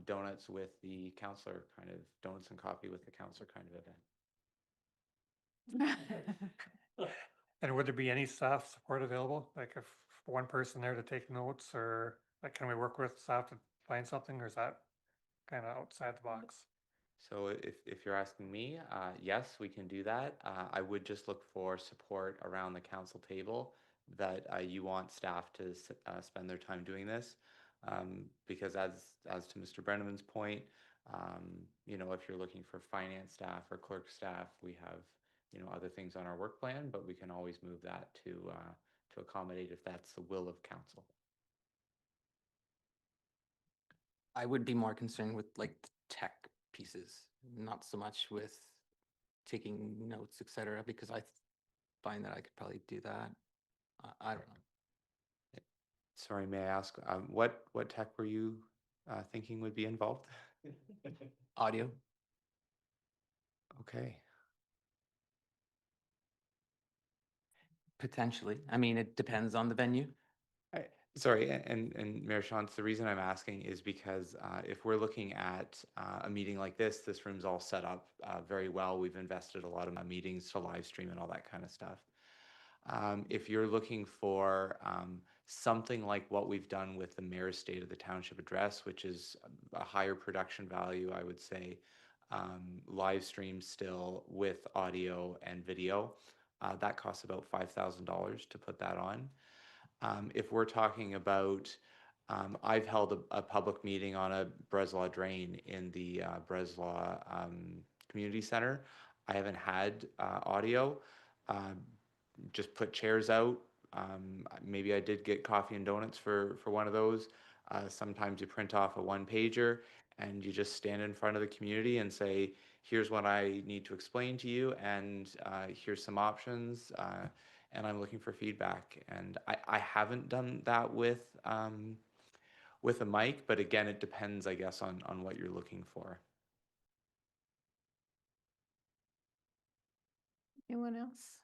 donuts with the councillor kind of, donuts and coffee with the councillor kind of event. And would there be any staff support available? Like if one person there to take notes, or like, can we work with staff to find something, or is that kind of outside the box? So if you're asking me, yes, we can do that. I would just look for support around the council table that you want staff to spend their time doing this. Because as to Mr. Brenneman's point, if you're looking for finance staff or clerk staff, we have, other things on our work plan, but we can always move that to accommodate if that's the will of council. I would be more concerned with like the tech pieces, not so much with taking notes, etc., because I find that I could probably do that. I don't know. Sorry, may I ask, what tech were you thinking would be involved? Audio. Okay. Potentially. I mean, it depends on the venue. Sorry, and Mayor Shantz, the reason I'm asking is because if we're looking at a meeting like this room's all set up very well. We've invested a lot of meetings to live stream and all that kind of stuff. If you're looking for something like what we've done with the Mayor's State of the Township address, which is a higher production value, I would say, live stream still with audio and video, that costs about $5,000 to put that on. If we're talking about, I've held a public meeting on a Breslau drain in the Breslau Community Center. I haven't had audio. Just put chairs out, Maybe I did get coffee and donuts for one of those. Sometimes you print off a one pager and you just stand in front of the community and say, here's what I need to explain to you, and here's some options, and I'm looking for feedback. And I haven't done that with a mic, but again, it depends, I guess, on what you're looking for. Anyone else?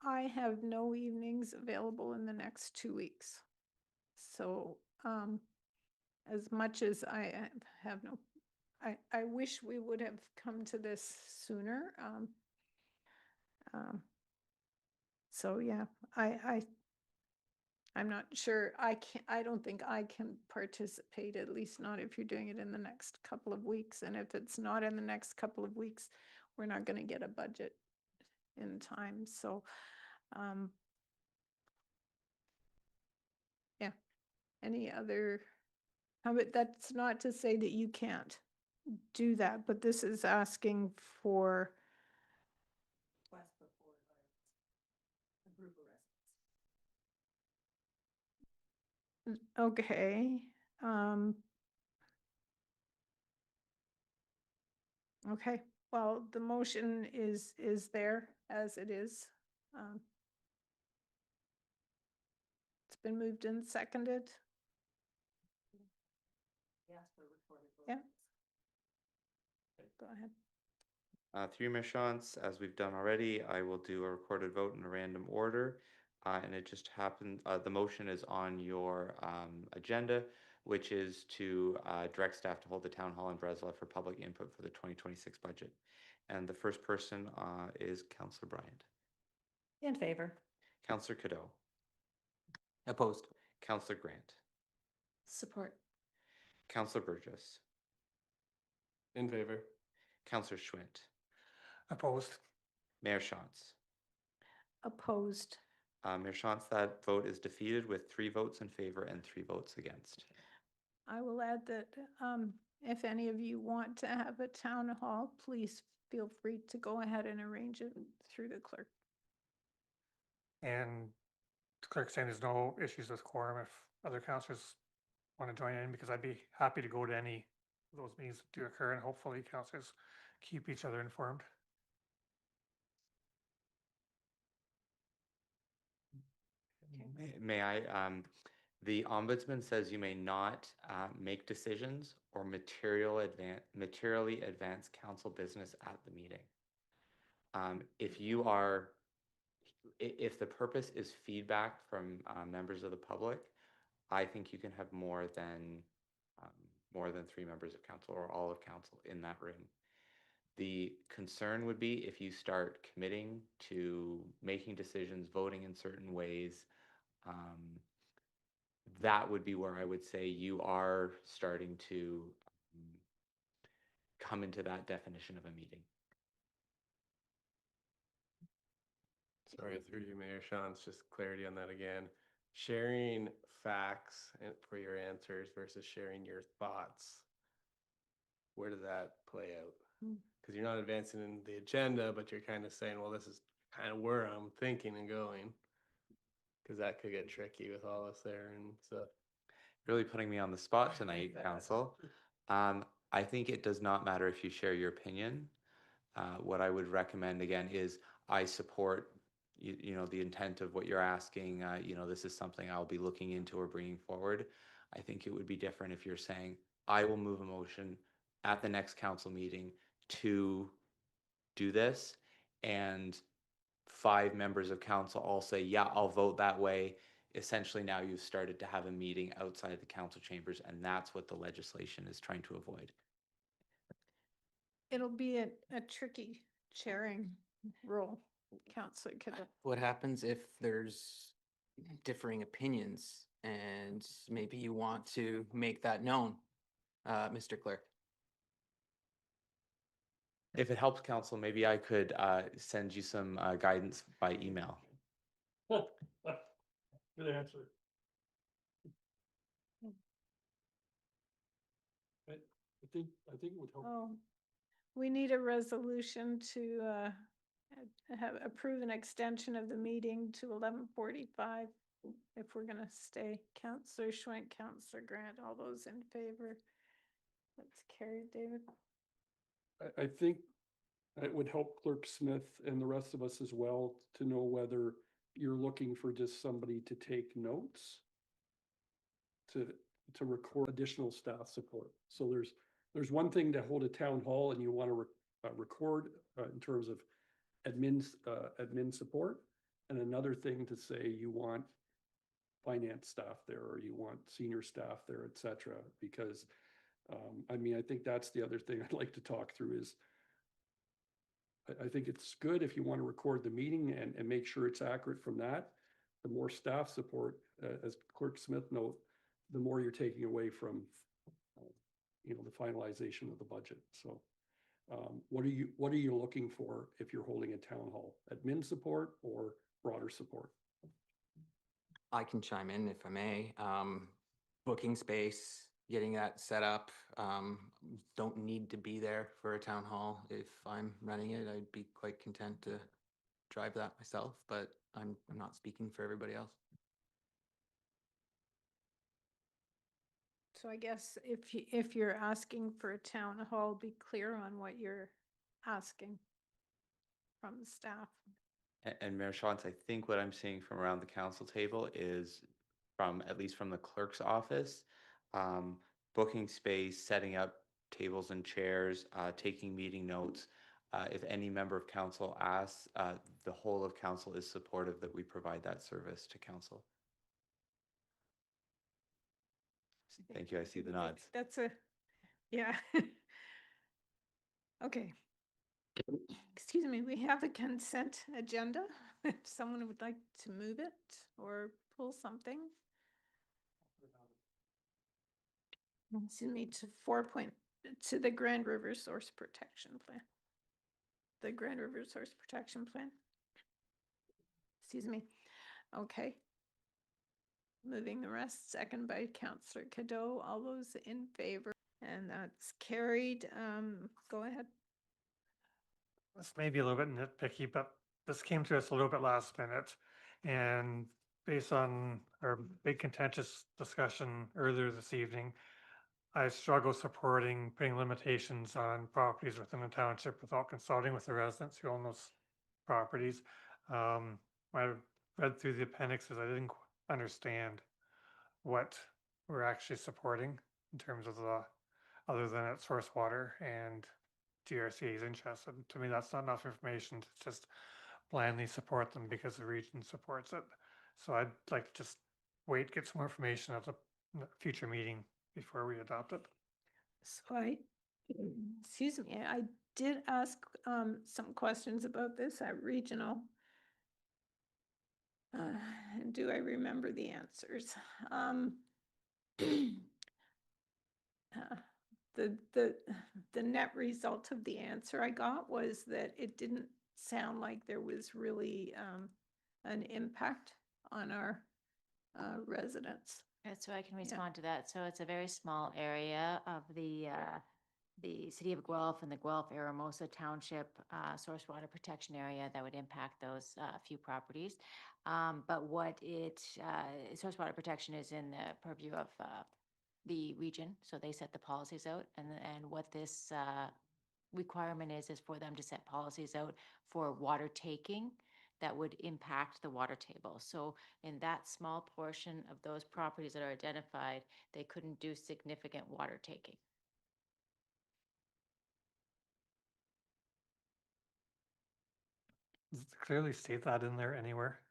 I have no evenings available in the next 2 weeks. So as much as I have no, I wish we would have come to this sooner. So yeah, I'm not sure. I don't think I can participate, at least not if you're doing it in the next couple of weeks. And if it's not in the next couple of weeks, we're not going to get a budget in time. So yeah, any other, but that's not to say that you can't do that, but this is asking for okay. Okay, well, the motion is there as it is. It's been moved and seconded. Yeah. Go ahead. Through Mayor Shantz, as we've done already, I will do a recorded vote in a random order. And it just happened, the motion is on your agenda, which is to direct staff to hold the town hall in Breslau for public input for the 2026 budget. And the first person is Councillor Bryant. In favor. Councillor Cadeau. Opposed. Councillor Grant. Support. Councillor Burgess. In favor. Councillor Schmidt. Opposed. Mayor Shantz. Opposed. Mayor Shantz, that vote is defeated with 3 votes in favor and 3 votes against. I will add that if any of you want to have a town hall, please feel free to go ahead and arrange it through the clerk. And the clerk saying there's no issues with quorum if other councillors want to join in, because I'd be happy to go to any of those meetings that do occur, and hopefully councillors keep each other informed. May I? The ombudsman says you may not make decisions or materially advance council business at the meeting. If the purpose is feedback from members of the public, I think you can have more than 3 members of council or all of council in that room. The concern would be if you start committing to making decisions, voting in certain ways. That would be where I would say you are starting to come into that definition of a meeting. Sorry, through you, Mayor Shantz, just clarity on that again. Sharing facts for your answers versus sharing your thoughts. Where does that play out? Because you're not advancing in the agenda, but you're kind of saying, well, this is kind of where I'm thinking and going. Because that could get tricky with all us there and stuff. Really putting me on the spot tonight, Council. I think it does not matter if you share your opinion. What I would recommend again is I support the intent of what you're asking. This is something I'll be looking into or bringing forward. I think it would be different if you're saying I will move a motion at the next council meeting to do this, and 5 members of council all say, yeah, I'll vote that way. Essentially, now you've started to have a meeting outside the council chambers, and that's what the legislation is trying to avoid. It'll be a tricky sharing role, Councillor Cadeau. What happens if there's differing opinions and maybe you want to make that known, Mr. Clerk? If it helps council, maybe I could send you some guidance by email. Good answer. I think it would help. Oh, we need a resolution to approve an extension of the meeting to 11:45 if we're gonna stay. Councillor Schwint, Councillor Grant, all those in favor? That's carried, David. I think it would help Clerk Smith and the rest of us as well to know whether you're looking for just somebody to take notes, to record additional staff support. So there's one thing to hold a town hall and you want to record in terms of admin support, and another thing to say you want finance staff there, or you want senior staff there, et cetera, because I mean, I think that's the other thing I'd like to talk through is I think it's good if you want to record the meeting and make sure it's accurate from that. The more staff support, as Clerk Smith note, the more you're taking away from, the finalization of the budget. So what are you looking for if you're holding a town hall? Admin support or broader support? I can chime in if I may. Booking space, getting that set up. Don't need to be there for a town hall. If I'm running it, I'd be quite content to drive that myself, but I'm not speaking for everybody else. So I guess if you're asking for a town hall, be clear on what you're asking from the staff. And Mayor Shantz, I think what I'm seeing from around the council table is at least from the clerk's office, booking space, setting up tables and chairs, taking meeting notes. If any member of council asks, the whole of council is supportive that we provide that service to council. Thank you. I see the nods. That's yeah. Okay. Excuse me, we have a consent agenda. If someone would like to move it or pull something. Excuse me, to the Grand River Source Protection Plan. The Grand River Source Protection Plan. Excuse me. Okay. Moving the rest, second by Councillor Cadeau. All those in favor? And that's carried. Go ahead. This may be a little bit nitpicky, but this came to us a little bit last minute. And based on our big contentious discussion earlier this evening, I struggle supporting putting limitations on properties within the township without consulting with the residents who own those properties. When I read through the appendixes, I didn't understand what we're actually supporting in terms of other than its source water and GRCA's interest. And to me, that's not enough information to just blindly support them because the region supports it. So I'd like to just get some more information at a future meeting before we adopt it. So excuse me, I did ask some questions about this at regional. And do I remember the answers? The net result of the answer I got was that it didn't sound like there was really an impact on our residents. So I can respond to that. So it's a very small area of the city of Guelph and the Guelph Aramosa Township source water protection area that would impact those few properties. But what source water protection is in the purview of the region, so they set the policies out, and what this requirement is for them to set policies out for water taking that would impact the water table. So in that small portion of those properties that are identified, they couldn't do significant water taking. Does it clearly state that in there anywhere?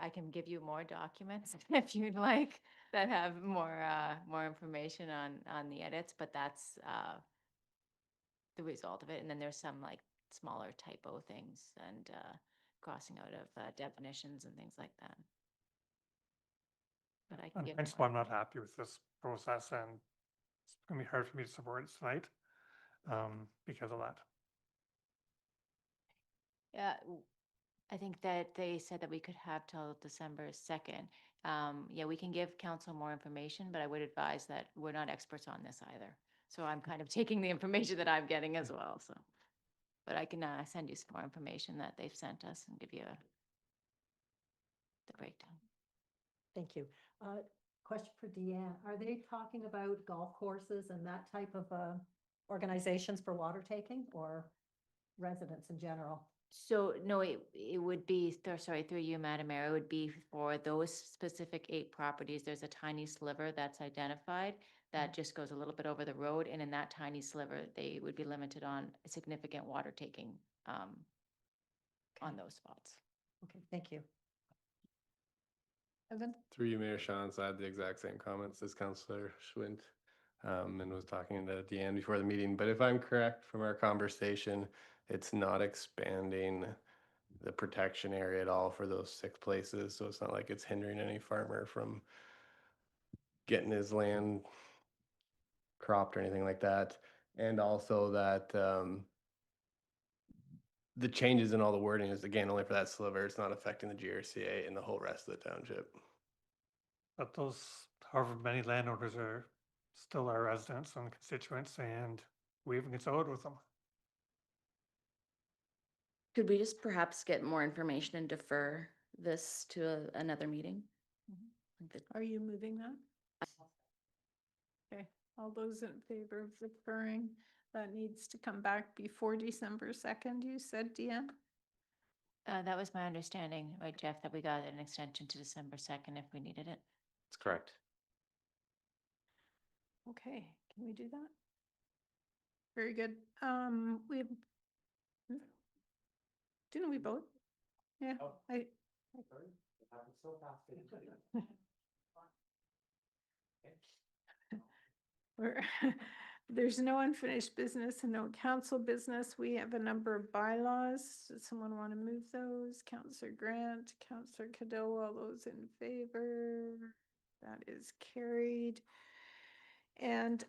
I can give you more documents if you'd like that have more information on the edits, but that's the result of it. And then there's some like smaller typo things and crossing out of definitions and things like that. But I can give That's more. why I'm not happy with this process, and it's gonna be hard for me to support it tonight because of that. Yeah, I think that they said that we could have till December 2nd. Yeah, we can give council more information, but I would advise that we're not experts on this either. So I'm kind of taking the information that I'm getting as well, so. But I can send you some more information that they've sent us and give you the breakdown. Thank you. Question for Deanne. Are they talking about golf courses and that type of organizations for water taking or residents in general? So no, it would be, sorry, through you, Madam Mayor, it would be for those specific 8 properties. There's a tiny sliver that's identified that just goes a little bit over the road. And in that tiny sliver, they would be limited on significant water taking on those spots. Okay, thank you. Evan? Through you, Mayor Shantz, I had the exact same comments as Councillor Schmidt, and was talking to Deanne before the meeting. But if I'm correct from our conversation, it's not expanding the protection area at all for those 6 places. So it's not like it's hindering any farmer from getting his land cropped or anything like that. And also that the changes in all the wording is, again, only for that sliver. It's not affecting the GRCA and the whole rest of the township. But those, however many landowners are still our residents and constituents, and we even consulted with them. Could we just perhaps get more information and defer this to another meeting? Are you moving that? Okay, all those in favor of deferring, that needs to come back before December 2nd, you said, Deanne? That was my understanding, right, Jeff, that we got an extension to December 2nd if we needed it. That's correct. Okay, can we do that? Very good. We have, didn't we vote? Yeah, We're, there's no unfinished business and no council business. We have a number of bylaws. Does someone want to move those? Councillor Grant, Councillor Cadeau, all those in favor? That is carried. And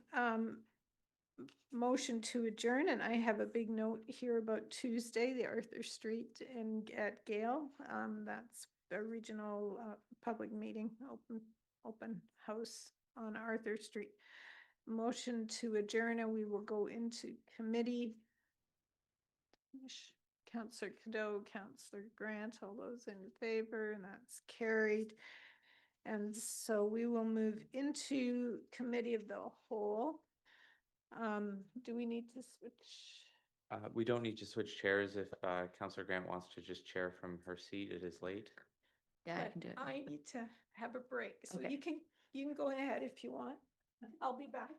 motion to adjourn, and I have a big note here about Tuesday, the Arthur Street at Gale. That's a regional public meeting, open house on Arthur Street. Motion to adjourn, and we will go into committee. Councillor Cadeau, Councillor Grant, all those in favor, and that's carried. And so we will move into committee of the whole. Do we need to switch? We don't need to switch chairs if Councillor Grant wants to just chair from her seat. It is late. Yeah, I But can do it. I need to have a break, so Okay. you can go ahead if you want. I'll be back.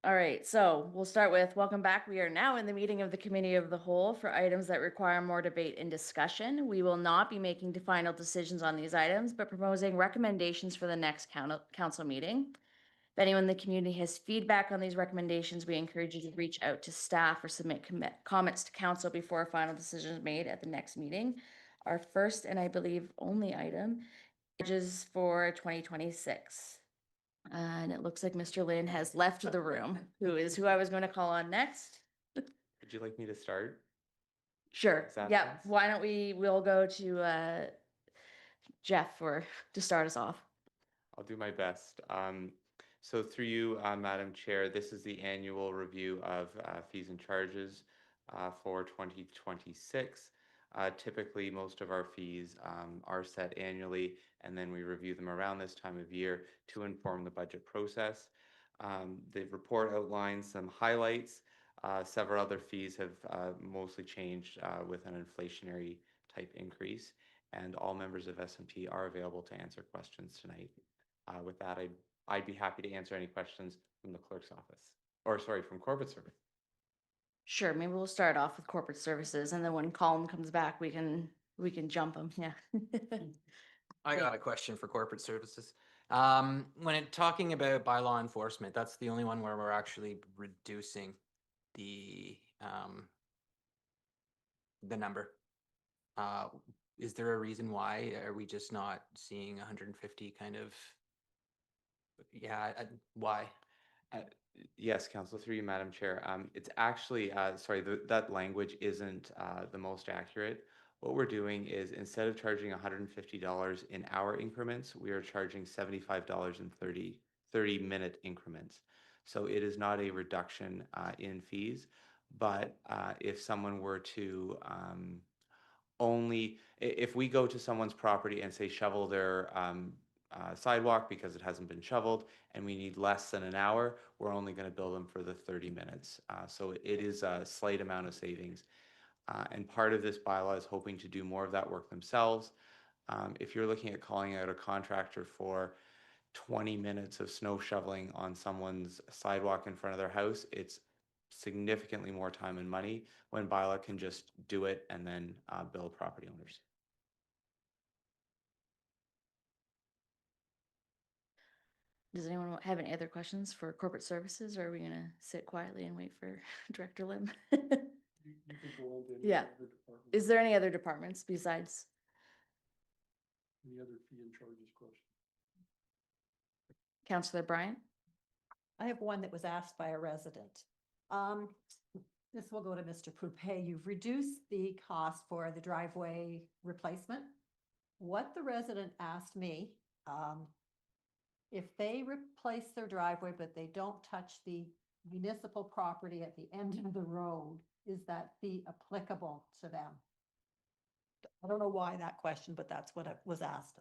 All right, so we'll start with welcome back. We are now in the meeting of the Committee of the Whole for items that require more debate and discussion. We will not be making the final decisions on these items, but proposing recommendations for the next council meeting. If anyone in the community has feedback on these recommendations, we encourage you to reach out to staff or submit comments to council before a final decision is made at the next meeting. Our first and I believe only item is for 2026. And it looks like Mr. Lynn has left the room, who I was going to call on next. Would you like me to start? Sure. Is that Yeah. sense? Why don't we'll go to Jeff to start us off. I'll do my best. So through you, Madam Chair, this is the annual review of fees and charges for 2026. Typically, most of our fees are set annually, and then we review them around this time of year to inform the budget process. The report outlines some highlights. Several other fees have mostly changed with an inflationary type increase, and all members of S&P are available to answer questions tonight. With that, I'd be happy to answer any questions from the clerk's office, or sorry, from corporate service. Sure. Maybe we'll start off with corporate services, and then when Colin comes back, we can jump him. Yeah. I got a question for corporate services. When talking about bylaw enforcement, that's the only one where we're actually reducing the number. Is there a reason why? Are we just not seeing 150 kind of? Yeah, why? Yes, Council, through you, Madam Chair. It's actually, sorry, that language isn't the most accurate. What we're doing is instead of charging $150 in hour increments, we are charging $75 in 30-minute increments. So it is not a reduction in fees. But if someone were to if we go to someone's property and say shovel their sidewalk because it hasn't been shoveled and we need less than an hour, we're only going to bill them for the 30 minutes. So it is a slight amount of savings. And part of this bylaw is hoping to do more of that work themselves. If you're looking at calling out a contractor for 20 minutes of snow shoveling on someone's sidewalk in front of their house, it's significantly more time and money when bylaw can just do it and then bill property owners. Does anyone have any other questions for corporate services, or are we gonna sit quietly and wait for Director Lim? Yeah. Is there any other departments besides? Any other fee and charges question? Councillor Bryant? I have one that was asked by a resident. This will go to Mr. Poupet. You've reduced the cost for the driveway replacement. What the resident asked me, if they replace their driveway, but they don't touch the municipal property at the end of the road, is that fee applicable to them? I don't know why that question, but that's what was asked.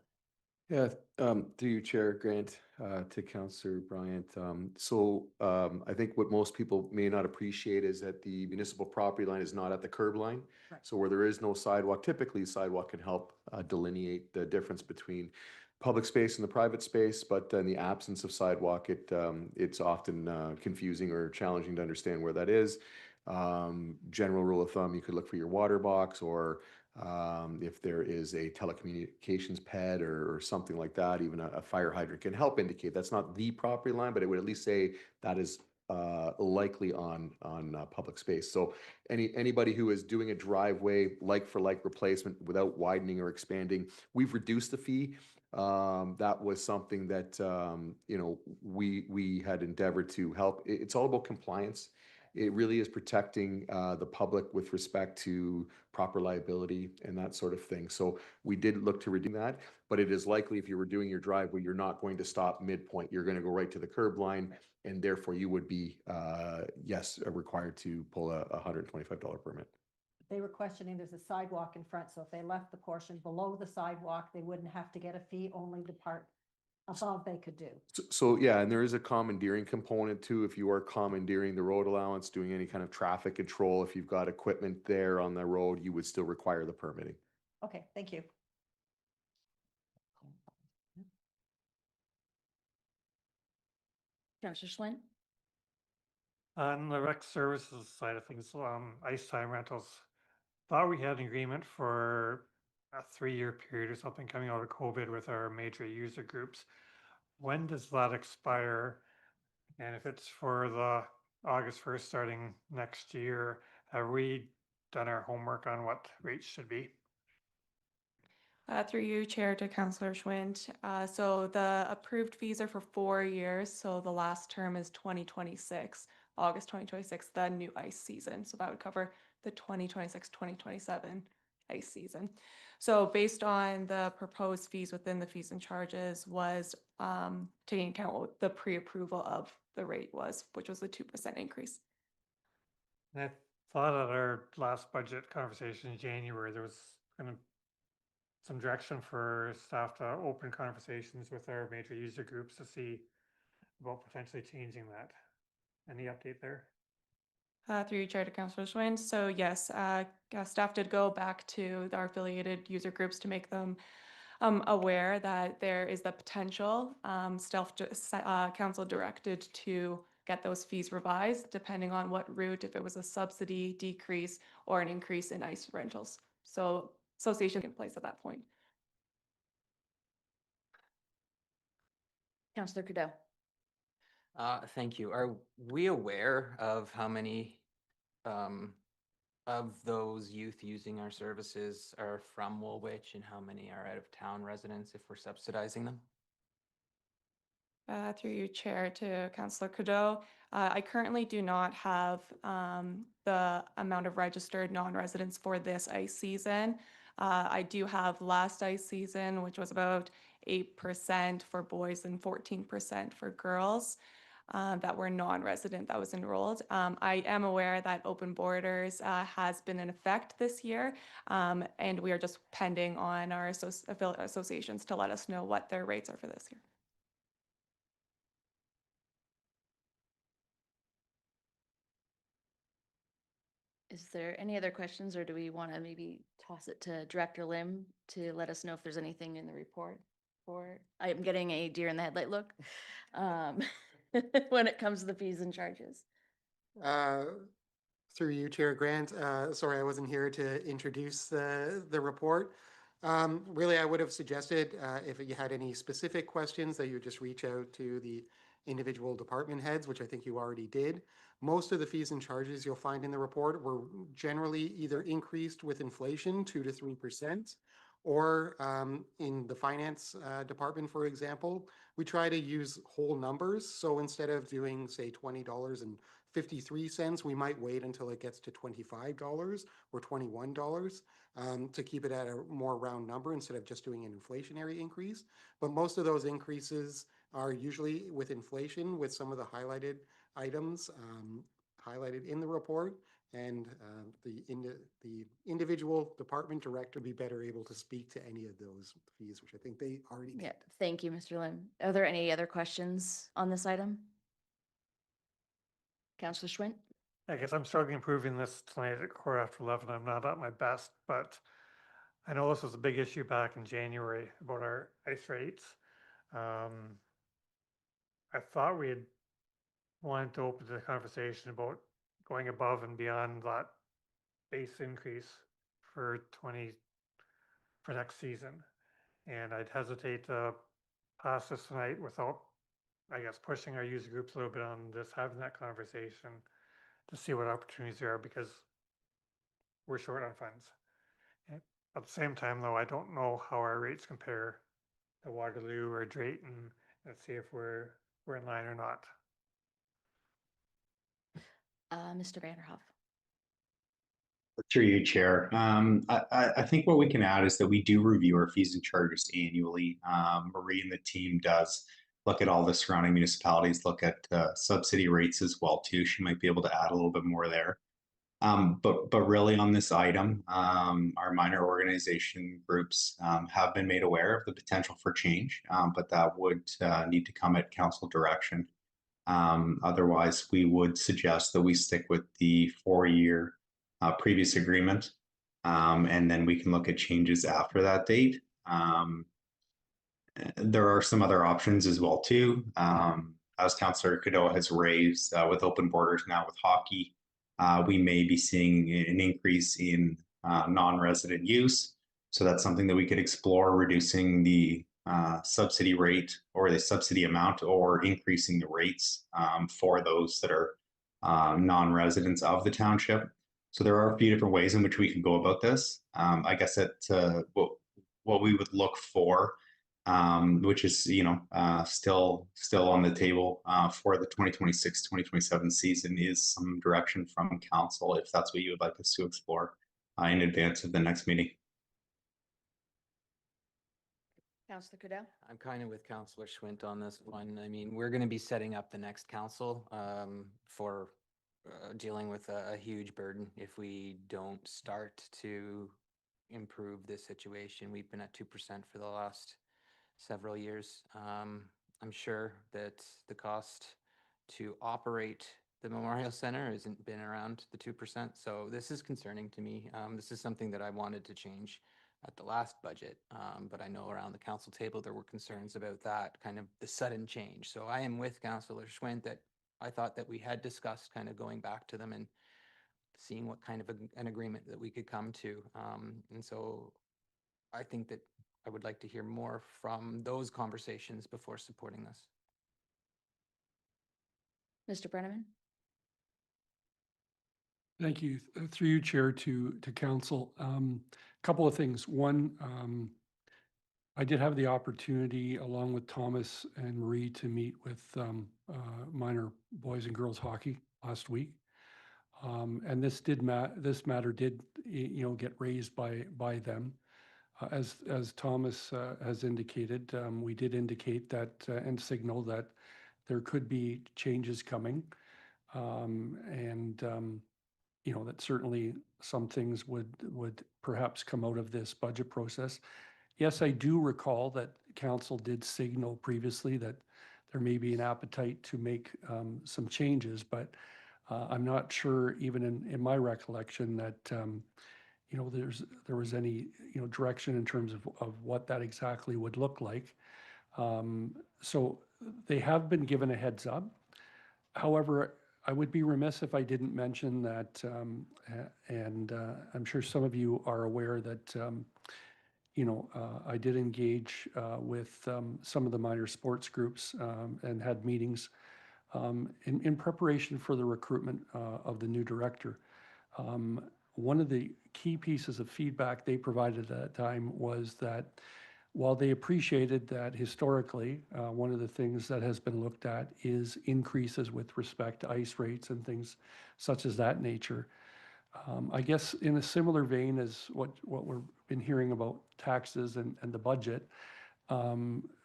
Yeah, through you, Chair Grant, to Councillor Bryant. I think what most people may not appreciate is that the municipal property line is not at the curb line. Right. So where there is no sidewalk, typically sidewalk can help delineate the difference between public space and the private space, but in the absence of sidewalk, it's often confusing or challenging to understand where that is. General rule of thumb, you could look for your water box, or if there is a telecommunications pad or something like that, even a fire hydrant can help indicate that's not the property line, but it would at least say that is likely on public space. So anybody who is doing a driveway like for like replacement without widening or expanding, we've reduced the fee. That was something that we had endeavored to help. It's all about compliance. It really is protecting the public with respect to proper liability and that sort of thing. So we did look to redeem that, but it is likely if you were doing your driveway, you're not going to stop midpoint. You're going to go right to the curb line, and therefore you would be, yes, required to pull a $125 permit. They were questioning there's a sidewalk in front, so if they left the portion below the sidewalk, they wouldn't have to get a fee, only the part above they could do. So yeah, and there is a commandeering component too. If you are commandeering the road allowance, doing any kind of traffic control, if you've got equipment there on the road, you would still require the permitting. Okay, thank you. Councillor Schwinn? On the rec services side of things, ice time rentals, thought we had an agreement for a 3-year period or something coming out of COVID with our major user groups. When does that expire? And if it's for the August 1st starting next year, have we done our homework on what rates should be? Through you, Chair, to Councillor Schwinn. So the approved fees are for 4 years. So the last term is 2026, August 2026, the new ice season. So that would cover the 2026-2027 ice season. So based on the proposed fees within the fees and charges was taking account what the pre-approval of the rate was, which was the 2% increase. And I thought at our last budget conversation in January, there was kind of some direction for staff to open conversations with our major user groups to see about potentially changing that. Any update there? Through you, Chair, to Councillor Schwinn. So yes, staff did go back to our affiliated user groups to make them aware that there is the potential. Council directed to get those fees revised depending on what route, if it was a subsidy decrease or an increase in ice rentals. So association in place at that point. Councillor Cadeau? Thank you. Are we aware of how many of those youth using our services are from Woolwich and how many are out of town residents if we're subsidizing them? Through you, Chair, to Councillor Cadeau. I currently do not have the amount of registered non-residents for this ice season. I do have last ice season, which was about 8% for boys and 14% for girls. that were non-resident that was enrolled. I am aware that open borders has been in effect this year, and we are just pending on our associations to let us know what their rates are for this year. Is there any other questions, or do we want to maybe toss it to Director Lim to let us know if there's anything in the report? Or I am getting a deer in the headlight look when it comes to the fees and charges. Through you, Chair Grant. Sorry, I wasn't here to introduce the report. Really, I would have suggested if you had any specific questions that you just reach out to the individual department heads, which I think you already did. Most of the fees and charges you'll find in the report were generally either increased with inflation 2 to 3%, or in the finance department, for example, we try to use whole numbers. So instead of doing, say, $20.53, we might wait until it gets to $25 or $21 to keep it at a more round number instead of just doing an inflationary increase. But most of those increases are usually with inflation, with some of the highlighted items highlighted in the report, and the individual department director be better able to speak to any of those fees, which I think they already did. Yeah, thank you, Mr. Lim. Are there any other questions on this item? Councillor Schmidt? I guess I'm struggling proving this tonight at 11:15. I'm not at my best, but I know this was a big issue back in January about our ice rates. I thought we had wanted to open the conversation about going above and beyond that base increase for next season. And I'd hesitate to pass this tonight without, I guess, pushing our user groups a little bit on this, having that conversation to see what opportunities there are, because we're short on funds. And at the same time, though, I don't know how our rates compare to Waterloo or Drayton. Let's see if we're in line or not. Mr. Vanderhoff. Through you, Chair. I think what we can add is that we do review our fees and charges annually. Marie and the team does look at all the surrounding municipalities, look at subsidy rates as well too. She might be able to add a little bit more there. But really on this item, our minor organization groups have been made aware of the potential for change, but that would need to come at council direction. Otherwise, we would suggest that we stick with the 4-year previous agreement, and then we can look at changes after that date. There are some other options as well too. As Councillor Cadeau has raised, with open borders now with hockey, we may be seeing an increase in non-resident use. So that's something that we could explore, reducing the subsidy rate or the subsidy amount, or increasing the rates for those that are non-residents of the township. So there are a few different ways in which we can go about this. I guess that what we would look for, which is still on the table for the 2026-2027 season, is some direction from council, if that's what you would like us to explore in advance of the next meeting. Councillor Cadeau? I'm kind of with Councillor Schwint on this one. I mean, we're going to be setting up the next council for dealing with a huge burden if we don't start to improve this situation. We've been at 2% for the last several years. I'm sure that the cost to operate the Memorial Center hasn't been around the 2%. So this is concerning to me. This is something that I wanted to change at the last budget. But I know around the council table, there were concerns about that, kind of the sudden change. So I am with Councillor Schwint that I thought that we had discussed kind of going back to them and seeing what kind of an agreement that we could come to. And so I think that I would like to hear more from those conversations before supporting this. Mr. Brenneman? Thank you. Through you, Chair, to council. Couple of things. One, I did have the opportunity, along with Thomas and Marie, to meet with minor boys and girls hockey last week, and this matter did get raised by them. As Thomas has indicated, we did indicate that and signal that there could be changes coming. You know, that certainly some things would perhaps come out of this budget process. Yes, I do recall that council did signal previously that there may be an appetite to make some changes, but I'm not sure, even in my recollection, that you know, there was any, you know, direction in terms of what that exactly would look like. So they have been given a heads up. However, I would be remiss if I didn't mention that, and I'm sure some of you are aware that, you know, I did engage with some of the minor sports groups and had meetings in preparation for the recruitment of the new director. One of the key pieces of feedback they provided at that time was that while they appreciated that historically, one of the things that has been looked at is increases with respect to ice rates and things such as that nature. I guess in a similar vein as what we've been hearing about taxes and the budget,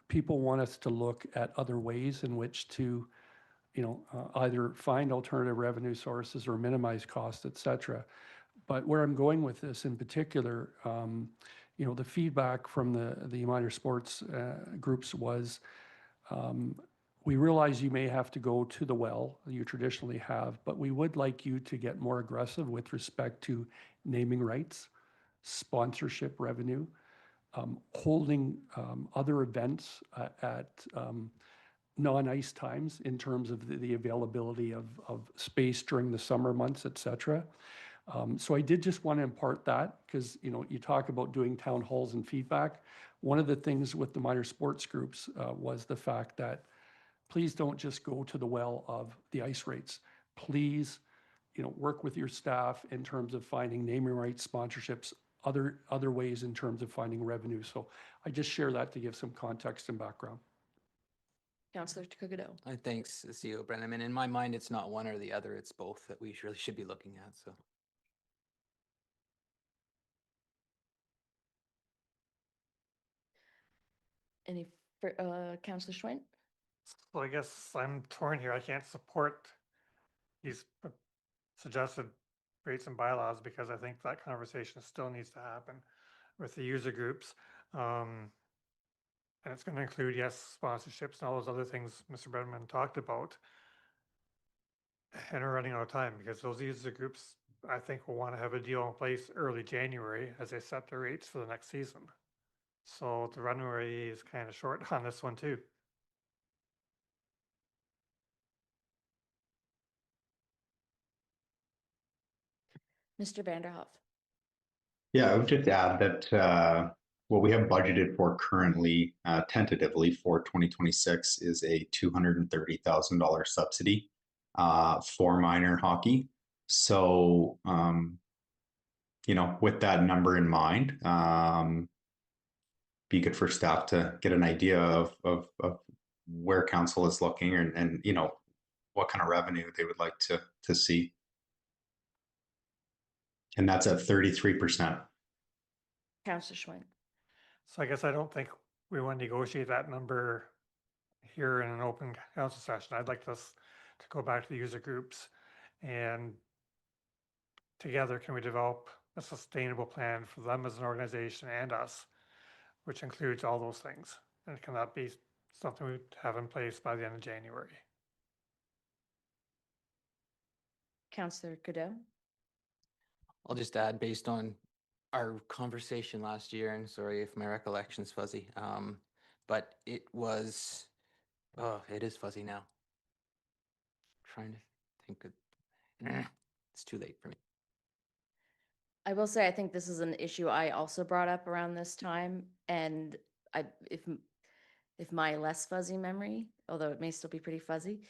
people want us to look at other ways in which to, you know, either find alternative revenue sources or minimize costs, et cetera. But where I'm going with this in particular, you know, the feedback from the minor sports groups was, we realize you may have to go to the well, you traditionally have, but we would like you to get more aggressive with respect to naming rights, sponsorship revenue, holding other events at non-ice times in terms of the availability of space during the summer months, et cetera. So I did just want to impart that because, you know, you talk about doing town halls and feedback. One of the things with the minor sports groups was the fact that please don't just go to the well of the ice rates. Please, you know, work with your staff in terms of finding naming rights, sponsorships, other ways in terms of finding revenue. So I just share that to give some context and background. Councillor Kukado. Thanks, CEO Brennan. And in my mind, it's not one or the other, it's both that we really should be looking at, so. Any, Councillor Schmidt? So I guess I'm torn here. I can't support these suggested rates and bylaws because I think that conversation still needs to happen with the user groups. And it's going to include, yes, sponsorships and all those other things Mr. Brennan talked about. And we're running out of time because those user groups, I think, will want to have a deal in place early January as they set their rates for the next season. So the runway is kind of short on this one too. Mr. Vanderhoff. Yeah, I would just add that what we have budgeted for currently, tentatively for 2026, is a $230,000 subsidy for minor hockey. So, you know, with that number in mind, be good for staff to get an idea of where council is looking and you know, what kind of revenue they would like to see. And that's at 33%. Councillor Schmidt. So I guess I don't think we want to negotiate that number here in an open council session. I'd like us to go back to the user groups and together can we develop a sustainable plan for them as an organization and us, which includes all those things. And can that be something we have in place by the end of January? Councillor Kukado. I'll just add, based on our conversation last year, and sorry if my recollection's fuzzy, but it was, oh, it is fuzzy now. Trying to think of, it's too late for me. I will say, I think this is an issue I also brought up around this time, and if my less fuzzy memory, although it may still be pretty fuzzy,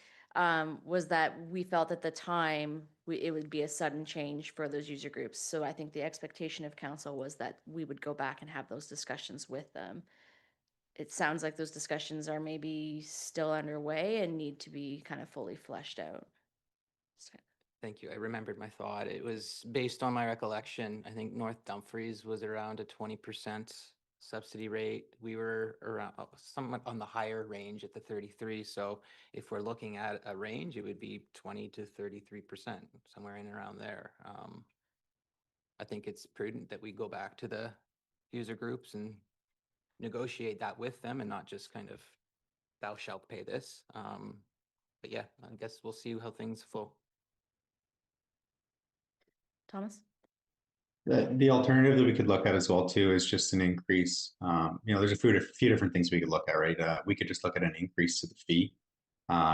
was that we felt at the time it would be a sudden change for those user groups. So I think the expectation of council was that we would go back and have those discussions with them. It sounds like those discussions are maybe still underway and need to be kind of fully fleshed out. So. Thank you. I remembered my thought. It was based on my recollection. I think North Dumfries was around a 20% subsidy rate. We were around somewhat on the higher range at the 33. So if we're looking at a range, it would be 20 to 33%, somewhere in and around there. I think it's prudent that we go back to the user groups and negotiate that with them and not just kind of thou shalt pay this. But yeah, I guess we'll see how things flow. Thomas? The alternative that we could look at as well too is just an increase. There's a few different things we could look at, right? We could just look at an increase to the fee,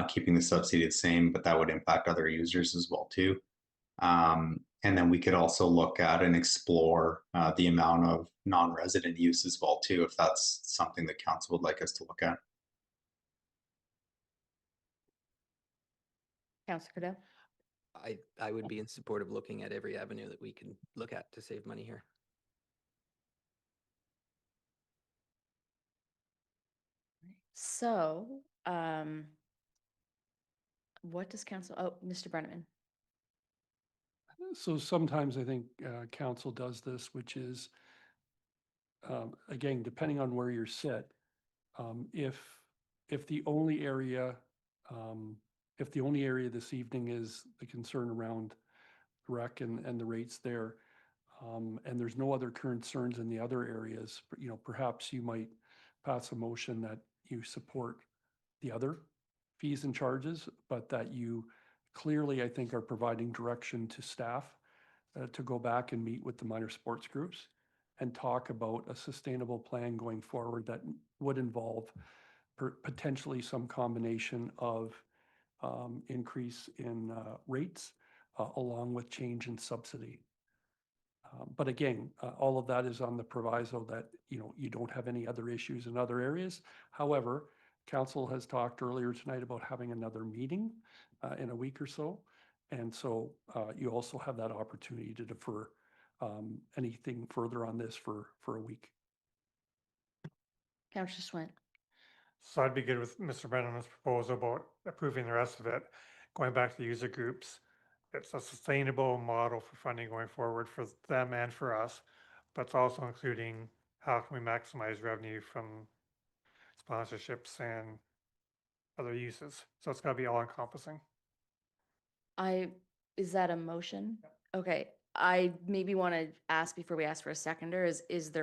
keeping the subsidy the same, but that would impact other users as well too. And then we could also look at and explore the amount of non-resident use as well too, if that's something that council would like us to look at. Councillor Cadell? I would be in support of looking at every avenue that we can look at to save money here. So, what does council, Mr. Brenneman? So sometimes I think council does this, which is, again, depending on where you're sit, if the only area this evening is the concern around rec and the rates there, and there's no other concerns in the other areas, perhaps you might pass a motion that you support the other fees and charges, but that you clearly, I think, are providing direction to staff to go back and meet with the minor sports groups and talk about a sustainable plan going forward that would involve potentially some combination of increase in rates along with change in subsidy. But again, all of that is on the proviso that you don't have any other issues in other areas. However, council has talked earlier tonight about having another meeting in a week or so. And so you also have that opportunity to defer anything further on this for a week. Councillor Schmidt? So I'd be good with Mr. Brenneman's proposal about approving the rest of it, going back to the user groups. It's a sustainable model for funding going forward for them and for us, but it's also including how can we maximize revenue from sponsorships and other uses. So it's got to be all encompassing. Is that a motion? Okay, I maybe want to ask before we ask for a seconder,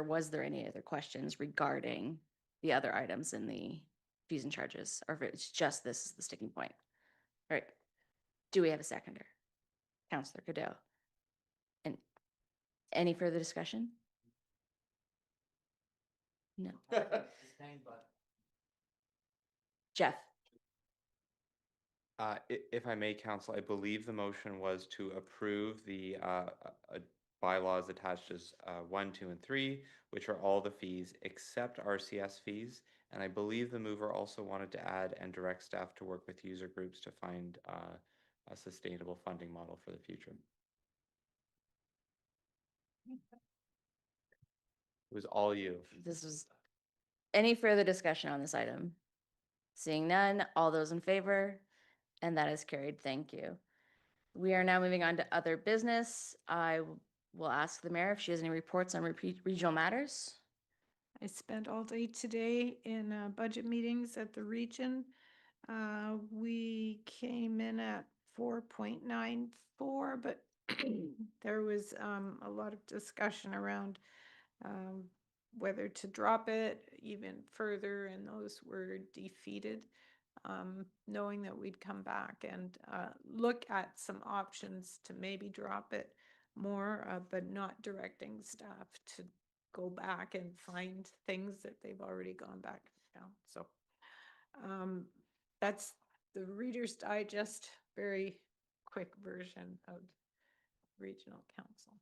was there any other questions regarding the other items in the fees and charges, or if it's just this is the sticking point? All right, do we have a seconder? Councillor Cadell. And any further discussion? No. Jeff? If I may, Council, I believe the motion was to approve the bylaws attached as 1, 2, and 3, which are all the fees except RCS fees. And I believe the mover also wanted to add and direct staff to work with user groups to find a sustainable funding model for the future. It was all you. This was any further discussion on this item? Seeing none, all those in favor? And that is carried. Thank you. We are now moving on to other business. I will ask the mayor if she has any reports on regional matters. I spent all day today in budget meetings at the region. We came in at 4.94, but there was a lot of discussion around whether to drop it even further, and those were defeated, knowing that we'd come back and look at some options to maybe drop it more, but not directing staff to go back and find things that they've already gone back down. So that's the Reader's Digest, very quick version of Regional Council.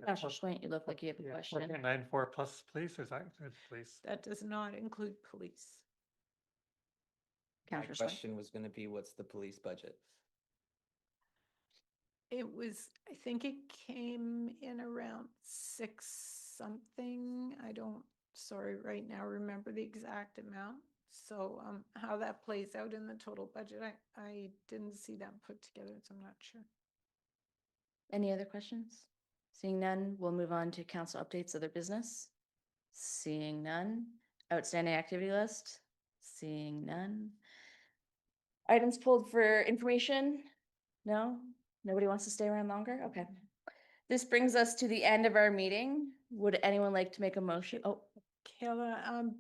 Councillor Schmidt, you look like you have a question. 4.94 plus police, or is that include police? That does not include police. My Councillor Schmidt. question was going to be, what's the police budget? It was, I think it came in around 6 something. I don't, sorry, right now remember the exact amount. So how that plays out in the total budget, I didn't see that put together, so I'm not sure. Any other questions? Seeing none, we'll move on to council updates, other business. Seeing none. Outstanding activity list? Seeing none. Items pulled for information? No? Nobody wants to stay around longer? Okay. This brings us to the end of our meeting. Would anyone like to make a motion? Oh, Kayla,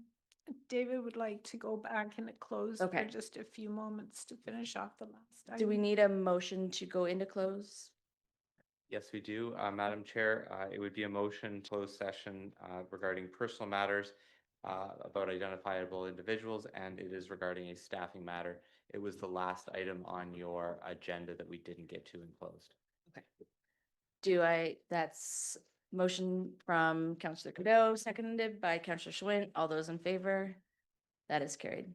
David would like to go back in a close for Okay. just a few moments to finish off the last do we item. need a motion to go into close? Yes, we do. Madam Chair, it would be a motion closed session regarding personal matters about identifiable individuals, and it is regarding a staffing matter. It was the last item on your agenda that we didn't get to in closed. That's motion from Councillor Cadeau, seconded by Councillor Schwint. All those in favor? That is carried.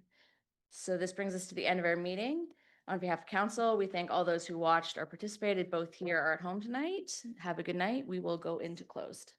So this brings us to the end of our meeting. On behalf of council, we thank all those who watched or participated both here or at home tonight. Have a good night. We will go into closed.